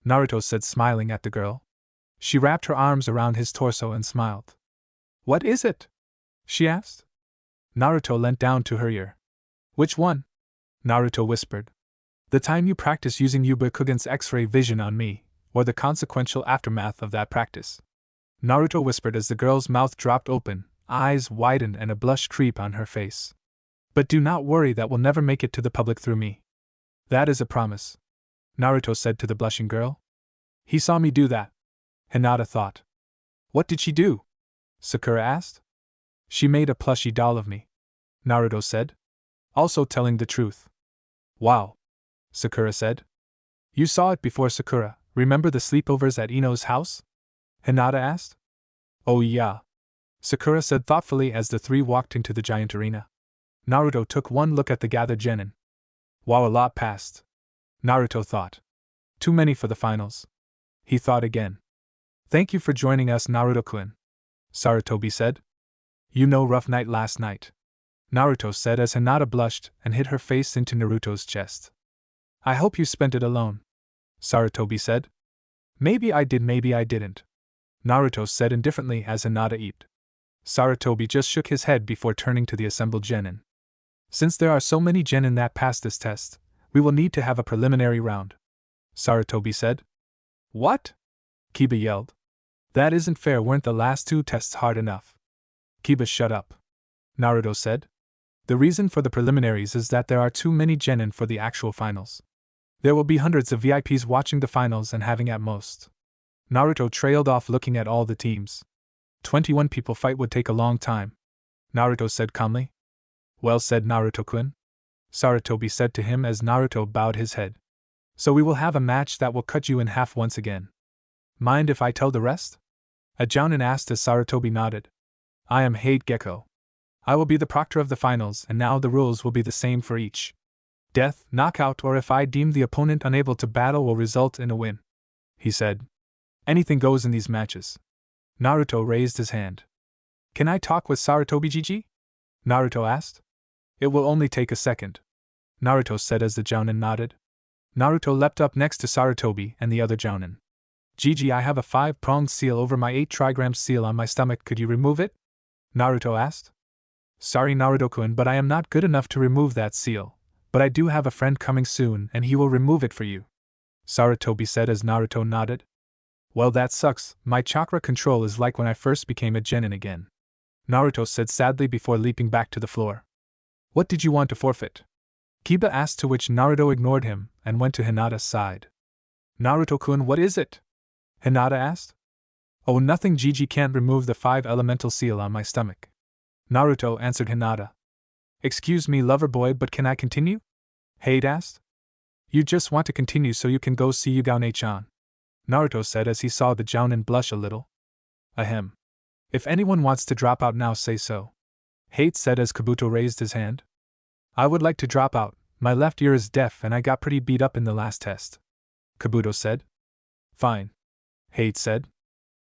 Naruto said, smiling at the girl. She wrapped her arms around his torso and smiled. What is it? She asked. Naruto leant down to her ear. Which one? Naruto whispered. The time you practice using Yubakugan's X-ray vision on me, or the consequential aftermath of that practice, Naruto whispered as the girl's mouth dropped open, eyes widened and a blush creep on her face. But do not worry, that will never make it to the public through me. That is a promise, Naruto said to the blushing girl. He saw me do that, Hinata thought. What did she do? Sakura asked. She made a plushie doll of me, Naruto said. Also telling the truth. Wow, Sakura said. You saw it before, Sakura. Remember the sleepovers at Ino's house? Hinata asked. Oh yeah, Sakura said thoughtfully as the three walked into the giant arena. Naruto took one look at the gathered genin. Wow, a lot passed, Naruto thought. Too many for the finals. He thought again. Thank you for joining us, Naruto-kun, Sarutobi said. You know, rough night last night, Naruto said as Hinata blushed and hid her face into Naruto's chest. I hope you spent it alone, Sarutobi said. Maybe I did, maybe I didn't, Naruto said indifferently as Hinata eat. Sarutobi just shook his head before turning to the assembled genin. Since there are so many genin that passed this test, we will need to have a preliminary round, Sarutobi said. What? Kiba yelled. That isn't fair, weren't the last 2 tests hard enough? Kiba, shut up, Naruto said. The reason for the preliminaries is that there are too many genin for the actual finals. There will be hundreds of VIPs watching the finals and having at most. Naruto trailed off looking at all the teams. 21 people fight would take a long time, Naruto said calmly. Well said, Naruto-kun, Sarutobi said to him as Naruto bowed his head. So we will have a match that will cut you in half once again. Mind if I tell the rest? A jounin asked as Sarutobi nodded. I am Hate Gecko. I will be the proctor of the finals, and now the rules will be the same for each. Death, knockout, or if I deem the opponent unable to battle will result in a win, he said. Anything goes in these matches. Naruto raised his hand. Can I talk with Sarutobi Gigi? Naruto asked. It will only take a second, Naruto said as the jounin nodded. Naruto leapt up next to Sarutobi and the other jounin. Gigi, I have a 5-pronged seal over my 8-trigram seal on my stomach, could you remove it? Naruto asked. Sorry, Naruto-kun, but I am not good enough to remove that seal, but I do have a friend coming soon and he will remove it for you, Sarutobi said as Naruto nodded. Well, that sucks, my chakra control is like when I first became a genin again, Naruto said sadly before leaping back to the floor. What did you want to forfeit? Kiba asked, to which Naruto ignored him and went to Hinata's side. Naruto-kun, what is it? Hinata asked. Oh, nothing, Gigi can't remove the 5-elemental seal on my stomach, Naruto answered Hinata. Excuse me, lover boy, but can I continue? Hate asked. You just want to continue so you can go see Yugane-chan, Naruto said as he saw the jounin blush a little. Ahem. If anyone wants to drop out now, say so, Hate said as Kabuto raised his hand. I would like to drop out, my left ear is deaf and I got pretty beat up in the last test, Kabuto said. Fine, Hate said.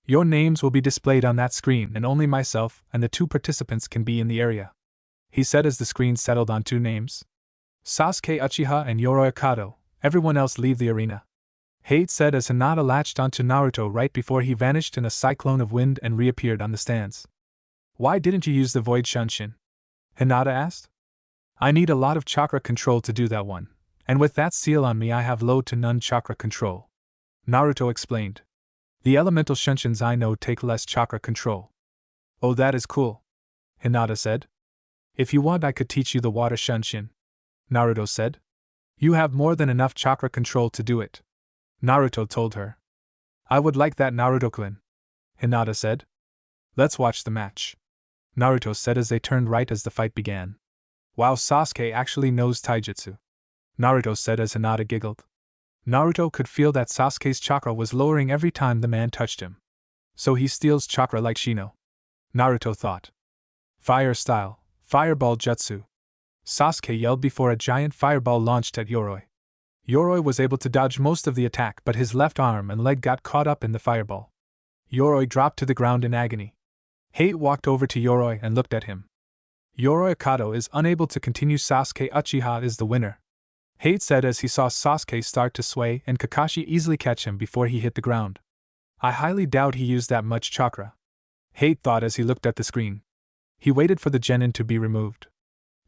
Your names will be displayed on that screen and only myself and the 2 participants can be in the area, he said as the screen settled on 2 names. Sasuke Uchiha and Yoroi Akato, everyone else leave the arena, Hate said as Hinata latched onto Naruto right before he vanished in a cyclone of wind and reappeared on the stands. Why didn't you use the Void Shunshin? Hinata asked. I need a lot of chakra control to do that one, and with that seal on me I have low to none chakra control, Naruto explained. The elemental Shunshins I know take less chakra control. Oh, that is cool, Hinata said. If you want I could teach you the water Shunshin, Naruto said. You have more than enough chakra control to do it, Naruto told her. I would like that, Naruto-kun, Hinata said. Let's watch the match, Naruto said as they turned right as the fight began. Wow, Sasuke actually knows taijutsu, Naruto said as Hinata giggled. Naruto could feel that Sasuke's chakra was lowering every time the man touched him. So he steals chakra like Shino, Naruto thought. Fire style, fireball jutsu, Sasuke yelled before a giant fireball launched at Yoroi. Yoroi was able to dodge most of the attack, but his left arm and leg got caught up in the fireball. Yoroi dropped to the ground in agony. Hate walked over to Yoroi and looked at him. Yoroi Akato is unable to continue. Sasuke Uchiha is the winner, Hate said as he saw Sasuke start to sway and Kakashi easily catch him before he hit the ground. I highly doubt he used that much chakra, Hate thought as he looked at the screen. He waited for the genin to be removed.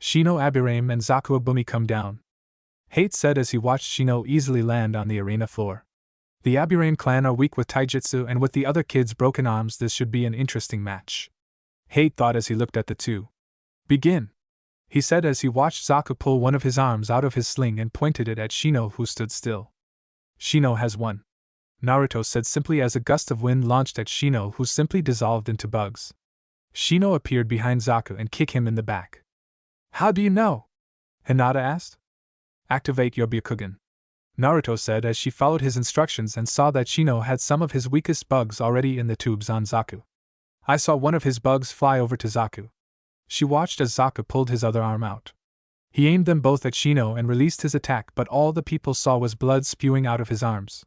Shino Abirame and Zaku Abumi come down, Hate said as he watched Shino easily land on the arena floor. The Abirame clan are weak with taijutsu and with the other kids' broken arms this should be an interesting match, Hate thought as he looked at the 2. Begin, he said as he watched Zaku pull one of his arms out of his sling and pointed it at Shino, who stood still. Shino has won, Naruto said simply as a gust of wind launched at Shino, who simply dissolved into bugs. Shino appeared behind Zaku and kicked him in the back. How do you know? Hinata asked. Activate your Byakugan, Naruto said as she followed his instructions and saw that Shino had some of his weakest bugs already in the tubes on Zaku. I saw one of his bugs fly over to Zaku. She watched as Zaku pulled his other arm out. He aimed them both at Shino and released his attack, but all the people saw was blood spewing out of his arms.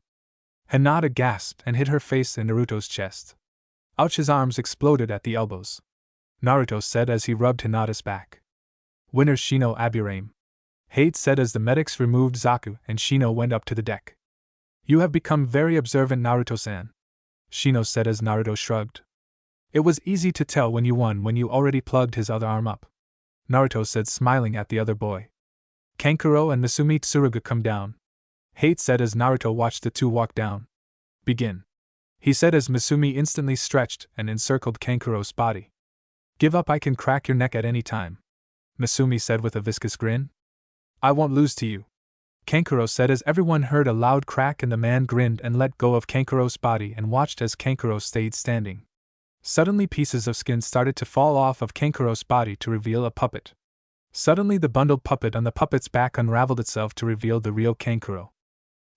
Hinata gasped and hid her face in Naruto's chest. Ouch! His arms exploded at the elbows. Naruto said as he rubbed Hinata's back. Winner Shino Aburame. Hate said as the medics removed Zaku and Shino went up to the deck. You have become very observant, Naruto-san, Shino said as Naruto shrugged. It was easy to tell when you won when you already plugged his other arm up, Naruto said, smiling at the other boy. Kankuro and Misumi Tsuruga come down, Hate said as Naruto watched the two walk down. Begin, he said as Misumi instantly stretched and encircled Kankuro's body. Give up, I can crack your neck at any time, Misumi said with a viscous grin. I won't lose to you, Kankuro said as everyone heard a loud crack and the man grinned and let go of Kankuro's body and watched as Kankuro stayed standing. Suddenly pieces of skin started to fall off of Kankuro's body to reveal a puppet. Suddenly the bundled puppet on the puppet's back unraveled itself to reveal the real Kankuro.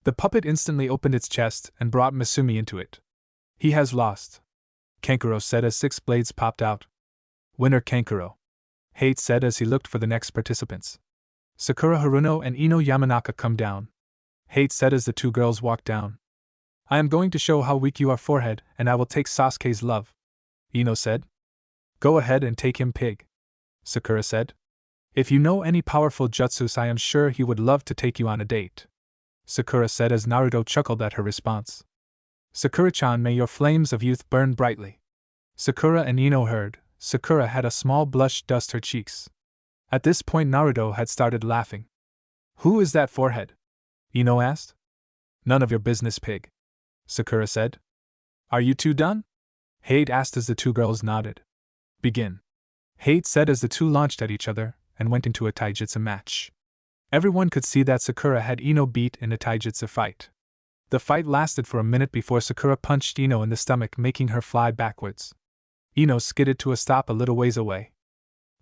The puppet instantly opened its chest and brought Misumi into it. He has lost, Kankuro said as 6 blades popped out. Winner Kankuro, Hate said as he looked for the next participants. Sakura Haruno and Ino Yamanaka come down, Hate said as the two girls walked down. I am going to show how weak you are, forehead, and I will take Sasuke's love, Ino said. Go ahead and take him, pig, Sakura said. If you know any powerful jutsus, I am sure he would love to take you on a date, Sakura said as Naruto chuckled at her response. Sakura-chan, may your flames of youth burn brightly. Sakura and Ino heard. Sakura had a small blush dust her cheeks. At this point Naruto had started laughing. Who is that forehead? Ino asked. None of your business, pig, Sakura said. Are you two done? Hate asked as the two girls nodded. Begin, Hate said as the two launched at each other and went into a taijutsu match. Everyone could see that Sakura had Ino beat in a taijutsu fight. The fight lasted for a minute before Sakura punched Ino in the stomach, making her fly backwards. Ino skidded to a stop a little ways away.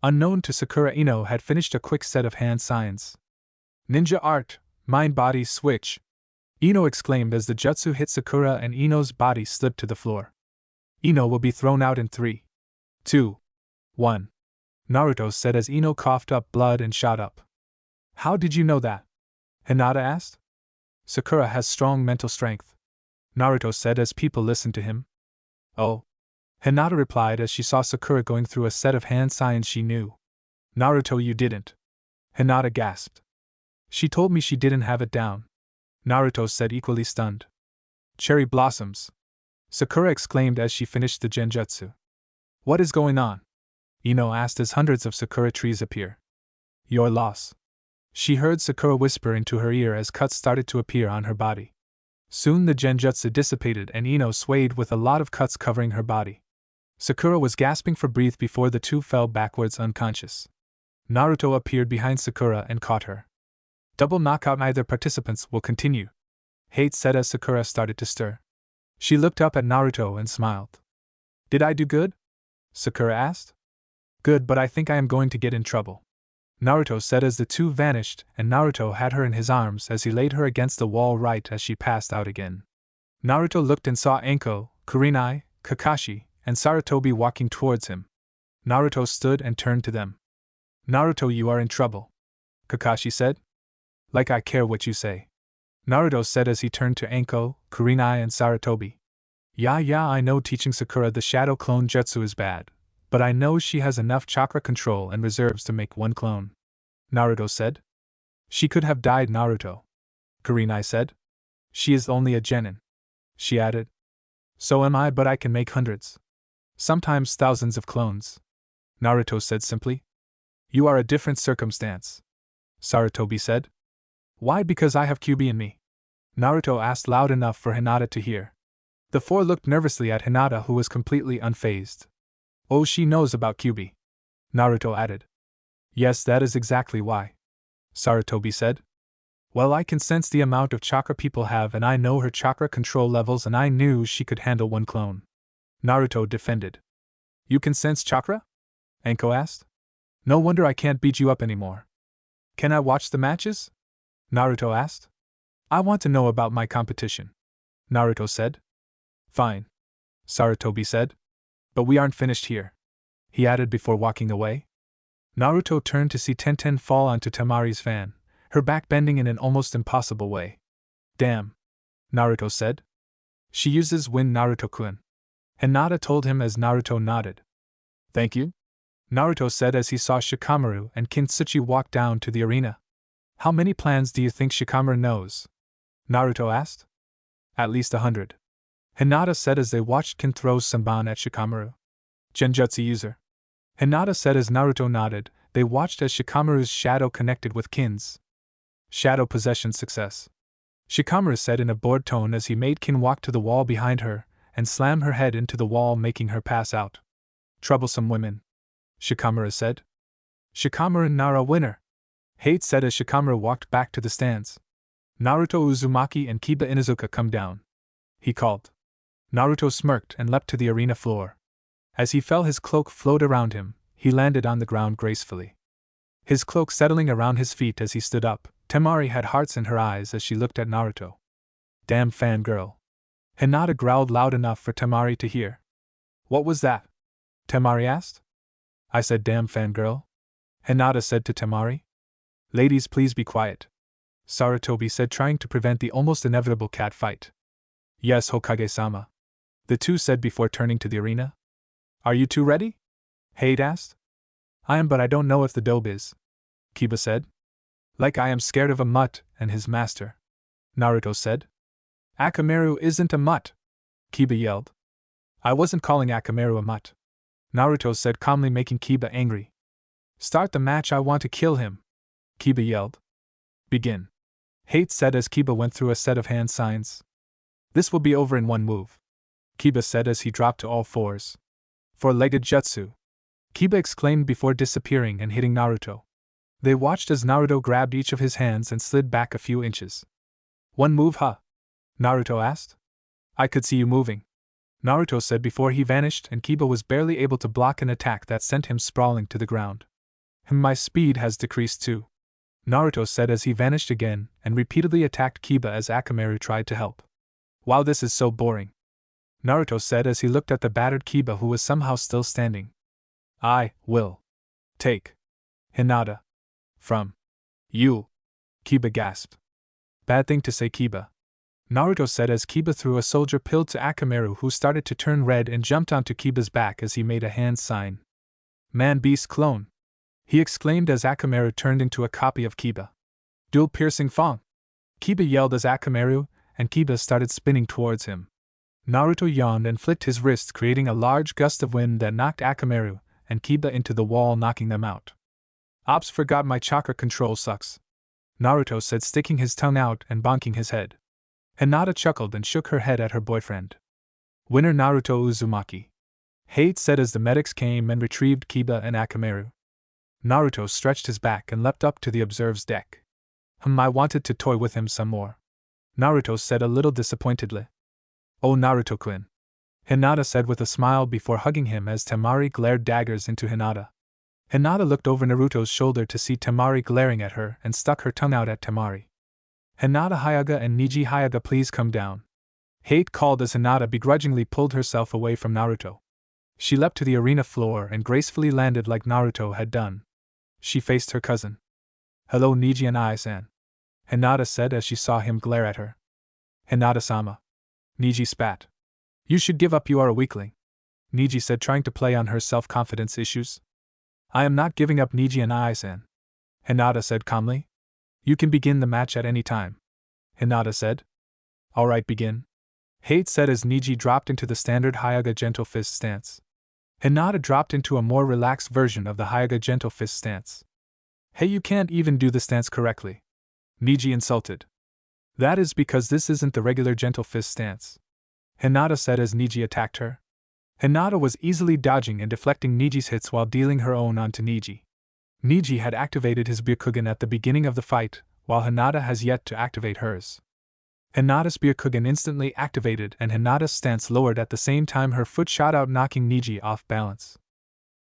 Unknown to Sakura, Ino had finished a quick set of hand signs. Ninja art, mind-body switch, Ino exclaimed as the jutsu hit Sakura and Ino's body slipped to the floor. Ino will be thrown out in 3, 2, 1, Naruto said as Ino coughed up blood and shot up. How did you know that? Hinata asked. Sakura has strong mental strength, Naruto said as people listened to him. Oh, Hinata replied as she saw Sakura going through a set of hand signs she knew. Naruto, you didn't, Hinata gasped. She told me she didn't have it down, Naruto said, equally stunned. Cherry blossoms, Sakura exclaimed as she finished the genjutsu. What is going on? Ino asked as hundreds of Sakura trees appear. Your loss, she heard Sakura whisper into her ear as cuts started to appear on her body. Soon the genjutsu dissipated and Ino swayed with a lot of cuts covering her body. Sakura was gasping for breath before the two fell backwards unconscious. Naruto appeared behind Sakura and caught her. Double knockout, neither participants will continue, Hate said as Sakura started to stir. She looked up at Naruto and smiled. Did I do good? Sakura asked. Good, but I think I am going to get in trouble, Naruto said as the two vanished and Naruto had her in his arms as he laid her against the wall right as she passed out again. Naruto looked and saw Anko, Kurenai, Kakashi, and Sarutobi walking towards him. Naruto stood and turned to them. Naruto, you are in trouble, Kakashi said. Like I care what you say, Naruto said as he turned to Anko, Kurenai, and Sarutobi. Yeah, I know teaching Sakura the shadow clone jutsu is bad, but I know she has enough chakra control and reserves to make one clone, Naruto said. She could have died, Naruto, Kurenai said. She is only a genin, she added. So am I, but I can make hundreds, sometimes thousands of clones, Naruto said simply. You are a different circumstance, Sarutobi said. Why? Because I have Kyuubi in me, Naruto asked loud enough for Hinata to hear. The four looked nervously at Hinata, who was completely unfazed. Oh, she knows about Kyuubi, Naruto added. Yes, that is exactly why, Sarutobi said. Well, I can sense the amount of chakra people have and I know her chakra control levels and I knew she could handle one clone, Naruto defended. You can sense chakra? Anko asked. No wonder I can't beat you up anymore. Can I watch the matches? Naruto asked. I want to know about my competition, Naruto said. Fine, Sarutobi said. But we aren't finished here, he added before walking away. Naruto turned to see Tenten fall onto Temari's fan, her back bending in an almost impossible way. Damn, Naruto said. She uses wind, Naruto-kun. Hinata told him as Naruto nodded. Thank you, Naruto said as he saw Shikamaru and Kintsuchi walk down to the arena. How many plans do you think Shikamaru knows? Naruto asked. At least 100. Hinata said as they watched Kin throw Sanban at Shikamaru. Genjutsu user. Hinata said as Naruto nodded. They watched as Shikamaru's shadow connected with Kin's. Shadow possession success. Shikamaru said in a bored tone as he made Kin walk to the wall behind her and slam her head into the wall, making her pass out. Troublesome women, Shikamaru said. Shikamaru Nara winner, Hate said as Shikamaru walked back to the stands. Naruto Uzumaki and Kiba Inuzuka come down, he called. Naruto smirked and leapt to the arena floor. As he fell, his cloak flowed around him. He landed on the ground gracefully. His cloak settling around his feet as he stood up. Temari had hearts in her eyes as she looked at Naruto. Damn fangirl. Hinata growled loud enough for Temari to hear. What was that? Temari asked. I said damn fangirl, Hinata said to Temari. Ladies, please be quiet, Sarutobi said, trying to prevent the almost inevitable cat fight. Yes, Hokage-sama, the two said before turning to the arena. Are you two ready? Hate asked. I am, but I don't know if the dobe is, Kiba said. Like I am scared of a mutt and his master, Naruto said. Akamaru isn't a mutt, Kiba yelled. I wasn't calling Akamaru a mutt, Naruto said calmly, making Kiba angry. Start the match, I want to kill him, Kiba yelled. Begin, Hate said as Kiba went through a set of hand signs. This will be over in one move, Kiba said as he dropped to all fours. Four-legged jutsu, Kiba exclaimed before disappearing and hitting Naruto. They watched as Naruto grabbed each of his hands and slid back a few inches. One move, huh? Naruto asked. I could see you moving, Naruto said before he vanished, and Kiba was barely able to block an attack that sent him sprawling to the ground. My speed has decreased too, Naruto said as he vanished again and repeatedly attacked Kiba as Akamaru tried to help. Wow, this is so boring, Naruto said as he looked at the battered Kiba, who was somehow still standing. I will take Hinata from you, Kiba gasped. Bad thing to say, Kiba, Naruto said as Kiba threw a soldier pill to Akamaru, who started to turn red and jumped onto Kiba's back as he made a hand sign. Man-beast clone, he exclaimed as Akamaru turned into a copy of Kiba. Dual piercing fang, Kiba yelled as Akamaru and Kiba started spinning towards him. Naruto yawned and flicked his wrist, creating a large gust of wind that knocked Akamaru and Kiba into the wall, knocking them out. Ops, forgot my chakra control sucks, Naruto said, sticking his tongue out and bonking his head. Hinata chuckled and shook her head at her boyfriend. Winner Naruto Uzumaki, Hate said as the medics came and retrieved Kiba and Akamaru. Naruto stretched his back and leapt up to the observer's deck. I wanted to toy with him some more, Naruto said a little disappointedly. Oh, Naruto-kun, Hinata said with a smile before hugging him as Temari glared daggers into Hinata. Hinata looked over Naruto's shoulder to see Temari glaring at her and stuck her tongue out at Temari. Hinata Hyuga and Niji Hyuga, please come down, Hate called as Hinata begrudgingly pulled herself away from Naruto. She leapt to the arena floor and gracefully landed like Naruto had done. She faced her cousin. Hello, Niji and I-san, Hinata said as she saw him glare at her. Hinata-sama, Niji spat. You should give up, you are a weakling, Niji said, trying to play on her self-confidence issues. I am not giving up, Niji and I-san, Hinata said calmly. You can begin the match at any time, Hinata said. Alright, begin, Hate said as Niji dropped into the standard Hyuga gentle fist stance. Hinata dropped into a more relaxed version of the Hyuga gentle fist stance. Hey, you can't even do the stance correctly, Niji insulted. That is because this isn't the regular gentle fist stance, Hinata said as Niji attacked her. Hinata was easily dodging and deflecting Niji's hits while dealing her own onto Niji. Niji had activated his Byakugan at the beginning of the fight, while Hinata has yet to activate hers. Hinata's Byakugan instantly activated and Hinata's stance lowered at the same time her foot shot out, knocking Niji off balance.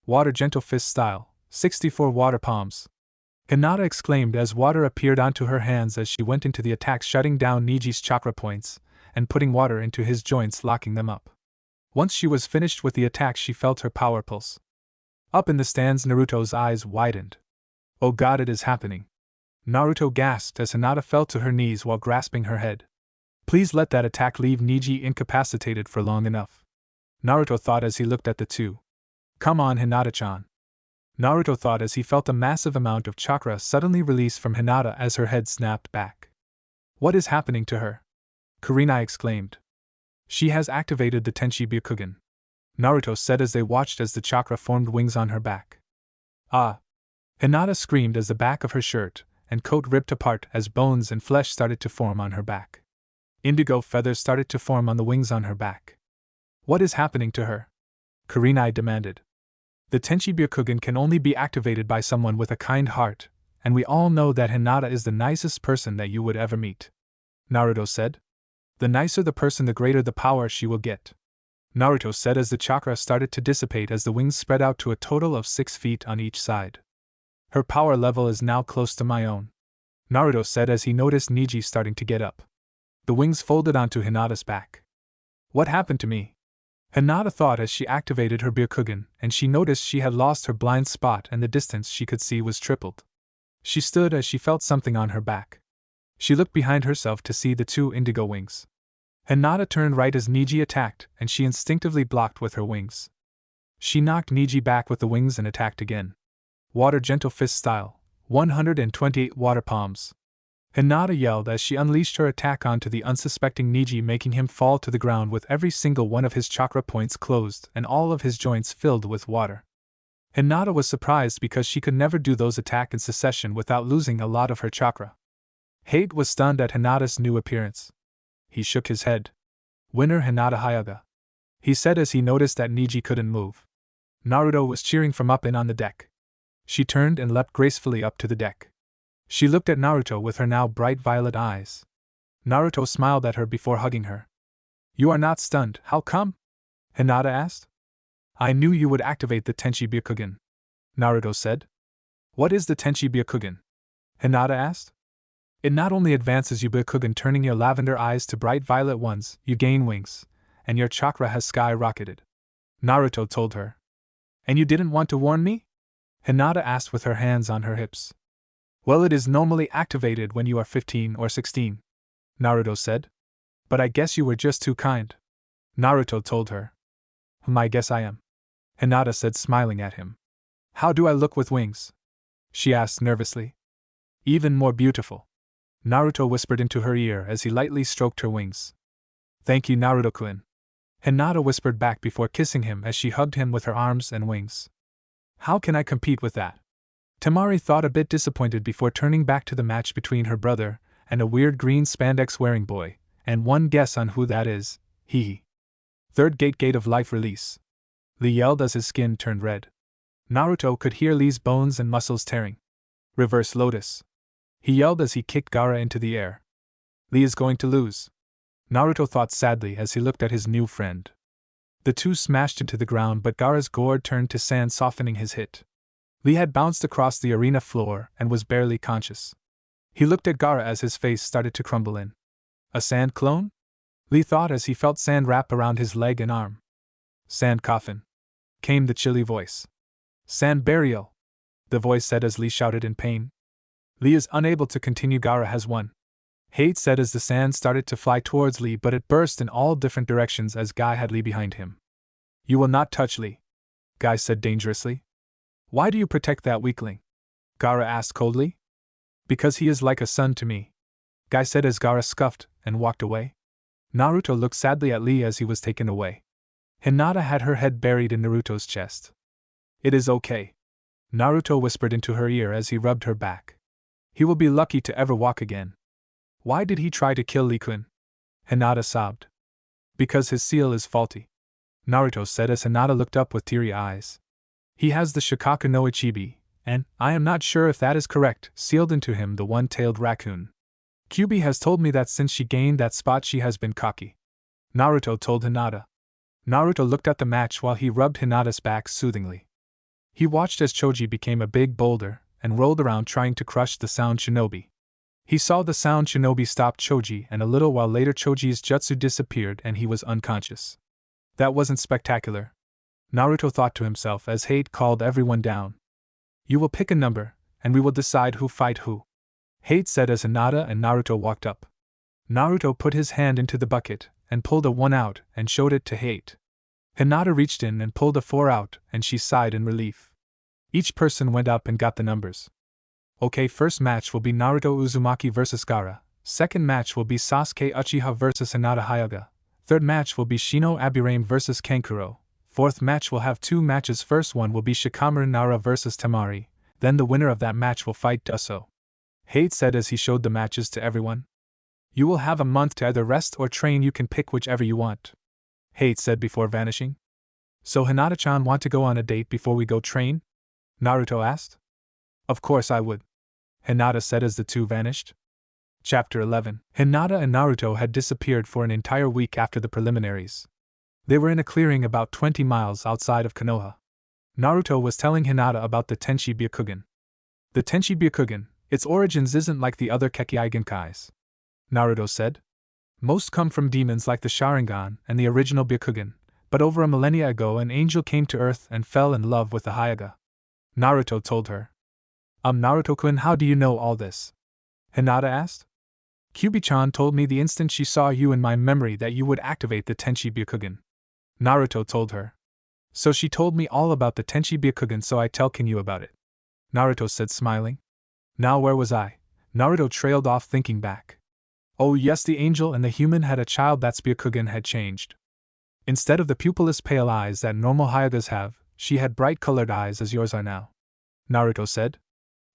Water gentle fist style, 64 water palms, Hinata exclaimed as water appeared onto her hands as she went into the attack, shutting down Niji's chakra points and putting water into his joints, locking them up. Once she was finished with the attack, she felt her power pulse Up in the stands, Naruto's eyes widened. Oh god, it is happening. Naruto gasped as Hinata fell to her knees while grasping her head. Please let that attack leave Neji incapacitated for long enough, Naruto thought as he looked at the two. Come on, Hinata-chan. Naruto thought as he felt a massive amount of chakra suddenly release from Hinata as her head snapped back. What is happening to her? Kurenai exclaimed. She has activated the Tenchi Byakugan, Naruto said as they watched as the chakra formed wings on her back. Ah! Hinata screamed as the back of her shirt and coat ripped apart as bones and flesh started to form on her back. Indigo feathers started to form on the wings on her back. What is happening to her? Kurenai demanded. The Tenchi Byakugan can only be activated by someone with a kind heart, and we all know that Hinata is the nicest person that you would ever meet, Naruto said. The nicer the person, the greater the power she will get, Naruto said as the chakra started to dissipate as the wings spread out to a total of 6 feet on each side. Her power level is now close to my own, Naruto said as he noticed Neji starting to get up. The wings folded onto Hinata's back. What happened to me? Hinata thought as she activated her Byakugan, and she noticed she had lost her blind spot and the distance she could see was tripled. She stood as she felt something on her back. She looked behind herself to see the 2 indigo wings. Hinata turned right as Neji attacked, and she instinctively blocked with her wings. She knocked Neji back with the wings and attacked again. Water gentle fist style, 128 water palms. Hinata yelled as she unleashed her attack onto the unsuspecting Neji, making him fall to the ground with every single one of his chakra points closed and all of his joints filled with water. Hinata was surprised because she could never do those attacks in succession without losing a lot of her chakra. Hate was stunned at Hinata's new appearance. He shook his head. Winner Hinata Hyuga, he said as he noticed that Neji couldn't move. Naruto was cheering from up and on the deck. She turned and leapt gracefully up to the deck. She looked at Naruto with her now bright violet eyes. Naruto smiled at her before hugging her. You are not stunned, how come? Hinata asked. I knew you would activate the Tenchi Byakugan, Naruto said. What is the Tenchi Byakugan? Hinata asked. It not only advances your Byakugan, turning your lavender eyes to bright violet ones, you gain wings, and your chakra has skyrocketed, Naruto told her. And you didn't want to warn me? Hinata asked with her hands on her hips. Well, it is normally activated when you are 15 or 16, Naruto said. But I guess you were just too kind, Naruto told her. I guess I am, Hinata said, smiling at him. How do I look with wings? She asked nervously. Even more beautiful, Naruto whispered into her ear as he lightly stroked her wings. Thank you, Naruto-kun, Hinata whispered back before kissing him as she hugged him with her arms and wings. How can I compete with that? Temari thought, a bit disappointed before turning back to the match between her brother and a weird green spandex wearing boy, and one guess on who that is, hee. Third gate of life release. Lee yelled as his skin turned red. Naruto could hear Lee's bones and muscles tearing. Reverse lotus, he yelled as he kicked Gaara into the air. Lee is going to lose, Naruto thought sadly as he looked at his new friend. The two smashed into the ground, but Gaara's gourd turned to sand, softening his hit. Lee had bounced across the arena floor and was barely conscious. He looked at Gaara as his face started to crumble in. A sand clone? Lee thought as he felt sand wrap around his leg and arm. Sand coffin, came the chilly voice. Sand burial, the voice said as Lee shouted in pain. Lee is unable to continue. Gaara has won, Hate said as the sand started to fly towards Lee, but it burst in all different directions as Guy had Lee behind him. You will not touch Lee, Guy said dangerously. Why do you protect that weakling? Gaara asked coldly. Because he is like a son to me, Guy said as Gaara scuffed and walked away. Naruto looked sadly at Lee as he was taken away. Hinata had her head buried in Naruto's chest. It is okay, Naruto whispered into her ear as he rubbed her back. He will be lucky to ever walk again. Why did he try to kill Lee-kun? Hinata sobbed. Because his seal is faulty, Naruto said as Hinata looked up with teary eyes. He has the Shikaku no Ichibi, and, I am not sure if that is correct, sealed into him the one-tailed raccoon. Kyubi has told me that since she gained that spot she has been cocky, Naruto told Hinata. Naruto looked at the match while he rubbed Hinata's back soothingly. He watched as Choji became a big boulder and rolled around trying to crush the sound shinobi. He saw the sound shinobi stop Choji, and a little while later Choji's jutsu disappeared and he was unconscious. That wasn't spectacular, Naruto thought to himself as Hate called everyone down. You will pick a number, and we will decide who fight who. Hate said as Hinata and Naruto walked up. Naruto put his hand into the bucket, and pulled a 1 out, and showed it to Hate. Hinata reached in and pulled a 4 out, and she sighed in relief. Each person went up and got the numbers. Okay, first match will be Naruto Uzumaki vs Gaara. Second match will be Sasuke Uchiha vs Hinata Hyuga. Third match will be Shino Aburame vs Kankuro. Fourth match will have 2 matches. First one will be Shikamaru Nara vs Temari. Then the winner of that match will fight Dusso. Hate said as he showed the matches to everyone. You will have a month to either rest or train. You can pick whichever you want. Hate said before vanishing. So Hinata-chan want to go on a date before we go train? Naruto asked. Of course I would. Hinata said as the two vanished. Chapter 11. Hinata and Naruto had disappeared for an entire week after the preliminaries. They were in a clearing about 20 miles outside of Konoha. Naruto was telling Hinata about the Tenshi Byakugan. The Tenshi Byakugan, its origins isn't like the other Kekkei Genkais. Naruto said. Most come from demons like the Sharingan and the original Byakugan, but over a millennia ago an angel came to Earth and fell in love with the Hyuga. Naruto told her. Naruto-kun, how do you know all this? Hinata asked. Kyubi-chan told me the instant she saw you in my memory that you would activate the Tenshi Byakugan. Naruto told her. So she told me all about the Tenshi Byakugan, so I telling you about it. Naruto said, smiling. Now where was I? Naruto trailed off, thinking back. Oh yes, the angel and the human had a child. That's Byakugan had changed. Instead of the pupilless pale eyes that normal Hyugas have, she had bright-colored eyes as yours are now. Naruto said.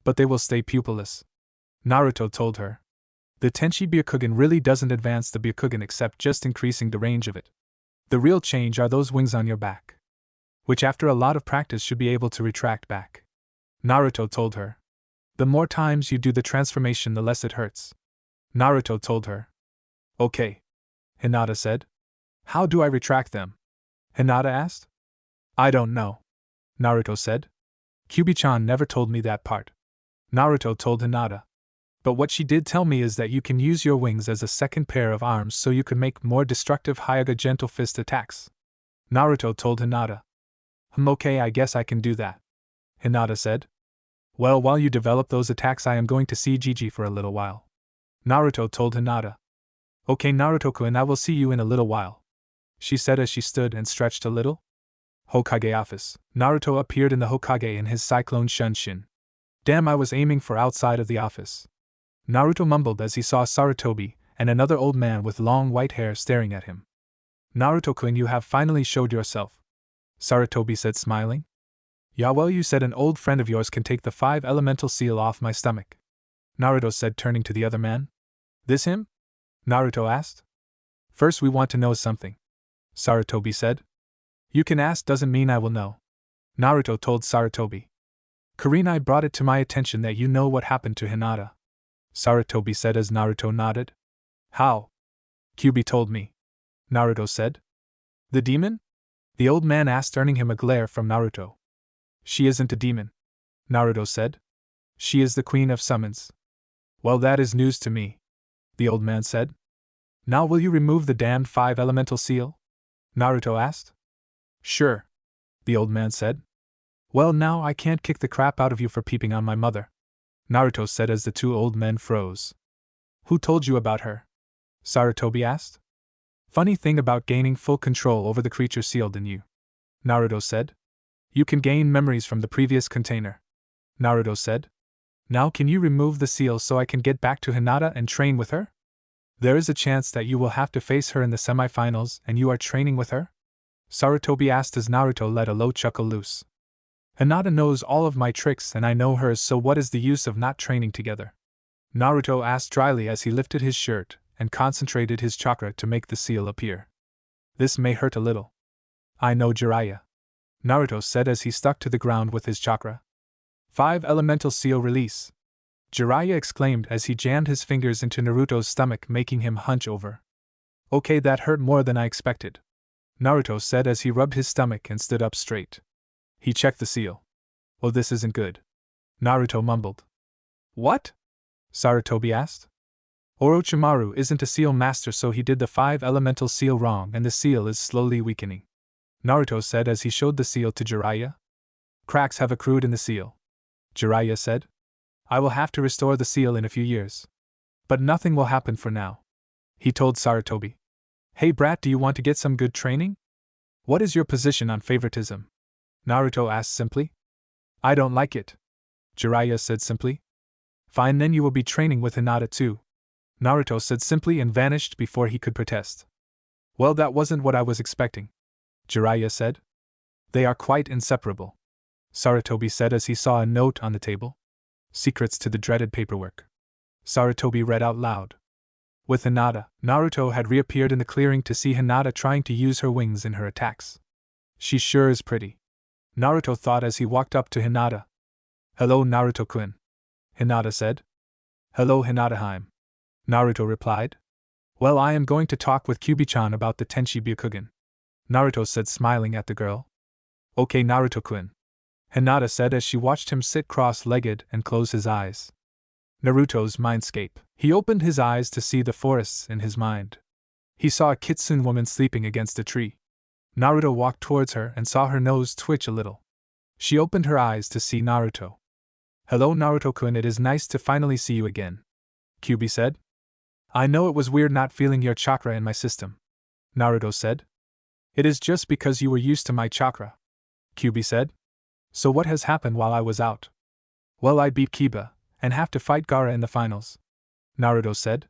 But they will stay pupilless. Naruto told her. The Tenshi Byakugan really doesn't advance the Byakugan except just increasing the range of it. The real change are those wings on your back, which after a lot of practice should be able to retract back. Naruto told her. The more times you do the transformation, the less it hurts. Naruto told her. Okay. Hinata said. How do I retract them? Hinata asked. I don't know. Naruto said. Kyubi-chan never told me that part. Naruto told Hinata. But what she did tell me is that you can use your wings as a second pair of arms so you can make more destructive Hyuga gentle fist attacks. Naruto told Hinata. Okay, I guess I can do that. Hinata said. Well, while you develop those attacks I am going to see Gigi for a little while. Naruto told Hinata. Okay, Naruto-kun, I will see you in a little while. She said as she stood and stretched a little. Hokage office. Naruto appeared in the Hokage in his Cyclone Shunshin. Damn, I was aiming for outside of the office. Naruto mumbled as he saw Sarutobi and another old man with long white hair staring at him. Naruto-kun, you have finally showed yourself. Sarutobi said, smiling. Yeah, well, you said an old friend of yours can take the 5 elemental seal off my stomach. Naruto said, turning to the other man. This him? Naruto asked. First we want to know something. Sarutobi said. You can ask doesn't mean I will know. Naruto told Sarutobi. Kurenai brought it to my attention that you know what happened to Hinata. Sarutobi said as Naruto nodded. How? Kyubi told me. Naruto said. The demon? The old man asked, earning him a glare from Naruto. She isn't a demon. Naruto said. She is the queen of summons. Well, that is news to me. The old man said. Now will you remove the damned 5 elemental seal? Naruto asked. Sure. The old man said. Well, now I can't kick the crap out of you for peeping on my mother. Naruto said as the 2 old men froze. Who told you about her? Sarutobi asked. Funny thing about gaining full control over the creature sealed in you. Naruto said. You can gain memories from the previous container. Naruto said. Now can you remove the seal so I can get back to Hinata and train with her? There is a chance that you will have to face her in the semifinals and you are training with her? Sarutobi asked as Naruto let a low chuckle loose. Hinata knows all of my tricks and I know hers, so what is the use of not training together? Naruto asked dryly as he lifted his shirt and concentrated his chakra to make the seal appear. This may hurt a little. I know, Jiraiya. Naruto said as he stuck to the ground with his chakra. 5 elemental seal release. Jiraiya exclaimed as he jammed his fingers into Naruto's stomach, making him hunch over. Okay, that hurt more than I expected. Naruto said as he rubbed his stomach and stood up straight. He checked the seal. Oh, this isn't good. Naruto mumbled. What? Sarutobi asked. Orochimaru isn't a seal master, so he did the 5 elemental seal wrong and the seal is slowly weakening. Naruto said as he showed the seal to Jiraiya. Cracks have accrued in the seal, Jiraiya said. I will have to restore the seal in a few years. But nothing will happen for now, he told Sarutobi. Hey brat, do you want to get some good training? What is your position on favoritism? Naruto asked simply. I don't like it, Jiraiya said simply. Fine, then you will be training with Hinata too, Naruto said simply and vanished before he could protest. Well, that wasn't what I was expecting, Jiraiya said. They are quite inseparable, Sarutobi said as he saw a note on the table. Secrets to the dreaded paperwork. Sarutobi read out loud. With Hinata, Naruto had reappeared in the clearing to see Hinata trying to use her wings in her attacks. She sure is pretty, Naruto thought as he walked up to Hinata. Hello Naruto-kun, Hinata said. Hello Hinata-heim, Naruto replied. Well, I am going to talk with Kyubi-chan about the Tenchi Byakugan, Naruto said smiling at the girl. Okay Naruto-kun, Hinata said as she watched him sit cross-legged and close his eyes. Naruto's mindscape. He opened his eyes to see the forests in his mind. He saw a kitsune woman sleeping against a tree. Naruto walked towards her and saw her nose twitch a little. She opened her eyes to see Naruto. Hello Naruto-kun, it is nice to finally see you again, Kyubi said. I know it was weird not feeling your chakra in my system, Naruto said. It is just because you were used to my chakra, Kyubi said. So what has happened while I was out? Well, I beat Kiba, and have to fight Gaara in the finals, Naruto said.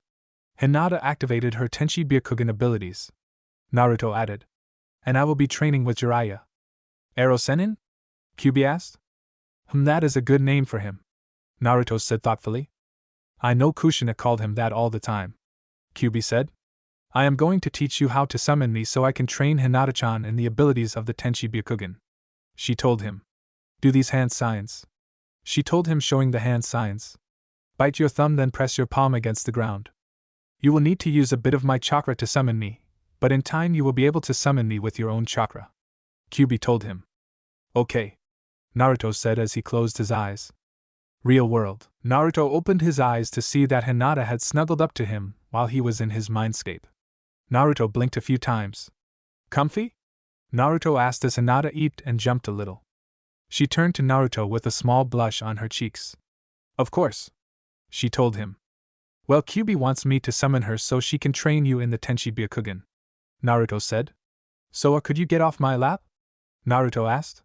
Hinata activated her Tenchi Byakugan abilities, Naruto added. And I will be training with Jiraiya. Ero Sennin? Kyubi asked. That is a good name for him, Naruto said thoughtfully. I know Kushina called him that all the time, Kyubi said. I am going to teach you how to summon me so I can train Hinata-chan in the abilities of the Tenchi Byakugan, she told him. Do these hand signs, she told him, showing the hand signs. Bite your thumb, then press your palm against the ground. You will need to use a bit of my chakra to summon me, but in time you will be able to summon me with your own chakra, Kyubi told him. Okay, Naruto said as he closed his eyes. Real world. Naruto opened his eyes to see that Hinata had snuggled up to him while he was in his mindscape. Naruto blinked a few times. Comfy? Naruto asked as Hinata eeped and jumped a little. She turned to Naruto with a small blush on her cheeks. Of course, she told him. Well, Kyubi wants me to summon her so she can train you in the Tenchi Byakugan, Naruto said. So could you get off my lap? Naruto asked.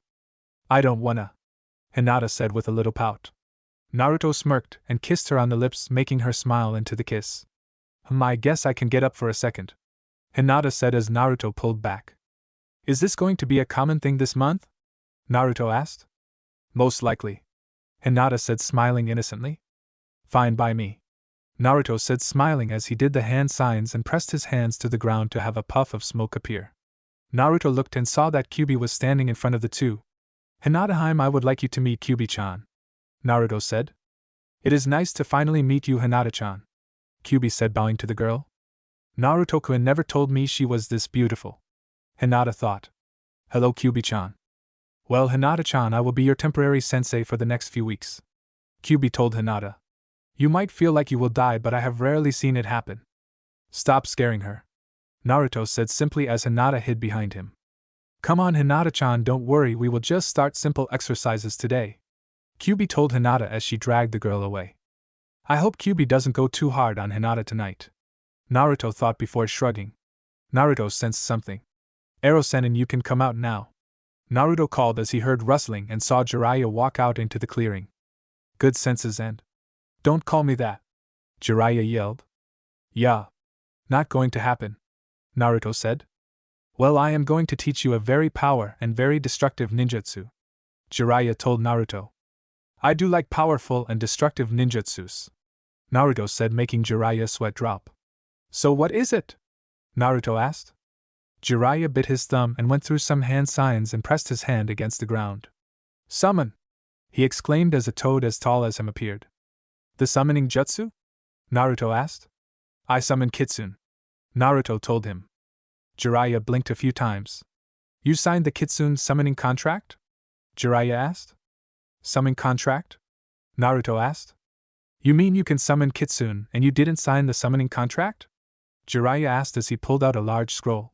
I don't wanna, Hinata said with a little pout. Naruto smirked and kissed her on the lips, making her smile into the kiss. I guess I can get up for a second, Hinata said as Naruto pulled back. Is this going to be a common thing this month? Naruto asked. Most likely, Hinata said, smiling innocently. Fine by me, Naruto said, smiling as he did the hand signs and pressed his hands to the ground to have a puff of smoke appear. Naruto looked and saw that Kyubi was standing in front of the two. Hinata-heim, I would like you to meet Kyubi-chan, Naruto said. It is nice to finally meet you, Hinata-chan, Kyubi said, bowing to the girl. Naruto-kun never told me she was this beautiful, Hinata thought. Hello Kyubi-chan. Well, Hinata-chan, I will be your temporary sensei for the next few weeks, Kyubi told Hinata. You might feel like you will die, but I have rarely seen it happen. Stop scaring her, Naruto said simply as Hinata hid behind him. Come on Hinata-chan, don't worry, we will just start simple exercises today, Kyubi told Hinata as she dragged the girl away. I hope Kyubi doesn't go too hard on Hinata tonight, Naruto thought before shrugging. Naruto sensed something. Ero Sennin, you can come out now, Naruto called as he heard rustling and saw Jiraiya walk out into the clearing. Good senses and... Don't call me that, Jiraiya yelled. Yeah. Not going to happen, Naruto said. Well, I am going to teach you a very power and very destructive ninjutsu, Jiraiya told Naruto. I do like powerful and destructive ninjutsus, Naruto said, making Jiraiya sweat drop. So what is it? Naruto asked. Jiraiya bit his thumb and went through some hand signs and pressed his hand against the ground. Summon! He exclaimed as a toad as tall as him appeared. The summoning jutsu? Naruto asked. I summon Kitsune, Naruto told him. Jiraiya blinked a few times. You signed the Kitsune summoning contract? Jiraiya asked. Summon contract? Naruto asked. You mean you can summon Kitsune and you didn't sign the summoning contract? Jiraiya asked as he pulled out a large scroll.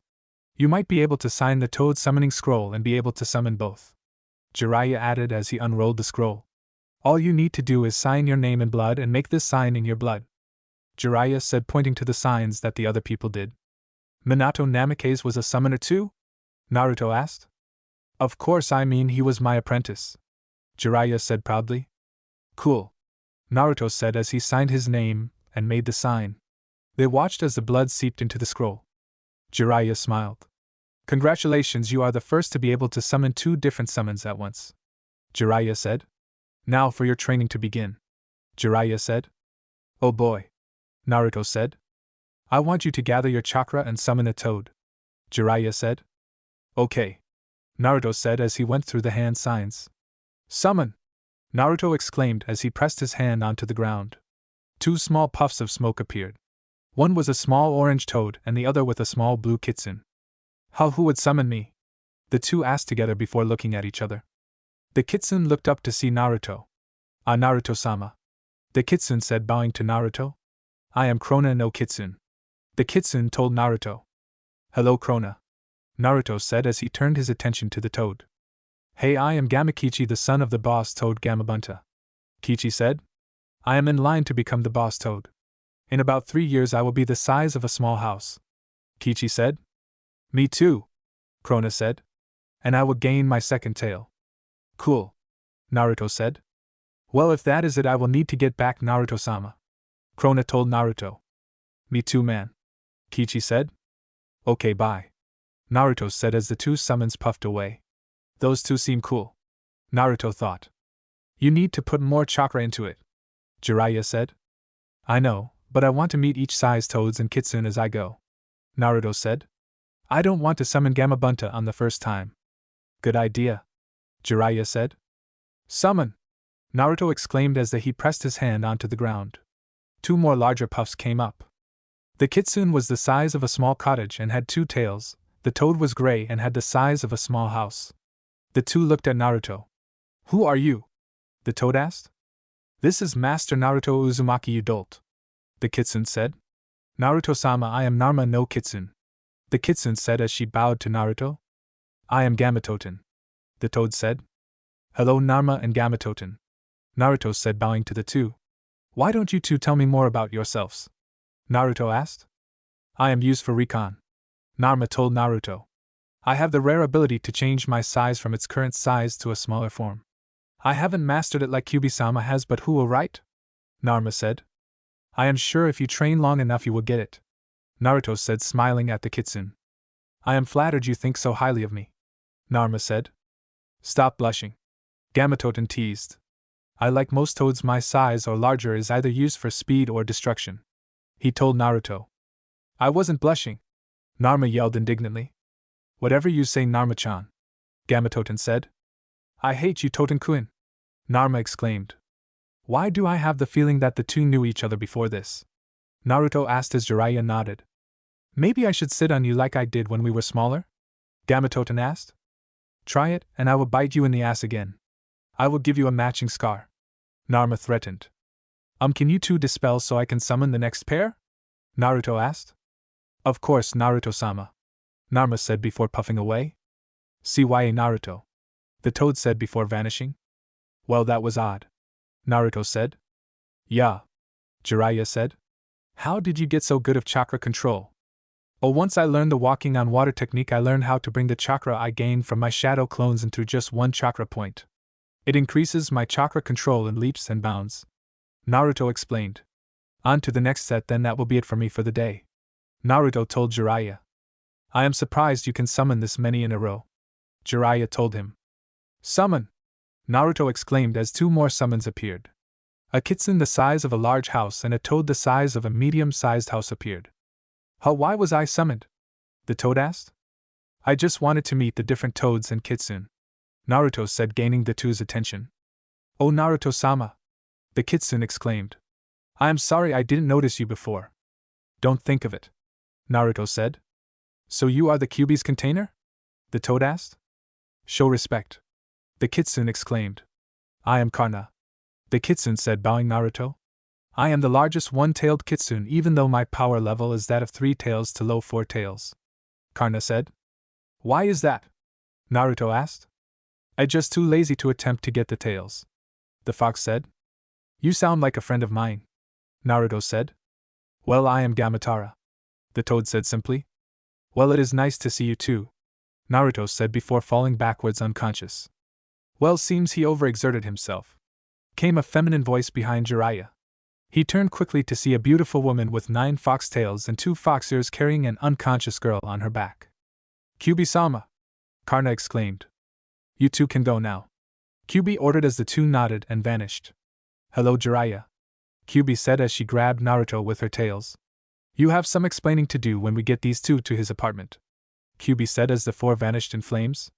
You might be able to sign the toad summoning scroll and be able to summon both. Jiraiya added as he unrolled the scroll. All you need to do is sign your name in blood and make this sign in your blood. Jiraiya said, pointing to the signs that the other people did. Minato Namikaze was a summoner too? Naruto asked. Of course, I mean he was my apprentice. Jiraiya said proudly. Cool. Naruto said as he signed his name and made the sign. They watched as the blood seeped into the scroll. Jiraiya smiled. Congratulations, you are the first to be able to summon 2 different summons at once. Jiraiya said. Now for your training to begin. Jiraiya said. Oh boy. Naruto said. I want you to gather your chakra and summon a toad. Jiraiya said. Okay. Naruto said as he went through the hand signs. Summon! Naruto exclaimed as he pressed his hand onto the ground. 2 small puffs of smoke appeared. One was a small orange toad and the other with a small blue kitsune. Who would summon me? The 2 asked together before looking at each other. The kitsune looked up to see Naruto. Naruto-sama. The kitsune said, bowing to Naruto. I am Krona no Kitsune. The kitsune told Naruto. Hello, Krona. Naruto said as he turned his attention to the toad. Hey, I am Gamakichi, the son of the boss toad Gamabunta. Kichi said. I am in line to become the boss toad. In about 3 years I will be the size of a small house. Kichi said. Me too, Krona said. And I will gain my second tail. Cool. Naruto said. Well, if that is it, I will need to get back, Naruto-sama. Krona told Naruto. Me too, man. Kichi said. Okay, bye. Naruto said as the 2 summons puffed away. Those 2 seem cool. Naruto thought. You need to put more chakra into it. Jiraiya said. I know, but I want to meet each size toads and kitsune as I go. Naruto said. I don't want to summon Gamabunta on the first time. Good idea. Jiraiya said. Summon! Naruto exclaimed as he pressed his hand onto the ground. 2 more larger puffs came up. The kitsune was the size of a small cottage and had 2 tails. The toad was gray and had the size of a small house. The 2 looked at Naruto. Who are you? The toad asked. This is Master Naruto Uzumaki, you dolt. The kitsune said. Naruto-sama, I am Narma no Kitsune. The kitsune said as she bowed to Naruto. I am Gamatoten. The toad said. Hello, Narma and Gamatoten. Naruto said, bowing to the 2. Why don't you 2 tell me more about yourselves? Naruto asked. I am used for recon. Narma told Naruto. I have the rare ability to change my size from its current size to a smaller form. I haven't mastered it like Kyubi-sama has, but who will, right? Narma said. I am sure if you train long enough you will get it. Naruto said, smiling at the kitsune. I am flattered you think so highly of me. Narma said. Stop blushing. Gamatoten teased. I, like most toads my size or larger, is either used for speed or destruction. He told Naruto. I wasn't blushing. Narma yelled indignantly. Whatever you say, Narma-chan. Gamatoten said. I hate you, Toten-kun. Narma exclaimed. Why do I have the feeling that the 2 knew each other before this? Naruto asked as Jiraiya nodded. Maybe I should sit on you like I did when we were smaller? Gamatoten asked. Try it, and I will bite you in the ass again. I will give you a matching scar. Narma threatened. Can you 2 dispel so I can summon the next pair? Naruto asked. Of course, Naruto-sama. Narma said before puffing away. CYA Naruto. The toad said before vanishing. Well, that was odd. Naruto said. Yeah. Jiraiya said. How did you get so good of chakra control? Oh, once I learned the walking on water technique, I learned how to bring the chakra I gained from my shadow clones into just 1 chakra point. It increases my chakra control in leaps and bounds. Naruto explained. On to the next set then, that will be it for me for the day. Naruto told Jiraiya. I am surprised you can summon this many in a row. Jiraiya told him. Summon! Naruto exclaimed as 2 more summons appeared. A kitsune the size of a large house and a toad the size of a medium-sized house appeared. Why was I summoned? The toad asked. I just wanted to meet the different toads and kitsune. Naruto said, gaining the 2's attention. Oh, Naruto-sama! The kitsune exclaimed. I am sorry I didn't notice you before. Don't think of it. Naruto said. So you are the Kyubi's container? The toad asked. Show respect. The kitsune exclaimed. I am Karna. The kitsune said, bowing Naruto. I am the largest 1-tailed kitsune, even though my power level is that of 3 tails to low 4 tails. Karna said. Why is that? Naruto asked. I'm just too lazy to attempt to get the tails, the fox said. You sound like a friend of mine, Naruto said. Well, I am Gamatara, the toad said simply. Well, it is nice to see you too, Naruto said before falling backwards unconscious. Well, seems he overexerted himself, came a feminine voice behind Jiraiya. He turned quickly to see a beautiful woman with 9 fox tails and 2 fox ears carrying an unconscious girl on her back. Kyubi-sama! Karna exclaimed. You two can go now, Kyubi ordered as the two nodded and vanished. Hello, Jiraiya, Kyubi said as she grabbed Naruto with her tails. You have some explaining to do when we get these two to his apartment, Kyubi said as the 4 vanished in flames.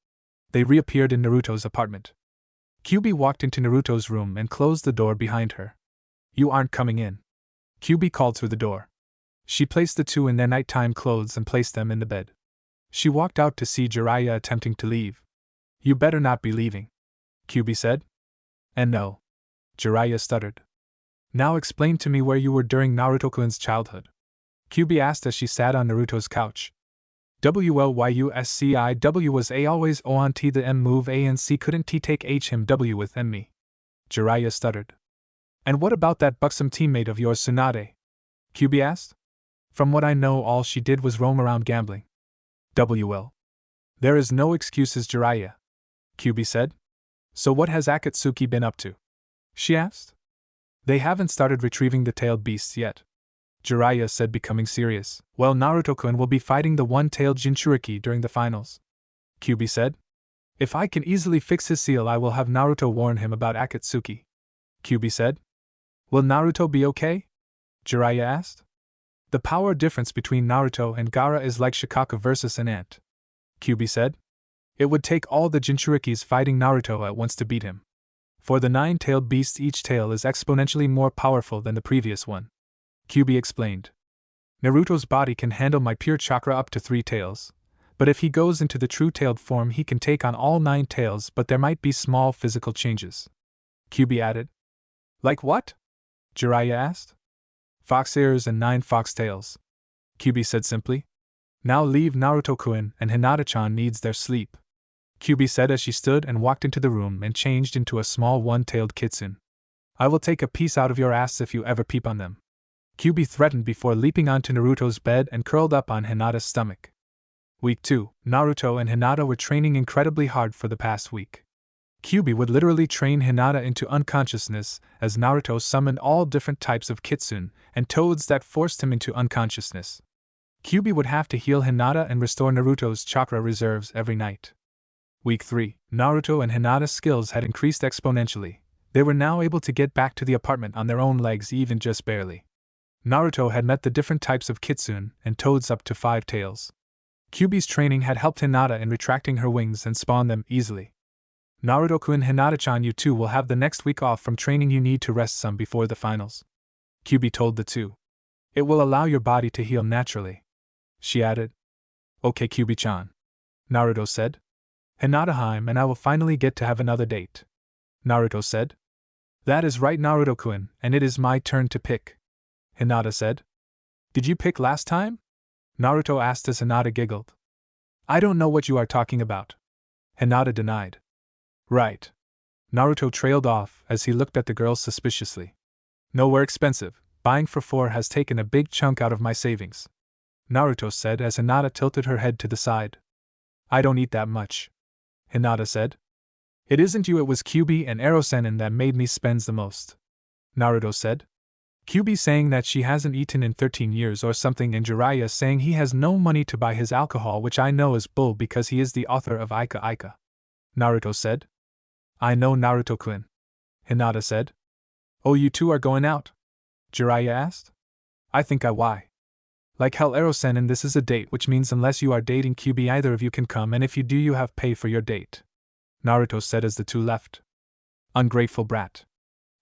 They reappeared in Naruto's apartment. Kyubi walked into Naruto's room and closed the door behind her. You aren't coming in, Kyubi called through the door. She placed the two in their nighttime clothes and placed them in the bed. She walked out to see Jiraiya attempting to leave. You better not be leaving, Kyubi said. And no, Jiraiya stuttered. Now explain to me where you were during Naruto-kun's childhood, Kyubi asked as she sat on Naruto's couch. WLYUSCIW was A always O on T the M move A and C couldn't T take H him W with M me, Jiraiya stuttered. And what about that buxom teammate of yours Tsunade? Kyubi asked. From what I know all she did was roam around gambling. WL. There is no excuses, Jiraiya, Kyubi said. So what has Akatsuki been up to? She asked. They haven't started retrieving the tailed beasts yet, Jiraiya said, becoming serious. Well, Naruto-kun will be fighting the one-tailed Jinchuriki during the finals, Kyubi said. If I can easily fix his seal I will have Naruto warn him about Akatsuki, Kyubi said. Will Naruto be okay? Jiraiya asked. The power difference between Naruto and Gaara is like Shikaka versus an ant, Kyubi said. It would take all the Jinchurikis fighting Naruto at once to beat him. For the 9-tailed beasts each tail is exponentially more powerful than the previous one, Kyubi explained. Naruto's body can handle my pure chakra up to 3 tails, but if he goes into the true tailed form he can take on all 9 tails, but there might be small physical changes, Kyubi added. Like what? Jiraiya asked. Fox ears and 9 fox tails, Kyubi said simply. Now leave Naruto-kun and Hinata-chan needs their sleep, Kyubi said as she stood and walked into the room and changed into a small one-tailed kitsune. I will take a piece out of your ass if you ever peep on them, Kyubi threatened before leaping onto Naruto's bed and curled up on Hinata's stomach. Week 2, Naruto and Hinata were training incredibly hard for the past week. Kyubi would literally train Hinata into unconsciousness as Naruto summoned all different types of kitsune and toads that forced him into unconsciousness. Kyubi would have to heal Hinata and restore Naruto's chakra reserves every night. Week 3, Naruto and Hinata's skills had increased exponentially. They were now able to get back to the apartment on their own legs, even just barely. Naruto had met the different types of kitsune and toads up to 5 tails. Kyubi's training had helped Hinata in retracting her wings and spawn them easily. Naruto-kun, Hinata-chan, you two will have the next week off from training. You need to rest some before the finals, Kyubi told the two. It will allow your body to heal naturally, she added. Okay, Kyubi-chan, Naruto said. Hinata-heim and I will finally get to have another date, Naruto said. That is right, Naruto-kun, and it is my turn to pick, Hinata said. Did you pick last time? Naruto asked as Hinata giggled. I don't know what you are talking about, Hinata denied. Right. Naruto trailed off as he looked at the girls suspiciously. No, we're expensive. Buying for 4 has taken a big chunk out of my savings, Naruto said as Hinata tilted her head to the side. I don't eat that much, Hinata said. It isn't you, it was Kyubi and Erosenin that made me spend the most, Naruto said. Kyubi saying that she hasn't eaten in 13 years or something, and Jiraiya saying he has no money to buy his alcohol, which I know is bull because he is the author of Aika Aika, Naruto said. I know, Naruto-kun, Hinata said. Oh, you two are going out? Jiraiya asked. I think why? Like hell, Erosenin, this is a date, which means unless you are dating Kyubi either of you can come, and if you do you have pay for your date, Naruto said as the two left. Ungrateful brat,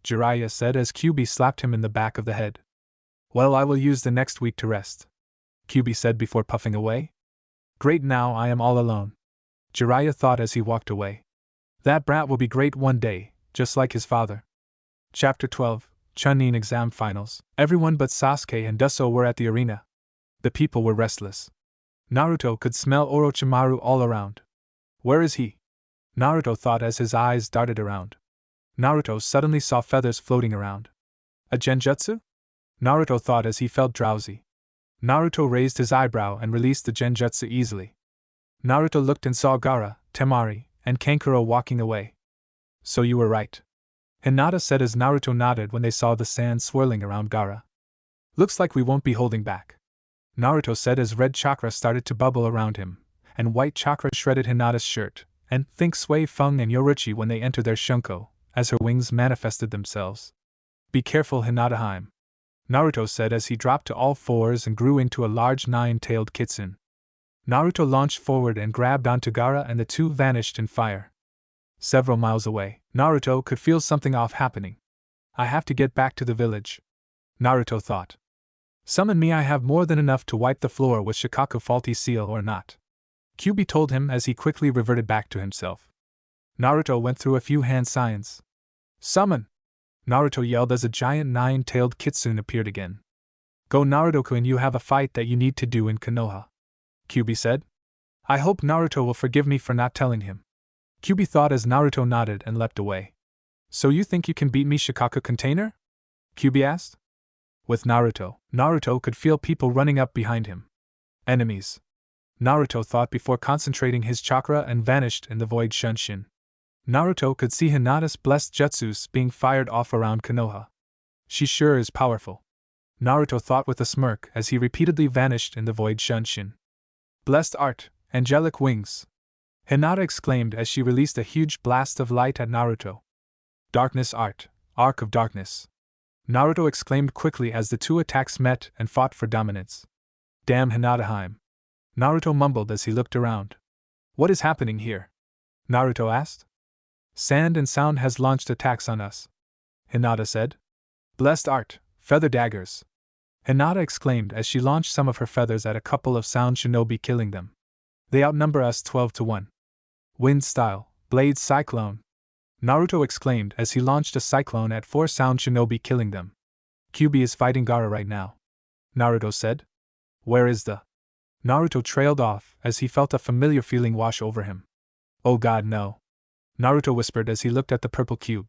Jiraiya said as Kyubi slapped him in the back of the head. Well, I will use the next week to rest, Kyubi said before puffing away. Great, now I am all alone, Jiraiya thought as he walked away. That brat will be great one day, just like his father. Chapter 12, Chunin Exam Finals. Everyone but Sasuke and Dusso were at the arena. The people were restless. Naruto could smell Orochimaru all around. Where is he? Naruto thought as his eyes darted around. Naruto suddenly saw feathers floating around. A genjutsu? Naruto thought as he felt drowsy. Naruto raised his eyebrow and released the genjutsu easily. Naruto looked and saw Gaara, Temari, and Kankuro walking away. So you were right, Hinata said as Naruto nodded when they saw the sand swirling around Gaara. Looks like we won't be holding back, Naruto said as red chakra started to bubble around him, and white chakra shredded Hinata's shirt, and think Sui Feng and Yoruichi when they entered their shunko, as her wings manifested themselves. Be careful, Hinata-hime, Naruto said as he dropped to all fours and grew into a large nine-tailed kitsune. Naruto launched forward and grabbed onto Gaara and the two vanished in fire. Several miles away, Naruto could feel something off happening. I have to get back to the village, Naruto thought. Summon me, I have more than enough to wipe the floor with Shikaku faulty seal or not, Kyuubi told him as he quickly reverted back to himself. Naruto went through a few hand signs. Summon! Naruto yelled as a giant nine-tailed kitsune appeared again. Go Naruto-kun, you have a fight that you need to do in Konoha, Kyuubi said. I hope Naruto will forgive me for not telling him, Kyuubi thought as Naruto nodded and leapt away. So you think you can beat me, Shikaku container? Kyuubi asked. With Naruto, Naruto could feel people running up behind him. Enemies, Naruto thought before concentrating his chakra and vanished in the void Shunshin. Naruto could see Hinata's blessed jutsus being fired off around Konoha. She sure is powerful, Naruto thought with a smirk as he repeatedly vanished in the void Shunshin. Blessed art, angelic wings, Hinata exclaimed as she released a huge blast of light at Naruto. Darkness art, arc of darkness, Naruto exclaimed quickly as the two attacks met and fought for dominance. Damn Hinata-hime, Naruto mumbled as he looked around. What is happening here? Naruto asked. Sand and Sound has launched attacks on us, Hinata said. Blessed art, feather daggers, Hinata exclaimed as she launched some of her feathers at a couple of Sound shinobi, killing them. They outnumber us 12-1. Wind style, blade cyclone, Naruto exclaimed as he launched a cyclone at 4 Sound shinobi, killing them. Kyuubi is fighting Gaara right now, Naruto said. Where is the? Naruto trailed off as he felt a familiar feeling wash over him. Oh god, no, Naruto whispered as he looked at the purple cube.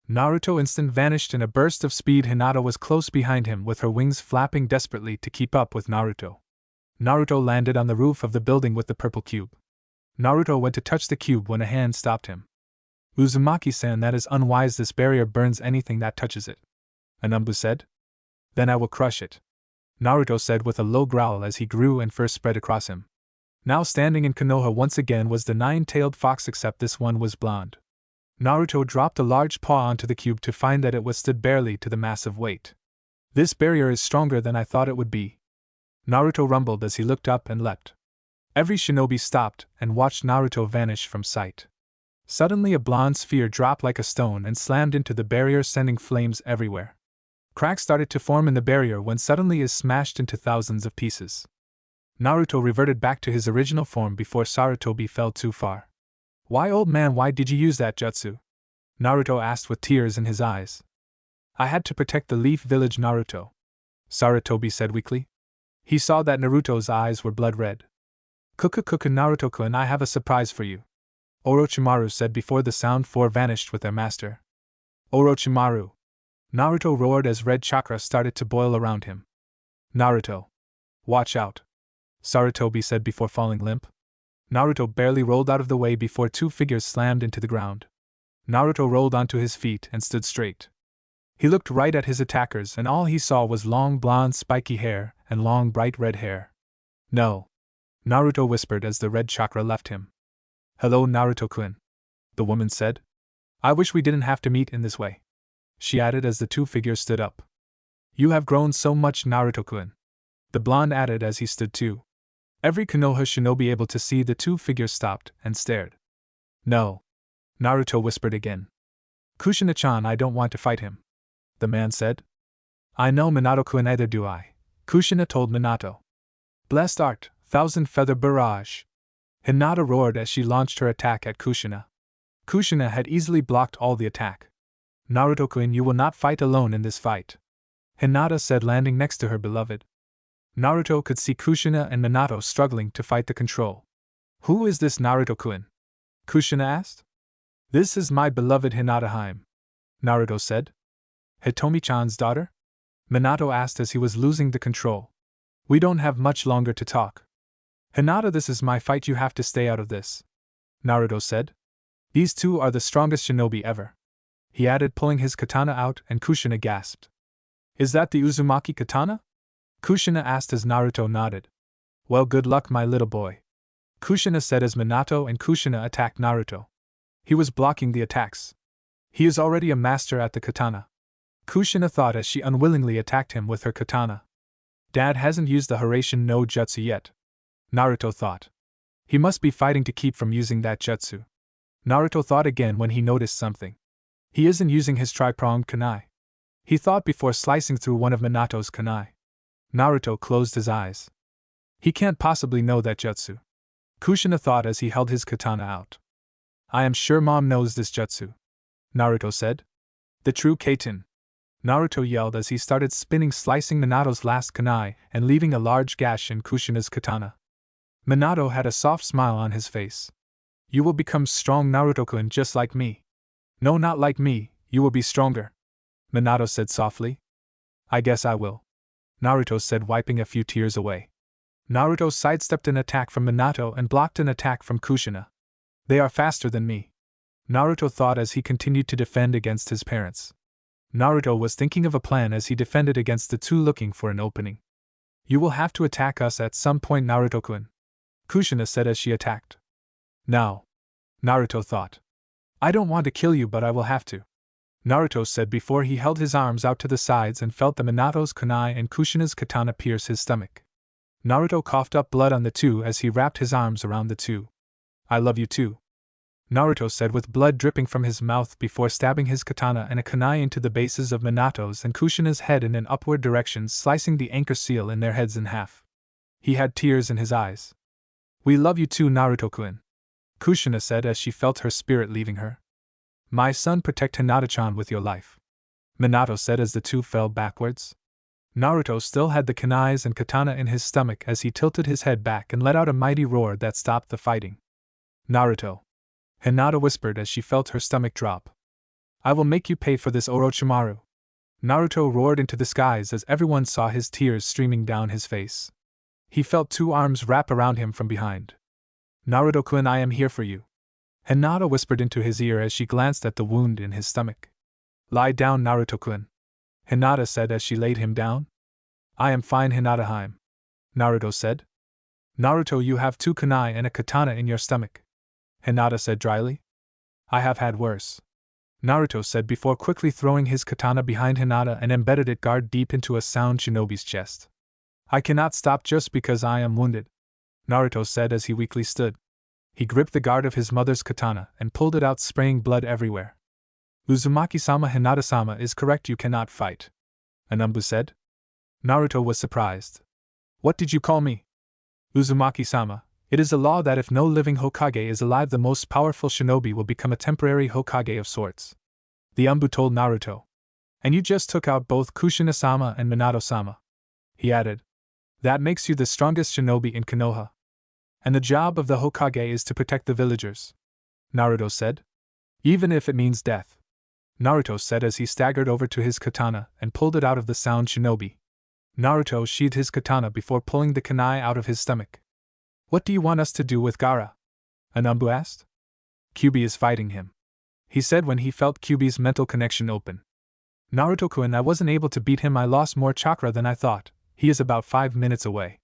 Naruto instant vanished in a burst of speed. Hinata was close behind him with her wings flapping desperately to keep up with Naruto. Naruto landed on the roof of the building with the purple cube. Naruto went to touch the cube when a hand stopped him. Uzumaki-san, that is unwise, this barrier burns anything that touches it, Anumbu said. Then I will crush it, Naruto said with a low growl as he grew and first spread across him. Now standing in Konoha once again was the nine-tailed fox, except this one was blonde. Naruto dropped a large paw onto the cube to find that it withstood barely to the massive weight. This barrier is stronger than I thought it would be, Naruto rumbled as he looked up and leapt. Every shinobi stopped and watched Naruto vanish from sight. Suddenly a blonde sphere dropped like a stone and slammed into the barrier, sending flames everywhere. Cracks started to form in the barrier when suddenly it smashed into thousands of pieces. Naruto reverted back to his original form before Sarutobi fell too far. Why, old man, why did you use that jutsu? Naruto asked with tears in his eyes. I had to protect the Leaf Village, Naruto, Sarutobi said weakly. He saw that Naruto's eyes were blood red. Kuku Naruto-kun, I have a surprise for you, Orochimaru said before the Sound Four vanished with their master. Orochimaru, Naruto roared as red chakra started to boil around him. Naruto, watch out, Sarutobi said before falling limp. Naruto barely rolled out of the way before two figures slammed into the ground. Naruto rolled onto his feet and stood straight. He looked right at his attackers and all he saw was long blonde spiky hair and long bright red hair. No, Naruto whispered as the red chakra left him. Hello, Naruto-kun, the woman said. I wish we didn't have to meet in this way, she added as the two figures stood up. You have grown so much, Naruto-kun, the blonde added as he stood too. Every Konoha shinobi able to see the two figures stopped and stared. No, Naruto whispered again. Kushina-chan, I don't want to fight him, the man said. I know, Minato-kun, neither do I, Kushina told Minato. Blessed art, thousand feather barrage, Hinata roared as she launched her attack at Kushina. Kushina had easily blocked all the attack. Naruto-kun, you will not fight alone in this fight, Hinata said, landing next to her beloved. Naruto could see Kushina and Minato struggling to fight the control. Who is this Naruto-kun? Kushina asked. This is my beloved Hinata-hime, Naruto said. Hitomi-chan's daughter? Minato asked as he was losing the control. We don't have much longer to talk. Hinata, this is my fight, you have to stay out of this, Naruto said. These two are the strongest shinobi ever, he added, pulling his katana out, and Kushina gasped. Is that the Uzumaki katana? Kushina asked as Naruto nodded. Well, good luck, my little boy, Kushina said as Minato and Kushina attacked Naruto. He was blocking the attacks. He is already a master at the katana, Kushina thought as she unwillingly attacked him with her katana. Dad hasn't used the Haraishin no jutsu yet, Naruto thought. He must be fighting to keep from using that jutsu. Naruto thought again when he noticed something. He isn't using his tri-pronged kunai, he thought before slicing through one of Minato's kunai. Naruto closed his eyes. He can't possibly know that jutsu, Kushina thought as he held his katana out. I am sure Mom knows this jutsu, Naruto said. The true Kaiten, Naruto yelled as he started spinning, slicing Minato's last kunai and leaving a large gash in Kushina's katana. Minato had a soft smile on his face. You will become strong, Naruto-kun, just like me. No, not like me, you will be stronger, Minato said softly. I guess I will, Naruto said, wiping a few tears away. Naruto sidestepped an attack from Minato and blocked an attack from Kushina. They are faster than me, Naruto thought as he continued to defend against his parents. Naruto was thinking of a plan as he defended against the two, looking for an opening. You will have to attack us at some point, Naruto-kun, Kushina said as she attacked. Now, Naruto thought. I don't want to kill you, but I will have to, Naruto said before he held his arms out to the sides and felt the Minato's kunai and Kushina's katana pierce his stomach. Naruto coughed up blood on the two as he wrapped his arms around the two. I love you too, Naruto said with blood dripping from his mouth before stabbing his katana and a kunai into the bases of Minato's and Kushina's head in an upward direction, slicing the anchor seal in their heads in half. He had tears in his eyes. We love you too, Naruto-kun, Kushina said as she felt her spirit leaving her. My son, protect Hinata-chan with your life, Minato said as the two fell backwards. Naruto still had the kunais and katana in his stomach as he tilted his head back and let out a mighty roar that stopped the fighting. Naruto, Hinata whispered as she felt her stomach drop. I will make you pay for this, Orochimaru, Naruto roared into the skies as everyone saw his tears streaming down his face. He felt two arms wrap around him from behind. Naruto-kun, I am here for you, Hinata whispered into his ear as she glanced at the wound in his stomach. Lie down, Naruto-kun, Hinata said as she laid him down. I am fine, Hinata-hime, Naruto said. Naruto, you have two kunai and a katana in your stomach, Hinata said dryly. I have had worse, Naruto said before quickly throwing his katana behind Hinata and embedded it guard deep into a sound shinobi's chest. I cannot stop just because I am wounded, Naruto said as he weakly stood. He gripped the guard of his mother's katana and pulled it out, spraying blood everywhere. Uzumaki-sama, Hinata-sama is correct, you cannot fight, Anumbu said. Naruto was surprised. What did you call me? Uzumaki-sama, it is a law that if no living Hokage is alive, the most powerful shinobi will become a temporary Hokage of sorts, the Anbu told Naruto. And you just took out both Kushina-sama and Minato-sama, he added. That makes you the strongest shinobi in Konoha. And the job of the Hokage is to protect the villagers, Naruto said. Even if it means death, Naruto said as he staggered over to his katana and pulled it out of the sound shinobi. Naruto sheathed his katana before pulling the kunai out of his stomach. What do you want us to do with Gaara? Anumbu asked. Kyuubi is fighting him, he said when he felt Kyuubi's mental connection open. Naruto-kun, I wasn't able to beat him, I lost more chakra than I thought, he is about 5 minutes away,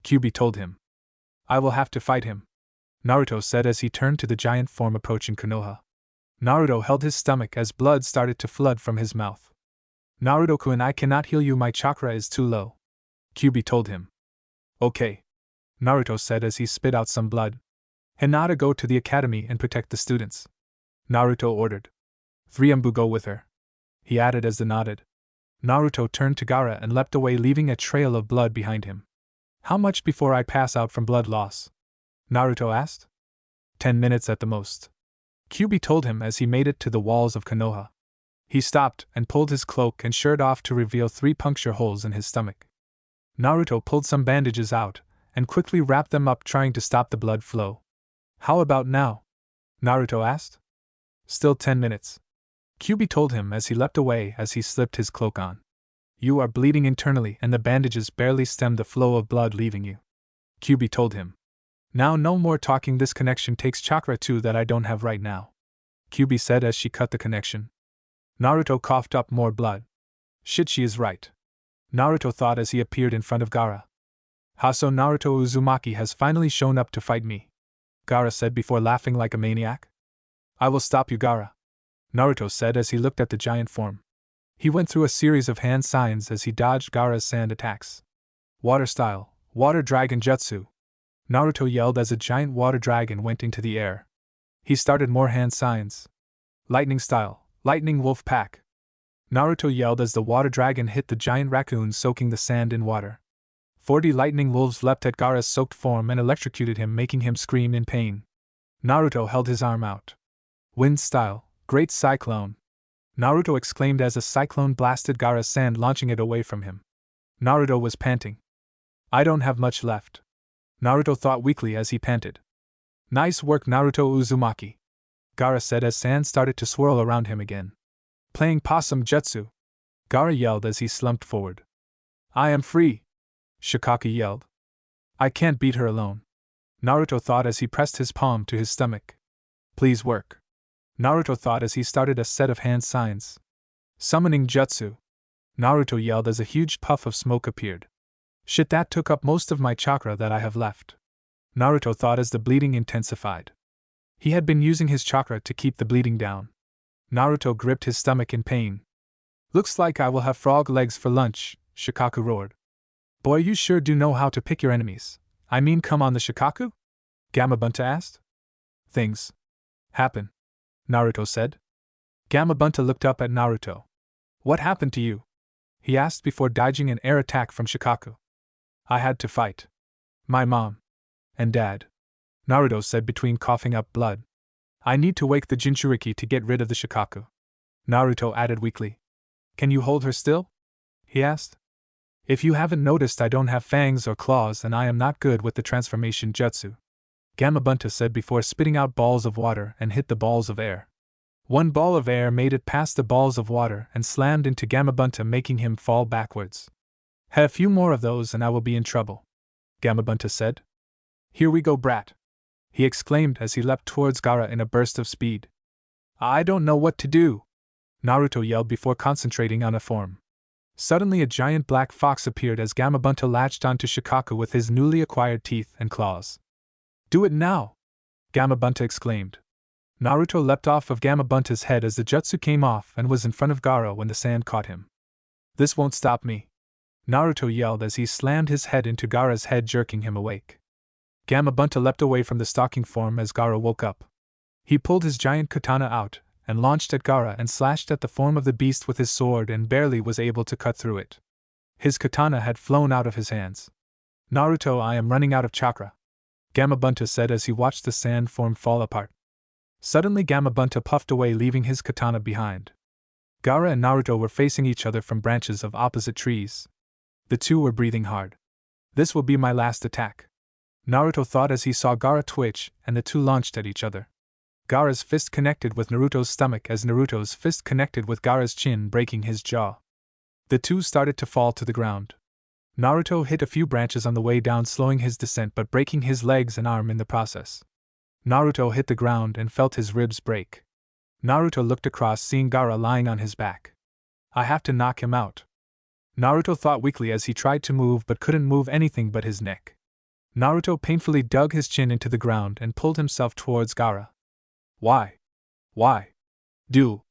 Kyuubi told him. I will have to fight him, Naruto said as he turned to the giant form approaching Konoha. Naruto held his stomach as blood started to flood from his mouth. Naruto-kun, I cannot heal you, my chakra is too low, Kyuubi told him. Okay, Naruto said as he spit out some blood. Hinata, go to the academy and protect the students, Naruto ordered. 3 Anbu go with her, he added as they nodded. Naruto turned to Gaara and leapt away, leaving a trail of blood behind him. How much before I pass out from blood loss? Naruto asked. 10 minutes at the most, Kyuubi told him as he made it to the walls of Konoha. He stopped and pulled his cloak and shirt off to reveal 3 puncture holes in his stomach. Naruto pulled some bandages out and quickly wrapped them up, trying to stop the blood flow. How about now? Naruto asked. Still 10 minutes. Kyuubi told him as he leapt away as he slipped his cloak on. You are bleeding internally and the bandages barely stem the flow of blood leaving you. Kyuubi told him. Now no more talking, this connection takes chakra too that I don't have right now. Kyuubi said as she cut the connection. Naruto coughed up more blood. Shit, she is right. Naruto thought as he appeared in front of Gaara. Ha, so Naruto Uzumaki has finally shown up to fight me, Gaara said before laughing like a maniac. I will stop you, Gaara, Naruto said as he looked at the giant form. He went through a series of hand signs as he dodged Gaara's sand attacks. Water style, water dragon jutsu, Naruto yelled as a giant water dragon went into the air. He started more hand signs. Lightning style, lightning wolf pack, Naruto yelled as the water dragon hit the giant raccoon, soaking the sand in water. 40 lightning wolves leapt at Gaara's soaked form and electrocuted him, making him scream in pain. Naruto held his arm out. Wind style, great cyclone, Naruto exclaimed as a cyclone blasted Gaara's sand, launching it away from him. Naruto was panting. I don't have much left, Naruto thought weakly as he panted. Nice work, Naruto Uzumaki, Gaara said as sand started to swirl around him again. Playing possum jutsu, Gaara yelled as he slumped forward. I am free, Shikaki yelled. I can't beat her alone, Naruto thought as he pressed his palm to his stomach. Please work, Naruto thought as he started a set of hand signs. Summoning jutsu, Naruto yelled as a huge puff of smoke appeared. Shit, that took up most of my chakra that I have left, Naruto thought as the bleeding intensified. He had been using his chakra to keep the bleeding down. Naruto gripped his stomach in pain. Looks like I will have frog legs for lunch, Shikaku roared. Boy, you sure do know how to pick your enemies. I mean, come on, the Shikaku? Gamabunta asked. Things happen, Naruto said. Gamabunta looked up at Naruto. What happened to you? He asked before dodging an air attack from Shikaku. I had to fight my mom and dad, Naruto said between coughing up blood. I need to wake the Jinchuriki to get rid of the Shikaku, Naruto added weakly. Can you hold her still? He asked. If you haven't noticed, I don't have fangs or claws and I am not good with the transformation jutsu, Gamabunta said before spitting out balls of water and hit the balls of air. One ball of air made it past the balls of water and slammed into Gamabunta, making him fall backwards. Have a few more of those and I will be in trouble, Gamabunta said. Here we go, brat, he exclaimed as he leapt towards Gaara in a burst of speed. I don't know what to do, Naruto yelled before concentrating on a form. Suddenly a giant black fox appeared as Gamabunta latched onto Shikaku with his newly acquired teeth and claws. Do it now, Gamabunta exclaimed. Naruto leapt off of Gamabunta's head as the jutsu came off and was in front of Gaara when the sand caught him. This won't stop me, Naruto yelled as he slammed his head into Gaara's head, jerking him awake. Gamabunta leapt away from the stalking form as Gaara woke up. He pulled his giant katana out and launched at Gaara and slashed at the form of the beast with his sword and barely was able to cut through it. His katana had flown out of his hands. Naruto, I am running out of chakra, Gamabunta said as he watched the sand form fall apart. Suddenly Gamabunta puffed away, leaving his katana behind. Gaara and Naruto were facing each other from branches of opposite trees. The two were breathing hard. This will be my last attack, Naruto thought as he saw Gaara twitch and the two launched at each other. Gaara's fist connected with Naruto's stomach as Naruto's fist connected with Gaara's chin, breaking his jaw. The two started to fall to the ground. Naruto hit a few branches on the way down, slowing his descent but breaking his legs and arm in the process. Naruto hit the ground and felt his ribs break. Naruto looked across, seeing Gaara lying on his back. I have to knock him out, Naruto thought weakly as he tried to move but couldn't move anything but his neck. Naruto painfully dug his chin into the ground and pulled himself towards Gaara. Why do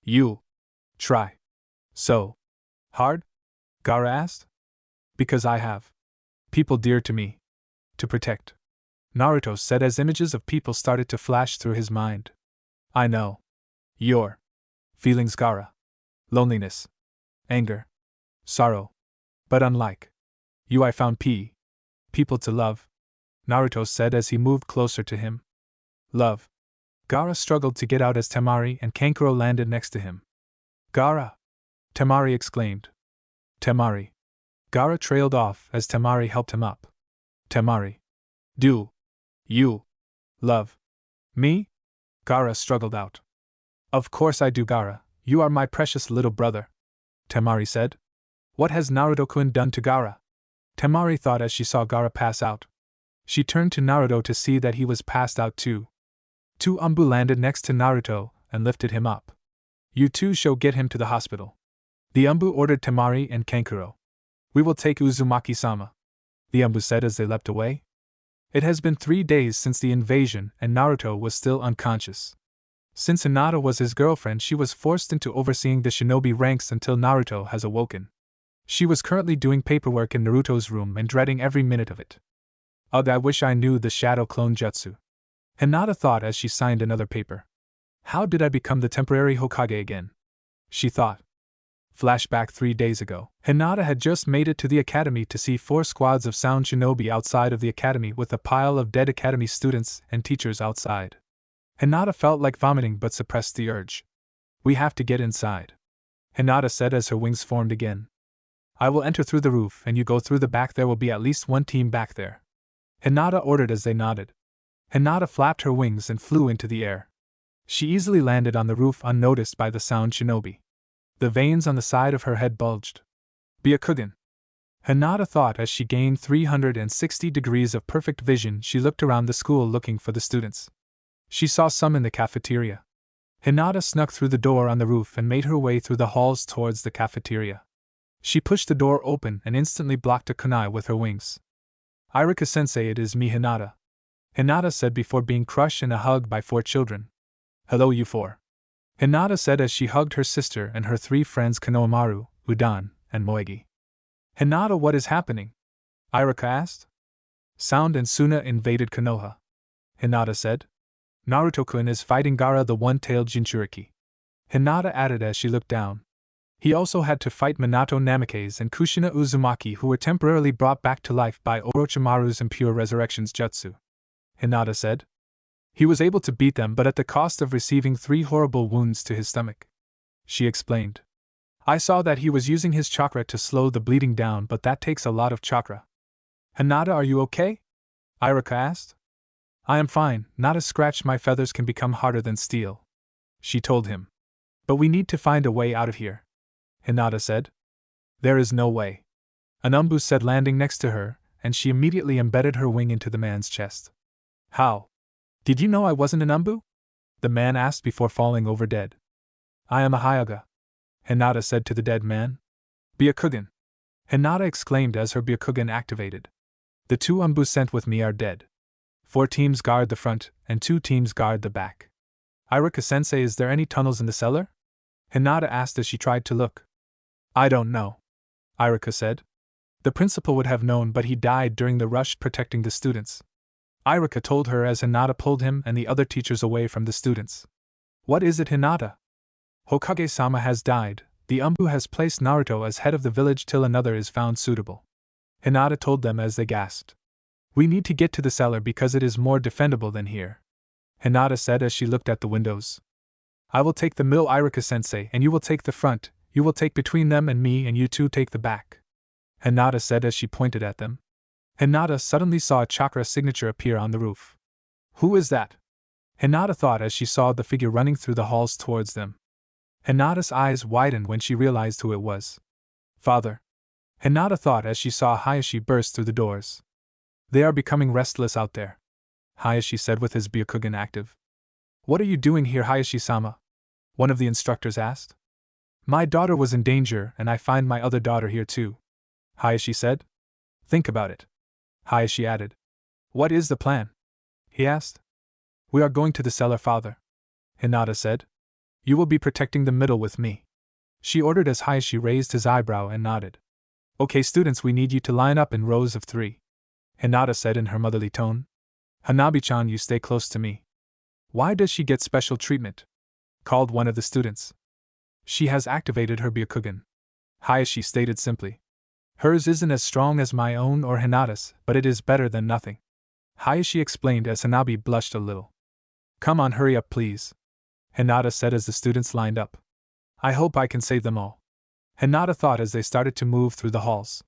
you try so hard? Gaara asked. Because I have people dear to me to protect, Naruto said as images of people started to flash through his mind. I know your feelings, Gaara. Loneliness, anger, sorrow. But unlike you, I found people to love, Naruto said as he moved closer to him. Love. Gaara struggled to get out as Temari and Kankuro landed next to him. Gaara! Temari exclaimed. Temari. Gaara trailed off as Temari helped him up. Temari. Do you love me? Gaara struggled out. Of course I do, Gaara. You are my precious little brother. Temari said. What has Naruto-kun done to Gaara? Temari thought as she saw Gaara pass out. She turned to Naruto to see that he was passed out too. Two Umbu landed next to Naruto and lifted him up. You two shall get him to the hospital. The Umbu ordered Temari and Kankuro. We will take Uzumaki-sama, the Umbu said as they leapt away. It has been 3 days since the invasion and Naruto was still unconscious. Since Hinata was his girlfriend, she was forced into overseeing the shinobi ranks until Naruto has awoken. She was currently doing paperwork in Naruto's room and dreading every minute of it. Ugh, I wish I knew the shadow clone jutsu. Hinata thought as she signed another paper. How did I become the temporary Hokage again? She thought. Flashback 3 days ago. Hinata had just made it to the academy to see 4 squads of sound shinobi outside of the academy with a pile of dead academy students and teachers outside. Hinata felt like vomiting but suppressed the urge. We have to get inside, Hinata said as her wings formed again. I will enter through the roof and you go through the back. There will be at least one team back there, Hinata ordered as they nodded. Hinata flapped her wings and flew into the air. She easily landed on the roof unnoticed by the sound shinobi. The veins on the side of her head bulged. Byakugan, Hinata thought as she gained 360 degrees of perfect vision. She looked around the school looking for the students. She saw some in the cafeteria. Hinata snuck through the door on the roof and made her way through the halls towards the cafeteria. She pushed the door open and instantly blocked a kunai with her wings. Iruka-sensei, it is me, Hinata, Hinata said before being crushed in a hug by 4 children. Hello, you 4. Hinata said as she hugged her sister and her 3 friends Konohamaru, Udan, and Moegi. Hinata, what is happening? Iruka asked. Sound and Suna invaded Konoha, Hinata said. Naruto-kun is fighting Gaara, the one-tailed Jinchuriki, Hinata added as she looked down. He also had to fight Minato Namikaze and Kushina Uzumaki, who were temporarily brought back to life by Orochimaru's impure resurrections jutsu, Hinata said. He was able to beat them but at the cost of receiving 3 horrible wounds to his stomach, she explained. I saw that he was using his chakra to slow the bleeding down, but that takes a lot of chakra. Hinata, are you okay? Iruka asked. I am fine, not a scratch. My feathers can become harder than steel, she told him. But we need to find a way out of here, Hinata said. There is no way, an Umbu said, landing next to her, and she immediately embedded her wing into the man's chest. How? Did you know I wasn't an Umbu? The man asked before falling over dead. I am a Hyuga, Hinata said to the dead man. Byakugan, Hinata exclaimed as her Byakugan activated. The 2 Umbu sent with me are dead. 4 teams guard the front, and 2 teams guard the back. Iruka-sensei, is there any tunnels in the cellar? Hinata asked as she tried to look. I don't know, Iruka said. The principal would have known, but he died during the rush protecting the students, Iruka told her as Hinata pulled him and the other teachers away from the students. What is it, Hinata? Hokage-sama has died. The Umbu has placed Naruto as head of the village till another is found suitable, Hinata told them as they gasped. We need to get to the cellar because it is more defendable than here, Hinata said as she looked at the windows. I will take the middle, Iruka-sensei, and you will take the front. You will take between them and me, and you 2 take the back, Hinata said as she pointed at them. Hinata suddenly saw a chakra signature appear on the roof. Who is that? Hinata thought as she saw the figure running through the halls towards them. Hinata's eyes widened when she realized who it was. Father, Hinata thought as she saw Hayashi burst through the doors. They are becoming restless out there, Hayashi said with his Byakugan active. What are you doing here, Hayashi-sama? One of the instructors asked. My daughter was in danger and I find my other daughter here too, Hayashi said. Think about it, Hayashi added. What is the plan? He asked. We are going to the cellar, father, Hinata said. You will be protecting the middle with me, she ordered as Hayashi raised his eyebrow and nodded. Okay, students, we need you to line up in rows of 3, Hinata said in her motherly tone. Hanabi-chan, you stay close to me. Why does she get special treatment? Called one of the students. She has activated her Byakugan, Hayashi stated simply. Hers isn't as strong as my own or Hinata's, but it is better than nothing, Hayashi explained as Hanabi blushed a little. Come on, hurry up please, Hinata said as the students lined up. I hope I can save them all, Hinata thought as they started to move through the halls.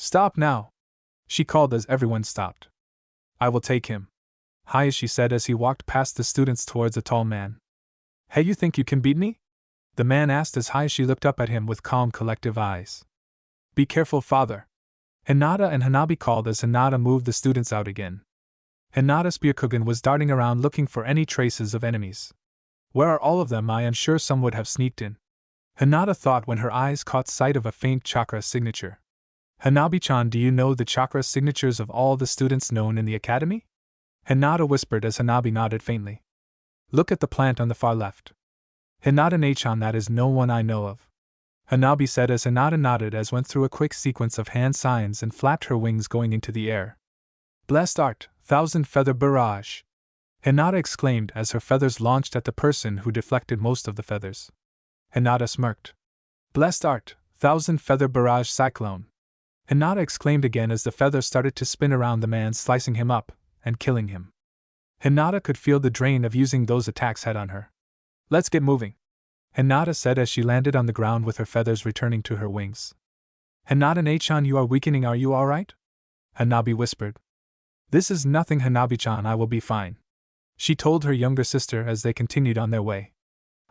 Stop now! She called as everyone stopped. I will take him. Hayashi said as he walked past the students towards a tall man. Hey, you think you can beat me? The man asked as Hayashi looked up at him with calm, collective eyes. Be careful, father. Hinata and Hanabi called as Hinata moved the students out again. Hinata's Byakugan was darting around looking for any traces of enemies. Where are all of them? I am sure some would have sneaked in. Hinata thought when her eyes caught sight of a faint chakra signature. Hanabi-chan, do you know the chakra signatures of all the students known in the academy? Hinata whispered as Hanabi nodded faintly. Look at the plant on the far left. Hinata-chan, that is no one I know of. Hanabi said as Hinata nodded as went through a quick sequence of hand signs and flapped her wings going into the air. Blessed art, thousand feather barrage! Hinata exclaimed as her feathers launched at the person who deflected most of the feathers. Hinata smirked. Blessed art, thousand feather barrage cyclone! Hinata exclaimed again as the feathers started to spin around the man, slicing him up and killing him. Hinata could feel the drain of using those attacks had on her. Let's get moving, Hinata said as she landed on the ground with her feathers returning to her wings. Hinata-chan, you are weakening, are you alright? Hanabi whispered. This is nothing, Hanabi-chan, I will be fine, she told her younger sister as they continued on their way.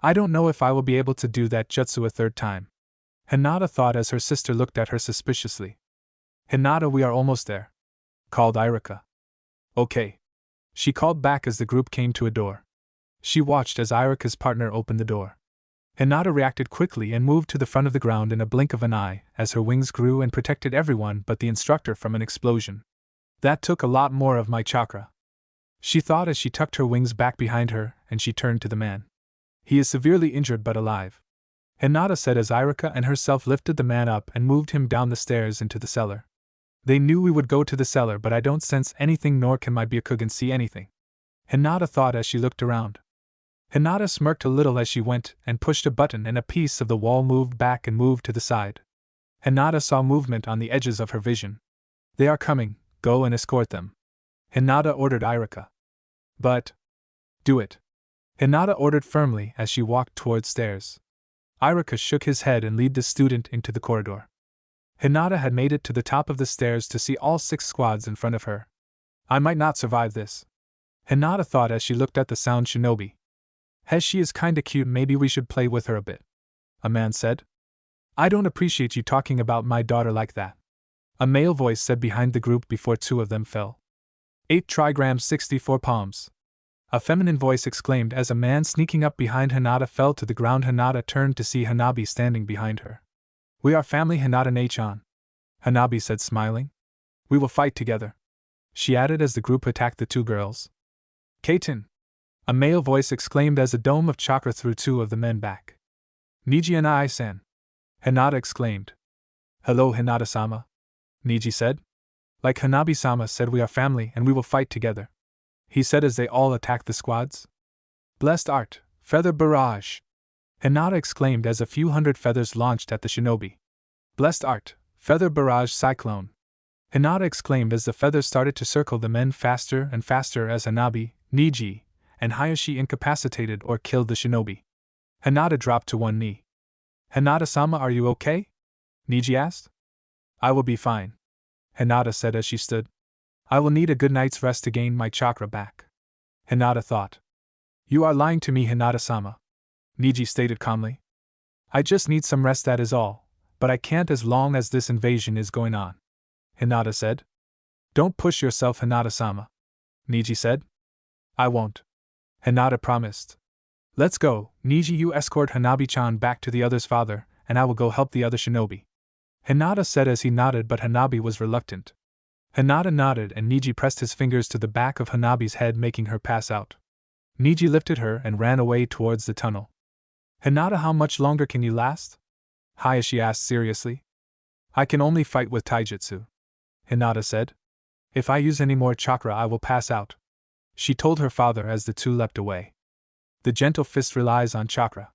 I don't know if I will be able to do that jutsu a third time, Hinata thought as her sister looked at her suspiciously. Hinata, we are almost there, called Irika. Okay, she called back as the group came to a door. She watched as Irika's partner opened the door. Hinata reacted quickly and moved to the front of the ground in a blink of an eye as her wings grew and protected everyone but the instructor from an explosion. That took a lot more of my chakra, she thought as she tucked her wings back behind her, and she turned to the man. He is severely injured but alive, Hinata said as Irika and herself lifted the man up and moved him down the stairs into the cellar. They knew we would go to the cellar, but I don't sense anything, nor can my Byakugan see anything, Hinata thought as she looked around. Hinata smirked a little as she went and pushed a button, and a piece of the wall moved back and moved to the side. Hinata saw movement on the edges of her vision. They are coming, go and escort them, Hinata ordered Irika. But do it, Hinata ordered firmly as she walked towards stairs. Irika shook his head and led the student into the corridor. Hinata had made it to the top of the stairs to see all 6 squads in front of her. I might not survive this, Hinata thought as she looked at the sound shinobi. She is kinda cute, maybe we should play with her a bit, a man said. I don't appreciate you talking about my daughter like that, a male voice said behind the group before 2 of them fell. 8 trigrams 64 palms, a feminine voice exclaimed as a man sneaking up behind Hinata fell to the ground. Hinata turned to see Hanabi standing behind her. We are family, Hinata-chan, Hanabi said smiling. We will fight together, she added as the group attacked the 2 girls. Kaiten, a male voice exclaimed as a dome of chakra threw 2 of the men back. Niji and I-san, Hinata exclaimed. Hello, Hinata-sama, Niji said. Like Hanabi-sama said, we are family and we will fight together, he said as they all attacked the squads. Blessed art, feather barrage, Hinata exclaimed as a few hundred feathers launched at the shinobi. Blessed art, feather barrage cyclone, Hinata exclaimed as the feathers started to circle the men faster and faster as Hanabi, Niji, and Hayashi incapacitated or killed the shinobi. Hinata dropped to one knee. Hinata-sama, are you okay? Niji asked. I will be fine, Hinata said as she stood. I will need a good night's rest to gain my chakra back, Hinata thought. You are lying to me, Hinata-sama, Niji stated calmly. I just need some rest, that is all, but I can't as long as this invasion is going on, Hinata said. Don't push yourself, Hinata-sama, Niji said. I won't, Hinata promised. Let's go, Niji, you escort Hanabi-chan back to the other's father, and I will go help the other shinobi, Hinata said as he nodded, but Hanabi was reluctant. Hinata nodded and Niji pressed his fingers to the back of Hanabi's head, making her pass out. Niji lifted her and ran away towards the tunnel. Hinata, how much longer can you last? Hayashi asked seriously. I can only fight with taijutsu, Hinata said. If I use any more chakra I will pass out, she told her father as the 2 leapt away. The gentle fist relies on chakra,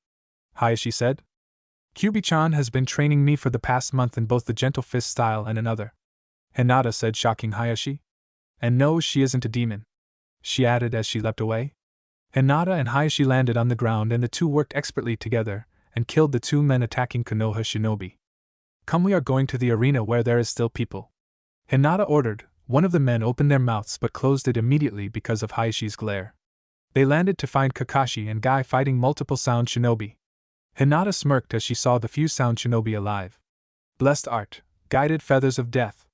Hayashi said. Kyubi-chan has been training me for the past month in both the gentle fist style and another, Hinata said, shocking Hayashi. And no, she isn't a demon, she added as she leapt away. Hinata and Hayashi landed on the ground and the 2 worked expertly together and killed the 2 men attacking Konoha shinobi. Come, we are going to the arena where there is still people. Hinata ordered. One of the men opened their mouths but closed it immediately because of Hayashi's glare. They landed to find Kakashi and Guy fighting multiple sound shinobi. Hinata smirked as she saw the few sound shinobi alive. Blessed art, guided feathers of death.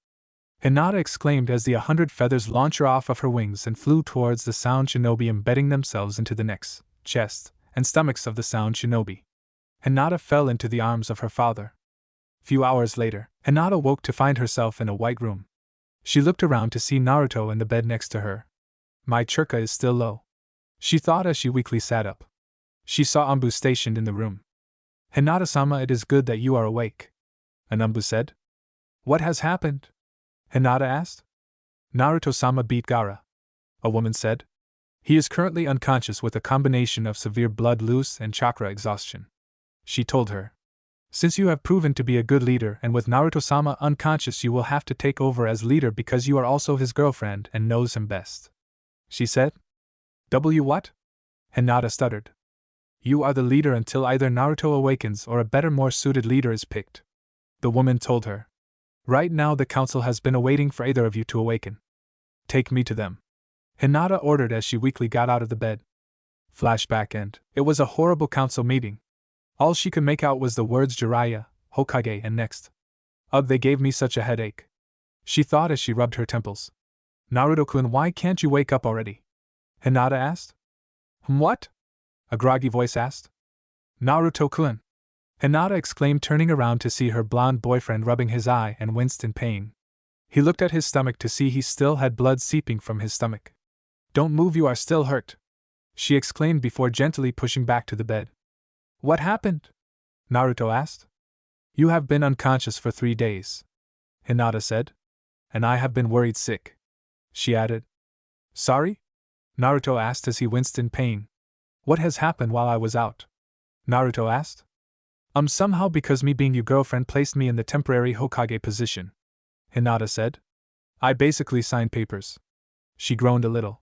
Hinata exclaimed as the 100 feathers launched her off of her wings and flew towards the sound shinobi, embedding themselves into the necks, chests, and stomachs of the sound shinobi. Hinata fell into the arms of her father. Few hours later, Hinata woke to find herself in a white room. She looked around to see Naruto in the bed next to her. My chakra is still low, she thought as she weakly sat up. She saw Anbu stationed in the room. Hinata-sama, it is good that you are awake, Anbu said. What has happened? Hinata asked. Naruto-sama beat Gaara, a woman said. He is currently unconscious with a combination of severe blood loss and chakra exhaustion, she told her. Since you have proven to be a good leader and with Naruto-sama unconscious, you will have to take over as leader because you are also his girlfriend and knows him best, she said. What? Hinata stuttered. You are the leader until either Naruto awakens or a better, more suited leader is picked, the woman told her. Right now the council has been awaiting for either of you to awaken. Take me to them, Hinata ordered as she weakly got out of the bed. Flashback end. It was a horrible council meeting. All she could make out was the words Jiraiya, Hokage, and next. Ugh, they gave me such a headache, she thought as she rubbed her temples. Naruto-kun, why can't you wake up already? Hinata asked. What? A groggy voice asked. Naruto-kun, Hinata exclaimed, turning around to see her blonde boyfriend rubbing his eye and winced in pain. He looked at his stomach to see he still had blood seeping from his stomach. Don't move, you are still hurt, she exclaimed before gently pushing back to the bed. What happened? Naruto asked. You have been unconscious for 3 days, Hinata said. And I have been worried sick, she added. Sorry? Naruto asked as he winced in pain. What has happened while I was out? Naruto asked. Somehow because me being your girlfriend placed me in the temporary Hokage position, Hinata said. I basically signed papers. She groaned a little.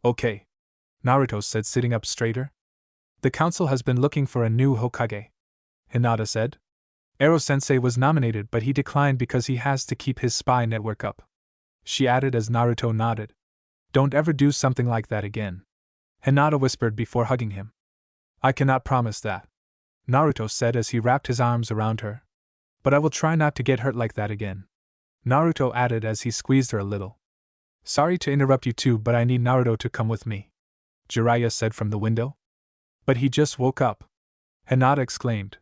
Okay, Naruto said, sitting up straighter. The council has been looking for a new Hokage, Hinata said. Ero-sensei was nominated but he declined because he has to keep his spy network up, she added as Naruto nodded. Don't ever do something like that again, Hinata whispered before hugging him. I cannot promise that, Naruto said as he wrapped his arms around her. But I will try not to get hurt like that again, Naruto added as he squeezed her a little. Sorry to interrupt you too, but I need Naruto to come with me, Jiraiya said from the window. But he just woke up, Hinata exclaimed.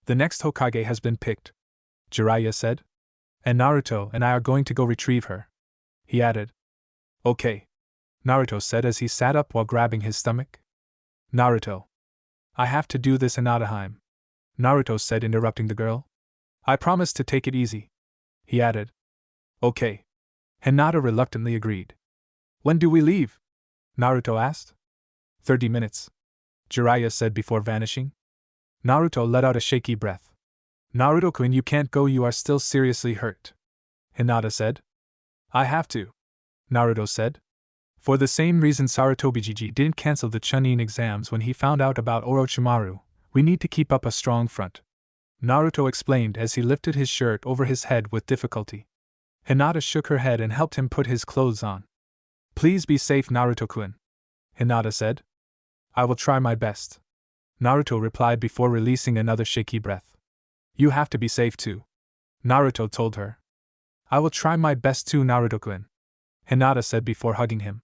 The next Hokage has been picked, Jiraiya said. And Naruto and I are going to go retrieve her, he added. Okay, Naruto said as he sat up while grabbing his stomach. Naruto. I have to do this, Hinata-heim, Naruto said, interrupting the girl. I promise to take it easy, he added. Okay. Hinata reluctantly agreed. When do we leave? Naruto asked. 30 minutes, Jiraiya said before vanishing. Naruto let out a shaky breath. Naruto-kun, you can't go, you are still seriously hurt, Hinata said. I have to, Naruto said. For the same reason Sarutobi didn't cancel the Chunin exams when he found out about Orochimaru, we need to keep up a strong front, Naruto explained as he lifted his shirt over his head with difficulty. Hinata shook her head and helped him put his clothes on. Please be safe, Naruto-kun, Hinata said. I will try my best, Naruto replied before releasing another shaky breath. You have to be safe too, Naruto told her. I will try my best too, Naruto-kun, Hinata said before hugging him.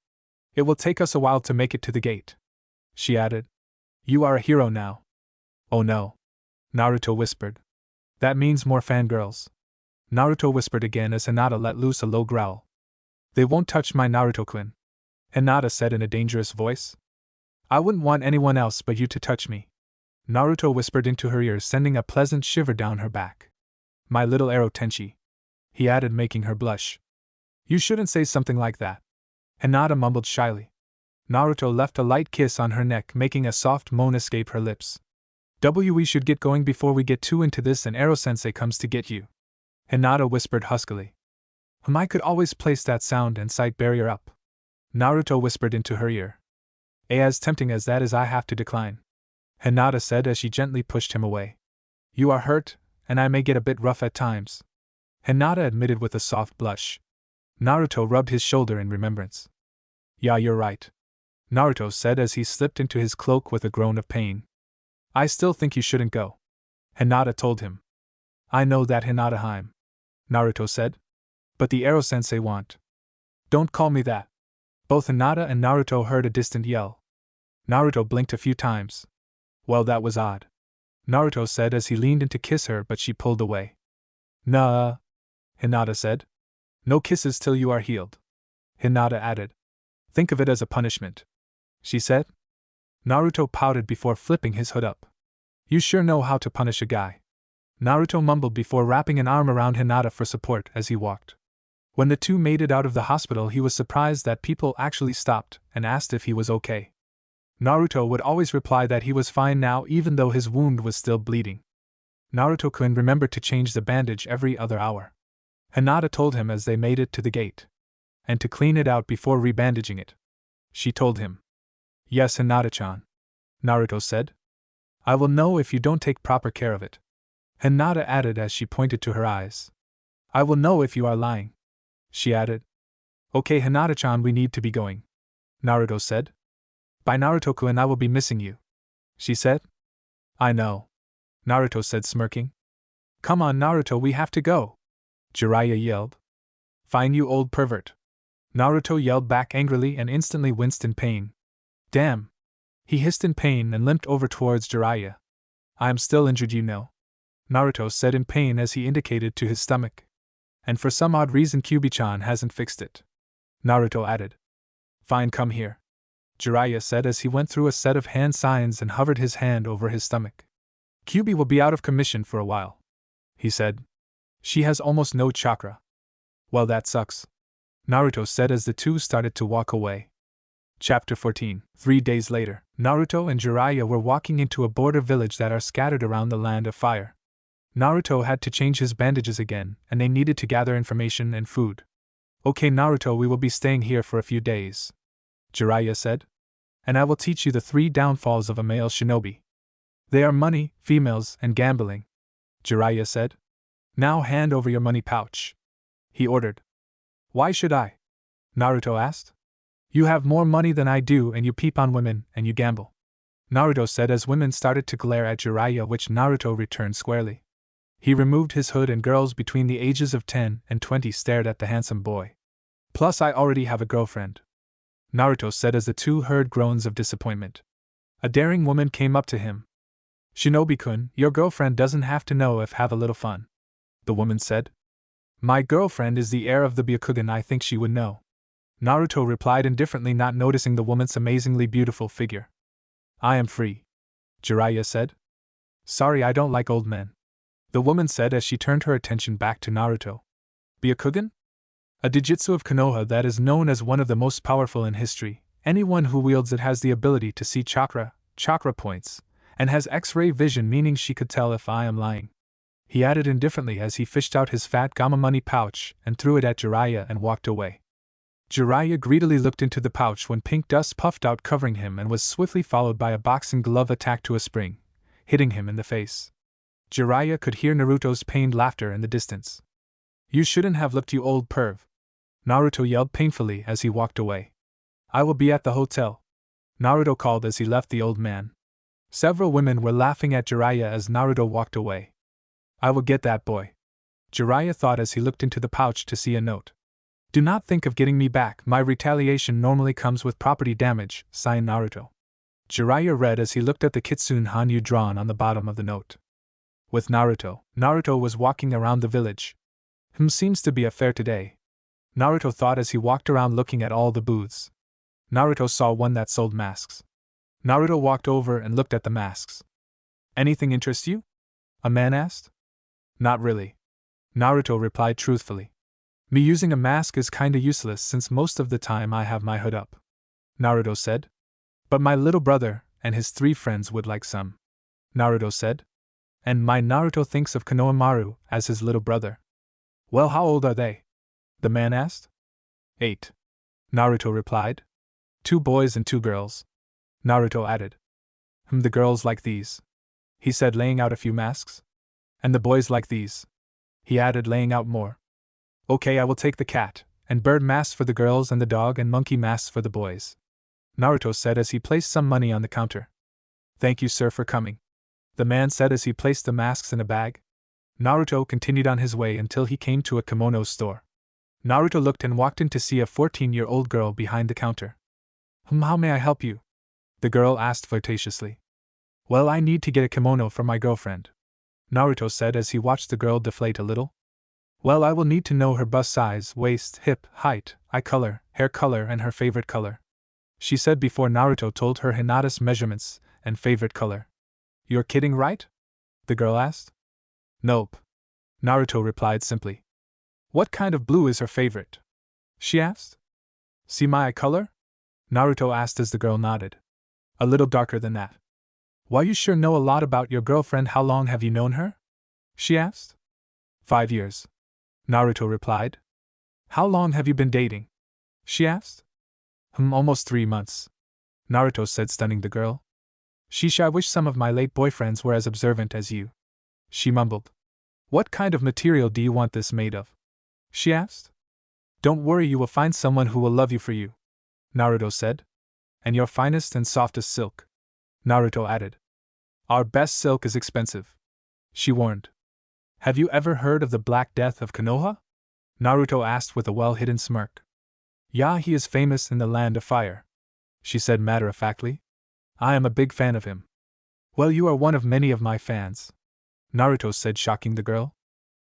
It will take us a while to make it to the gate, she added. You are a hero now. Oh no, Naruto whispered. That means more fangirls, Naruto whispered again as Hinata let loose a low growl. They won't touch my Naruto-kun, Hinata said in a dangerous voice. I wouldn't want anyone else but you to touch me, Naruto whispered into her ear, sending a pleasant shiver down her back. My little arrow Tenchi, he added, making her blush. You shouldn't say something like that, Hinata mumbled shyly. Naruto left a light kiss on her neck, making a soft moan escape her lips. We should get going before we get too into this and Ero-sensei comes to get you, Hinata whispered huskily. I could always place that sound and sight barrier up, Naruto whispered into her ear. As tempting as that is, I have to decline, Hinata said as she gently pushed him away. You are hurt, and I may get a bit rough at times," Hinata admitted with a soft blush. Naruto rubbed his shoulder in remembrance. "Yeah, you're right," Naruto said as he slipped into his cloak with a groan of pain. "I still think you shouldn't go," Hinata told him. "I know that, Hinata-heim," Naruto said. "But the Ero-sensei want." "Don't call me that." Both Hinata and Naruto heard a distant yell. Naruto blinked a few times. "Well, that was odd," Naruto said as he leaned in to kiss her, but she pulled away. "Nah," Hinata said. "No kisses till you are healed," Hinata added. "Think of it as a punishment," she said. Naruto pouted before flipping his hood up. "You sure know how to punish a guy," Naruto mumbled before wrapping an arm around Hinata for support as he walked. When the two made it out of the hospital, he was surprised that people actually stopped and asked if he was okay. Naruto would always reply that he was fine now, even though his wound was still bleeding. Naruto-kun remembered to change the bandage every other hour. Hinata told him as they made it to the gate. And to clean it out before rebandaging it. She told him. "Yes, Hinata-chan," Naruto said. "I will know if you don't take proper care of it," Hinata added as she pointed to her eyes. "I will know if you are lying," she added. "Okay, Hinata-chan, we need to be going," Naruto said. "Bye, Naruto-kun, I will be missing you," she said. "I know," Naruto said, smirking. "Come on, Naruto, we have to go," Jiraiya yelled. "Fine, you old pervert," Naruto yelled back angrily and instantly winced in pain. "Damn!" He hissed in pain and limped over towards Jiraiya. "I am still injured, you know," Naruto said in pain as he indicated to his stomach. "And for some odd reason Kyubi-chan hasn't fixed it," Naruto added. "Fine, come here," Jiraiya said as he went through a set of hand signs and hovered his hand over his stomach. "Kyubi will be out of commission for a while," he said. "She has almost no chakra." "Well, that sucks," Naruto said as the two started to walk away. Chapter 14. 3 days later, Naruto and Jiraiya were walking into a border village that are scattered around the Land of Fire. Naruto had to change his bandages again, and they needed to gather information and food. "Okay, Naruto, we will be staying here for a few days," Jiraiya said. "And I will teach you the 3 downfalls of a male shinobi. They are money, females, and gambling," Jiraiya said. "Now hand over your money pouch," he ordered. "Why should I?" Naruto asked. "You have more money than I do, and you peep on women, and you gamble," Naruto said as women started to glare at Jiraiya, which Naruto returned squarely. He removed his hood and girls between the ages of 10 and 20 stared at the handsome boy. "Plus I already have a girlfriend," Naruto said as the two heard groans of disappointment. A daring woman came up to him. "Shinobi-kun, your girlfriend doesn't have to know if have a little fun," the woman said. "My girlfriend is the heir of the Byakugan, I think she would know," Naruto replied indifferently, not noticing the woman's amazingly beautiful figure. "I am free," Jiraiya said. "Sorry, I don't like old men," the woman said as she turned her attention back to Naruto. "Byakugan? A dijutsu of Konoha that is known as one of the most powerful in history. Anyone who wields it has the ability to see chakra points, and has X-ray vision, meaning she could tell if I am lying," he added indifferently as he fished out his fat gamma money pouch and threw it at Jiraiya and walked away. Jiraiya greedily looked into the pouch when pink dust puffed out covering him and was swiftly followed by a boxing glove attack to a spring, hitting him in the face. Jiraiya could hear Naruto's pained laughter in the distance. "You shouldn't have looked, you old perv," Naruto yelled painfully as he walked away. "I will be at the hotel," Naruto called as he left the old man. Several women were laughing at Jiraiya as Naruto walked away. "I will get that boy," Jiraiya thought as he looked into the pouch to see a note. "Do not think of getting me back, my retaliation normally comes with property damage, signed Naruto." Jiraiya read as he looked at the Kitsune Hanyu drawn on the bottom of the note. With Naruto, Naruto was walking around the village. Seems to be a fair today, Naruto thought as he walked around looking at all the booths. Naruto saw one that sold masks. Naruto walked over and looked at the masks. "Anything interest you?" a man asked. "Not really," Naruto replied truthfully. "Me using a mask is kinda useless since most of the time I have my hood up," Naruto said. "But my little brother and his 3 friends would like some," Naruto said. "And my Naruto thinks of Konohamaru as his little brother." "Well, how old are they?" the man asked. 8, Naruto replied. 2 boys and 2 girls, Naruto added. The girls like these," he said, laying out a few masks. And the boys like these," he added, laying out more. "Okay, I will take the cat, and bird masks for the girls and the dog and monkey masks for the boys," Naruto said as he placed some money on the counter. "Thank you, sir, for coming," the man said as he placed the masks in a bag. Naruto continued on his way until he came to a kimono store. Naruto looked and walked in to see a 14-year-old girl behind the counter. How may I help you?" the girl asked flirtatiously. "Well, I need to get a kimono for my girlfriend," Naruto said as he watched the girl deflate a little. "Well, I will need to know her bust size, waist, hip, height, eye color, hair color, and her favorite color," she said before Naruto told her Hinata's measurements and favorite color. "You're kidding, right?" the girl asked. "Nope," Naruto replied simply. "What kind of blue is her favorite?" she asked. "See my eye color?" Naruto asked as the girl nodded. "A little darker than that." "Why, you sure know a lot about your girlfriend. How long have you known her?" she asked. 5 years, Naruto replied. "How long have you been dating?" she asked. Almost 3 months," Naruto said, stunning the girl. "Sheesh, I wish some of my late boyfriends were as observant as you," she mumbled. "What kind of material do you want this made of?" she asked. "Don't worry, you will find someone who will love you for you," Naruto said. "And your finest and softest silk," Naruto added. "Our best silk is expensive," she warned. "Have you ever heard of the Black Death of Konoha?" Naruto asked with a well-hidden smirk. "Yeah, he is famous in the Land of Fire," she said matter-of-factly. "I am a big fan of him." "Well, you are one of many of my fans," Naruto said, shocking the girl.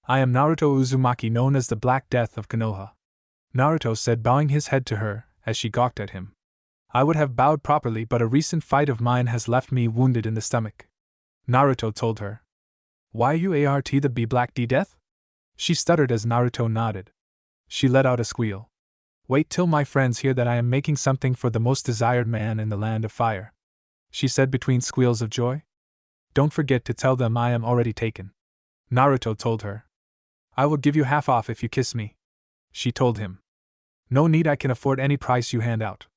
"I am Naruto Uzumaki, known as the Black Death of Konoha," Naruto said, bowing his head to her as she gawked at him. "I would have bowed properly, but a recent fight of mine has left me wounded in the stomach," Naruto told her. "Why you are the Black Death?" she stuttered as Naruto nodded. She let out a squeal. "Wait till my friends hear that I am making something for the most desired man in the Land of Fire," she said between squeals of joy. "Don't forget to tell them I am already taken," Naruto told her. "I will give you half off if you kiss me," she told him. "No need, I can afford any price you hand out,"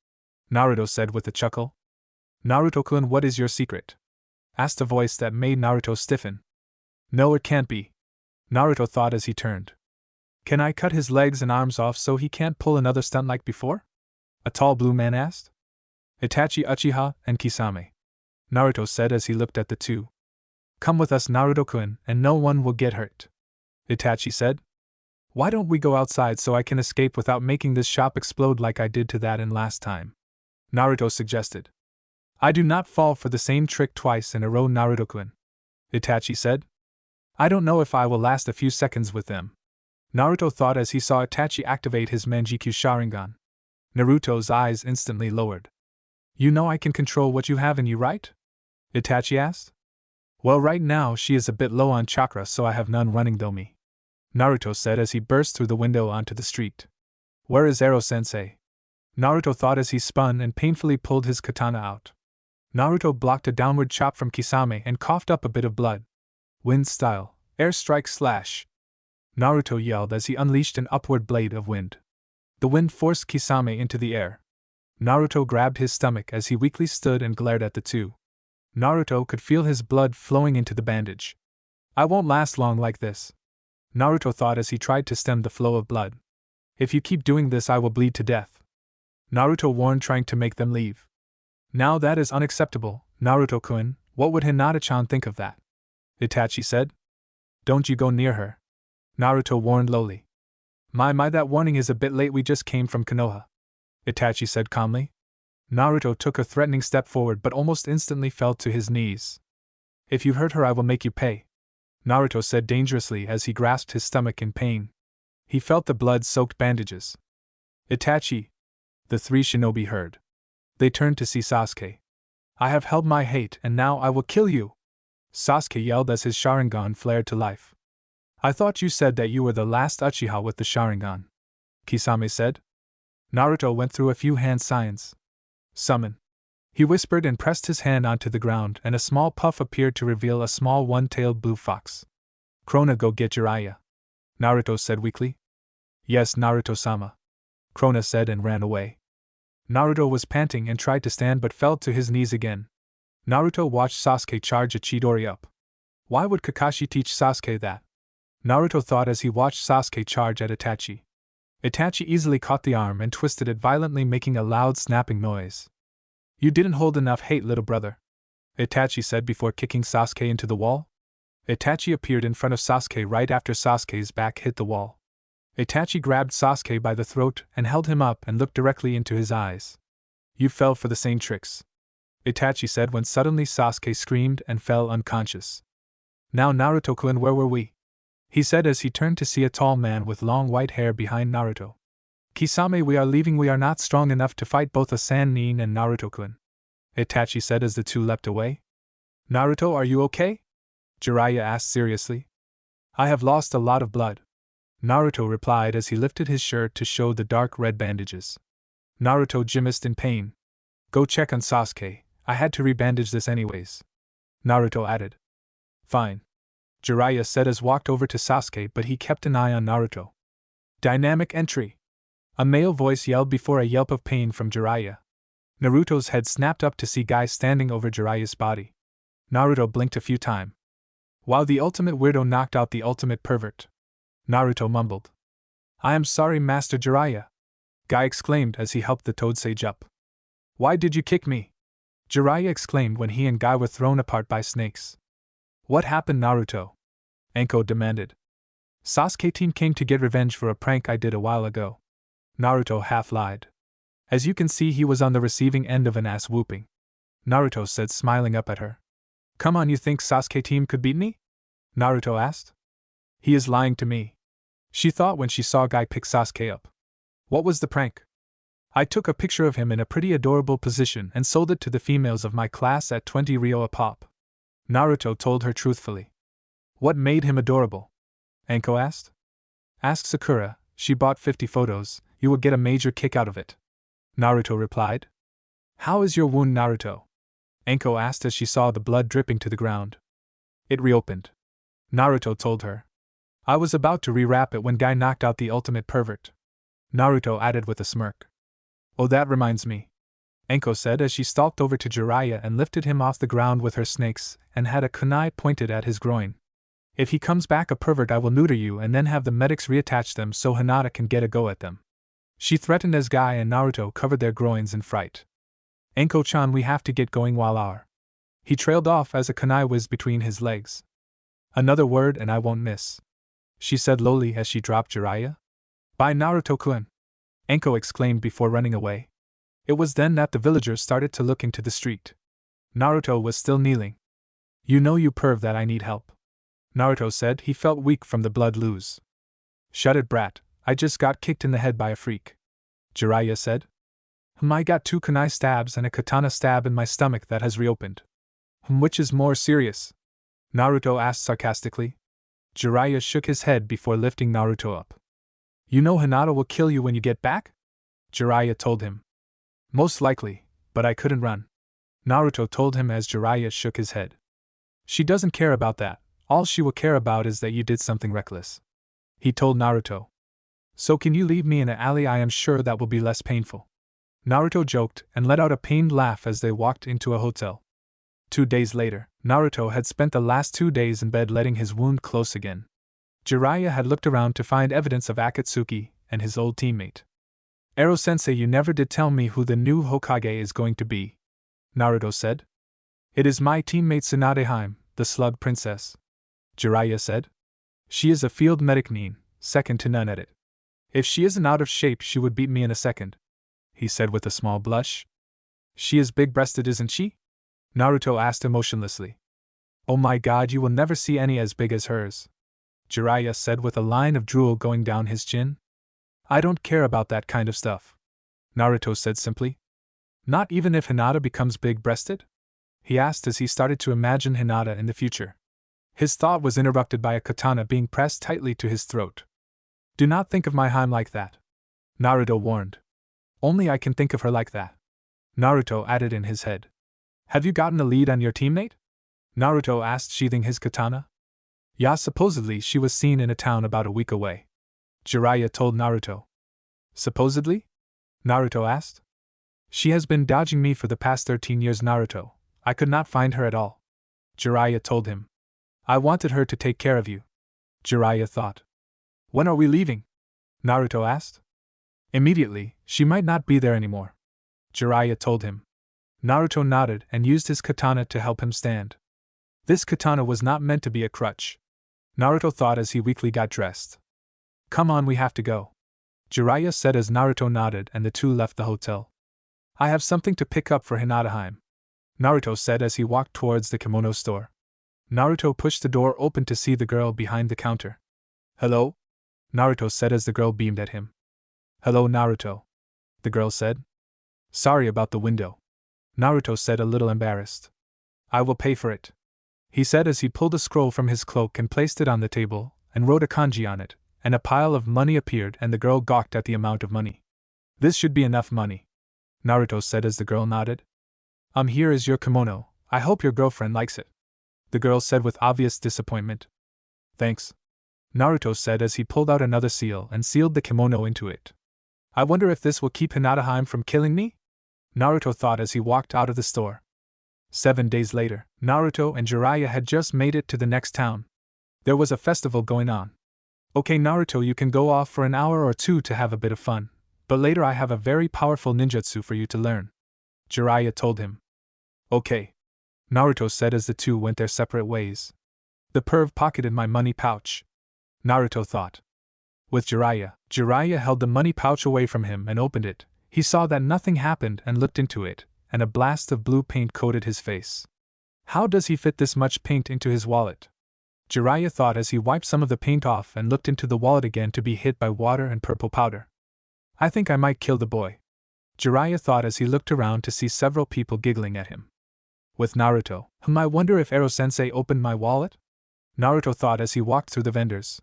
Naruto said with a chuckle. "Naruto-kun, what is your secret?" asked a voice that made Naruto stiffen. "No, it can't be," Naruto thought as he turned. "Can I cut his legs and arms off so he can't pull another stunt like before?" a tall blue man asked. "Itachi, Uchiha, and Kisame," Naruto said as he looked at the two. "Come with us, Naruto-kun, and no one will get hurt," Itachi said. "Why don't we go outside so I can escape without making this shop explode like I did to that in last time?" Naruto suggested. "I do not fall for the same trick twice in a row, Naruto-kun," Itachi said. "I don't know if I will last a few seconds with them," Naruto thought as he saw Itachi activate his Manjikyu Sharingan. Naruto's eyes instantly lowered. "You know I can control what you have in you, right?" Itachi asked. "Well, right now she is a bit low on chakra, so I have none running though me," Naruto said as he burst through the window onto the street. "Where is Ero-sensei?" Naruto thought as he spun and painfully pulled his katana out. Naruto blocked a downward chop from Kisame and coughed up a bit of blood. "Wind style, air strike slash!" Naruto yelled as he unleashed an upward blade of wind. The wind forced Kisame into the air. Naruto grabbed his stomach as he weakly stood and glared at the two. Naruto could feel his blood flowing into the bandage. "I won't last long like this," Naruto thought as he tried to stem the flow of blood. "If you keep doing this, I will bleed to death," Naruto warned, trying to make them leave. "Now that is unacceptable, Naruto-kun, what would Hinata-chan think of that?" Itachi said. "Don't you go near her," Naruto warned lowly. My, that warning is a bit late, we just came from Konoha," Itachi said calmly. Naruto took a threatening step forward but almost instantly fell to his knees. "If you hurt her, I will make you pay," Naruto said dangerously as he grasped his stomach in pain. He felt the blood-soaked bandages. "Itachi!" the three shinobi heard. They turned to see Sasuke. "I have held my hate and now I will kill you!" Sasuke yelled as his Sharingan flared to life. "I thought you said that you were the last Uchiha with the Sharingan," Kisame said. Naruto went through a few hand signs. "Summon," he whispered and pressed his hand onto the ground, and a small puff appeared to reveal a small one-tailed blue fox. "Krona, go get Jiraiya," Naruto said weakly. "Yes, Naruto-sama," Krona said and ran away. Naruto was panting and tried to stand but fell to his knees again. Naruto watched Sasuke charge a Chidori up. Why would Kakashi teach Sasuke that? Naruto thought as he watched Sasuke charge at Itachi. Itachi easily caught the arm and twisted it violently, making a loud snapping noise. You didn't hold enough hate, little brother, Itachi said before kicking Sasuke into the wall. Itachi appeared in front of Sasuke right after Sasuke's back hit the wall. Itachi grabbed Sasuke by the throat and held him up and looked directly into his eyes. You fell for the same tricks, Itachi said when suddenly Sasuke screamed and fell unconscious. Now Naruto-kun, where were we? He said as he turned to see a tall man with long white hair behind Naruto. Kisame, we are leaving. We are not strong enough to fight both a Sannin and Naruto-kun, Itachi said as the two leapt away. Naruto, are you okay? Jiraiya asked seriously. I have lost a lot of blood, Naruto replied as he lifted his shirt to show the dark red bandages. Naruto grimaced in pain. Go check on Sasuke, I had to rebandage this anyways, Naruto added. Fine, Jiraiya said as walked over to Sasuke, but he kept an eye on Naruto. Dynamic entry, a male voice yelled before a yelp of pain from Jiraiya. Naruto's head snapped up to see Guy standing over Jiraiya's body. Naruto blinked a few times. While the ultimate weirdo knocked out the ultimate pervert, Naruto mumbled. I am sorry, Master Jiraiya, Guy exclaimed as he helped the Toad Sage up. Why did you kick me? Jiraiya exclaimed when he and Guy were thrown apart by snakes. What happened, Naruto? Anko demanded. Sasuke team came to get revenge for a prank I did a while ago, Naruto half lied. As you can see, he was on the receiving end of an ass whooping, Naruto said, smiling up at her. Come on, you think Sasuke team could beat me? Naruto asked. He is lying to me, she thought when she saw Guy pick Sasuke up. What was the prank? I took a picture of him in a pretty adorable position and sold it to the females of my class at 20 Ryo a pop, Naruto told her truthfully. What made him adorable? Anko asked. Ask Sakura, she bought 50 photos, you will get a major kick out of it, Naruto replied. How is your wound, Naruto? Anko asked as she saw the blood dripping to the ground. It reopened, Naruto told her. I was about to rewrap it when Guy knocked out the ultimate pervert, Naruto added with a smirk. Oh, that reminds me, Anko said as she stalked over to Jiraiya and lifted him off the ground with her snakes and had a kunai pointed at his groin. If he comes back a pervert, I will neuter you and then have the medics reattach them so Hinata can get a go at them, she threatened as Guy and Naruto covered their groins in fright. Anko-chan, we have to get going while our... He trailed off as a kunai whizzed between his legs. Another word and I won't miss, she said lowly as she dropped Jiraiya. Bye, Naruto-kun, Anko exclaimed before running away. It was then that the villagers started to look into the street. Naruto was still kneeling. You know, you perv, that I need help, Naruto said. He felt weak from the blood loose. Shut it, brat, I just got kicked in the head by a freak, Jiraiya said. I got 2 kunai stabs and a katana stab in my stomach that has reopened. Which is more serious? Naruto asked sarcastically. Jiraiya shook his head before lifting Naruto up. You know Hinata will kill you when you get back? Jiraiya told him. Most likely, but I couldn't run, Naruto told him as Jiraiya shook his head. She doesn't care about that, all she will care about is that you did something reckless, he told Naruto. So can you leave me in an alley? I am sure that will be less painful, Naruto joked and let out a pained laugh as they walked into a hotel. 2 days later, Naruto had spent the last 2 days in bed letting his wound close again. Jiraiya had looked around to find evidence of Akatsuki and his old teammate. Ero-sensei, you never did tell me who the new Hokage is going to be, Naruto said. It is my teammate Tsunadeheim, the slug princess, Jiraiya said. She is a field medic nin, second to none at it. If she isn't out of shape, she would beat me in a second, he said with a small blush. She is big-breasted, isn't she? Naruto asked emotionlessly. Oh my god, you will never see any as big as hers, Jiraiya said with a line of drool going down his chin. I don't care about that kind of stuff, Naruto said simply. Not even if Hinata becomes big-breasted? He asked as he started to imagine Hinata in the future. His thought was interrupted by a katana being pressed tightly to his throat. Do not think of my Heim like that, Naruto warned. Only I can think of her like that, Naruto added in his head. Have you gotten a lead on your teammate? Naruto asked, sheathing his katana. Yeah, supposedly she was seen in a town about a week away, Jiraiya told Naruto. Supposedly? Naruto asked. She has been dodging me for the past 13 years, Naruto. I could not find her at all, Jiraiya told him. I wanted her to take care of you. Jiraiya thought. When are we leaving? Naruto asked. Immediately, she might not be there anymore. Jiraiya told him. Naruto nodded and used his katana to help him stand. This katana was not meant to be a crutch. Naruto thought as he weakly got dressed. Come on, we have to go. Jiraiya said as Naruto nodded and the two left the hotel. I have something to pick up for Hinataheim, Naruto said as he walked towards the kimono store. Naruto pushed the door open to see the girl behind the counter. Hello? Naruto said as the girl beamed at him. Hello, Naruto, the girl said. Sorry about the window, Naruto said, a little embarrassed. I will pay for it, he said as he pulled a scroll from his cloak and placed it on the table, and wrote a kanji on it, and a pile of money appeared and the girl gawked at the amount of money. This should be enough money, Naruto said as the girl nodded. Here is your kimono, I hope your girlfriend likes it, the girl said with obvious disappointment. Thanks, Naruto said as he pulled out another seal and sealed the kimono into it. I wonder if this will keep Hinataheim from killing me? Naruto thought as he walked out of the store. 7 days later, Naruto and Jiraiya had just made it to the next town. There was a festival going on. Okay, Naruto, you can go off for an hour or two to have a bit of fun, but later I have a very powerful ninjutsu for you to learn, Jiraiya told him. Okay, Naruto said as the two went their separate ways. The perv pocketed my money pouch, Naruto thought. With Jiraiya held the money pouch away from him and opened it. He saw that nothing happened and looked into it, and a blast of blue paint coated his face. How does he fit this much paint into his wallet? Jiraiya thought as he wiped some of the paint off and looked into the wallet again to be hit by water and purple powder. I think I might kill the boy, Jiraiya thought as he looked around to see several people giggling at him. With Naruto, I wonder if Ero-sensei opened my wallet? Naruto thought as he walked through the vendors.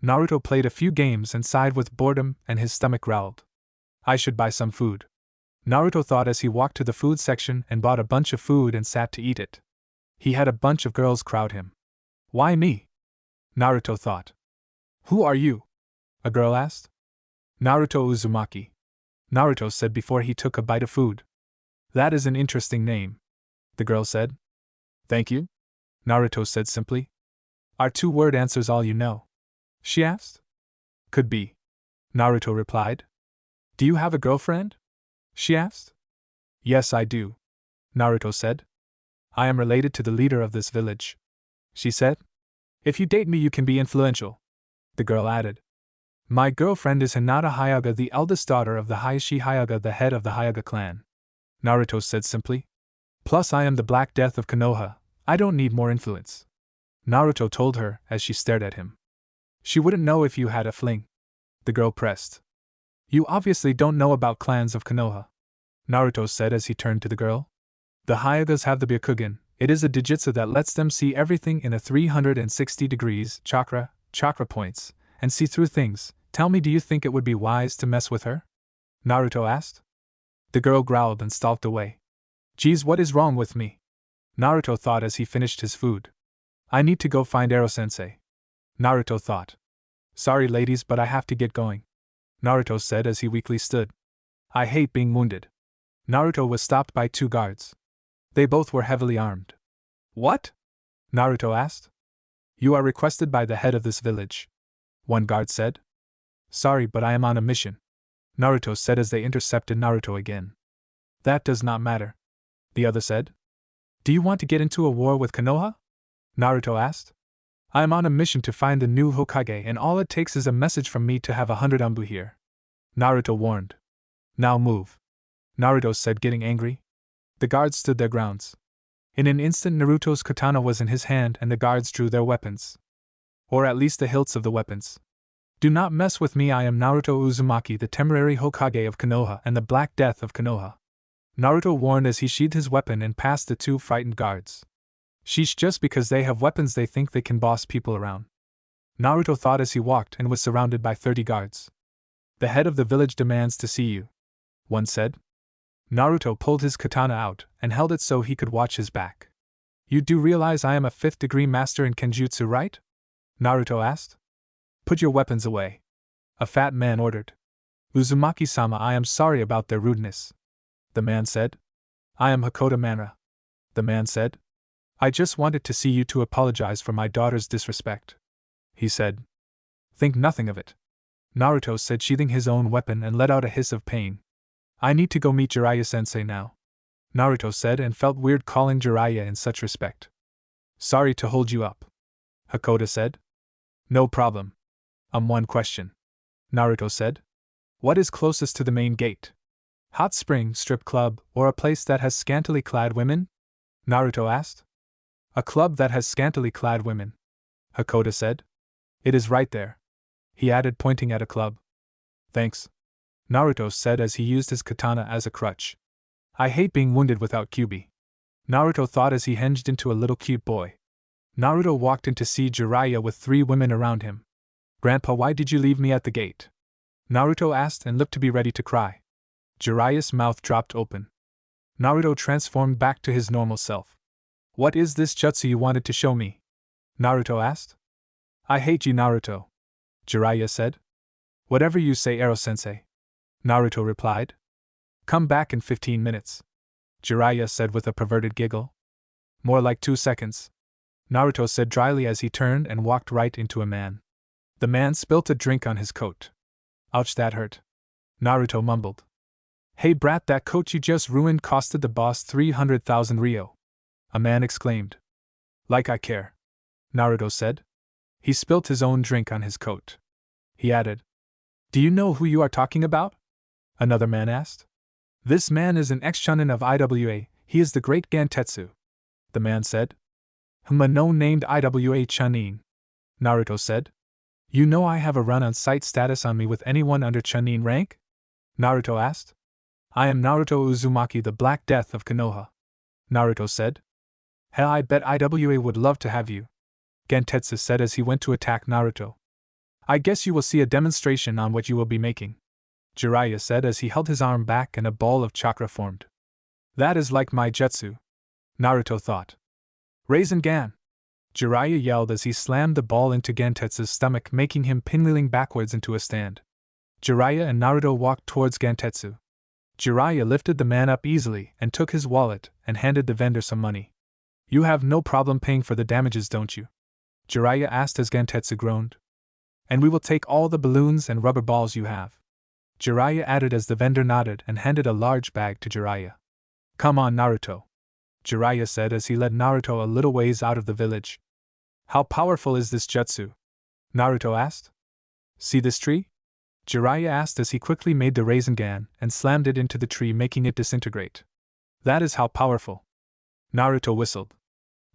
Naruto played a few games and sighed with boredom and his stomach growled. I should buy some food, Naruto thought as he walked to the food section and bought a bunch of food and sat to eat it. He had a bunch of girls crowd him. Why me? Naruto thought. Who are you? A girl asked. Naruto Uzumaki, Naruto said before he took a bite of food. That is an interesting name, the girl said. Thank you, Naruto said simply. Are 2-word answers all you know? She asked. Could be, Naruto replied. Do you have a girlfriend? She asked. Yes, I do, Naruto said. I am related to the leader of this village, she said. If you date me, you can be influential, the girl added. My girlfriend is Hinata Hyuga, the eldest daughter of the Hayashi Hyuga, the head of the Hyuga clan, Naruto said simply. Plus, I am the Black Death of Konoha. I don't need more influence, Naruto told her as she stared at him. She wouldn't know if you had a fling, the girl pressed. You obviously don't know about clans of Konoha, Naruto said as he turned to the girl. The Hyugas have the Byakugan. It is a dijutsu that lets them see everything in a 360 degrees chakra points, and see through things. Tell me, do you think it would be wise to mess with her? Naruto asked. The girl growled and stalked away. Geez, what is wrong with me? Naruto thought as he finished his food. I need to go find Ero-sensei, Naruto thought. Sorry ladies, but I have to get going, Naruto said as he weakly stood. I hate being wounded. Naruto was stopped by 2 guards. They both were heavily armed. What? Naruto asked. You are requested by the head of this village, one guard said. Sorry, but I am on a mission, Naruto said as they intercepted Naruto again. That does not matter, the other said. Do you want to get into a war with Konoha? Naruto asked. I am on a mission to find the new Hokage, and all it takes is a message from me to have 100 Anbu here, Naruto warned. Now move, Naruto said, getting angry. The guards stood their grounds. In an instant, Naruto's katana was in his hand and the guards drew their weapons. Or at least the hilts of the weapons. Do not mess with me, I am Naruto Uzumaki, the temporary Hokage of Konoha and the Black Death of Konoha, Naruto warned as he sheathed his weapon and passed the 2 frightened guards. Sheesh, just because they have weapons they think they can boss people around, Naruto thought as he walked and was surrounded by 30 guards. The head of the village demands to see you, one said. Naruto pulled his katana out and held it so he could watch his back. You do realize I am a 5th degree master in Kenjutsu, right? Naruto asked. Put your weapons away, a fat man ordered. Uzumaki-sama, I am sorry about their rudeness, the man said. I am Hakoda Manra, the man said. I just wanted to see you to apologize for my daughter's disrespect, he said. Think nothing of it, Naruto said, sheathing his own weapon, and let out a hiss of pain. I need to go meet Jiraiya-sensei now, Naruto said, and felt weird calling Jiraiya in such respect. Sorry to hold you up, Hakoda said. No problem. One question, Naruto said. What is closest to the main gate? Hot spring, strip club, or a place that has scantily clad women? Naruto asked. A club that has scantily clad women, Hakoda said. It is right there, he added, pointing at a club. Thanks, Naruto said as he used his katana as a crutch. I hate being wounded without Kyuubi, Naruto thought as he hinged into a little cute boy. Naruto walked in to see Jiraiya with 3 women around him. Grandpa, why did you leave me at the gate? Naruto asked and looked to be ready to cry. Jiraiya's mouth dropped open. Naruto transformed back to his normal self. What is this jutsu you wanted to show me? Naruto asked. I hate you, Naruto, Jiraiya said. Whatever you say, Ero-sensei, Naruto replied. Come back in 15 minutes, Jiraiya said with a perverted giggle. More like 2 seconds, Naruto said dryly as he turned and walked right into a man. The man spilt a drink on his coat. Ouch, that hurt, Naruto mumbled. Hey brat, that coat you just ruined costed the boss 300,000 ryo, a man exclaimed. Like I care, Naruto said. He spilt his own drink on his coat. He added, Do you know who you are talking about? Another man asked. This man is an ex-chunin of IWA, he is the great Gantetsu, the man said. A no named IWA chunin, Naruto said. You know I have a run-on-site status on me with anyone under chunin rank? Naruto asked. I am Naruto Uzumaki, the Black Death of Konoha, Naruto said. Hell, I bet IWA would love to have you, Gantetsu said as he went to attack Naruto. I guess you will see a demonstration on what you will be making, Jiraiya said as he held his arm back and a ball of chakra formed. That is like my jutsu, Naruto thought. Rasengan! Jiraiya yelled as he slammed the ball into Gantetsu's stomach, making him pinwheeling backwards into a stand. Jiraiya and Naruto walked towards Gantetsu. Jiraiya lifted the man up easily and took his wallet and handed the vendor some money. You have no problem paying for the damages, don't you? Jiraiya asked as Gantetsu groaned. And we will take all the balloons and rubber balls you have, Jiraiya added as the vendor nodded and handed a large bag to Jiraiya. Come on, Naruto, Jiraiya said as he led Naruto a little ways out of the village. How powerful is this jutsu? Naruto asked. See this tree? Jiraiya asked as he quickly made the Rasengan and slammed it into the tree, making it disintegrate. That is how powerful. Naruto whistled.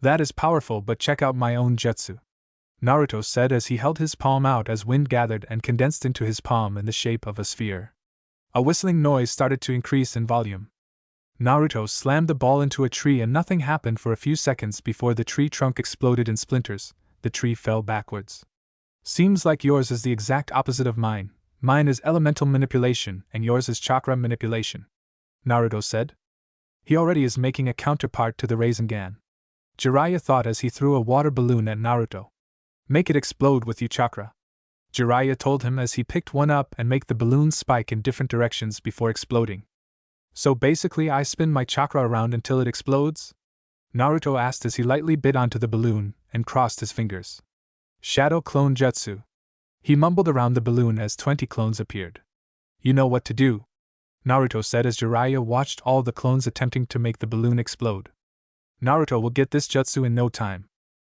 That is powerful, but check out my own jutsu, Naruto said as he held his palm out as wind gathered and condensed into his palm in the shape of a sphere. A whistling noise started to increase in volume. Naruto slammed the ball into a tree and nothing happened for a few seconds before the tree trunk exploded in splinters. The tree fell backwards. Seems like yours is the exact opposite of mine. Mine is elemental manipulation and yours is chakra manipulation, Naruto said. He already is making a counterpart to the Rasengan, Jiraiya thought as he threw a water balloon at Naruto. Make it explode with you chakra, Jiraiya told him as he picked one up and make the balloon spike in different directions before exploding. So basically I spin my chakra around until it explodes? Naruto asked as he lightly bit onto the balloon and crossed his fingers. Shadow clone jutsu. He mumbled around the balloon as 20 clones appeared. You know what to do, Naruto said as Jiraiya watched all the clones attempting to make the balloon explode. Naruto will get this jutsu in no time,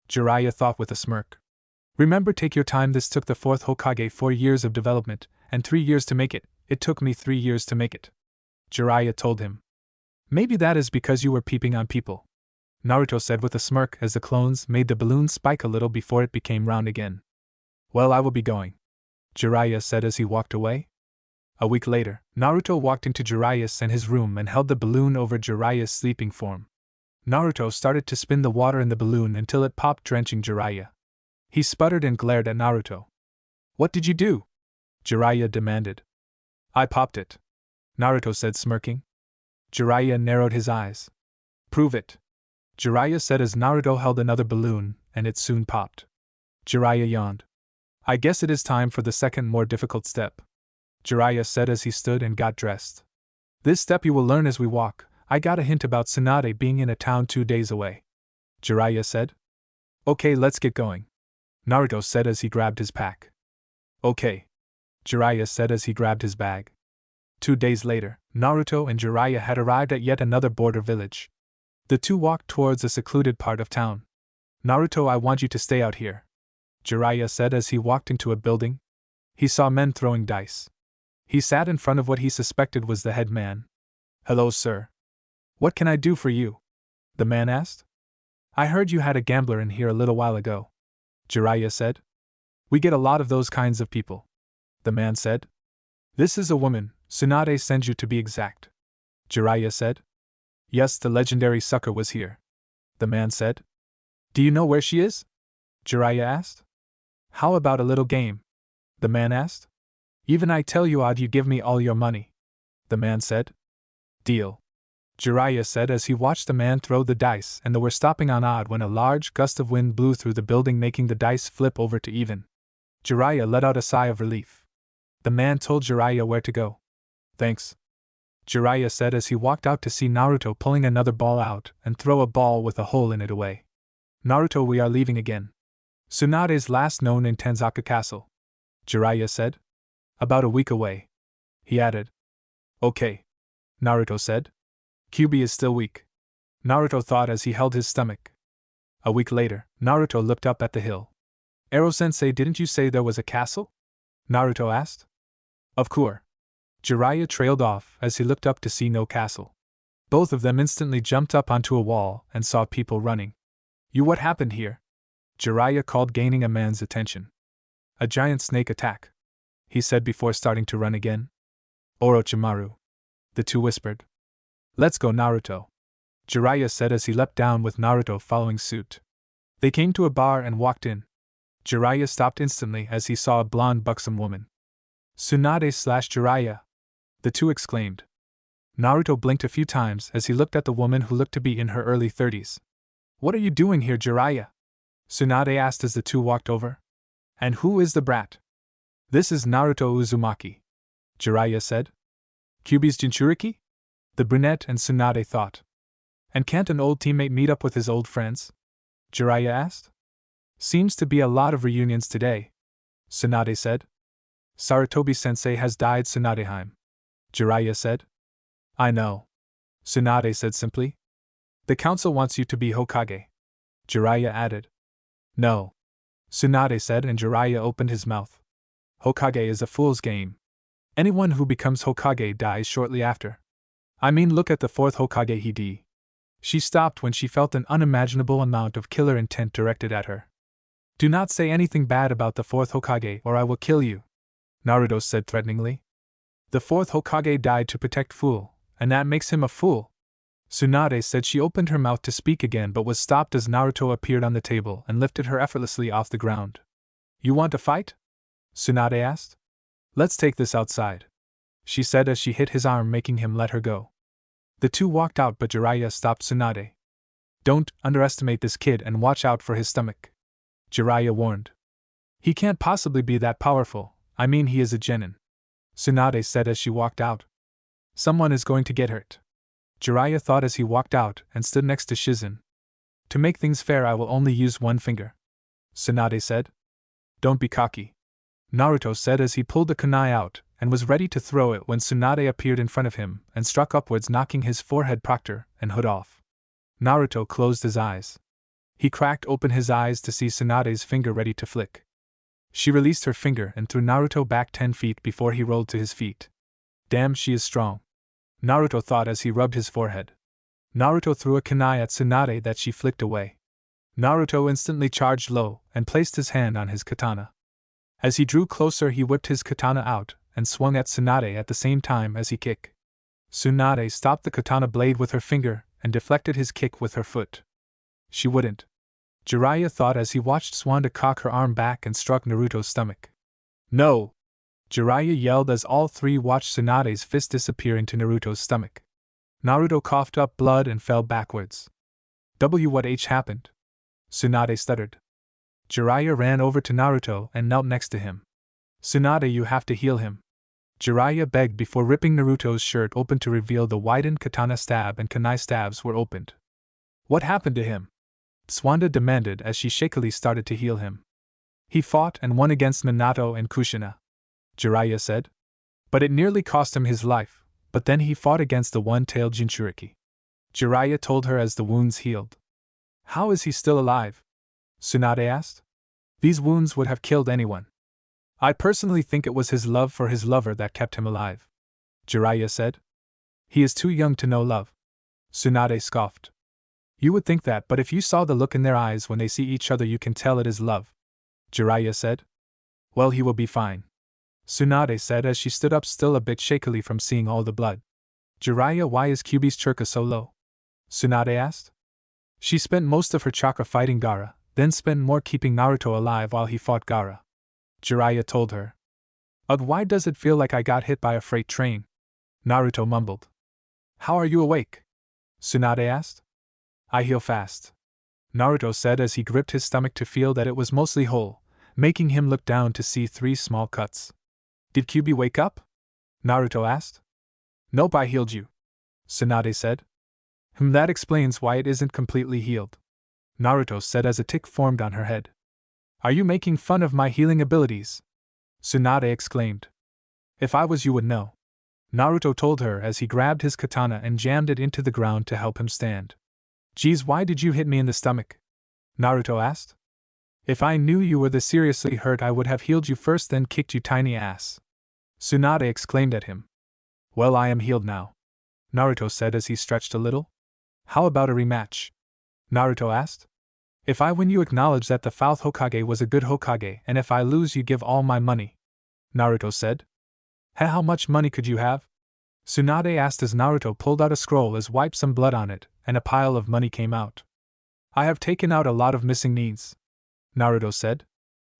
Jiraiya thought with a smirk. Remember, take your time. This took the 4th Hokage 4 years of development, and 3 years to make it. It took me 3 years to make it, Jiraiya told him. Maybe that is because you were peeping on people, Naruto said with a smirk as the clones made the balloon spike a little before it became round again. Well, I will be going, Jiraiya said as he walked away. A week later, Naruto walked into Jiraiya's and his room and held the balloon over Jiraiya's sleeping form. Naruto started to spin the water in the balloon until it popped, drenching Jiraiya. He sputtered and glared at Naruto. What did you do? Jiraiya demanded. I popped it, Naruto said, smirking. Jiraiya narrowed his eyes. Prove it, Jiraiya said as Naruto held another balloon, and it soon popped. Jiraiya yawned. I guess it is time for the second, more difficult step, Jiraiya said as he stood and got dressed. This step you will learn as we walk. I got a hint about Tsunade being in a town 2 days away. Jiraiya said. Okay, let's get going, Naruto said as he grabbed his pack. Okay, Jiraiya said as he grabbed his bag. 2 days later, Naruto and Jiraiya had arrived at yet another border village. The two walked towards a secluded part of town. Naruto, I want you to stay out here, Jiraiya said as he walked into a building. He saw men throwing dice. He sat in front of what he suspected was the head man. Hello, sir. What can I do for you? The man asked. I heard you had a gambler in here a little while ago, Jiraiya said. We get a lot of those kinds of people, the man said. This is a woman, Tsunade sends you to be exact, Jiraiya said. Yes, the legendary sucker was here, the man said. Do you know where she is? Jiraiya asked. How about a little game? The man asked. Even I tell you odd you give me all your money, the man said. Deal, Jiraiya said as he watched the man throw the dice and they were stopping on odd when a large gust of wind blew through the building making the dice flip over to even. Jiraiya let out a sigh of relief. The man told Jiraiya where to go. Thanks, Jiraiya said as he walked out to see Naruto pulling another ball out and throw a ball with a hole in it away. Naruto, we are leaving again. Tsunade's last known in Tanzaka Castle, Jiraiya said. About a week away, he added. Okay, Naruto said. Kyuubi is still weak, Naruto thought as he held his stomach. A week later, Naruto looked up at the hill. Ero-sensei, didn't you say there was a castle? Naruto asked. Of course. Jiraiya trailed off as he looked up to see no castle. Both of them instantly jumped up onto a wall and saw people running. You, what happened here? Jiraiya called, gaining a man's attention. A giant snake attack, he said before starting to run again. Orochimaru, the two whispered. Let's go, Naruto, Jiraiya said as he leapt down with Naruto following suit. They came to a bar and walked in. Jiraiya stopped instantly as he saw a blonde buxom woman. Tsunade/Jiraiya, the two exclaimed. Naruto blinked a few times as he looked at the woman who looked to be in her early 30s. What are you doing here, Jiraiya? Tsunade asked as the two walked over. And who is the brat? This is Naruto Uzumaki, Jiraiya said. Kyuubi's Jinchuriki? The brunette and Tsunade thought. And can't an old teammate meet up with his old friends? Jiraiya asked. Seems to be a lot of reunions today, Tsunade said. Sarutobi-sensei has died, Tsunadeheim, Jiraiya said. I know, Tsunade said simply. The council wants you to be Hokage, Jiraiya added. No, Tsunade said, and Jiraiya opened his mouth. Hokage is a fool's game. Anyone who becomes Hokage dies shortly after. I mean, look at the fourth Hokage Hide. She stopped when she felt an unimaginable amount of killer intent directed at her. Do not say anything bad about the fourth Hokage or I will kill you, Naruto said threateningly. The fourth Hokage died to protect Fool, and that makes him a fool. Tsunade said. She opened her mouth to speak again but was stopped as Naruto appeared on the table and lifted her effortlessly off the ground. You want to fight? Tsunade asked. Let's take this outside, she said as she hit his arm, making him let her go. The two walked out but Jiraiya stopped Tsunade. Don't underestimate this kid and watch out for his stomach, Jiraiya warned. He can't possibly be that powerful, I mean he is a genin, Tsunade said as she walked out. Someone is going to get hurt, Jiraiya thought as he walked out and stood next to Shizen. To make things fair I will only use one finger, Tsunade said. Don't be cocky, Naruto said as he pulled the kunai out and was ready to throw it when Tsunade appeared in front of him and struck upwards, knocking his forehead proctor and hood off. Naruto closed his eyes. He cracked open his eyes to see Tsunade's finger ready to flick. She released her finger and threw Naruto back 10 feet before he rolled to his feet. Damn, she is strong, Naruto thought as he rubbed his forehead. Naruto threw a kunai at Tsunade that she flicked away. Naruto instantly charged low and placed his hand on his katana. As he drew closer he whipped his katana out and swung at Tsunade at the same time as he kicked. Tsunade stopped the katana blade with her finger and deflected his kick with her foot. She wouldn't, Jiraiya thought as he watched Swanda cock her arm back and struck Naruto's stomach. No! Jiraiya yelled as all three watched Tsunade's fist disappear into Naruto's stomach. Naruto coughed up blood and fell backwards. What happened? Tsunade stuttered. Jiraiya ran over to Naruto and knelt next to him. Tsunade, you have to heal him, Jiraiya begged before ripping Naruto's shirt open to reveal the widened katana stab and kunai stabs were opened. What happened to him? Tsuwanda demanded as she shakily started to heal him. He fought and won against Minato and Kushina, Jiraiya said. But it nearly cost him his life, but then he fought against the one-tailed Jinchuriki. Jiraiya told her as the wounds healed. How is he still alive? Tsunade asked. These wounds would have killed anyone. I personally think it was his love for his lover that kept him alive, Jiraiya said. He is too young to know love. Tsunade scoffed. You would think that, but if you saw the look in their eyes when they see each other you can tell it is love, Jiraiya said. Well, he will be fine, Tsunade said as she stood up still a bit shakily from seeing all the blood. Jiraiya, why is Kyuubi's chakra so low? Tsunade asked. She spent most of her chakra fighting Gaara, then spent more keeping Naruto alive while he fought Gaara, Jiraiya told her. Ugh, why does it feel like I got hit by a freight train? Naruto mumbled. How are you awake? Tsunade asked. I heal fast, Naruto said as he gripped his stomach to feel that it was mostly whole, making him look down to see 3 small cuts. Did Kyuubi wake up? Naruto asked. Nope, I healed you, Tsunade said. That explains why it isn't completely healed, Naruto said as a tick formed on her head. Are you making fun of my healing abilities? Tsunade exclaimed. If I was you would know, Naruto told her as he grabbed his katana and jammed it into the ground to help him stand. Geez, why did you hit me in the stomach? Naruto asked. If I knew you were this seriously hurt I would have healed you first then kicked you tiny ass, Tsunade exclaimed at him. Well, I am healed now, Naruto said as he stretched a little. How about a rematch? Naruto asked. If I win you acknowledge that the fourth Hokage was a good Hokage and if I lose you give all my money, Naruto said. How much money could you have? Tsunade asked as Naruto pulled out a scroll as wiped some blood on it, and a pile of money came out. I have taken out a lot of missing needs, Naruto said.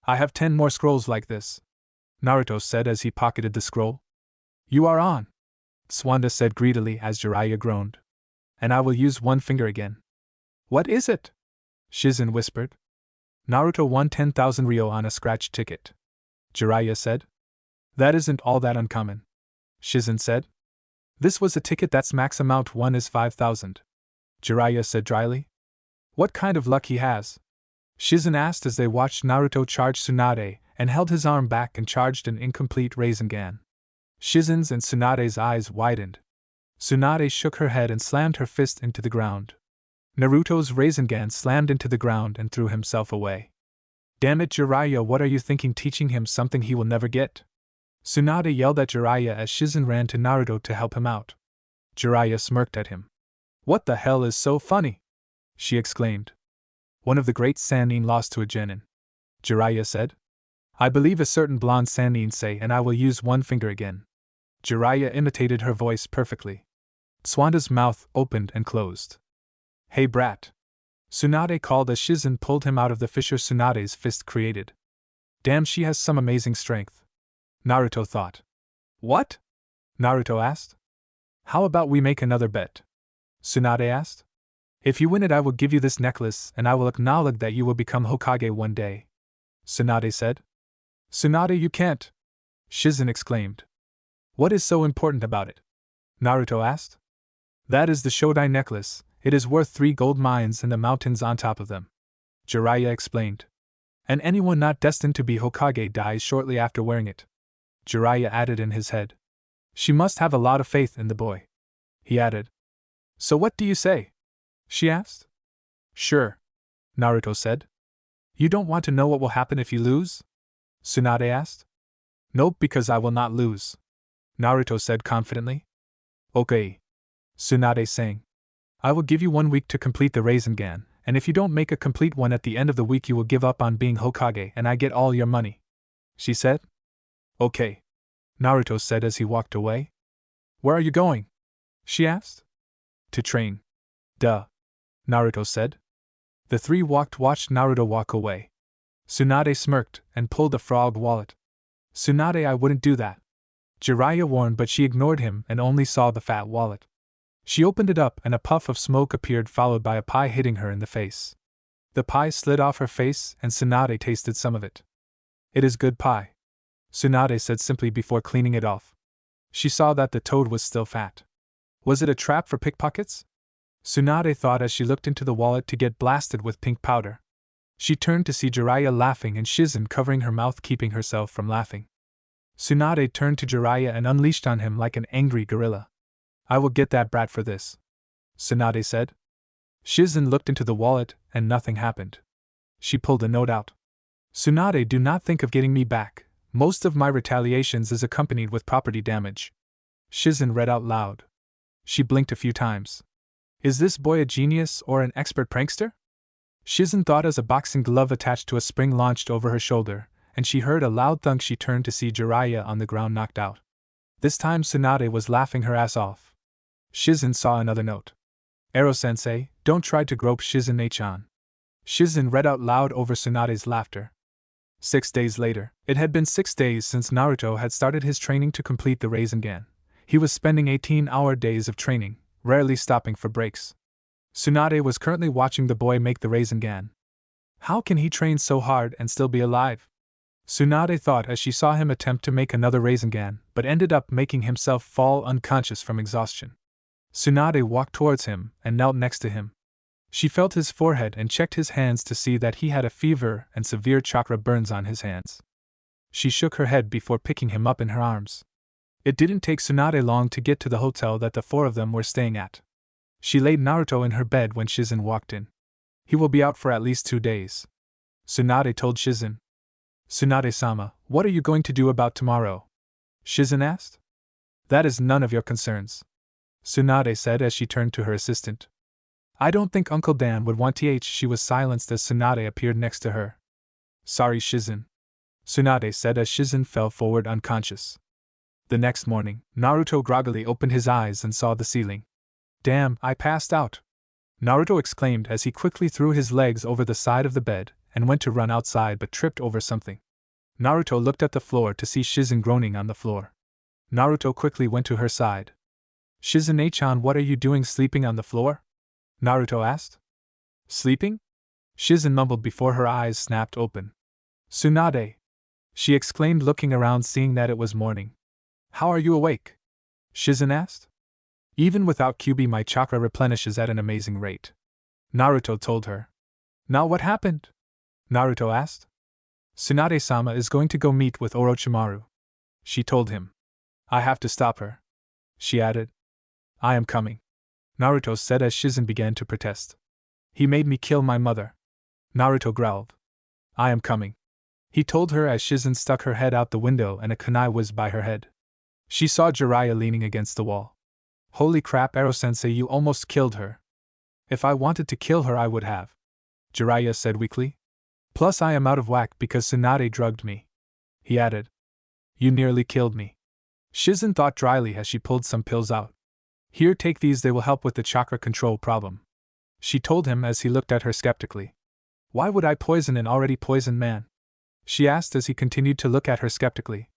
I have 10 more scrolls like this, Naruto said as he pocketed the scroll. You are on, Tsuwanda said greedily as Jiraiya groaned. And I will use one finger again. What is it? Shizen whispered. Naruto won 10,000 ryo on a scratch ticket, Jiraiya said. That isn't all that uncommon, Shizen said. This was a ticket that's max amount won is 5,000, Jiraiya said dryly. What kind of luck he has? Shizen asked as they watched Naruto charge Tsunade and held his arm back and charged an incomplete Rasengan. Shizen's and Tsunade's eyes widened. Tsunade shook her head and slammed her fist into the ground. Naruto's Rasengan slammed into the ground and threw himself away. Damn it, Jiraiya, what are you thinking, teaching him something he will never get? Tsunade yelled at Jiraiya as Shizen ran to Naruto to help him out. Jiraiya smirked at him. What the hell is so funny? She exclaimed. One of the great Sannin lost to a genin, Jiraiya said. I believe a certain blonde Sannin say and I will use one finger again. Jiraiya imitated her voice perfectly. Tsuwanda's mouth opened and closed. Hey brat! Tsunade called as Shizen pulled him out of the fissure Tsunade's fist created. Damn, she has some amazing strength, Naruto thought. What? Naruto asked. How about we make another bet? Tsunade asked. If you win it I will give you this necklace and I will acknowledge that you will become Hokage one day, Tsunade said. Tsunade, you can't! Shizen exclaimed. What is so important about it? Naruto asked. That is the Shodai necklace, it is worth 3 gold mines and the mountains on top of them, Jiraiya explained. And anyone not destined to be Hokage dies shortly after wearing it, Jiraiya added in his head. She must have a lot of faith in the boy, he added. So what do you say? She asked. Sure, Naruto said. You don't want to know what will happen if you lose? Tsunade asked. Nope, because I will not lose, Naruto said confidently. Okay, Tsunade sang. I will give you 1 week to complete the Rasengan, and if you don't make a complete one at the end of the week you will give up on being Hokage and I get all your money, she said. Okay, Naruto said as he walked away. Where are you going? She asked. To train. Duh, Naruto said. The 3 watched Naruto walk away. Tsunade smirked and pulled the frog wallet. Tsunade, I wouldn't do that, Jiraiya warned, but she ignored him and only saw the fat wallet. She opened it up and a puff of smoke appeared, followed by a pie hitting her in the face. The pie slid off her face and Tsunade tasted some of it. It is good pie, Tsunade said simply before cleaning it off. She saw that the toad was still fat. Was it a trap for pickpockets? Tsunade thought as she looked into the wallet to get blasted with pink powder. She turned to see Jiraiya laughing and Shizen covering her mouth, keeping herself from laughing. Tsunade turned to Jiraiya and unleashed on him like an angry gorilla. "I will get that brat for this," Tsunade said. Shizen looked into the wallet, and nothing happened. She pulled a note out. "Tsunade, do not think of getting me back. Most of my retaliations is accompanied with property damage." Shizen read out loud. She blinked a few times. Is this boy a genius or an expert prankster? Shizen thought as a boxing glove attached to a spring launched over her shoulder, and she heard a loud thunk. She turned to see Jiraiya on the ground, knocked out. This time Tsunade was laughing her ass off. Shizen saw another note. "Ero-sensei, don't try to grope Shizen-chan." Shizen read out loud over Tsunade's laughter. 6 days later. It had been 6 days since Naruto had started his training to complete the Rasengan. He was spending 18-hour days of training, rarely stopping for breaks. Tsunade was currently watching the boy make the Rasengan. How can he train so hard and still be alive? Tsunade thought as she saw him attempt to make another Rasengan, but ended up making himself fall unconscious from exhaustion. Tsunade walked towards him and knelt next to him. She felt his forehead and checked his hands to see that he had a fever and severe chakra burns on his hands. She shook her head before picking him up in her arms. It didn't take Tsunade long to get to the hotel that the four of them were staying at. She laid Naruto in her bed when Shizen walked in. "He will be out for at least 2 days," Tsunade told Shizen. "Tsunade-sama, what are you going to do about tomorrow?" Shizen asked. "That is none of your concerns," Tsunade said as she turned to her assistant. "I don't think Uncle Dan would want th." She was silenced as Tsunade appeared next to her. "Sorry, Shizen," Tsunade said as Shizen fell forward unconscious. The next morning, Naruto groggily opened his eyes and saw the ceiling. "Damn, I passed out!" Naruto exclaimed as he quickly threw his legs over the side of the bed and went to run outside but tripped over something. Naruto looked at the floor to see Shizen groaning on the floor. Naruto quickly went to her side. "Shizen-chan, what are you doing sleeping on the floor?" Naruto asked. "Sleeping?" Shizen mumbled before her eyes snapped open. "Tsunade!" she exclaimed, looking around seeing that it was morning. "How are you awake?" Shizen asked. "Even without QB my chakra replenishes at an amazing rate," Naruto told her. "Now what happened?" Naruto asked. "Tsunade-sama is going to go meet with Orochimaru," she told him. "I have to stop her," she added. "I am coming," Naruto said as Shizen began to protest. "He made me kill my mother," Naruto growled. "I am coming," he told her as Shizen stuck her head out the window and a kunai whizzed by her head. She saw Jiraiya leaning against the wall. "Holy crap, Ero-sensei, you almost killed her." "If I wanted to kill her I would have," Jiraiya said weakly. "Plus I am out of whack because Tsunade drugged me," he added. "You nearly killed me," Shizen thought dryly as she pulled some pills out. "Here, take these, they will help with the chakra control problem," she told him as he looked at her skeptically. "Why would I poison an already poisoned man?" she asked as he continued to look at her skeptically.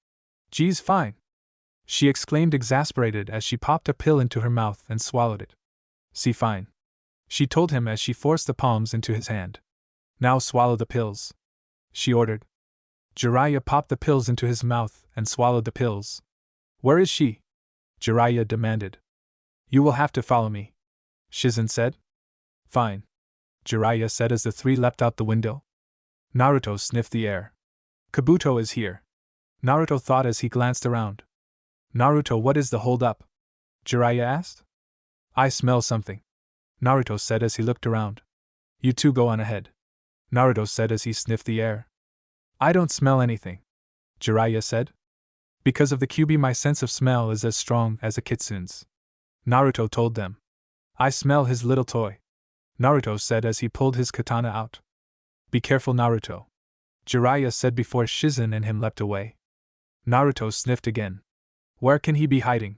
"Geez, fine," she exclaimed, exasperated as she popped a pill into her mouth and swallowed it. "See, fine," she told him as she forced the palms into his hand. "Now swallow the pills," she ordered. Jiraiya popped the pills into his mouth and swallowed the pills. "Where is she?" Jiraiya demanded. "You will have to follow me," Shizen said. "Fine," Jiraiya said as the three leapt out the window. Naruto sniffed the air. "Kabuto is here," Naruto thought as he glanced around. "Naruto, what is the hold-up?" Jiraiya asked. "I smell something," Naruto said as he looked around. "You two go on ahead," Naruto said as he sniffed the air. "I don't smell anything," Jiraiya said. "Because of the QB my sense of smell is as strong as a kitsune's," Naruto told them. "I smell his little toy," Naruto said as he pulled his katana out. "Be careful, Naruto," Jiraiya said before Shizen and him leapt away. Naruto sniffed again. Where can he be hiding?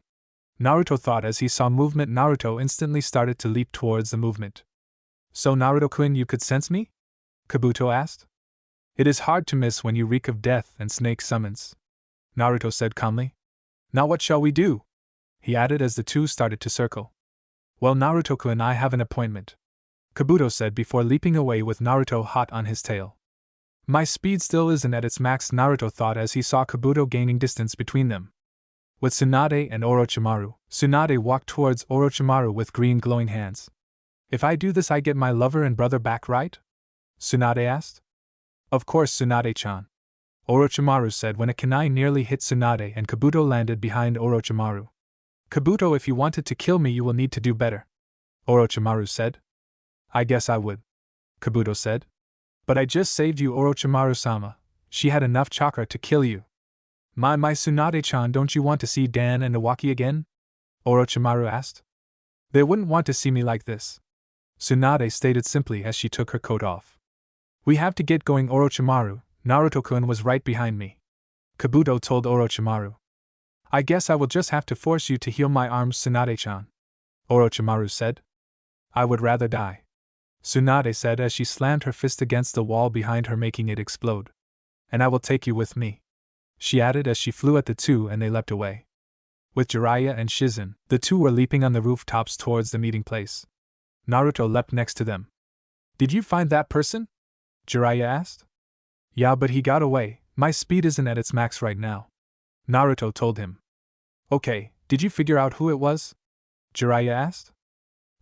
Naruto thought as he saw movement. Naruto instantly started to leap towards the movement. "So Naruto-kun, you could sense me?" Kabuto asked. "It is hard to miss when you reek of death and snake summons," Naruto said calmly. "Now what shall we do?" he added as the two started to circle. "Well, Naruto-kun, I have an appointment," Kabuto said before leaping away with Naruto hot on his tail. "My speed still isn't at its max," Naruto thought as he saw Kabuto gaining distance between them. With Tsunade and Orochimaru, Tsunade walked towards Orochimaru with green glowing hands. If I do this, I get my lover and brother back, right? Tsunade asked. Of course, Tsunade-chan. Orochimaru said when a kunai nearly hit Tsunade and Kabuto landed behind Orochimaru. Kabuto, if you wanted to kill me, you will need to do better. Orochimaru said. I guess I would. Kabuto said. But I just saved you, Orochimaru-sama. She had enough chakra to kill you. My Tsunade-chan, don't you want to see Dan and Iwaki again? Orochimaru asked. They wouldn't want to see me like this. Tsunade stated simply as she took her coat off. We have to get going, Orochimaru. Naruto-kun was right behind me. Kabuto told Orochimaru. I guess I will just have to force you to heal my arms, Tsunade-chan. Orochimaru said. I would rather die. Tsunade said as she slammed her fist against the wall behind her, making it explode. And I will take you with me. She added as she flew at the two and they leapt away. With Jiraiya and Shizen, the two were leaping on the rooftops towards the meeting place. Naruto leapt next to them. Did you find that person? Jiraiya asked. Yeah, but he got away. My speed isn't at its max right now. Naruto told him. Okay, did you figure out who it was? Jiraiya asked.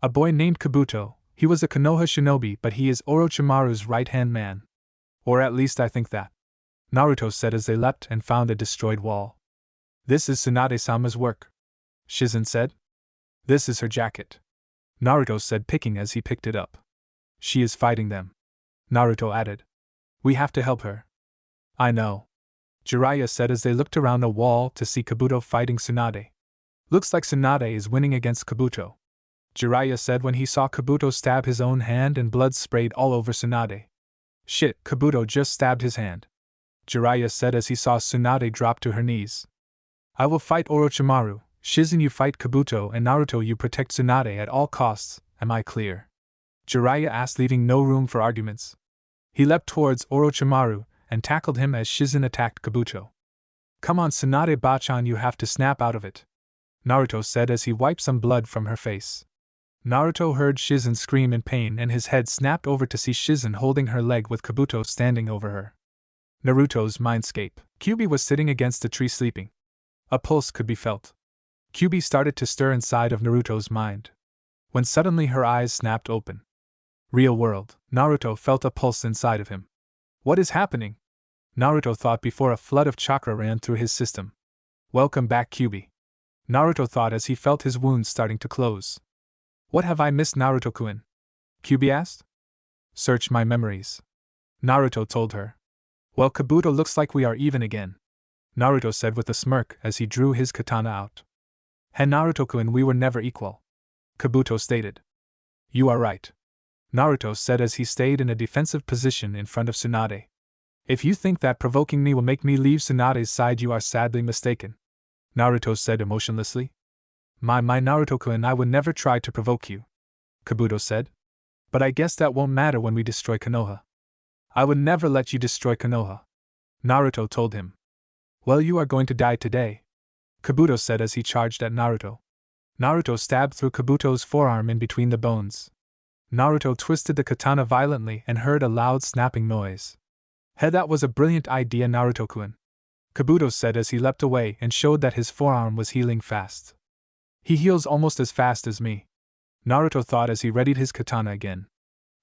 A boy named Kabuto. He was a Konoha shinobi, but he is Orochimaru's right-hand man. Or at least I think that. Naruto said as they leapt and found a destroyed wall. This is Tsunade-sama's work. Shizen said. This is her jacket. Naruto said, picking as he picked it up. She is fighting them. Naruto added. We have to help her. I know. Jiraiya said as they looked around a wall to see Kabuto fighting Tsunade. Looks like Tsunade is winning against Kabuto. Jiraiya said when he saw Kabuto stab his own hand and blood sprayed all over Tsunade. Shit, Kabuto just stabbed his hand. Jiraiya said as he saw Tsunade drop to her knees. I will fight Orochimaru, Shizen you fight Kabuto, and Naruto you protect Tsunade at all costs, am I clear? Jiraiya asked, leaving no room for arguments. He leapt towards Orochimaru and tackled him as Shizen attacked Kabuto. Come on, Tsunade-bachan, you have to snap out of it, Naruto said as he wiped some blood from her face. Naruto heard Shizen scream in pain and his head snapped over to see Shizen holding her leg with Kabuto standing over her. Naruto's mindscape. Kyuubi was sitting against a tree sleeping. A pulse could be felt. Kyuubi started to stir inside of Naruto's mind. When suddenly her eyes snapped open. Real world. Naruto felt a pulse inside of him. What is happening? Naruto thought before a flood of chakra ran through his system. Welcome back, Kyuubi. Naruto thought as he felt his wounds starting to close. What have I missed, Naruto-kun? Kyuubi asked. Search my memories. Naruto told her. Well, Kabuto, looks like we are even again, Naruto said with a smirk as he drew his katana out. Hey Naruto-kun, we were never equal, Kabuto stated. You are right, Naruto said as he stayed in a defensive position in front of Tsunade. If you think that provoking me will make me leave Tsunade's side, you are sadly mistaken, Naruto said emotionlessly. My Naruto-kun, I would never try to provoke you, Kabuto said. But I guess that won't matter when we destroy Konoha. I would never let you destroy Konoha, Naruto told him. Well, you are going to die today, Kabuto said as he charged at Naruto. Naruto stabbed through Kabuto's forearm in between the bones. Naruto twisted the katana violently and heard a loud snapping noise. Hey, that was a brilliant idea, Naruto-kun, Kabuto said as he leapt away and showed that his forearm was healing fast. He heals almost as fast as me, Naruto thought as he readied his katana again.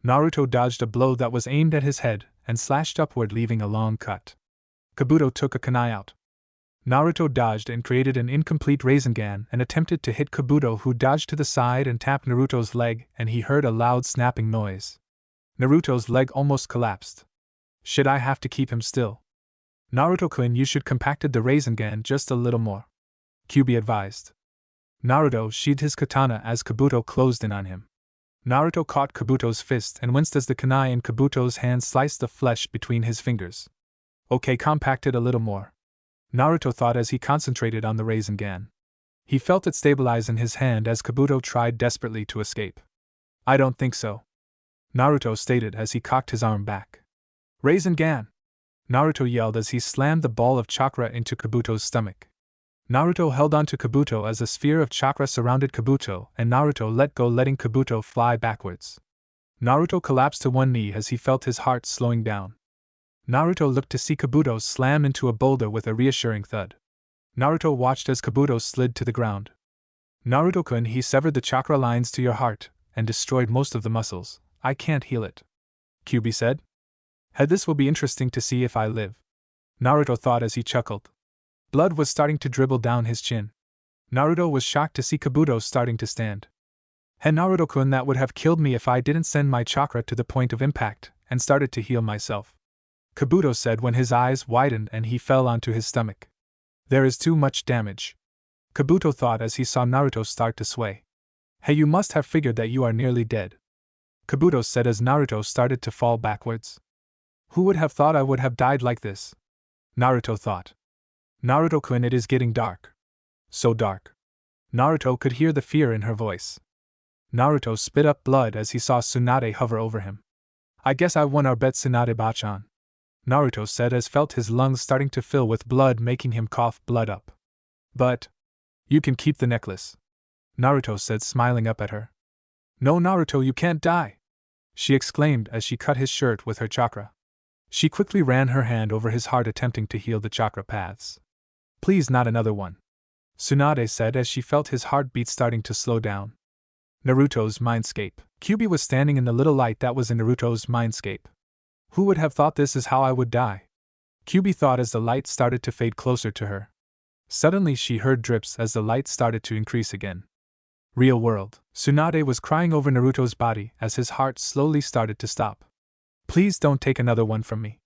Naruto dodged a blow that was aimed at his head and slashed upward, leaving a long cut. Kabuto took a kunai out. Naruto dodged and created an incomplete Rasengan and attempted to hit Kabuto, who dodged to the side and tapped Naruto's leg, and he heard a loud snapping noise. Naruto's leg almost collapsed. Should I have to keep him still? Naruto-kun, you should compacted the Rasengan just a little more, Kyuubi advised. Naruto sheathed his katana as Kabuto closed in on him. Naruto caught Kabuto's fist and winced as the kunai in Kabuto's hand sliced the flesh between his fingers. Okay, compacted a little more, Naruto thought as he concentrated on the Rasengan. He felt it stabilize in his hand as Kabuto tried desperately to escape. I don't think so, Naruto stated as he cocked his arm back. Rasengan! Naruto yelled as he slammed the ball of chakra into Kabuto's stomach. Naruto held on to Kabuto as a sphere of chakra surrounded Kabuto, and Naruto let go, letting Kabuto fly backwards. Naruto collapsed to one knee as he felt his heart slowing down. Naruto looked to see Kabuto slam into a boulder with a reassuring thud. Naruto watched as Kabuto slid to the ground. Naruto-kun, he severed the chakra lines to your heart, and destroyed most of the muscles. I can't heal it. Kyuubi said. This will be interesting to see if I live. Naruto thought as he chuckled. Blood was starting to dribble down his chin. Naruto was shocked to see Kabuto starting to stand. Naruto-kun, that would have killed me if I didn't send my chakra to the point of impact and started to heal myself. Kabuto said when his eyes widened and he fell onto his stomach. There is too much damage. Kabuto thought as he saw Naruto start to sway. You must have figured that you are nearly dead. Kabuto said as Naruto started to fall backwards. Who would have thought I would have died like this? Naruto thought. Naruto-kun, it is getting dark. So dark. Naruto could hear the fear in her voice. Naruto spit up blood as he saw Tsunade hover over him. I guess I won our bet, Tsunade-bachan. Naruto said as felt his lungs starting to fill with blood, making him cough blood up. But you can keep the necklace. Naruto said, smiling up at her. No, Naruto, you can't die, she exclaimed as she cut his shirt with her chakra. She quickly ran her hand over his heart, attempting to heal the chakra paths. Please, not another one, Tsunade said as she felt his heartbeat starting to slow down. Naruto's mindscape. Kyuubi was standing in the little light that was in Naruto's mindscape. Who would have thought this is how I would die? Kyuubi thought as the light started to fade closer to her. Suddenly she heard drips as the light started to increase again. Real world. Tsunade was crying over Naruto's body as his heart slowly started to stop. Please don't take another one from me,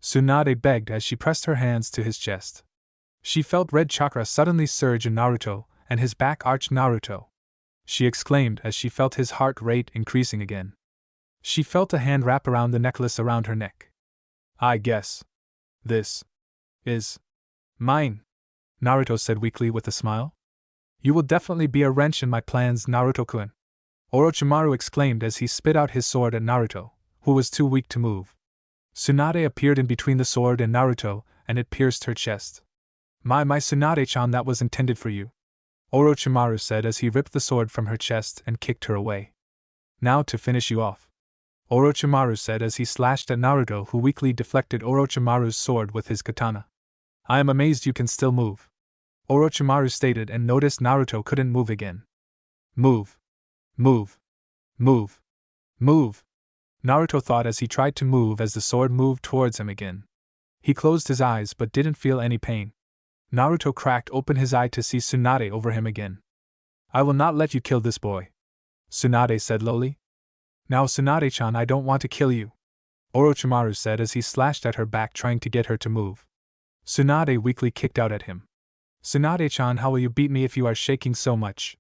Tsunade begged as she pressed her hands to his chest. She felt red chakra suddenly surge in Naruto, and his back arched. Naruto, she exclaimed as she felt his heart rate increasing again. She felt a hand wrap around the necklace around her neck. I guess this is mine, Naruto said weakly with a smile. You will definitely be a wrench in my plans, Naruto-kun, Orochimaru exclaimed as he spit out his sword at Naruto, who was too weak to move. Tsunade appeared in between the sword and Naruto, and it pierced her chest. My Tsunade-chan, that was intended for you, Orochimaru said as he ripped the sword from her chest and kicked her away. Now to finish you off, Orochimaru said as he slashed at Naruto, who weakly deflected Orochimaru's sword with his katana. I am amazed you can still move, Orochimaru stated and noticed Naruto couldn't move again. Move. Move. Move. Move. Naruto thought as he tried to move as the sword moved towards him again. He closed his eyes but didn't feel any pain. Naruto cracked open his eye to see Tsunade over him again. I will not let you kill this boy, Tsunade said lowly. Now Tsunade-chan, I don't want to kill you, Orochimaru said as he slashed at her back trying to get her to move. Tsunade weakly kicked out at him. Tsunade-chan, how will you beat me if you are shaking so much?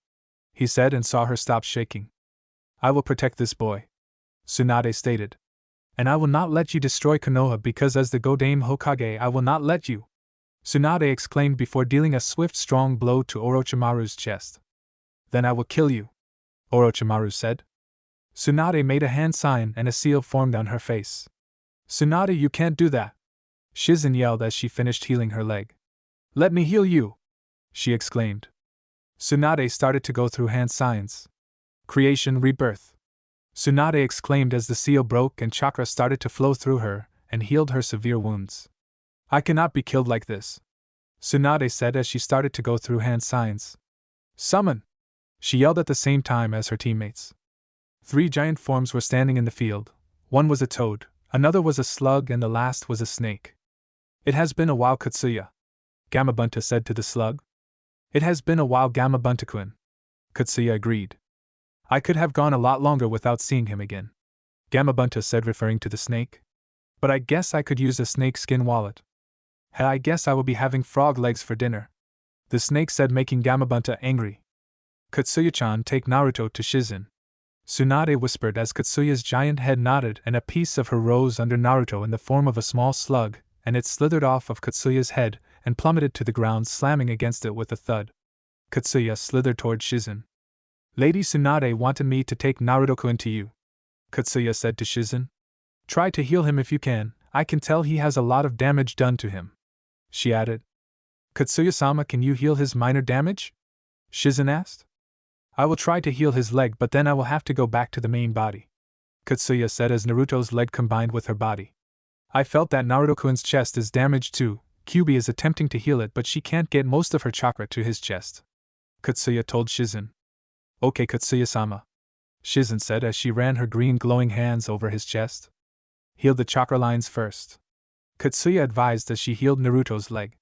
He said and saw her stop shaking. I will protect this boy, Tsunade stated. And I will not let you destroy Konoha because as the Godame Hokage I will not let you, Tsunade exclaimed before dealing a swift strong blow to Orochimaru's chest. Then I will kill you, Orochimaru said. Tsunade made a hand sign and a seal formed on her face. Tsunade, you can't do that, Shizen yelled as she finished healing her leg. Let me heal you, she exclaimed. Tsunade started to go through hand signs. Creation, rebirth, Tsunade exclaimed as the seal broke and chakra started to flow through her and healed her severe wounds. I cannot be killed like this, Tsunade said as she started to go through hand signs. Summon, she yelled at the same time as her teammates. 3 giant forms were standing in the field. One was a toad, another was a slug, and the last was a snake. It has been a while, Katsuya, Gamabunta said to the slug. It has been a while, Gamabunta-kun, Katsuya agreed. I could have gone a lot longer without seeing him again, Gamabunta said, referring to the snake. But I guess I could use a snake skin wallet. I guess I will be having frog legs for dinner, the snake said, making Gamabunta angry. Katsuya-chan, take Naruto to Shizen, Tsunade whispered as Katsuya's giant head nodded and a piece of her rose under Naruto in the form of a small slug, and it slithered off of Katsuya's head and plummeted to the ground, slamming against it with a thud. Katsuya slithered toward Shizen. Lady Tsunade wanted me to take Naruto-kun to you, Katsuya said to Shizen. Try to heal him if you can, I can tell he has a lot of damage done to him, she added. Katsuya-sama, can you heal his minor damage? Shizen asked. I will try to heal his leg, but then I will have to go back to the main body, Katsuya said as Naruto's leg combined with her body. I felt that Naruto-kun's chest is damaged too. Kyuubi is attempting to heal it, but she can't get most of her chakra to his chest, Katsuya told Shizen. Okay, Katsuya-sama. Shizen said as she ran her green glowing hands over his chest. Heal the chakra lines first, Katsuya advised as she healed Naruto's leg.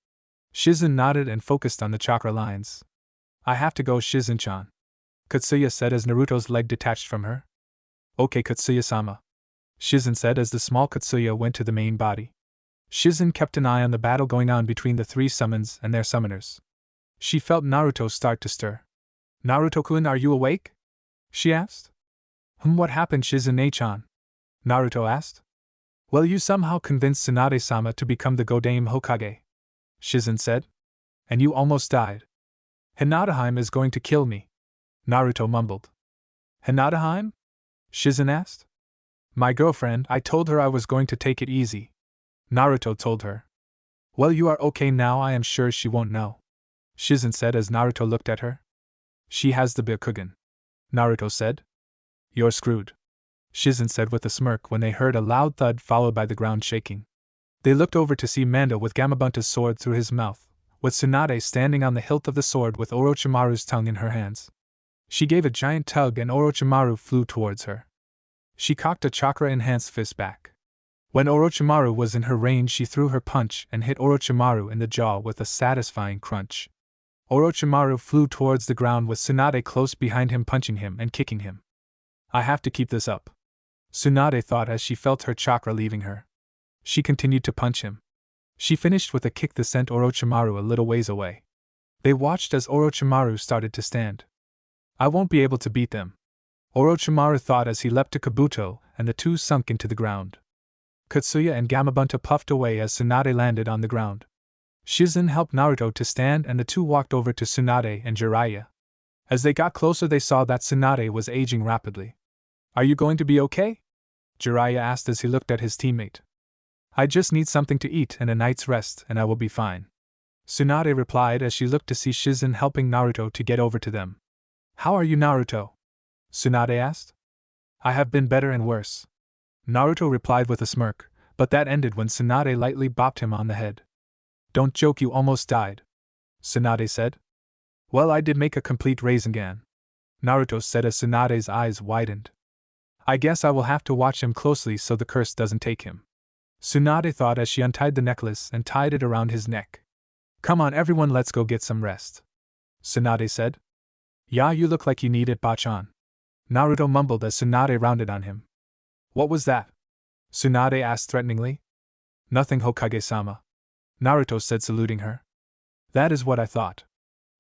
Shizen nodded and focused on the chakra lines. I have to go, Shizen-chan, Katsuya said as Naruto's leg detached from her. Okay, Katsuya-sama, Shizen said as the small Katsuya went to the main body. Shizen kept an eye on the battle going on between the three summons and their summoners. She felt Naruto start to stir. Naruto-kun, are you awake? She asked. What happened, Shizen-chan? Naruto asked. Well, you somehow convinced Tsunade-sama to become the Godame Hokage, Shizen said. And you almost died. Hinataheim is going to kill me, Naruto mumbled. Hinataheim? Shizen asked. My girlfriend, I told her I was going to take it easy, Naruto told her. Well, you are okay now, I am sure she won't know, Shizen said as Naruto looked at her. She has the Byakugan, Naruto said. You're screwed, Shizen said with a smirk when they heard a loud thud followed by the ground shaking. They looked over to see Manda with Gamabunta's sword through his mouth, with Tsunade standing on the hilt of the sword with Orochimaru's tongue in her hands. She gave a giant tug and Orochimaru flew towards her. She cocked a chakra-enhanced fist back. When Orochimaru was in her range, she threw her punch and hit Orochimaru in the jaw with a satisfying crunch. Orochimaru flew towards the ground with Tsunade close behind him, punching him and kicking him. I have to keep this up, Tsunade thought as she felt her chakra leaving her. She continued to punch him. She finished with a kick that sent Orochimaru a little ways away. They watched as Orochimaru started to stand. I won't be able to beat them, Orochimaru thought as he leapt to Kabuto, and the two sunk into the ground. Katsuya and Gamabunta puffed away as Tsunade landed on the ground. Shizen helped Naruto to stand and the two walked over to Tsunade and Jiraiya. As they got closer, they saw that Tsunade was aging rapidly. Are you going to be okay? Jiraiya asked as he looked at his teammate. I just need something to eat and a night's rest and I will be fine, Tsunade replied as she looked to see Shizen helping Naruto to get over to them. How are you, Naruto? Tsunade asked. I have been better and worse, Naruto replied with a smirk, but that ended when Tsunade lightly bopped him on the head. Don't joke, you almost died, Tsunade said. Well, I did make a complete Rasengan, Naruto said as Tsunade's eyes widened. I guess I will have to watch him closely so the curse doesn't take him, Tsunade thought as she untied the necklace and tied it around his neck. Come on everyone, let's go get some rest, Tsunade said. Yeah, you look like you need it, Bachan, Naruto mumbled as Tsunade rounded on him. What was that? Tsunade asked threateningly. Nothing, Hokage-sama, Naruto said, saluting her. That is what I thought.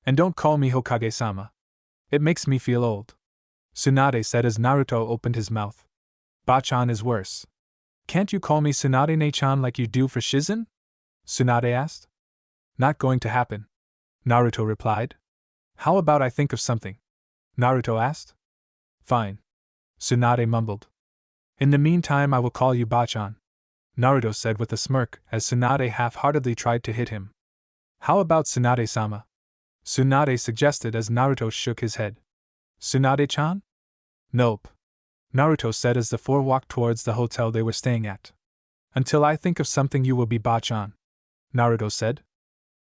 And don't call me Hokage-sama. It makes me feel old, Tsunade said as Naruto opened his mouth. Bachan is worse. Can't you call me Tsunade-ne-chan like you do for Shizen? Tsunade asked. Not going to happen, Naruto replied. How about I think of something? Naruto asked. Fine, Tsunade mumbled. In the meantime I will call you Bachan, Naruto said with a smirk as Tsunade half-heartedly tried to hit him. How about Tsunade-sama? Tsunade suggested as Naruto shook his head. Tsunade-chan? Nope, Naruto said as the four walked towards the hotel they were staying at. Until I think of something you will be Bachan, Naruto said.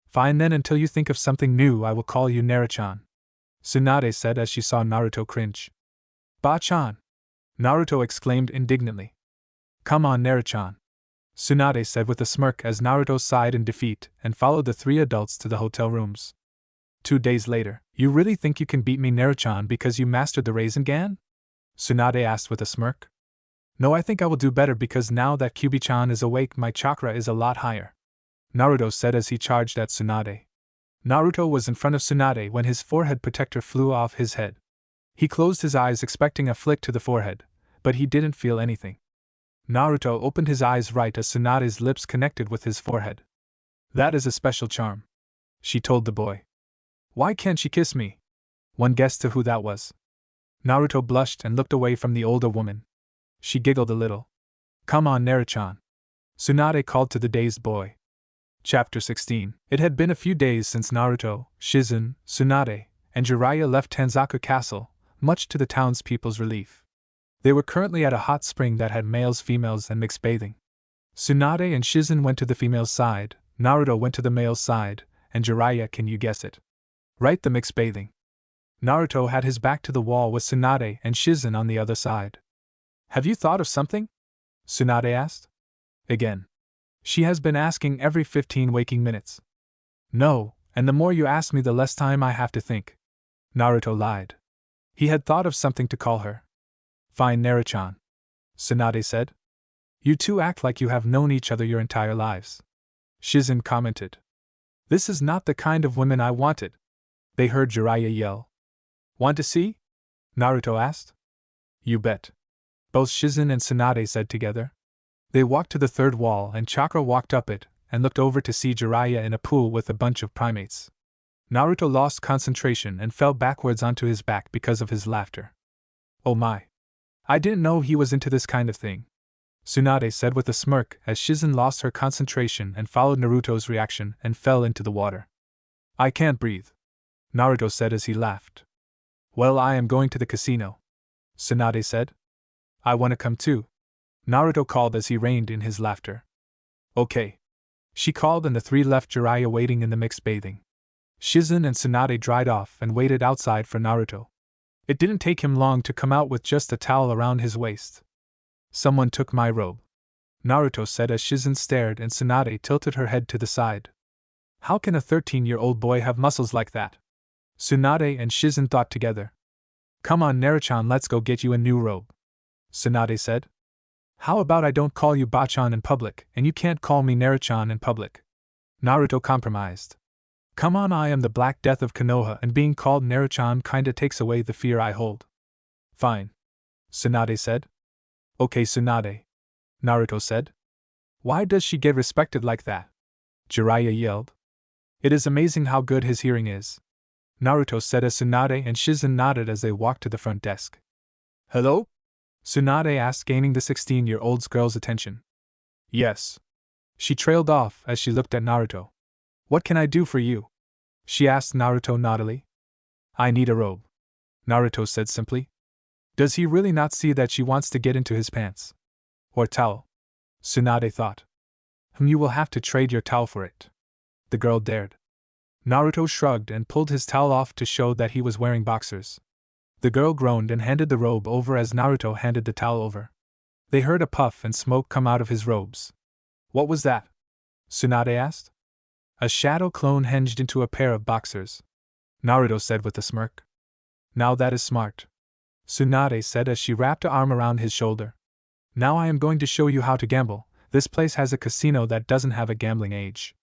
Fine then, until you think of something new I will call you Naruto-chan, Tsunade said as she saw Naruto cringe. Bachan! Naruto exclaimed indignantly. Come on, Naruto-chan, Tsunade said with a smirk as Naruto sighed in defeat and followed the three adults to the hotel rooms. 2 days later. You really think you can beat me, Naruto-chan, because you mastered the Rasengan? Tsunade asked with a smirk. No, I think I will do better because now that Kyubi-chan is awake my chakra is a lot higher, Naruto said as he charged at Tsunade. Naruto was in front of Tsunade when his forehead protector flew off his head. He closed his eyes expecting a flick to the forehead, but he didn't feel anything. Naruto opened his eyes right as Tsunade's lips connected with his forehead. That is a special charm, she told the boy. Why can't she kiss me? One guessed to who that was. Naruto blushed and looked away from the older woman. She giggled a little. Come on, Naruto-chan, Tsunade called to the dazed boy. Chapter 16. It had been a few days since Naruto, Shizen, Tsunade, and Jiraiya left Tanzaku Castle, much to the townspeople's relief. They were currently at a hot spring that had males, females, and mixed bathing. Tsunade and Shizen went to the female's side, Naruto went to the male's side, and Jiraiya, can you guess it? Right, the mixed bathing. Naruto had his back to the wall with Tsunade and Shizen on the other side. Have you thought of something? Tsunade asked. Again. She has been asking every 15 waking minutes. No, and the more you ask me the less time I have to think. Naruto lied. He had thought of something to call her. Fine, Naruto-chan. Tsunade said. You two act like you have known each other your entire lives. Shizen commented. This is not the kind of women I wanted. They heard Jiraiya yell. Want to see? Naruto asked. You bet. Both Shizen and Tsunade said together. They walked to the third wall and Chakra walked up it and looked over to see Jiraiya in a pool with a bunch of primates. Naruto lost concentration and fell backwards onto his back because of his laughter. Oh my. I didn't know he was into this kind of thing. Tsunade said with a smirk as Shizen lost her concentration and followed Naruto's reaction and fell into the water. I can't breathe. Naruto said as he laughed. Well, I am going to the casino. Tsunade said. I want to come too. Naruto called as he reined in his laughter. Okay. She called and the three left Jiraiya waiting in the mixed bathing. Shizen and Tsunade dried off and waited outside for Naruto. It didn't take him long to come out with just a towel around his waist. Someone took my robe. Naruto said as Shizen stared and Tsunade tilted her head to the side. How can a 13-year-old boy have muscles like that? Tsunade and Shizen thought together. Come on, Naruto-chan, let's go get you a new robe. Tsunade said. How about I don't call you Bachan in public, and you can't call me Naruto-chan in public? Naruto compromised. Come on, I am the Black Death of Konoha, and being called Naruto-chan kinda takes away the fear I hold. Fine. Tsunade said. Okay, Tsunade. Naruto said. Why does she get respected like that? Jiraiya yelled. It is amazing how good his hearing is. Naruto said as Tsunade and Shizen nodded as they walked to the front desk. Hello? Tsunade asked, gaining the 16-year-old girl's attention. Yes. She trailed off as she looked at Naruto. What can I do for you? She asked Naruto naughtily. I need a robe. Naruto said simply. Does he really not see that she wants to get into his pants? Or towel? Tsunade thought. You will have to trade your towel for it. The girl dared. Naruto shrugged and pulled his towel off to show that he was wearing boxers. The girl groaned and handed the robe over as Naruto handed the towel over. They heard a puff and smoke come out of his robes. What was that? Tsunade asked. A shadow clone hinged into a pair of boxers. Naruto said with a smirk. Now that is smart. Tsunade said as she wrapped an arm around his shoulder. Now I am going to show you how to gamble. This place has a casino that doesn't have a gambling age.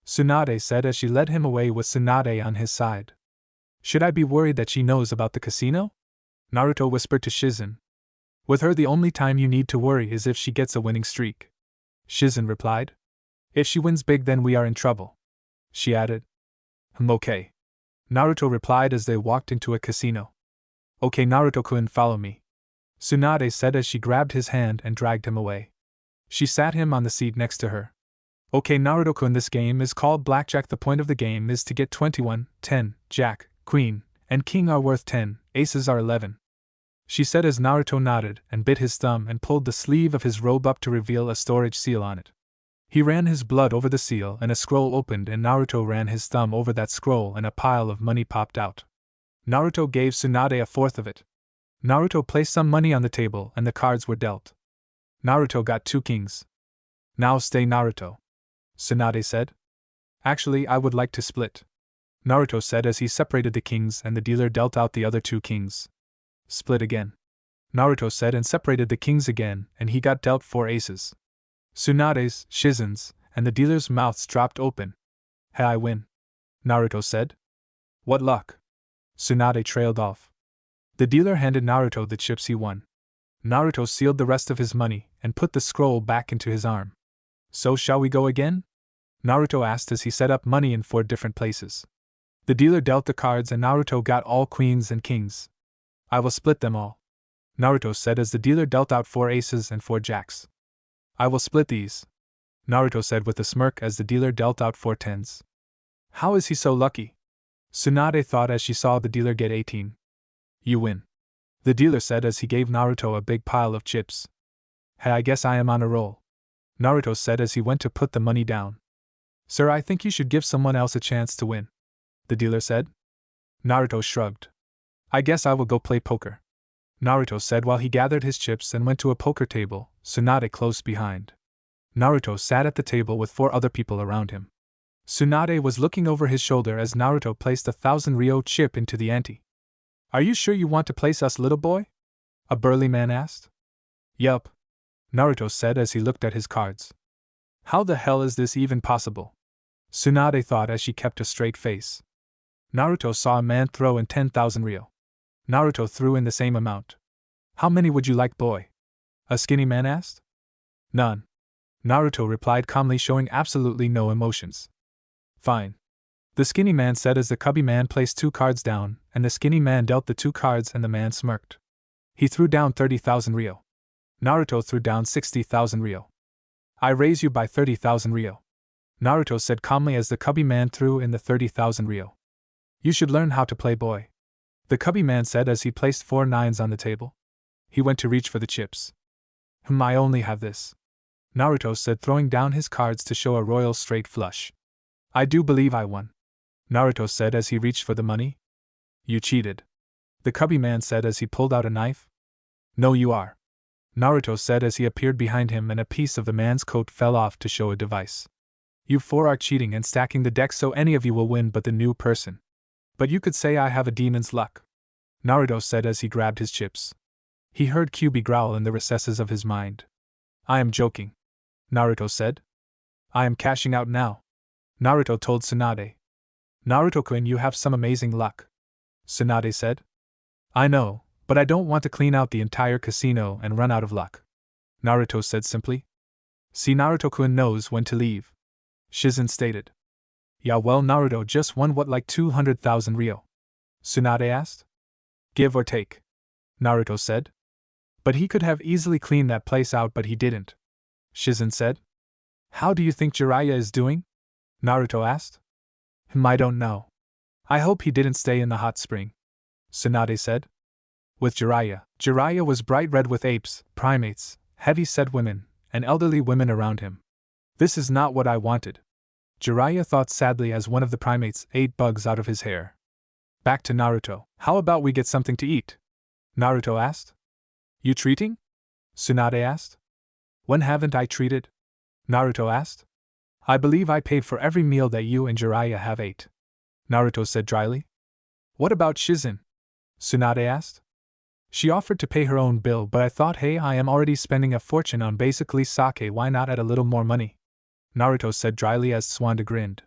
Tsunade said as she led him away with Tsunade on his side. Should I be worried that she knows about the casino? Naruto whispered to Shizen. With her, the only time you need to worry is if she gets a winning streak. Shizen replied. If she wins big, then we are in trouble. She added. Okay. Naruto replied as they walked into a casino. Okay, Naruto-kun, follow me. Tsunade said as she grabbed his hand and dragged him away. She sat him on the seat next to her. Okay, Naruto-kun, this game is called Blackjack. The point of the game is to get 21, 10, Jack, Queen, and King are worth 10, Aces are 11. She said as Naruto nodded and bit his thumb and pulled the sleeve of his robe up to reveal a storage seal on it. He ran his blood over the seal and a scroll opened and Naruto ran his thumb over that scroll and a pile of money popped out. Naruto gave Tsunade a fourth of it. Naruto placed some money on the table and the cards were dealt. Naruto got 2 kings. Now stay, Naruto. Tsunade said. Actually, I would like to split. Naruto said as he separated the kings and the dealer dealt out the other 2 kings. Split again. Naruto said and separated the kings again and he got dealt 4 aces. Tsunade's, Shizen's, and the dealer's mouths dropped open. Hey, I win. Naruto said. What luck. Tsunade trailed off. The dealer handed Naruto the chips he won. Naruto sealed the rest of his money and put the scroll back into his arm. So shall we go again? Naruto asked as he set up money in 4 different places. The dealer dealt the cards and Naruto got all queens and kings. I will split them all. Naruto said as the dealer dealt out 4 aces and 4 jacks. I will split these. Naruto said with a smirk as the dealer dealt out 4 tens. How is he so lucky? Tsunade thought as she saw the dealer get 18. You win. The dealer said as he gave Naruto a big pile of chips. Hey, I guess I am on a roll. Naruto said as he went to put the money down. Sir, I think you should give someone else a chance to win. The dealer said. Naruto shrugged. I guess I will go play poker, Naruto said while he gathered his chips and went to a poker table, Tsunade close behind. Naruto sat at the table with 4 other people around him. Tsunade was looking over his shoulder as Naruto placed a 1,000 ryo chip into the ante. Are you sure you want to place us, little boy? A burly man asked. Yup, Naruto said as he looked at his cards. How the hell is this even possible? Tsunade thought as she kept a straight face. Naruto saw a man throw in 10,000 ryo. Naruto threw in the same amount. How many would you like, boy? A skinny man asked. None, Naruto replied calmly, showing absolutely no emotions. Fine, the skinny man said as the cubby man placed 2 cards down, and the skinny man dealt the 2 cards and the man smirked. He threw down 30,000 ryo. Naruto threw down 60,000 ryo. I raise you by 30,000 ryo, Naruto said calmly as the cubby man threw in the 30,000 ryo. You should learn how to play, boy, the cubby man said as he placed 4 nines on the table. He went to reach for the chips. I only have this, Naruto said, throwing down his cards to show a royal straight flush. I do believe I won, Naruto said as he reached for the money. You cheated, the cubby man said as he pulled out a knife. No, you are, Naruto said as he appeared behind him and a piece of the man's coat fell off to show a device. You 4 are cheating and stacking the deck so any of you will win but the new person. But you could say I have a demon's luck, Naruto said as he grabbed his chips. He heard Kyuubi growl in the recesses of his mind. I am joking, Naruto said. I am cashing out now, Naruto told Tsunade. Naruto-kun, you have some amazing luck, Tsunade said. I know, but I don't want to clean out the entire casino and run out of luck, Naruto said simply. See, Naruto-kun knows when to leave, Shizen stated. Yeah, well, Naruto just won what, like 200,000 ryo? Tsunade asked. Give or take, Naruto said. But he could have easily cleaned that place out, but he didn't, Shizen said. How do you think Jiraiya is doing? Naruto asked. I don't know. I hope he didn't stay in the hot spring, Tsunade said. With Jiraiya was bright red with apes, primates, heavy-set women, and elderly women around him. This is not what I wanted, Jiraiya thought sadly as one of the primates ate bugs out of his hair. Back to Naruto. How about we get something to eat? Naruto asked. You treating? Tsunade asked. When haven't I treated? Naruto asked. I believe I paid for every meal that you and Jiraiya have ate, Naruto said dryly. What about Shizen? Tsunade asked. She offered to pay her own bill, but I thought, hey, I am already spending a fortune on basically sake, why not add a little more money? Naruto said dryly as Tsunade grinned.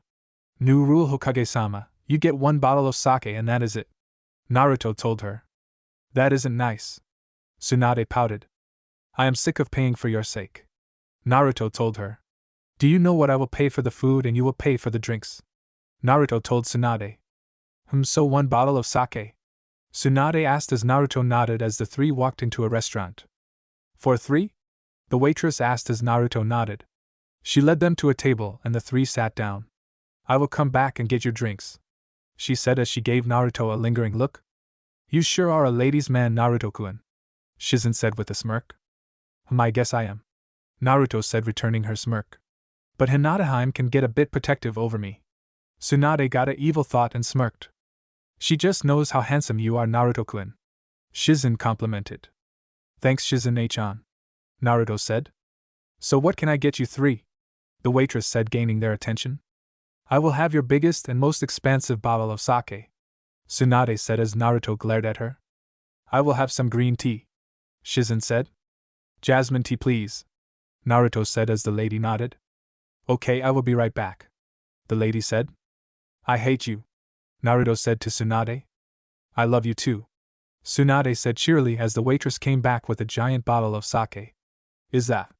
New rule, Hokage-sama, you get 1 bottle of sake and that is it, Naruto told her. That isn't nice, Tsunade pouted. I am sick of paying for your sake, Naruto told her. Do you know what? I will pay for the food and you will pay for the drinks, Naruto told Tsunade. So 1 bottle of sake? Tsunade asked as Naruto nodded as the 3 walked into a restaurant. For 3? The waitress asked as Naruto nodded. She led them to a table and the 3 sat down. I will come back and get your drinks, she said as she gave Naruto a lingering look. You sure are a ladies' man, Naruto-kun, Shizen said with a smirk. I guess I am, Naruto said, returning her smirk. But Hinataheim can get a bit protective over me. Tsunade got an evil thought and smirked. She just knows how handsome you are, Naruto-kun, Shizen complimented. Thanks, Shizen-chan, Naruto said. So what can I get you 3? The waitress said, gaining their attention. I will have your biggest and most expansive bottle of sake, Tsunade said as Naruto glared at her. I will have some green tea, Shizen said. Jasmine tea, please, Naruto said as the lady nodded. Okay, I will be right back, the lady said. I hate you, Naruto said to Tsunade. I love you too, Tsunade said cheerily as the waitress came back with a giant bottle of sake. Is that?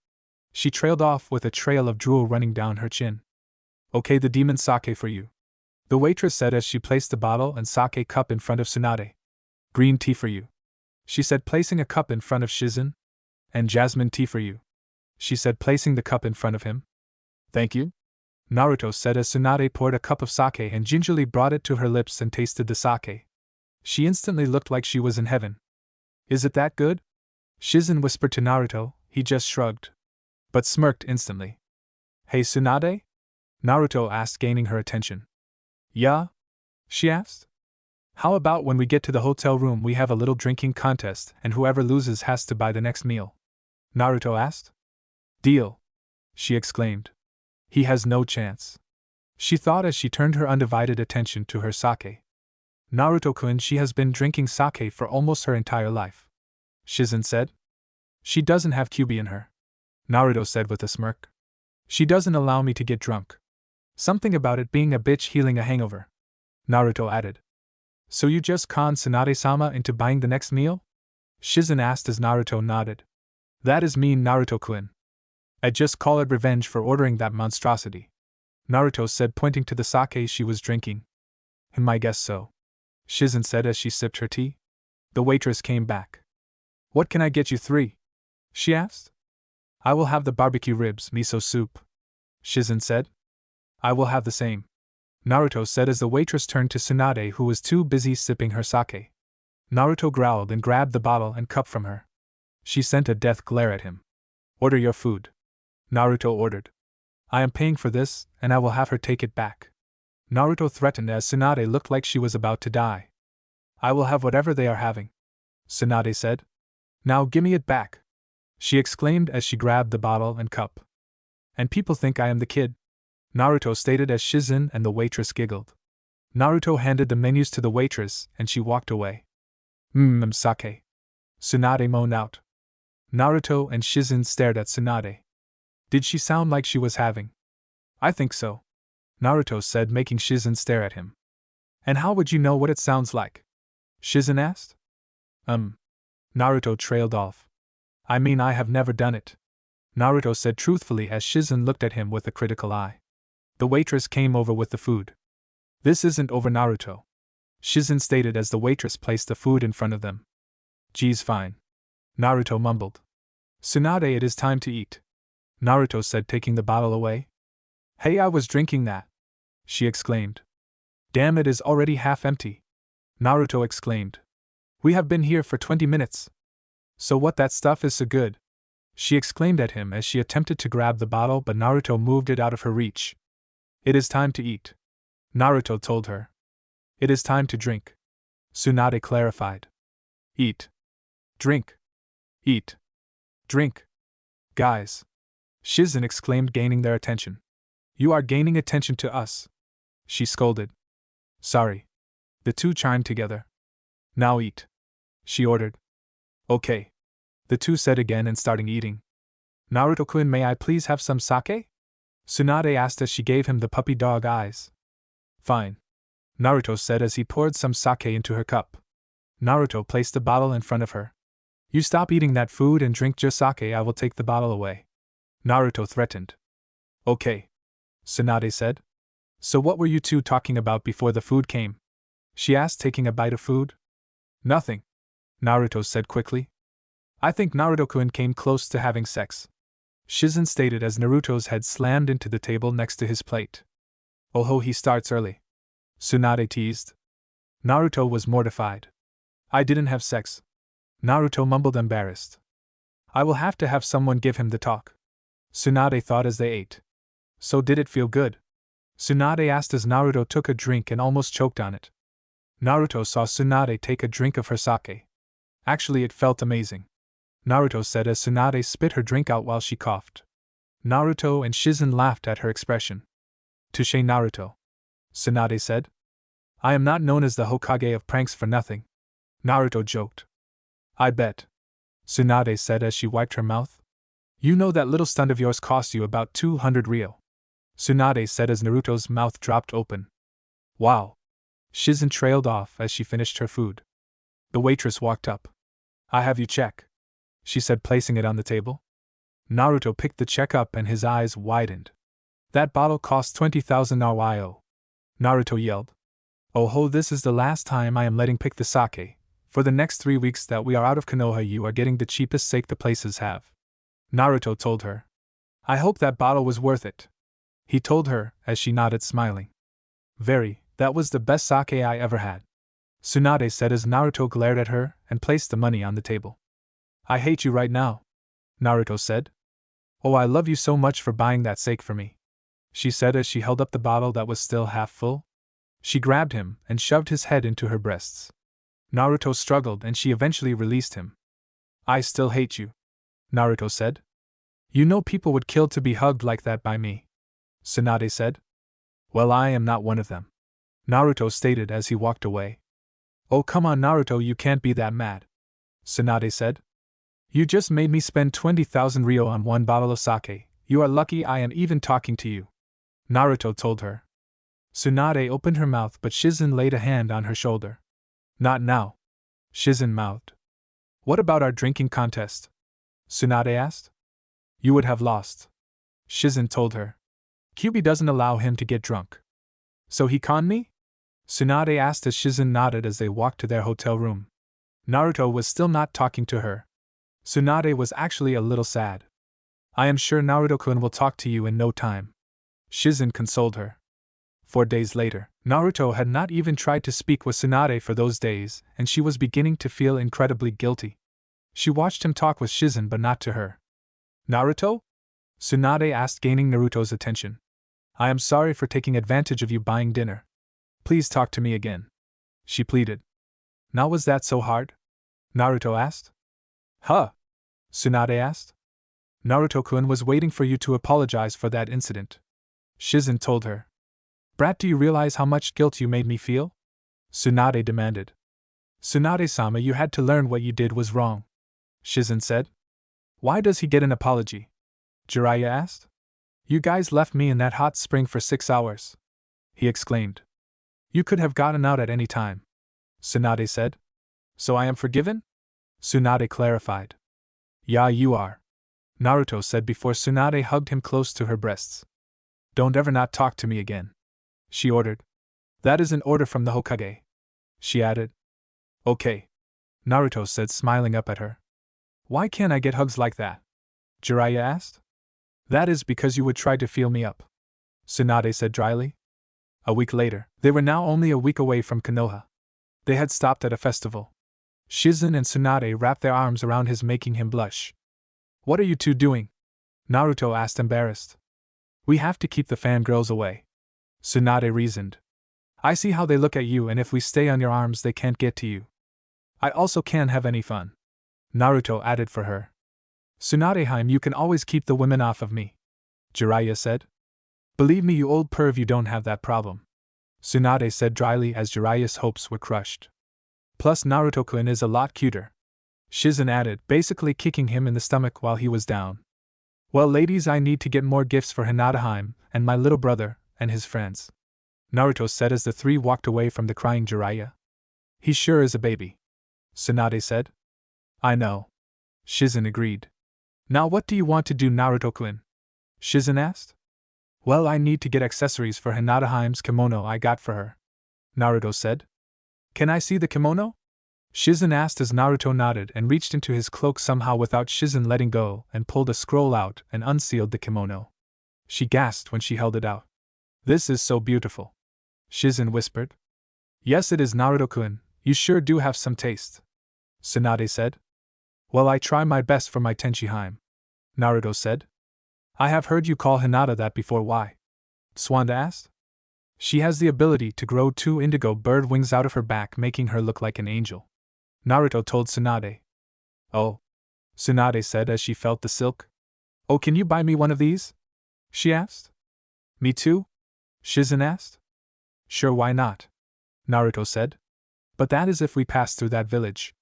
She trailed off with a trail of drool running down her chin. Okay, the demon sake for you, the waitress said as she placed the bottle and sake cup in front of Tsunade. Green tea for you, she said, placing a cup in front of Shizen. And jasmine tea for you, she said, placing the cup in front of him. Thank you, Naruto said as Tsunade poured a cup of sake and gingerly brought it to her lips and tasted the sake. She instantly looked like she was in heaven. Is it that good? Shizen whispered to Naruto. He just shrugged, but smirked instantly. Hey Tsunade? Naruto asked, gaining her attention. Yeah? She asked. How about when we get to the hotel room we have a little drinking contest and whoever loses has to buy the next meal? Naruto asked. Deal! She exclaimed. He has no chance. She thought as she turned her undivided attention to her sake. Naruto-kun, she has been drinking sake for almost her entire life. Shizen said. She doesn't have QB in her. Naruto said with a smirk. She doesn't allow me to get drunk. Something about it being a bitch healing a hangover. Naruto added. So you just conned Tsunade-sama into buying the next meal? Shizen asked as Naruto nodded. That is mean, Naruto-kun. I just call it revenge for ordering that monstrosity. Naruto said, pointing to the sake she was drinking. I guess so. Shizen said as she sipped her tea. The waitress came back. What can I get you 3? She asked. I will have the barbecue ribs, miso soup. Shizen said. I will have the same. Naruto said as the waitress turned to Tsunade, who was too busy sipping her sake. Naruto growled and grabbed the bottle and cup from her. She sent a death glare at him. Order your food. Naruto ordered. I am paying for this, and I will have her take it back. Naruto threatened as Tsunade looked like she was about to die. I will have whatever they are having. Tsunade said. Now gimme it back. She exclaimed as she grabbed the bottle and cup. And people think I am the kid. Naruto stated as Shizen and the waitress giggled. Naruto handed the menus to the waitress and she walked away. Sake. Tsunade moaned out. Naruto and Shizen stared at Tsunade. Did she sound like she was having? I think so. Naruto said, making Shizen stare at him. And how would you know what it sounds like? Shizen asked. Naruto trailed off. I mean, I have never done it. Naruto said truthfully as Shizen looked at him with a critical eye. The waitress came over with the food. This isn't over, Naruto. Shizen stated as the waitress placed the food in front of them. Geez, fine. Naruto mumbled. Tsunade, it is time to eat. Naruto said, taking the bottle away. Hey, I was drinking that. She exclaimed. Damn, it is already half empty. Naruto exclaimed. We have been here for 20 minutes. So what, that stuff is so good? She exclaimed at him as she attempted to grab the bottle, but Naruto moved it out of her reach. It is time to eat. Naruto told her. It is time to drink. Tsunade clarified. Eat. Drink. Eat. Drink. Guys. Shizen exclaimed, gaining their attention. You are gaining attention to us. She scolded. Sorry. The two chimed together. Now eat. She ordered. Okay. The two said again and starting eating. Naruto-kun, may I please have some sake? Tsunade asked as she gave him the puppy dog eyes. Fine. Naruto said as he poured some sake into her cup. Naruto placed the bottle in front of her. You stop eating that food and drink just sake, I will take the bottle away. Naruto threatened. Okay. Tsunade said. So what were you two talking about before the food came? She asked, taking a bite of food. Nothing. Naruto said quickly. I think Naruto-kun came close to having sex. Shizen stated as Naruto's head slammed into the table next to his plate. Oh ho, he starts early. Tsunade teased. Naruto was mortified. I didn't have sex. Naruto mumbled, embarrassed. I will have to have someone give him the talk. Tsunade thought as they ate. So did it feel good? Tsunade asked as Naruto took a drink and almost choked on it. Naruto saw Tsunade take a drink of her sake. Actually, it felt amazing. Naruto said as Tsunade spit her drink out while she coughed. Naruto and Shizen laughed at her expression. Touche, Naruto. Tsunade said. I am not known as the Hokage of pranks for nothing. Naruto joked. I bet. Tsunade said as she wiped her mouth. You know that little stunt of yours cost you about 200 ryo. Tsunade said as Naruto's mouth dropped open. Wow. Shizen trailed off as she finished her food. The waitress walked up. I have you check, she said, placing it on the table. Naruto picked the check up and his eyes widened. That bottle cost 20,000 ryo. Naruto yelled. Oh ho, this is the last time I am letting pick the sake. For the next 3 weeks that we are out of Konoha, you are getting the cheapest sake the places have. Naruto told her. I hope that bottle was worth it. He told her, as she nodded, smiling. Very, that was the best sake I ever had. Tsunade said as Naruto glared at her and placed the money on the table. I hate you right now, Naruto said. Oh, I love you so much for buying that sake for me, she said as she held up the bottle that was still half full. She grabbed him and shoved his head into her breasts. Naruto struggled and she eventually released him. I still hate you, Naruto said. You know people would kill to be hugged like that by me, Tsunade said. Well, I am not one of them, Naruto stated as he walked away. Oh, come on, Naruto, you can't be that mad, Tsunade said. You just made me spend 20,000 ryo on one bottle of sake. You are lucky I am even talking to you, Naruto told her. Tsunade opened her mouth, but Shizen laid a hand on her shoulder. Not now, Shizen mouthed. What about our drinking contest? Tsunade asked. You would have lost, Shizen told her. Kyubi doesn't allow him to get drunk. So he conned me? Tsunade asked as Shizen nodded as they walked to their hotel room. Naruto was still not talking to her. Tsunade was actually a little sad. I am sure Naruto-kun will talk to you in no time, Shizen consoled her. 4 days later, Naruto had not even tried to speak with Tsunade for those days, and she was beginning to feel incredibly guilty. She watched him talk with Shizen but not to her. Naruto? Tsunade asked, gaining Naruto's attention. I am sorry for taking advantage of you buying dinner. Please talk to me again, she pleaded. Now was that so hard? Naruto asked. Huh? Tsunade asked. Naruto-kun was waiting for you to apologize for that incident, Shizen told her. Brat, do you realize how much guilt you made me feel? Tsunade demanded. Tsunade-sama, you had to learn what you did was wrong, Shizen said. Why does he get an apology? Jiraiya asked. You guys left me in that hot spring for 6 hours, he exclaimed. You could have gotten out at any time, Tsunade said. So I am forgiven? Tsunade clarified. Yeah, you are, Naruto said before Tsunade hugged him close to her breasts. Don't ever not talk to me again, she ordered. That is an order from the Hokage, she added. Okay, Naruto said, smiling up at her. Why can't I get hugs like that? Jiraiya asked. That is because you would try to feel me up, Tsunade said dryly. A week later, they were now only a week away from Konoha. They had stopped at a festival. Shizen and Tsunade wrapped their arms around his, making him blush. What are you two doing? Naruto asked, embarrassed. We have to keep the fangirls away, Tsunade reasoned. I see how they look at you, and if we stay on your arms they can't get to you. I also can't have any fun, Naruto added for her. Tsunadeheim, you can always keep the women off of me, Jiraiya said. Believe me, you old perv, you don't have that problem, Tsunade said dryly as Jiraiya's hopes were crushed. Plus Naruto-kun is a lot cuter, Shizen added, basically kicking him in the stomach while he was down. Well, ladies, I need to get more gifts for Hinataheim and my little brother and his friends, Naruto said as the three walked away from the crying Jiraiya. He sure is a baby, Tsunade said. I know, Shizen agreed. Now what do you want to do, Naruto-kun? Shizen asked. Well, I need to get accessories for Hinataheim's kimono I got for her, Naruto said. Can I see the kimono? Shizen asked as Naruto nodded and reached into his cloak somehow without Shizen letting go and pulled a scroll out and unsealed the kimono. She gasped when she held it out. This is so beautiful, Shizen whispered. Yes, it is, Naruto-kun, you sure do have some taste, Tsunade said. Well, I try my best for my Tenshiheim, Naruto said. I have heard you call Hinata that before. Why? Swanda asked. She has the ability to grow 2 indigo bird wings out of her back, making her look like an angel, Naruto told Tsunade. Oh, Tsunade said as she felt the silk. Oh, can you buy me one of these? She asked. Me too? Shizen asked. Sure, why not? Naruto said. But that is if we pass through that village.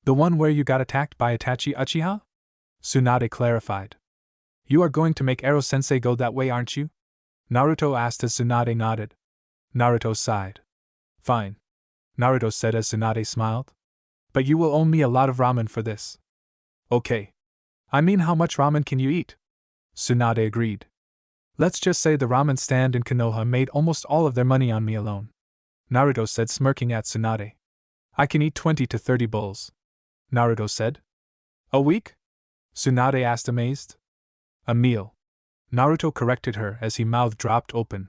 The one where you got attacked by Itachi Uchiha? Tsunade clarified. You are going to make Ero-sensei go that way, aren't you? Naruto asked as Tsunade nodded. Naruto sighed. Fine, Naruto said as Tsunade smiled. But you will owe me a lot of ramen for this. Okay. I mean, how much ramen can you eat? Tsunade agreed. Let's just say the ramen stand in Konoha made almost all of their money on me alone, Naruto said, smirking at Tsunade. I can eat 20 to 30 bowls, Naruto said. A week? Tsunade asked, amazed. A meal, Naruto corrected her as his mouth dropped open.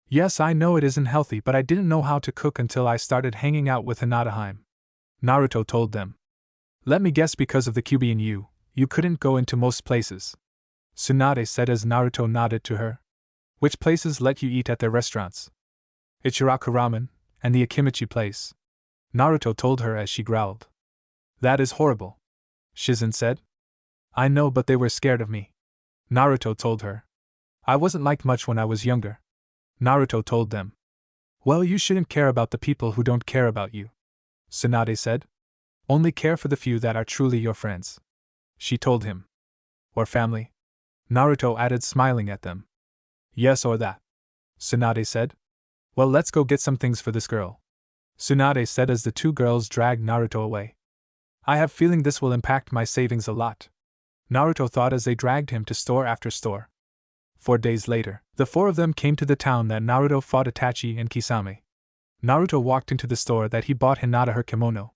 Yes, I know it isn't healthy, but I didn't know how to cook until I started hanging out with Hinataheim, Naruto told them. Let me guess, because of the Kyubi in you, you couldn't go into most places, Tsunade said as Naruto nodded to her. Which places let you eat at their restaurants? Ichiraku Ramen, and the Akimichi place. Naruto told her as she growled. That is horrible. Shizen said. I know, but they were scared of me. Naruto told her. I wasn't liked much when I was younger. Naruto told them. Well, you shouldn't care about the people who don't care about you. Tsunade said. Only care for the few that are truly your friends. She told him. Or family? Naruto added, smiling at them. Yes, or that. Tsunade said. Well, let's go get some things for this girl. Tsunade said as the two girls dragged Naruto away. I have feeling this will impact my savings a lot. Naruto thought as they dragged him to store after store. 4 days later, the four of them came to the town that Naruto fought Itachi and Kisame. Naruto walked into the store that he bought Hinata her kimono.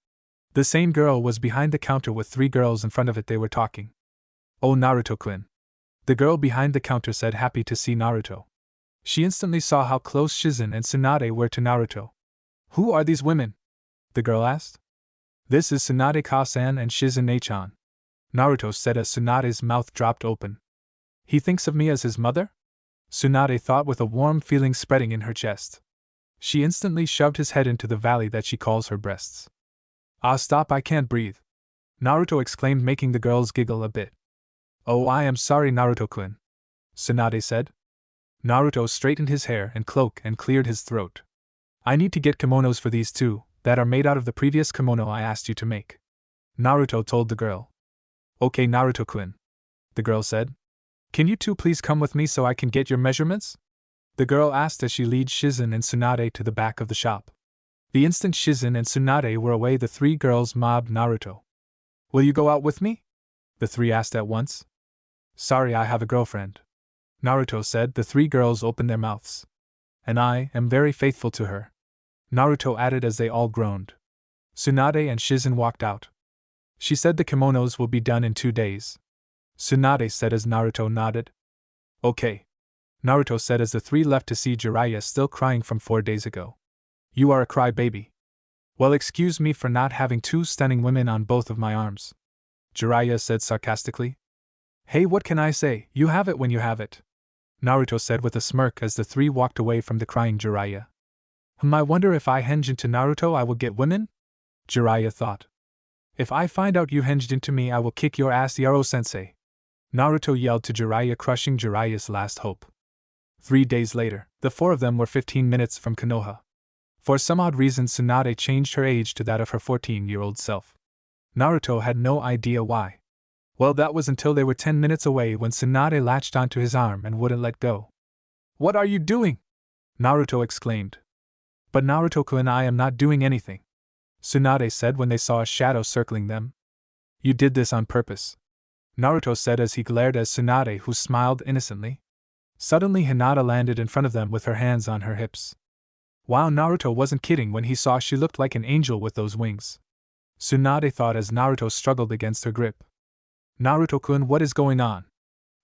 The same girl was behind the counter with 3 girls in front of it. They were talking. Oh, Naruto-kun. The girl behind the counter said, happy to see Naruto. She instantly saw how close Shizen and Tsunade were to Naruto. Who are these women? The girl asked. This is Tsunade-ka-san and Shizen-ne-chan. Naruto said as Tsunade's mouth dropped open. He thinks of me as his mother? Tsunade thought with a warm feeling spreading in her chest. She instantly shoved his head into the valley that she calls her breasts. Ah, stop, I can't breathe. Naruto exclaimed, making the girls giggle a bit. Oh, I am sorry, Naruto-kun. Tsunade said. Naruto straightened his hair and cloak and cleared his throat. I need to get kimonos for these two, that are made out of the previous kimono I asked you to make. Naruto told the girl. Okay, Naruto-kun. The girl said. Can you two please come with me so I can get your measurements? The girl asked as she led Shizen and Tsunade to the back of the shop. The instant Shizen and Tsunade were away, the 3 girls mobbed Naruto. Will you go out with me? The 3 asked at once. Sorry, I have a girlfriend. Naruto said. The 3 girls opened their mouths. And I am very faithful to her. Naruto added as they all groaned. Tsunade and Shizen walked out. She said the kimonos will be done in 2 days. Tsunade said as Naruto nodded. Okay. Naruto said as the 3 left to see Jiraiya still crying from 4 days ago. You are a crybaby. Well, excuse me for not having 2 stunning women on both of my arms. Jiraiya said sarcastically. Hey, what can I say? You have it when you have it. Naruto said with a smirk as the 3 walked away from the crying Jiraiya. I wonder if I henge into Naruto I will get women? Jiraiya thought. If I find out you henged into me I will kick your ass, Yaro-sensei. Naruto yelled to Jiraiya, crushing Jiraiya's last hope. 3 days later, the 4 of them were 15 minutes from Konoha. For some odd reason Tsunade changed her age to that of her 14-year-old self. Naruto had no idea why. Well, that was until they were 10 minutes away when Tsunade latched onto his arm and wouldn't let go. What are you doing? Naruto exclaimed. But Naruto-kun, I am not doing anything. Tsunade said when they saw a shadow circling them. You did this on purpose. Naruto said as he glared at Tsunade, who smiled innocently. Suddenly Hinata landed in front of them with her hands on her hips. Wow, Naruto wasn't kidding when he saw she looked like an angel with those wings. Tsunade thought as Naruto struggled against her grip. Naruto-kun, what is going on?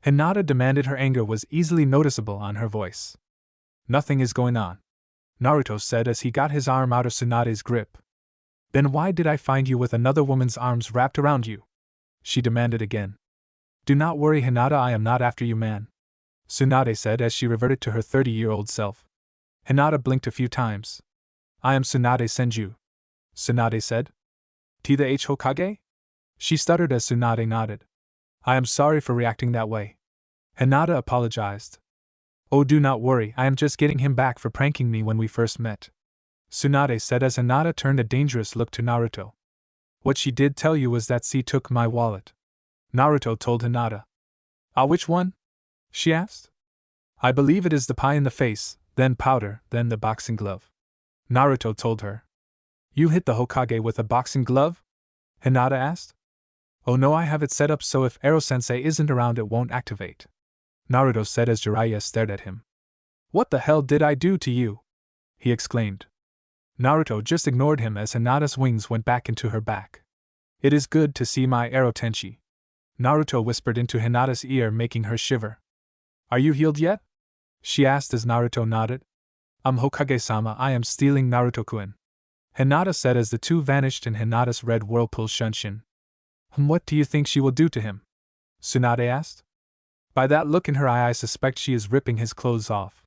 Hinata demanded. Her anger was easily noticeable on her voice. Nothing is going on, Naruto said as he got his arm out of Tsunade's grip. Then why did I find you with another woman's arms wrapped around you? She demanded again. Do not worry, Hinata, I am not after you, man. Tsunade said as she reverted to her 30-year-old self. Hinata blinked a few times. I am Tsunade Senju. Tsunade said. T the H Hokage? She stuttered as Tsunade nodded. I am sorry for reacting that way. Hinata apologized. Oh, do not worry, I am just getting him back for pranking me when we first met. Tsunade said as Hinata turned a dangerous look to Naruto. What she did tell you was that she took my wallet. Naruto told Hinata. Ah, which one? She asked. I believe it is the pie in the face, then powder, then the boxing glove. Naruto told her. You hit the Hokage with a boxing glove? Hinata asked. Oh no, I have it set up so if Ero-sensei isn't around it won't activate. Naruto said as Jiraiya stared at him. What the hell did I do to you? He exclaimed. Naruto just ignored him as Hinata's wings went back into her back. It is good to see my Ero Tenchi. Naruto whispered into Hinata's ear, making her shiver. Are you healed yet? She asked as Naruto nodded. Hokage-sama, I am stealing Naruto-kun. Hinata said as the two vanished in Hinata's red whirlpool shunshin. What do you think she will do to him? Tsunade asked. By that look in her eye I suspect she is ripping his clothes off.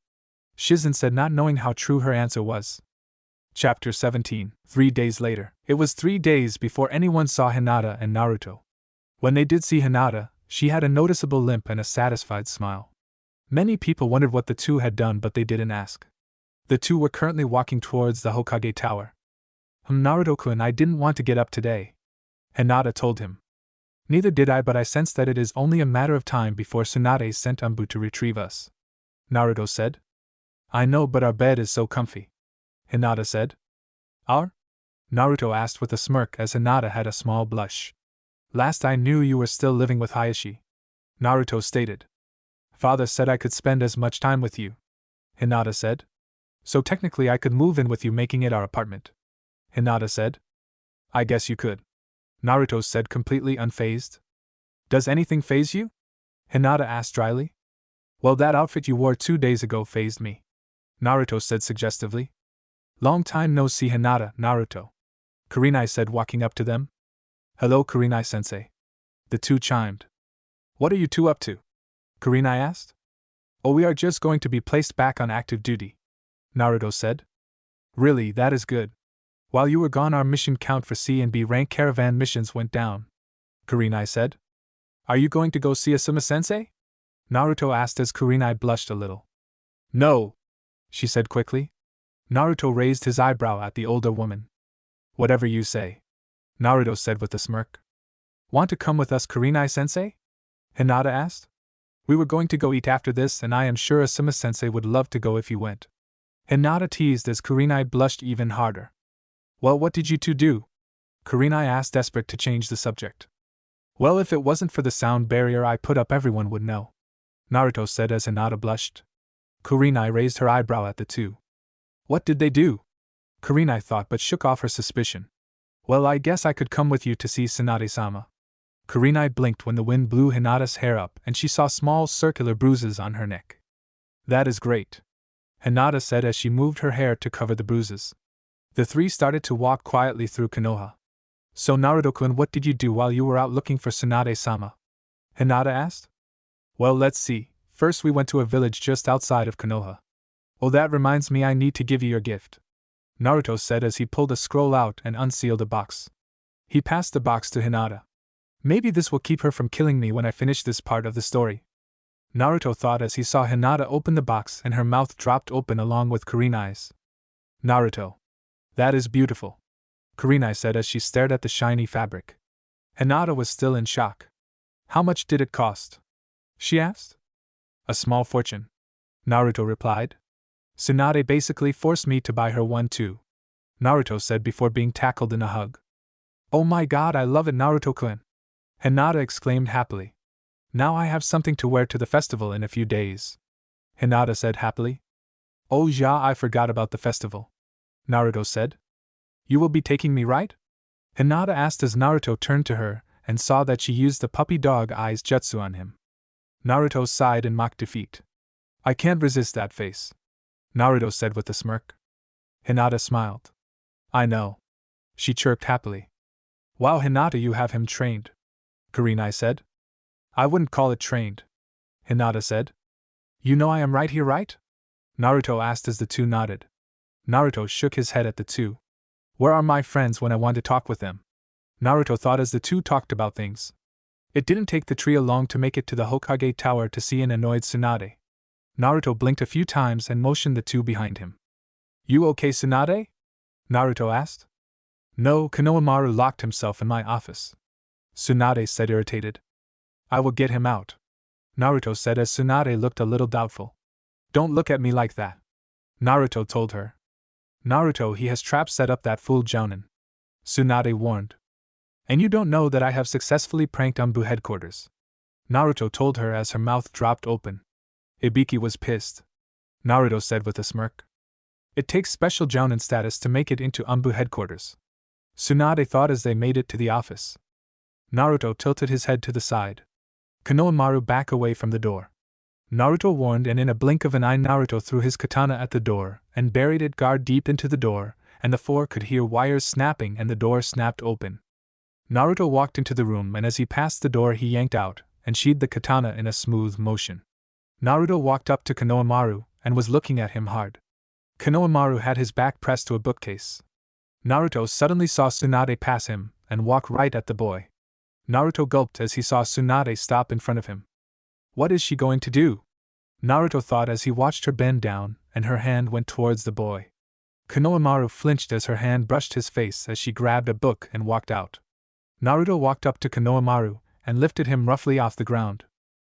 Shizen said, not knowing how true her answer was. Chapter 17. 3 days later. It was 3 days before anyone saw Hinata and Naruto. When they did see Hinata, she had a noticeable limp and a satisfied smile. Many people wondered what the two had done, but they didn't ask. The two were currently walking towards the Hokage Tower. Naruto-kun, I didn't want to get up today, Hinata told him. Neither did I, but I sense that it is only a matter of time before Tsunade sent Umbu to retrieve us, Naruto said. I know, but our bed is so comfy, Hinata said. Our? Naruto asked with a smirk as Hinata had a small blush. Last I knew you were still living with Hayashi, Naruto stated. Father said I could spend as much time with you, Hinata said. So technically I could move in with you, making it our apartment, Hinata said. I guess you could, Naruto said, completely unfazed. Does anything faze you? Hinata asked dryly. Well, that outfit you wore 2 days ago fazed me, Naruto said suggestively. Long time no see, Hinata, Naruto, Kurenai said, walking up to them. Hello, Kurenai-sensei, the two chimed. What are you two up to? Kurenai asked. Oh, we are just going to be placed back on active duty, Naruto said. Really, that is good. While you were gone, our mission count for C and B rank caravan missions went down, Kurenai said. Are you going to go see Asuma-sensei? Naruto asked as Kurenai blushed a little. No, she said quickly. Naruto raised his eyebrow at the older woman. Whatever you say, Naruto said with a smirk. Want to come with us, Kurenai-sensei? Hinata asked. We were going to go eat after this, and I am sure Asuma-sensei would love to go if you went, Hinata teased as Kurenai blushed even harder. Well, what did you two do? Kurenai asked, desperate to change the subject. Well, if it wasn't for the sound barrier I put up, everyone would know, Naruto said as Hinata blushed. Kurenai raised her eyebrow at the two. What did they do? Kurenai thought, but shook off her suspicion. Well, I guess I could come with you to see Tsunade-sama. Kurenai blinked when the wind blew Hinata's hair up and she saw small circular bruises on her neck. That is great, Hinata said as she moved her hair to cover the bruises. The three started to walk quietly through Konoha. So Naruto-kun, what did you do while you were out looking for Tsunade-sama? Hinata asked. Well, let's see. First we went to a village just outside of Konoha. Oh, that reminds me, I need to give you your gift, Naruto said as he pulled a scroll out and unsealed a box. He passed the box to Hinata. Maybe this will keep her from killing me when I finish this part of the story, Naruto thought as he saw Hinata open the box and her mouth dropped open along with Kurenai's. Naruto. That is beautiful, Kurenai said as she stared at the shiny fabric. Hinata was still in shock. How much did it cost? She asked. A small fortune, Naruto replied. Tsunade basically forced me to buy her one too, Naruto said before being tackled in a hug. Oh my god, I love it, Naruto-kun, Hinata exclaimed happily. Now I have something to wear to the festival in a few days, Hinata said happily. Oh ja, I forgot about the festival, Naruto said. You will be taking me, right? Hinata asked as Naruto turned to her and saw that she used the puppy dog eyes jutsu on him. Naruto sighed in mock defeat. I can't resist that face, Naruto said with a smirk. Hinata smiled. I know, she chirped happily. Wow, Hinata, you have him trained, Kurenai said. I wouldn't call it trained, Hinata said. You know I am right here, right? Naruto asked as the two nodded. Naruto shook his head at the two. Where are my friends when I want to talk with them? Naruto thought as the two talked about things. It didn't take the trio long to make it to the Hokage Tower to see an annoyed Tsunade. Naruto blinked a few times and motioned the two behind him. You okay, Tsunade? Naruto asked. No, Konohamaru locked himself in my office, Tsunade said, irritated. I will get him out, Naruto said as Tsunade looked a little doubtful. Don't look at me like that, Naruto told her. Naruto, he has traps set up, that fool Jounin, Tsunade warned. And you don't know that I have successfully pranked Umbu headquarters, Naruto told her as her mouth dropped open. Ibiki was pissed, Naruto said with a smirk. It takes special Jounin status to make it into Umbu headquarters, Tsunade thought as they made it to the office. Naruto tilted his head to the side. Konohamaru, back away from the door, Naruto warned, and in a blink of an eye Naruto threw his katana at the door and buried it guard deep into the door, and the four could hear wires snapping and the door snapped open. Naruto walked into the room and as he passed the door he yanked out and sheathed the katana in a smooth motion. Naruto walked up to Konohamaru and was looking at him hard. Konohamaru had his back pressed to a bookcase. Naruto suddenly saw Tsunade pass him and walk right at the boy. Naruto gulped as he saw Tsunade stop in front of him. What is she going to do? Naruto thought as he watched her bend down and her hand went towards the boy. Konohamaru flinched as her hand brushed his face as she grabbed a book and walked out. Naruto walked up to Konohamaru and lifted him roughly off the ground.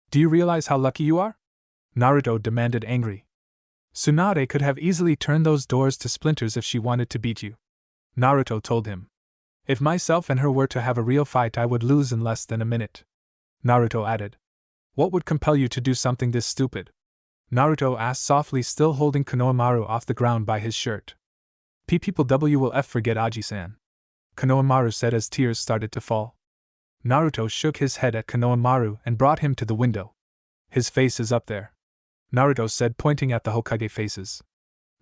Do you realize how lucky you are? Naruto demanded angry. Tsunade could have easily turned those doors to splinters if she wanted to beat you. Naruto told him. If myself and her were to have a real fight, I would lose in less than a minute. Naruto added. What would compel you to do something this stupid? Naruto asked softly, still holding Konohamaru off the ground by his shirt. People will forget Aji-san. Konohamaru said as tears started to fall. Naruto shook his head at Konohamaru and brought him to the window. His face is up there, Naruto said, pointing at the Hokage faces.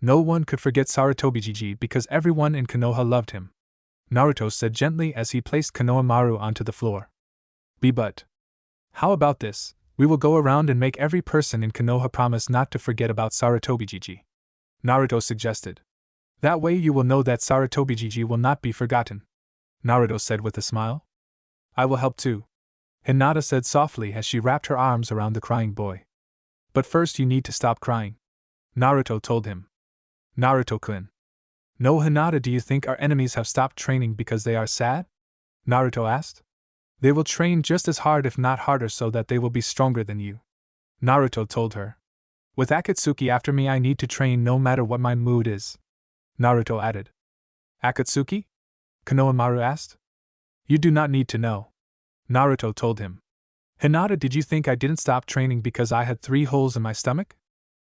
No one could forget Sarutobi because everyone in Konoha loved him. Naruto said gently as he placed Konohamaru onto the floor. But how about this? We will go around and make every person in Konoha promise not to forget about Sarutobi. Naruto suggested. That way you will know that Sarutobi will not be forgotten. Naruto said with a smile. I will help too, Hinata said softly as she wrapped her arms around the crying boy. But first you need to stop crying, Naruto told him. Naruto-kun. No, Hinata, do you think our enemies have stopped training because they are sad? Naruto asked. They will train just as hard if not harder so that they will be stronger than you, Naruto told her. With Akatsuki after me I need to train no matter what my mood is, Naruto added. Akatsuki? Konohamaru asked. You do not need to know, Naruto told him. Hinata, did you think I didn't stop training because I had 3 holes in my stomach?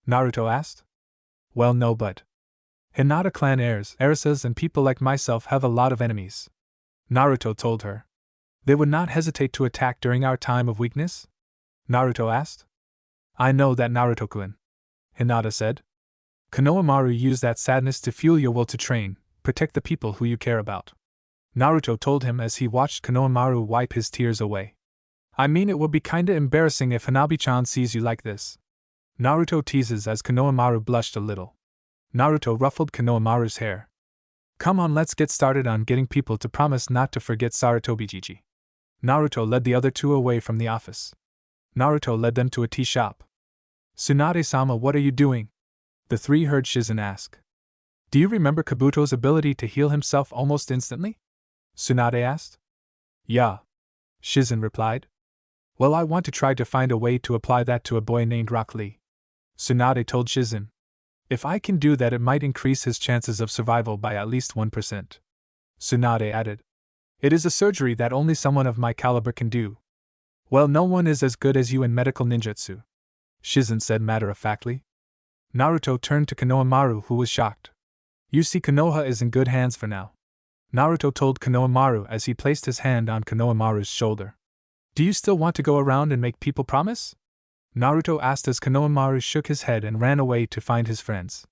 Naruto asked. Well, no, but Hinata clan heirs, heiresses, and people like myself have a lot of enemies, Naruto told her. They would not hesitate to attack during our time of weakness? Naruto asked. I know that, Naruto-kun, Hinata said. Konohamaru used that sadness to fuel your will to train, protect the people who you care about, Naruto told him as he watched Konohamaru wipe his tears away. I mean, it would be kinda embarrassing if Hanabi-chan sees you like this, Naruto teases as Konohamaru blushed a little. Naruto ruffled Konohamaru's hair. Come on, let's get started on getting people to promise not to forget Sarutobi. Naruto led the other 2 away from the office. Naruto led them to a tea shop. Tsunade-sama, what are you doing? The 3 heard Shizen ask. Do you remember Kabuto's ability to heal himself almost instantly? Tsunade asked. Yeah, Shizen replied. Well, I want to try to find a way to apply that to a boy named Rock Lee, Tsunade told Shizen. If I can do that, it might increase his chances of survival by at least 1%. Tsunade added. It is a surgery that only someone of my caliber can do. Well, no one is as good as you in medical ninjutsu, Shizen said matter-of-factly. Naruto turned to Konohamaru, who was shocked. You see, Konoha is in good hands for now, Naruto told Konohamaru as he placed his hand on Konohamaru's shoulder. Do you still want to go around and make people promise? Naruto asked as Konohamaru shook his head and ran away to find his friends.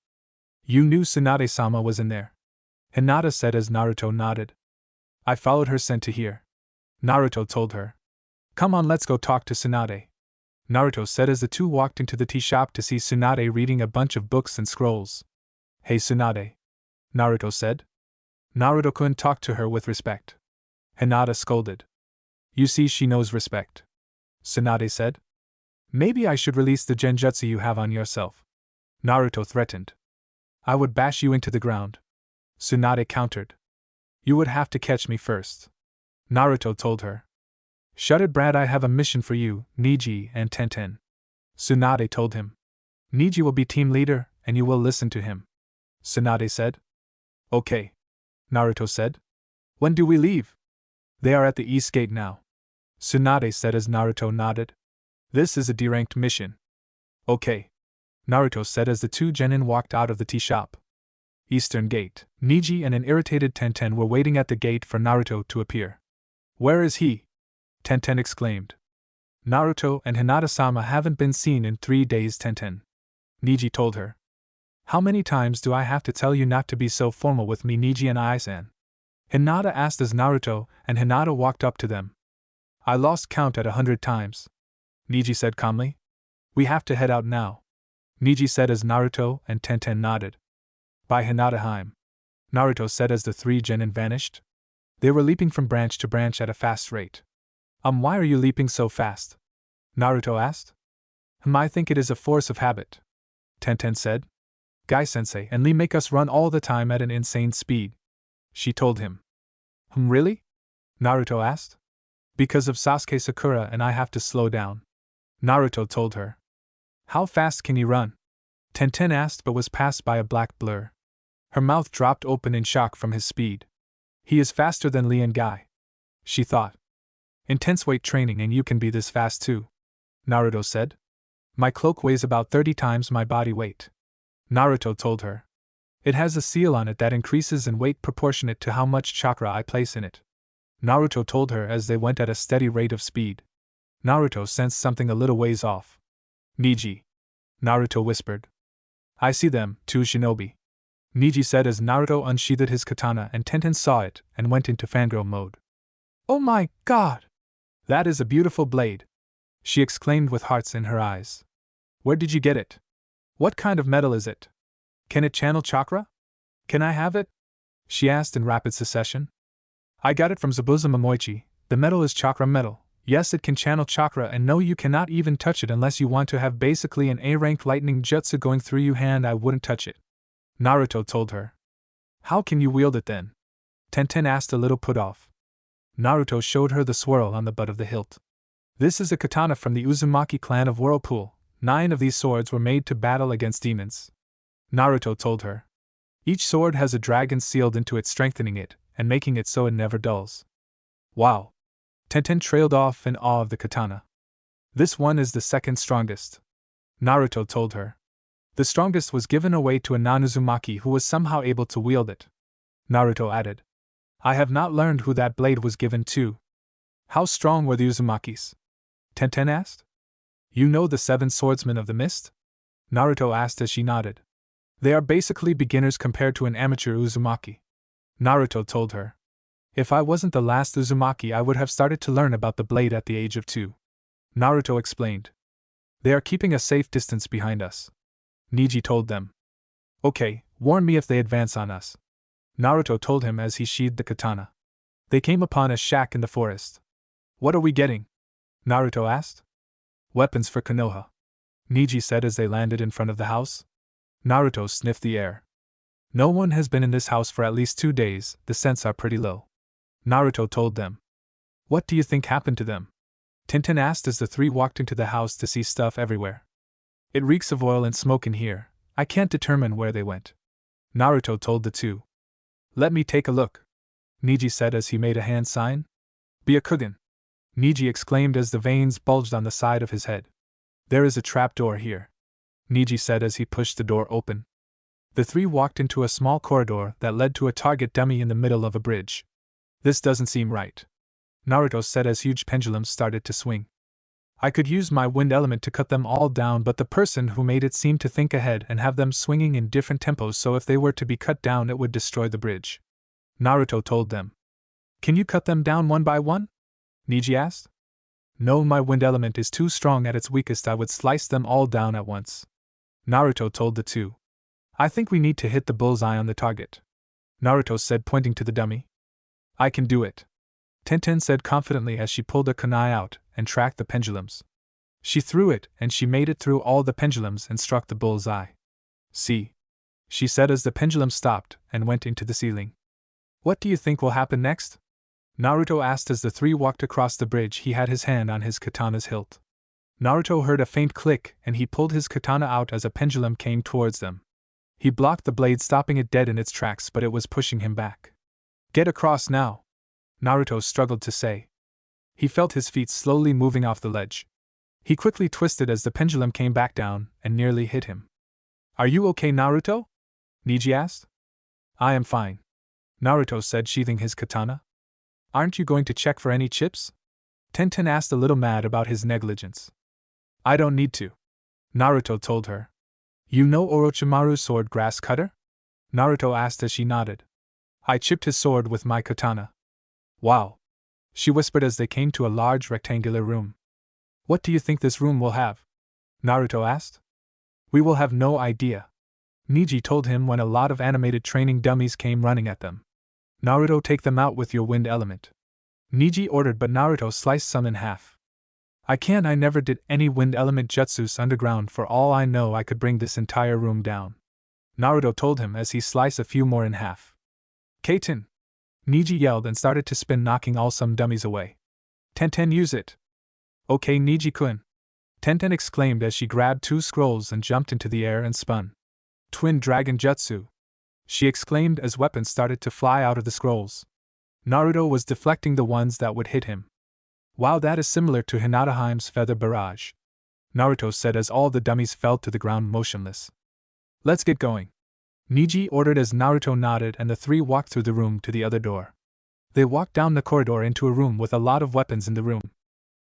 You knew Tsunade-sama was in there, Hinata said as Naruto nodded. I followed her scent to here, Naruto told her. Come on, let's go talk to Tsunade, Naruto said as the 2 walked into the tea shop to see Tsunade reading a bunch of books and scrolls. Hey Tsunade, Naruto said. Naruto-kun, talk to her with respect, Hinata scolded. You see, she knows respect, Tsunade said. Maybe I should release the genjutsu you have on yourself, Naruto threatened. I would bash you into the ground, Tsunade countered. You would have to catch me first, Naruto told her. Shut it, Brad, I have a mission for you, Niji and Tenten, Tsunade told him. Niji will be team leader, and you will listen to him, Tsunade said. Okay, Naruto said. When do we leave? They are at the East Gate now, Tsunade said as Naruto nodded. This is a D-ranked mission. Okay, Naruto said as the 2 genin walked out of the tea shop. Eastern Gate. Niji and an irritated Tenten were waiting at the gate for Naruto to appear. Where is he? Tenten exclaimed. Naruto and Hinata-sama haven't been seen in 3 days, Tenten, Niji told her. How many times do I have to tell you not to be so formal with me, Niji and I-san? Hinata asked as Naruto and Hinata walked up to them. I lost count at 100 times, Niji said calmly. We have to head out now, Niji said as Naruto and Tenten nodded. By Hinataheim, Naruto said as the three genin vanished. They were leaping from branch to branch at a fast rate. Why are you leaping so fast? Naruto asked. I think it is a force of habit, Tenten said. Gai-sensei and Lee make us run all the time at an insane speed, she told him. Really? Naruto asked. Because of Sasuke Sakura and I have to slow down, Naruto told her. How fast can you run? Tenten asked but was passed by a black blur. Her mouth dropped open in shock from his speed. He is faster than Lee and Guy, she thought. Intense weight training and you can be this fast too, Naruto said. My cloak weighs about 30 times my body weight, Naruto told her. It has a seal on it that increases in weight proportionate to how much chakra I place in it, Naruto told her as they went at a steady rate of speed. Naruto sensed something a little ways off. Niji, Naruto whispered. I see them, two shinobi, Niji said as Naruto unsheathed his katana and Tenten saw it and went into fangirl mode. Oh my god! That is a beautiful blade, she exclaimed with hearts in her eyes. Where did you get it? What kind of metal is it? Can it channel chakra? Can I have it? She asked in rapid succession. I got it from Zabuza Momoichi. The metal is chakra metal. Yes, it can channel chakra, and no, you cannot even touch it unless you want to have basically an A-rank lightning jutsu going through you, and I wouldn't touch it, Naruto told her. How can you wield it then? Tenten asked a little put off. Naruto showed her the swirl on the butt of the hilt. This is a katana from the Uzumaki clan of Whirlpool. 9 of these swords were made to battle against demons, Naruto told her. Each sword has a dragon sealed into it, strengthening it and making it so it never dulls. Wow! Tenten trailed off in awe of the katana. This one is the second strongest, Naruto told her. The strongest was given away to a non-Uzumaki who was somehow able to wield it, Naruto added. I have not learned who that blade was given to. How strong were the Uzumakis? Tenten asked. You know the 7 swordsmen of the mist? Naruto asked as she nodded. They are basically beginners compared to an amateur Uzumaki, Naruto told her. If I wasn't the last Uzumaki, I would have started to learn about the blade at the age of 2, Naruto explained. They are keeping a safe distance behind us, Niji told them. Okay, warn me if they advance on us, Naruto told him as he sheathed the katana. They came upon a shack in the forest. What are we getting? Naruto asked. Weapons for Konoha, Niji said as they landed in front of the house. Naruto sniffed the air. No one has been in this house for at least 2 days, the scents are pretty low, Naruto told them. What do you think happened to them? Tenten asked as the 3 walked into the house to see stuff everywhere. It reeks of oil and smoke in here. I can't determine where they went, Naruto told the 2. Let me take a look, Niji said as he made a hand sign. Byakugan, Niji exclaimed as the veins bulged on the side of his head. There is a trapdoor here, Niji said as he pushed the door open. The 3 walked into a small corridor that led to a target dummy in the middle of a bridge. This doesn't seem right, Naruto said as huge pendulums started to swing. I could use my wind element to cut them all down, but the person who made it seemed to think ahead and have them swinging in different tempos, so if they were to be cut down it would destroy the bridge, Naruto told them. Can you cut them down one by one? Niji asked. No, my wind element is too strong. At its weakest I would slice them all down at once, Naruto told the 2. I think we need to hit the bullseye on the target, Naruto said, pointing to the dummy. I can do it, Tenten said confidently as she pulled a kunai out and tracked the pendulums. She threw it and she made it through all the pendulums and struck the bullseye. See, she said as the pendulum stopped and went into the ceiling. What do you think will happen next? Naruto asked as the 3 walked across the bridge. He had his hand on his katana's hilt. Naruto heard a faint click and he pulled his katana out as a pendulum came towards them. He blocked the blade, stopping it dead in its tracks, but it was pushing him back. Get across now, Naruto struggled to say. He felt his feet slowly moving off the ledge. He quickly twisted as the pendulum came back down and nearly hit him. Are you okay, Naruto? Niji asked. I am fine, Naruto said, sheathing his katana. Aren't you going to check for any chips? Tenten asked, a little mad about his negligence. I don't need to, Naruto told her. You know Orochimaru's sword grass cutter? Naruto asked as she nodded. I chipped his sword with my katana. Wow, she whispered as they came to a large rectangular room. What do you think this room will have? Naruto asked. We will have no idea. Niji told him when a lot of animated training dummies came running at them. Naruto, take them out with your wind element. Niji ordered, but Naruto sliced some in half. I never did any wind element jutsus underground. For all I know, I could bring this entire room down. Naruto told him as he sliced a few more in half. Kaiten! Niji yelled and started to spin, knocking all some dummies away. Tenten, use it! Okay, Niji-kun! Tenten exclaimed as she grabbed 2 scrolls and jumped into the air and spun. Twin Dragon Jutsu! She exclaimed as weapons started to fly out of the scrolls. Naruto was deflecting the ones that would hit him. Wow, that is similar to Hinataheim's Feather Barrage, Naruto said as all the dummies fell to the ground motionless. Let's get going, Niji ordered as Naruto nodded and the 3 walked through the room to the other door. They walked down the corridor into a room with a lot of weapons in the room.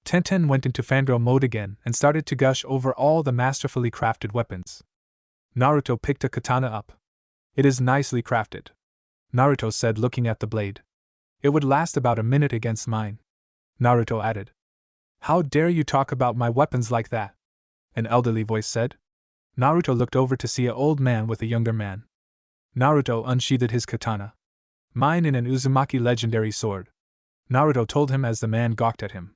Tenten went into fangirl mode again and started to gush over all the masterfully crafted weapons. Naruto picked a katana up. It is nicely crafted, Naruto said, looking at the blade. It would last about a minute against mine, Naruto added. How dare you talk about my weapons like that? An elderly voice said. Naruto looked over to see an old man with a younger man. Naruto unsheathed his katana. Mine in an Uzumaki legendary sword, Naruto told him as the man gawked at him.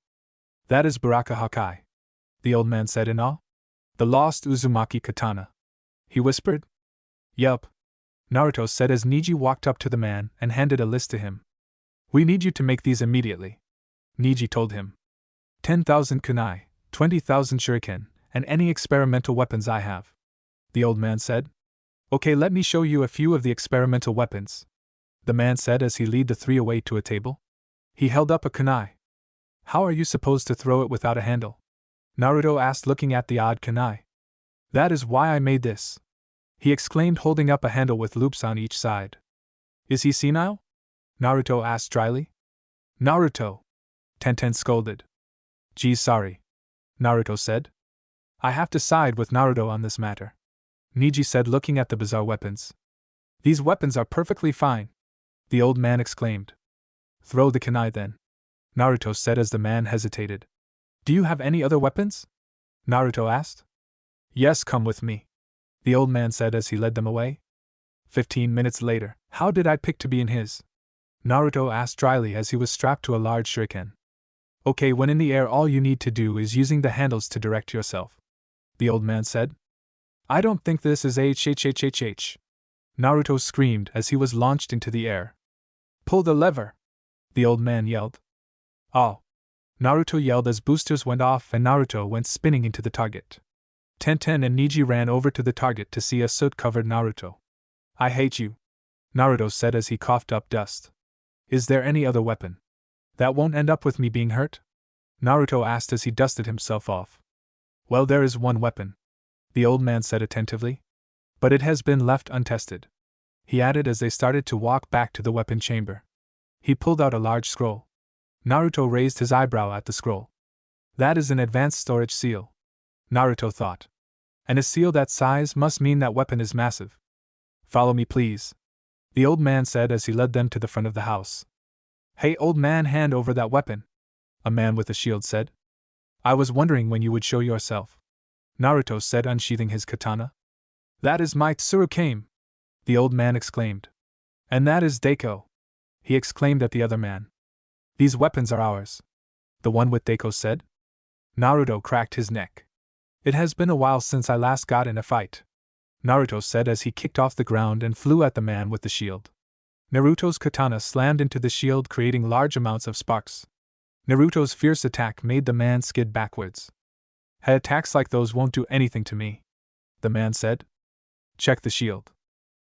That is Baraka Hakai, the old man said in awe. The lost Uzumaki katana, he whispered. Yup, Naruto said as Niji walked up to the man and handed a list to him. We need you to make these immediately, Niji told him. 10,000 kunai, 20,000 shuriken, and any experimental weapons I have, the old man said. Okay, let me show you a few of the experimental weapons, the man said as he led the 3 away to a table. He held up a kunai. How are you supposed to throw it without a handle? Naruto asked, looking at the odd kunai. That is why I made this, he exclaimed, holding up a handle with loops on each side. Is he senile? Naruto asked dryly. Naruto, Tenten scolded. Geez, sorry, Naruto said. I have to side with Naruto on this matter, Niji said, looking at the bizarre weapons. These weapons are perfectly fine, the old man exclaimed. Throw the kunai then, Naruto said as the man hesitated. Do you have any other weapons? Naruto asked. Yes, come with me, the old man said as he led them away. 15 minutes later, how did I pick to be in his? Naruto asked dryly as he was strapped to a large shuriken. Okay, when in the air all you need to do is using the handles to direct yourself, the old man said. I don't think this is HHHHH, Naruto screamed as he was launched into the air. Pull the lever, the old man yelled. Oh, Naruto yelled as boosters went off and Naruto went spinning into the target. Tenten and Niji ran over to the target to see a soot-covered Naruto. I hate you, Naruto said as he coughed up dust. Is there any other weapon that won't end up with me being hurt? Naruto asked as he dusted himself off. Well, there is one weapon, the old man said attentively. But it has been left untested, he added as they started to walk back to the weapon chamber. He pulled out a large scroll. Naruto raised his eyebrow at the scroll. That is an advanced storage seal, Naruto thought. And a seal that size must mean that weapon is massive. Follow me, please, the old man said as he led them to the front of the house. Hey, old man, hand over that weapon, a man with a shield said. I was wondering when you would show yourself, Naruto said, unsheathing his katana. That is my Tsuruken, the old man exclaimed. And that is Deiko, he exclaimed at the other man. These weapons are ours, the one with Deiko said. Naruto cracked his neck. It has been a while since I last got in a fight, Naruto said as he kicked off the ground and flew at the man with the shield. Naruto's katana slammed into the shield, creating large amounts of sparks. Naruto's fierce attack made the man skid backwards. Hey, attacks like those won't do anything to me, the man said. Check the shield,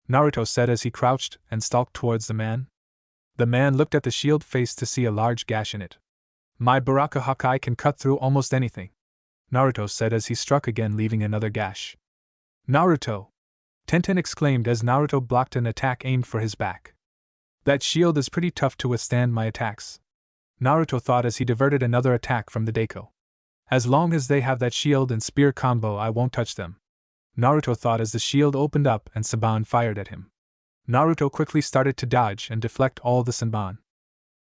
Naruto said as he crouched and stalked towards the man. The man looked at the shield face to see a large gash in it. My Baraka Hakai can cut through almost anything, Naruto said as he struck again, leaving another gash. Naruto! Tenten exclaimed as Naruto blocked an attack aimed for his back. That shield is pretty tough to withstand my attacks, Naruto thought as he diverted another attack from the Deiko. As long as they have that shield and spear combo, I won't touch them, Naruto thought as the shield opened up and Saban fired at him. Naruto quickly started to dodge and deflect all the Senban.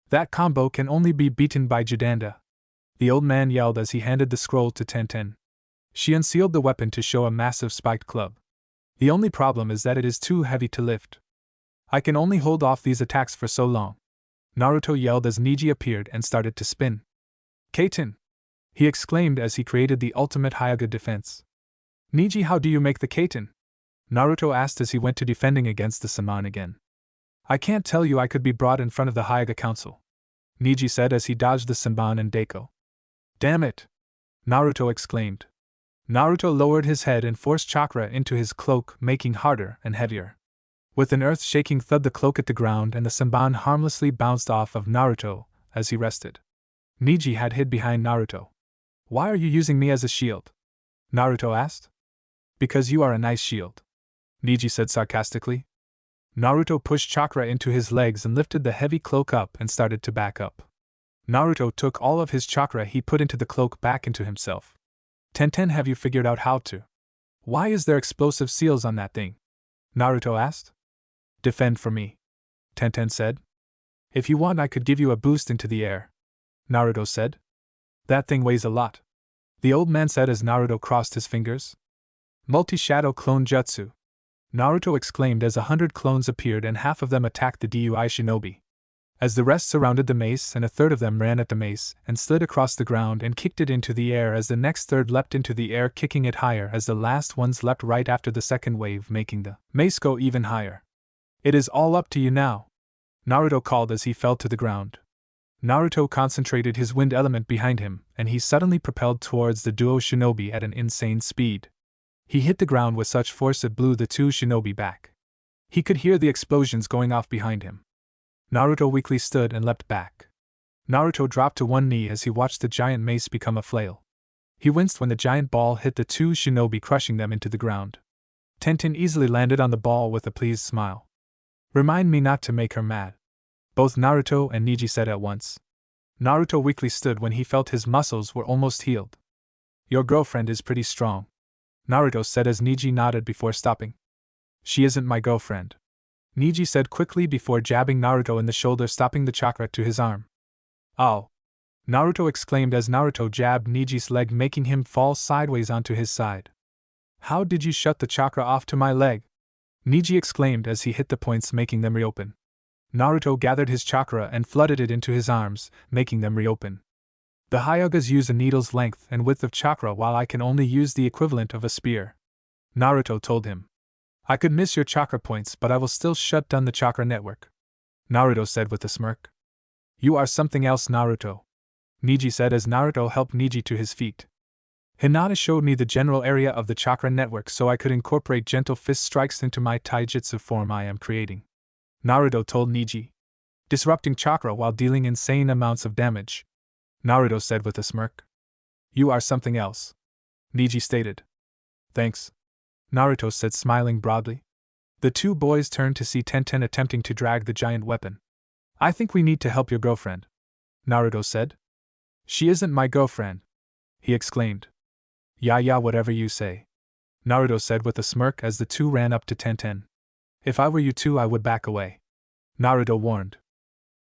That combo can only be beaten by Jidanda, the old man yelled as he handed the scroll to Tenten. She unsealed the weapon to show a massive spiked club. The only problem is that it is too heavy to lift. I can only hold off these attacks for so long, Naruto yelled as Neji appeared and started to spin. Kaiten! He exclaimed as he created the ultimate Hyuga defense. Neji, how do you make the Kaiten? Naruto asked as he went to defending against the Senbon again. I can't tell you, I could be brought in front of the Hyuga Council, Neji said as he dodged the Senbon and Deiko. Damn it! Naruto exclaimed. Naruto lowered his head and forced chakra into his cloak, making harder and heavier. With an earth-shaking thud, the cloak hit the ground and the Senbon harmlessly bounced off of Naruto as he rested. Neji had hid behind Naruto. Why are you using me as a shield? Naruto asked. Because you are a nice shield, Neji said sarcastically. Naruto pushed chakra into his legs and lifted the heavy cloak up and started to back up. Naruto took all of his chakra he put into the cloak back into himself. Tenten, have you figured out how to? Why is there explosive seals on that thing? Naruto asked. Defend for me, Tenten said. If you want, I could give you a boost into the air, Naruto said. That thing weighs a lot, the old man said as Naruto crossed his fingers. Multi-shadow clone jutsu, Naruto exclaimed as 100 clones appeared and half of them attacked the Dui shinobi. As the rest surrounded the mace and a third of them ran at the mace and slid across the ground and kicked it into the air as the next third leapt into the air, kicking it higher as the last ones leapt right after the second wave, making the mace go even higher. It is all up to you now, Naruto called as he fell to the ground. Naruto concentrated his wind element behind him, and he suddenly propelled towards the duo shinobi at an insane speed. He hit the ground with such force it blew the two shinobi back. He could hear the explosions going off behind him. Naruto weakly stood and leapt back. Naruto dropped to one knee as he watched the giant mace become a flail. He winced when the giant ball hit the two shinobi, crushing them into the ground. Tenten easily landed on the ball with a pleased smile. Remind me not to make her mad, both Naruto and Neji said at once. Naruto weakly stood when he felt his muscles were almost healed. Your girlfriend is pretty strong, Naruto said as Neji nodded before stopping. She isn't my girlfriend, Neji said quickly before jabbing Naruto in the shoulder, stopping the chakra to his arm. Oh! Naruto exclaimed as Naruto jabbed Neji's leg, making him fall sideways onto his side. How did you shut the chakra off to my leg? Neji exclaimed as he hit the points, making them reopen. Naruto gathered his chakra and flooded it into his arms, making them reopen. The Hyugas use a needle's length and width of chakra, while I can only use the equivalent of a spear, Naruto told him. I could miss your chakra points, but I will still shut down the chakra network, Naruto said with a smirk. You are something else, Naruto, Neji said as Naruto helped Neji to his feet. Hinata showed me the general area of the chakra network so I could incorporate gentle fist strikes into my taijutsu form I am creating, Naruto told Neji. Disrupting chakra while dealing insane amounts of damage, Naruto said with a smirk. You are something else, Neji stated. Thanks, Naruto said, smiling broadly. The two boys turned to see Tenten attempting to drag the giant weapon. I think we need to help your girlfriend, Naruto said. She isn't my girlfriend, he exclaimed. Yeah, whatever you say, Naruto said with a smirk as the two ran up to Tenten. If I were you two, I would back away, Naruto warned.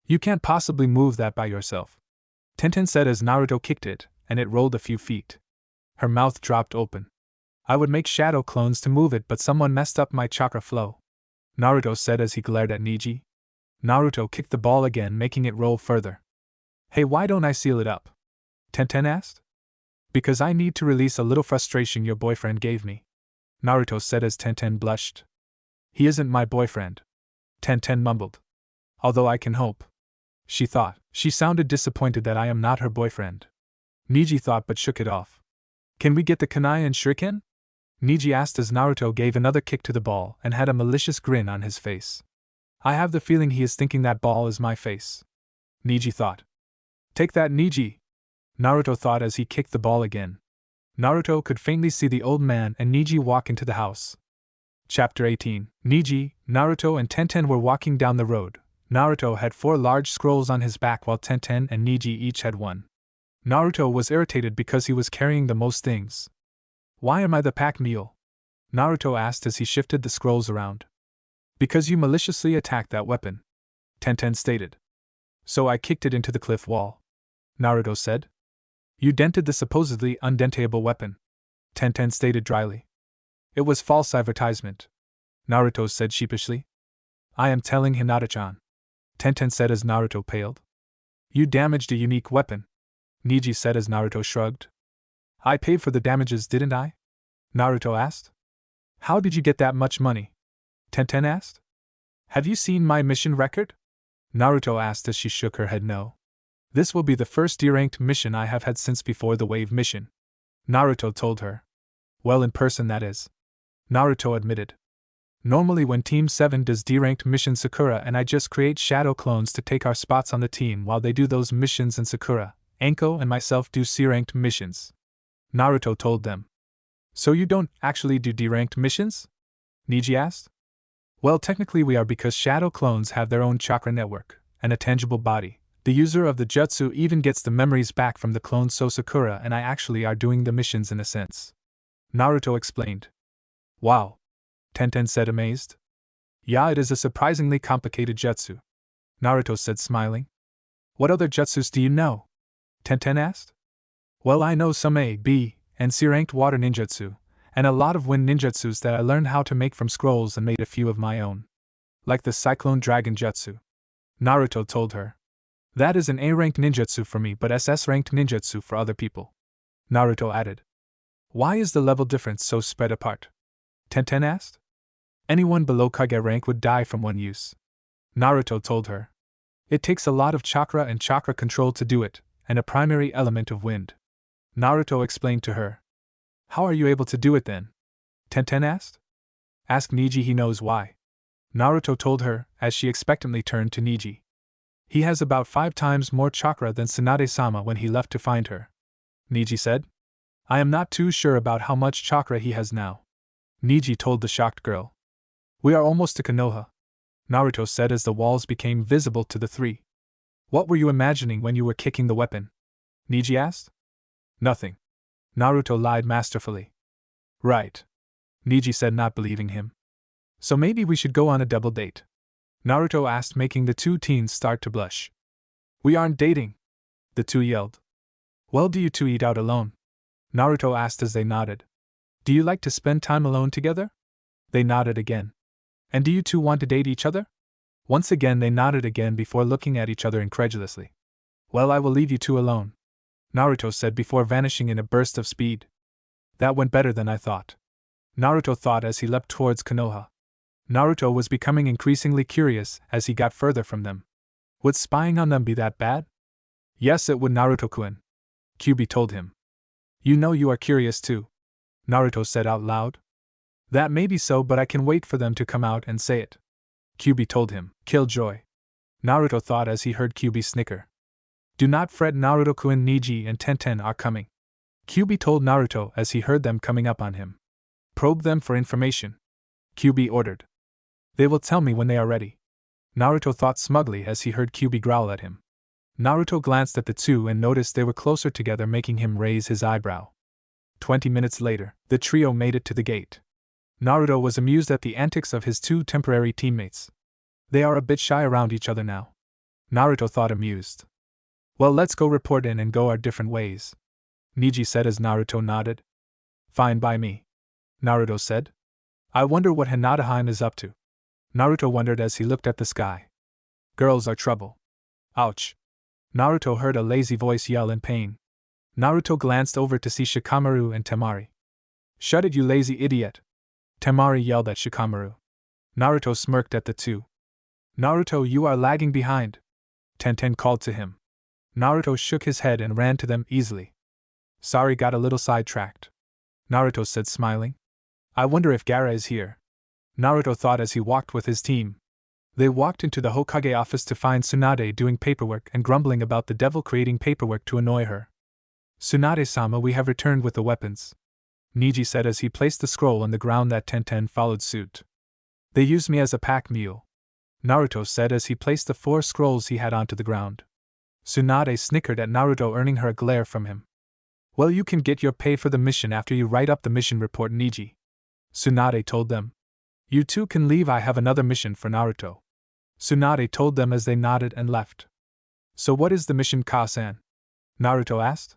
You can't possibly move that by yourself, Tenten said as Naruto kicked it, and it rolled a few feet. Her mouth dropped open. I would make shadow clones to move it, but someone messed up my chakra flow, Naruto said as he glared at Neji. Naruto kicked the ball again, making it roll further. Hey, why don't I seal it up? Tenten asked. Because I need to release a little frustration your boyfriend gave me, Naruto said as Tenten blushed. He isn't my boyfriend, Tenten mumbled. Although I can hope, she thought. She sounded disappointed that I am not her boyfriend. Neji thought but shook it off. Can we get the kunai and shuriken? Neji asked as Naruto gave another kick to the ball and had a malicious grin on his face. I have the feeling he is thinking that ball is my face, Neji thought. Take that, Neji, Naruto thought as he kicked the ball again. Naruto could faintly see the old man and Neji walk into the house. Chapter 18. Neji, Naruto and Tenten were walking down the road. Naruto had 4 large scrolls on his back while Tenten and Neji each had 1. Naruto was irritated because he was carrying the most things. Why am I the pack mule? Naruto asked as he shifted the scrolls around. Because you maliciously attacked that weapon, Tenten stated. So I kicked it into the cliff wall, Naruto said. You dented the supposedly undentable weapon. Tenten stated dryly. It was false advertisement, Naruto said sheepishly. I am telling Hinata-chan, Tenten said as Naruto paled. You damaged a unique weapon, Niji said as Naruto shrugged. I paid for the damages, didn't I? Naruto asked. How did you get that much money? Tenten asked. Have you seen my mission record? Naruto asked as she shook her head no. This will be the first D-ranked mission I have had since before the wave mission, Naruto told her. Well, in person that is, Naruto admitted. Normally when Team 7 does D-ranked mission, Sakura and I just create shadow clones to take our spots on the team while they do those missions, and Sakura, Anko and myself do C-ranked missions, Naruto told them. So you don't actually do D-ranked missions? Niji asked. Well, technically we are, because shadow clones have their own chakra network and a tangible body. The user of the jutsu even gets the memories back from the clones, so Sakura and I actually are doing the missions in a sense, Naruto explained. Wow, Tenten said amazed. Yeah, it is a surprisingly complicated jutsu, Naruto said smiling. What other jutsus do you know? Tenten asked. Well, I know some A, B, and C-ranked water ninjutsu, and a lot of wind ninjutsus that I learned how to make from scrolls and made a few of my own. Like the Cyclone Dragon Jutsu, Naruto told her. That is an A-ranked ninjutsu for me, but SS-ranked ninjutsu for other people, Naruto added. Why is the level difference so spread apart? Tenten asked. Anyone below Kage rank would die from one use, Naruto told her. It takes a lot of chakra and chakra control to do it, and a primary element of wind, Naruto explained to her. How are you able to do it then? Tenten asked. Ask Niji, he knows why, Naruto told her as she expectantly turned to Niji. He has about 5 times more chakra than Tsunade-sama when he left to find her, Niji said. I am not too sure about how much chakra he has now, Niji told the shocked girl. We are almost to Konoha, Naruto said as the walls became visible to the three. What were you imagining when you were kicking the weapon? Niji asked. Nothing, Naruto lied masterfully. Right, Niji said, not believing him. So maybe we should go on a double date, Naruto asked, making the two teens start to blush. We aren't dating, the two yelled. Well, do you two eat out alone? Naruto asked as they nodded. Do you like to spend time alone together? They nodded again. And do you two want to date each other? Once again they nodded again before looking at each other incredulously. Well, I will leave you two alone, Naruto said before vanishing in a burst of speed. That went better than I thought, Naruto thought as he leapt towards Konoha. Naruto was becoming increasingly curious as he got further from them. Would spying on them be that bad? Yes, it would, Naruto-kun, Kyubi told him. You know you are curious too, Naruto said out loud. That may be so, but I can wait for them to come out and say it, Kyubi told him. Killjoy, Naruto thought as he heard Kyubi snicker. Do not fret, Naruto-kun, Niji and Tenten are coming, Kyubi told Naruto as he heard them coming up on him. Probe them for information, Kyubi ordered. They will tell me when they are ready, Naruto thought smugly as he heard Kyubi growl at him. Naruto glanced at the two and noticed they were closer together, making him raise his eyebrow. 20 minutes later, the trio made it to the gate. Naruto was amused at the antics of his two temporary teammates. They are a bit shy around each other now, Naruto thought, amused. Well, let's go report in and go our different ways, Niji said as Naruto nodded. Fine by me, Naruto said. I wonder what Hinata is up to, Naruto wondered as he looked at the sky. Girls are trouble. Ouch. Naruto heard a lazy voice yell in pain. Naruto glanced over to see Shikamaru and Temari. Shut it, you lazy idiot, Temari yelled at Shikamaru. Naruto smirked at the two. Naruto, you are lagging behind, Tenten called to him. Naruto shook his head and ran to them easily. Sorry, got a little sidetracked, Naruto said, smiling. I wonder if Gaara is here, Naruto thought as he walked with his team. They walked into the Hokage office to find Tsunade doing paperwork and grumbling about the devil creating paperwork to annoy her. Tsunade-sama, we have returned with the weapons, Niji said as he placed the scroll on the ground. That Tenten followed suit. They used me as a pack mule, Naruto said as he placed the 4 scrolls he had onto the ground. Tsunade snickered at Naruto, earning her a glare from him. Well, you can get your pay for the mission after you write up the mission report, Niji, Tsunade told them. You two can leave, I have another mission for Naruto, Tsunade told them as they nodded and left. So what is the mission, Ka-san? Naruto asked.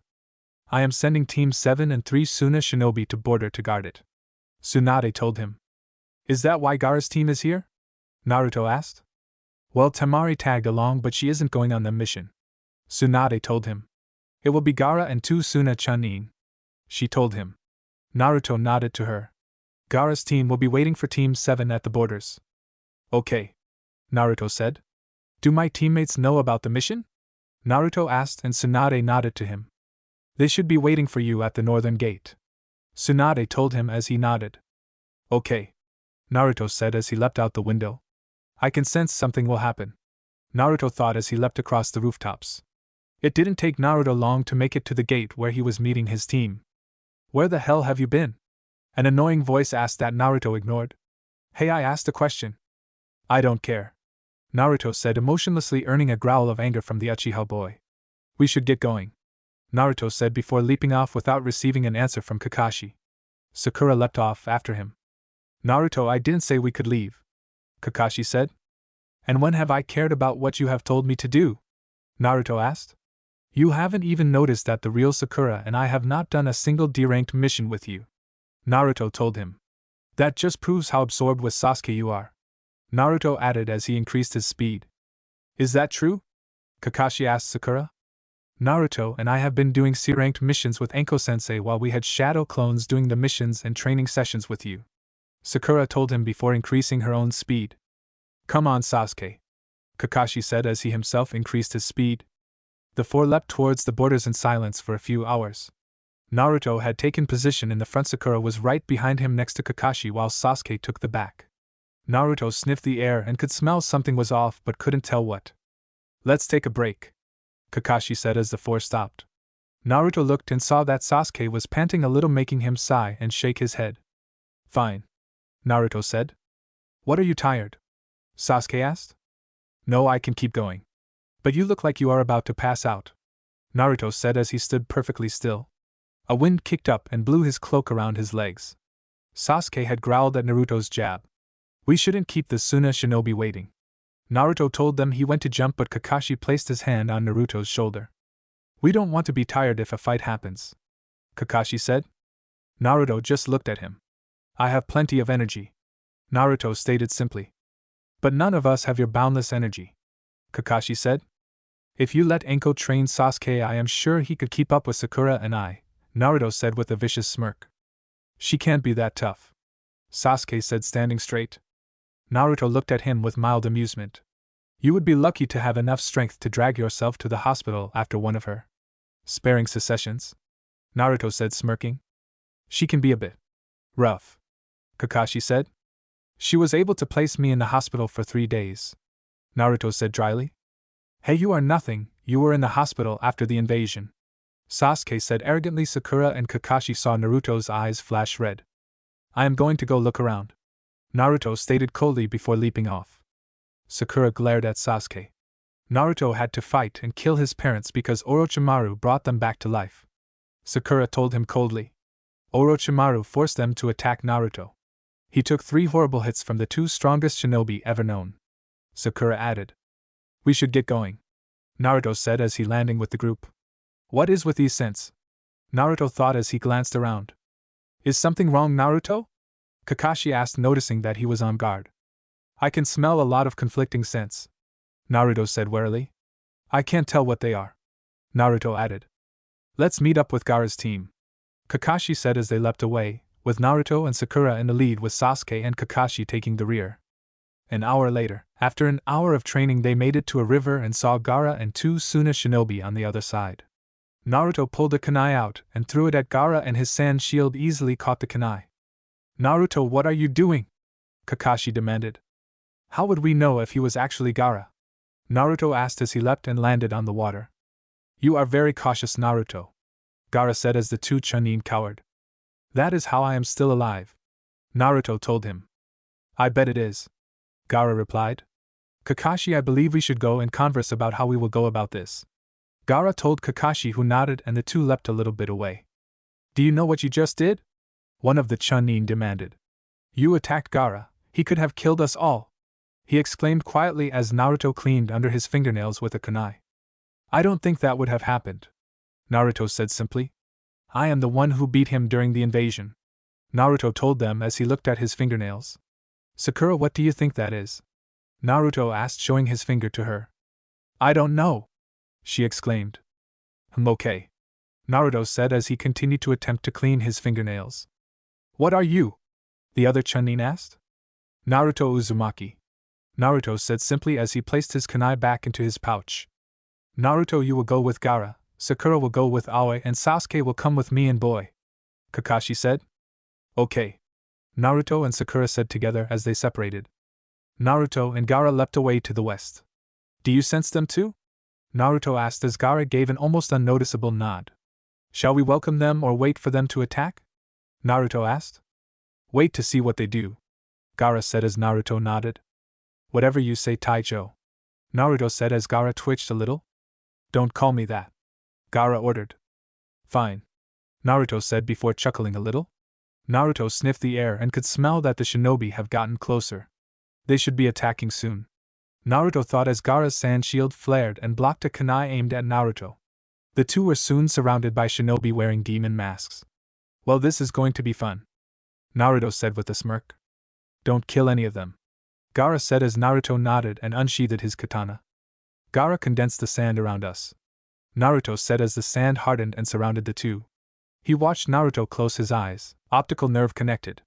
I am sending Team 7 and 3 Suna shinobi to border to guard it. Tsunade told him. Is that why Gaara's team is here? Naruto asked. Well, Temari tagged along, but she isn't going on the mission. Tsunade told him. It will be Gaara and 2 Suna Chunin. She told him. Naruto nodded to her. Gaara's team will be waiting for Team 7 at the borders. Okay. Naruto said. Do my teammates know about the mission? Naruto asked, and Tsunade nodded to him. They should be waiting for you at the northern gate. Tsunade told him as he nodded. Okay. Naruto said as he leapt out the window. I can sense something will happen. Naruto thought as he leapt across the rooftops. It didn't take Naruto long to make it to the gate where he was meeting his team. Where the hell have you been? An annoying voice asked that Naruto ignored. Hey, I asked a question. I don't care. Naruto said emotionlessly, earning a growl of anger from the Uchiha boy. We should get going. Naruto said before leaping off without receiving an answer from Kakashi. Sakura leapt off after him. Naruto, I didn't say we could leave. Kakashi said. And when have I cared about what you have told me to do? Naruto asked. You haven't even noticed that the real Sakura and I have not done a single D-ranked mission with you. Naruto told him. That just proves how absorbed with Sasuke you are. Naruto added as he increased his speed. Is that true? Kakashi asked Sakura. Naruto and I have been doing C-ranked missions with Enko-sensei while we had shadow clones doing the missions and training sessions with you. Sakura told him before increasing her own speed. Come on, Sasuke. Kakashi said as he himself increased his speed. The four leapt towards the borders in silence for a few hours. Naruto had taken position in the front. Sakura was right behind him next to Kakashi while Sasuke took the back. Naruto sniffed the air and could smell something was off but couldn't tell what. Let's take a break, Kakashi said as the four stopped. Naruto looked and saw that Sasuke was panting a little, making him sigh and shake his head. Fine, Naruto said. What are you tired? Sasuke asked. No, I can keep going. But you look like you are about to pass out, Naruto said as he stood perfectly still. A wind kicked up and blew his cloak around his legs. Sasuke had growled at Naruto's jab. We shouldn't keep the Suna shinobi waiting. Naruto told them he went to jump, but Kakashi placed his hand on Naruto's shoulder. We don't want to be tired if a fight happens, Kakashi said. Naruto just looked at him. I have plenty of energy, Naruto stated simply. But none of us have your boundless energy, Kakashi said. If you let Enko train Sasuke, I am sure he could keep up with Sakura and I, Naruto said with a vicious smirk. She can't be that tough, Sasuke said, standing straight. Naruto looked at him with mild amusement. You would be lucky to have enough strength to drag yourself to the hospital after one of her sparing sessions, Naruto said, smirking. She can be a bit rough, Kakashi said. She was able to place me in the hospital for 3 days, Naruto said dryly. Hey, you are nothing, you were in the hospital after the invasion, Sasuke said arrogantly. Sakura and Kakashi saw Naruto's eyes flash red. I am going to go look around, Naruto stated coldly before leaping off. Sakura glared at Sasuke. Naruto had to fight and kill his parents because Orochimaru brought them back to life, Sakura told him coldly. Orochimaru forced them to attack Naruto. He took 3 horrible hits from the 2 strongest shinobi ever known, Sakura added. We should get going, Naruto said as he landing with the group. What is with these scents? Naruto thought as he glanced around. Is something wrong, Naruto? Kakashi asked, noticing that he was on guard. I can smell a lot of conflicting scents, Naruto said warily. I can't tell what they are, Naruto added. Let's meet up with Gaara's team, Kakashi said as they leapt away, with Naruto and Sakura in the lead with Sasuke and Kakashi taking the rear. An hour later, after an hour of training, they made it to a river and saw Gaara and 2 Suna shinobi on the other side. Naruto pulled a kunai out and threw it at Gaara, and his sand shield easily caught the kunai. Naruto, what are you doing? Kakashi demanded. How would we know if he was actually Gaara? Naruto asked as he leapt and landed on the water. You are very cautious, Naruto, Gaara said as the 2 Chunin cowered. That is how I am still alive, Naruto told him. I bet it is, Gaara replied. Kakashi, I believe we should go and converse about how we will go about this, Gaara told Kakashi, who nodded, and the 2 leapt a little bit away. Do you know what you just did? One of the Chunin demanded. You attacked Gaara, he could have killed us all, he exclaimed quietly as Naruto cleaned under his fingernails with a kunai. I don't think that would have happened, Naruto said simply. I am the one who beat him during the invasion, Naruto told them as he looked at his fingernails. Sakura, what do you think that is? Naruto asked, showing his finger to her. I don't know, she exclaimed. Okay, Naruto said as he continued to attempt to clean his fingernails. What are you? The other Chunin asked. Naruto Uzumaki, Naruto said simply as he placed his kunai back into his pouch. Naruto, you will go with Gaara, Sakura will go with Aoi, and Sasuke will come with me and Boy, Kakashi said. Okay, Naruto and Sakura said together as they separated. Naruto and Gaara leapt away to the west. Do you sense them too? Naruto asked as Gaara gave an almost unnoticeable nod. Shall we welcome them or wait for them to attack? Naruto asked. Wait to see what they do, Gaara said as Naruto nodded. Whatever you say, Taicho, Naruto said as Gaara twitched a little. Don't call me that, Gaara ordered. Fine, Naruto said before chuckling a little. Naruto sniffed the air and could smell that the shinobi have gotten closer. They should be attacking soon, Naruto thought as Gaara's sand shield flared and blocked a kunai aimed at Naruto. The two were soon surrounded by shinobi wearing demon masks. Well, this is going to be fun, Naruto said with a smirk. Don't kill any of them, Gaara said as Naruto nodded and unsheathed his katana. Gaara condensed the sand around us, Naruto said as the sand hardened and surrounded the two. He watched Naruto close his eyes, optical nerve connected.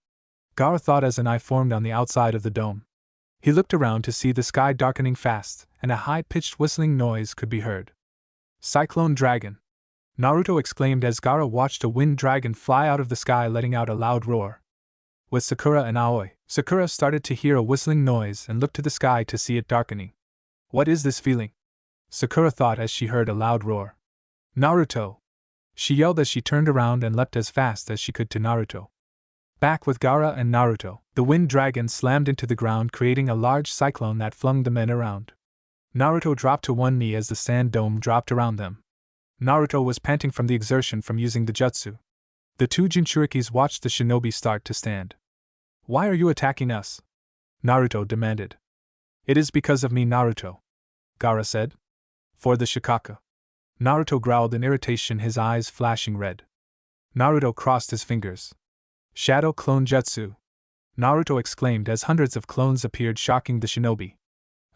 Gaara thought as an eye formed on the outside of the dome. He looked around to see the sky darkening fast, and a high-pitched whistling noise could be heard. Cyclone Dragon, Naruto exclaimed as Gaara watched a wind dragon fly out of the sky letting out a loud roar. With Sakura and Aoi, Sakura started to hear a whistling noise and looked to the sky to see it darkening. What is this feeling? Sakura thought as she heard a loud roar. Naruto! She yelled as she turned around and leapt as fast as she could to Naruto. Back with Gaara and Naruto, the wind dragon slammed into the ground, creating a large cyclone that flung the men around. Naruto dropped to one knee as the sand dome dropped around them. Naruto was panting from the exertion from using the jutsu. The two Jinchurikis watched the shinobi start to stand. Why are you attacking us? Naruto demanded. It is because of me, Naruto, Gaara said. For the Shikaka. Naruto growled in irritation, his eyes flashing red. Naruto crossed his fingers. Shadow Clone Jutsu, Naruto exclaimed as hundreds of clones appeared, shocking the shinobi.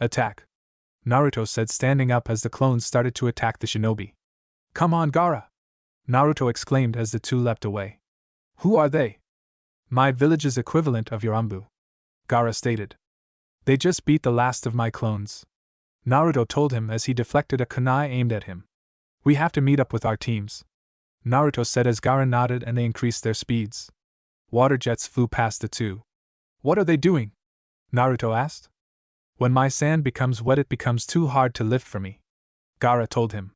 Attack, Naruto said, standing up as the clones started to attack the shinobi. Come on, Gaara, Naruto exclaimed as the two leapt away. Who are they? My village's equivalent of Yorambu, Gaara stated. They just beat the last of my clones, Naruto told him as he deflected a kunai aimed at him. We have to meet up with our teams, Naruto said as Gaara nodded and they increased their speeds. Water jets flew past the two. What are they doing? Naruto asked. When my sand becomes wet, it becomes too hard to lift for me, Gaara told him.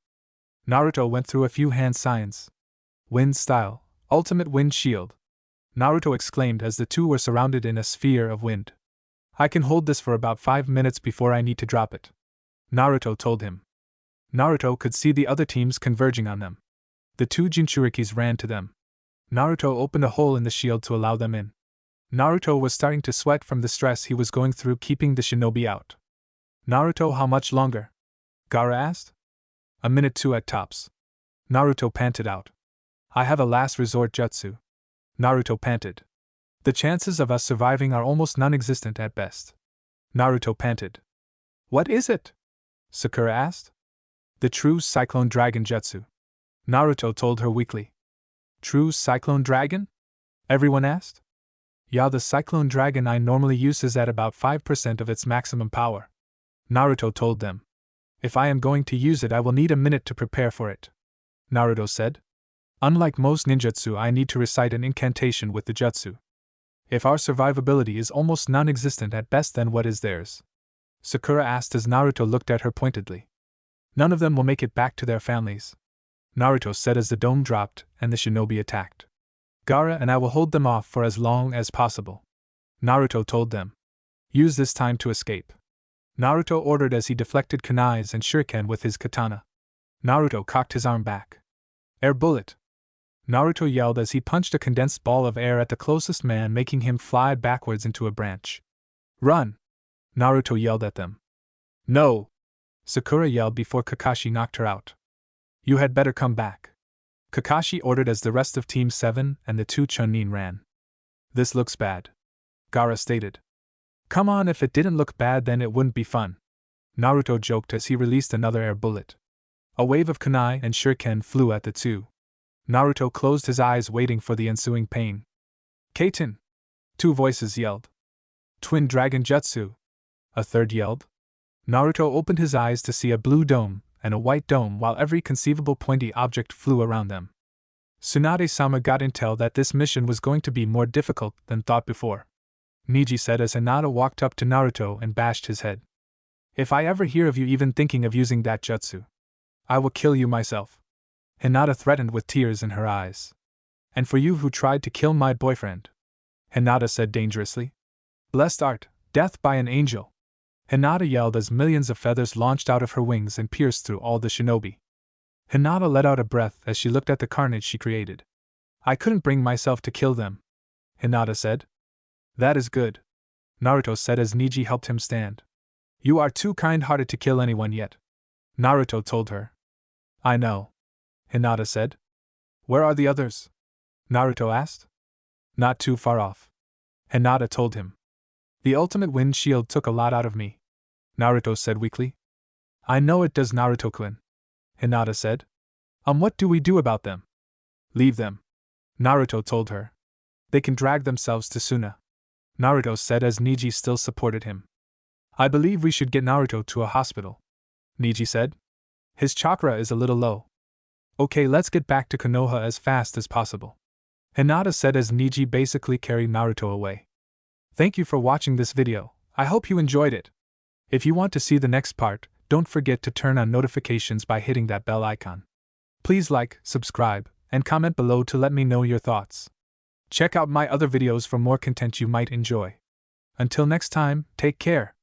Naruto went through a few hand signs. Wind style, ultimate wind shield, Naruto exclaimed as the two were surrounded in a sphere of wind. I can hold this for about 5 minutes before I need to drop it, Naruto told him. Naruto could see the other teams converging on them. The two Jinchurikis ran to them. Naruto opened a hole in the shield to allow them in. Naruto was starting to sweat from the stress he was going through keeping the shinobi out. Naruto, how much longer? Gaara asked. A minute, 2 at tops, Naruto panted out. I have a last resort jutsu, Naruto panted. The chances of us surviving are almost non-existent at best, Naruto panted. What is it? Sakura asked. The true Cyclone Dragon Jutsu, Naruto told her weakly. True Cyclone Dragon? Everyone asked. Yeah, the Cyclone Dragon I normally use is at about 5% of its maximum power, Naruto told them. If I am going to use it, I will need a minute to prepare for it, Naruto said. Unlike most ninjutsu, I need to recite an incantation with the jutsu. If our survivability is almost non-existent at best, then what is theirs? Sakura asked as Naruto looked at her pointedly. None of them will make it back to their families, Naruto said as the dome dropped and the shinobi attacked. Gaara and I will hold them off for as long as possible, Naruto told them. Use this time to escape, Naruto ordered as he deflected kunais and shuriken with his katana. Naruto cocked his arm back. Air bullet, Naruto yelled as he punched a condensed ball of air at the closest man, making him fly backwards into a branch. Run, Naruto yelled at them. No, Sakura yelled before Kakashi knocked her out. You had better come back, Kakashi ordered as the rest of Team 7 and the 2 Chunin ran. This looks bad, Gaara stated. Come on, if it didn't look bad then it wouldn't be fun, Naruto joked as he released another air bullet. A wave of kunai and shuriken flew at the two. Naruto closed his eyes waiting for the ensuing pain. Kaiten! Two voices yelled. Twin Dragon Jutsu! A third yelled. Naruto opened his eyes to see a blue dome and a white dome while every conceivable pointy object flew around them. Tsunade-sama got intel that this mission was going to be more difficult than thought before, Neji said as Hinata walked up to Naruto and bashed his head. If I ever hear of you even thinking of using that jutsu, I will kill you myself, Hinata threatened with tears in her eyes. And for you who tried to kill my boyfriend, Hinata said dangerously. Blessed art, death by an angel, Hinata yelled as millions of feathers launched out of her wings and pierced through all the shinobi. Hinata let out a breath as she looked at the carnage she created. I couldn't bring myself to kill them, Hinata said. That is good, Naruto said as Neji helped him stand. You are too kind-hearted to kill anyone yet, Naruto told her. I know, Hinata said. Where are the others? Naruto asked. Not too far off, Hinata told him. The ultimate wind shield took a lot out of me, Naruto said weakly. I know it does, Naruto-kun, Hinata said. What do we do about them? Leave them, Naruto told her. They can drag themselves to Suna, Naruto said as Neji still supported him. I believe we should get Naruto to a hospital, Neji said. His chakra is a little low. Okay, let's get back to Konoha as fast as possible, Hinata said as Neji basically carried Naruto away. Thank you for watching this video. I hope you enjoyed it. If you want to see the next part, don't forget to turn on notifications by hitting that bell icon. Please like, subscribe, and comment below to let me know your thoughts. Check out my other videos for more content you might enjoy. Until next time, take care.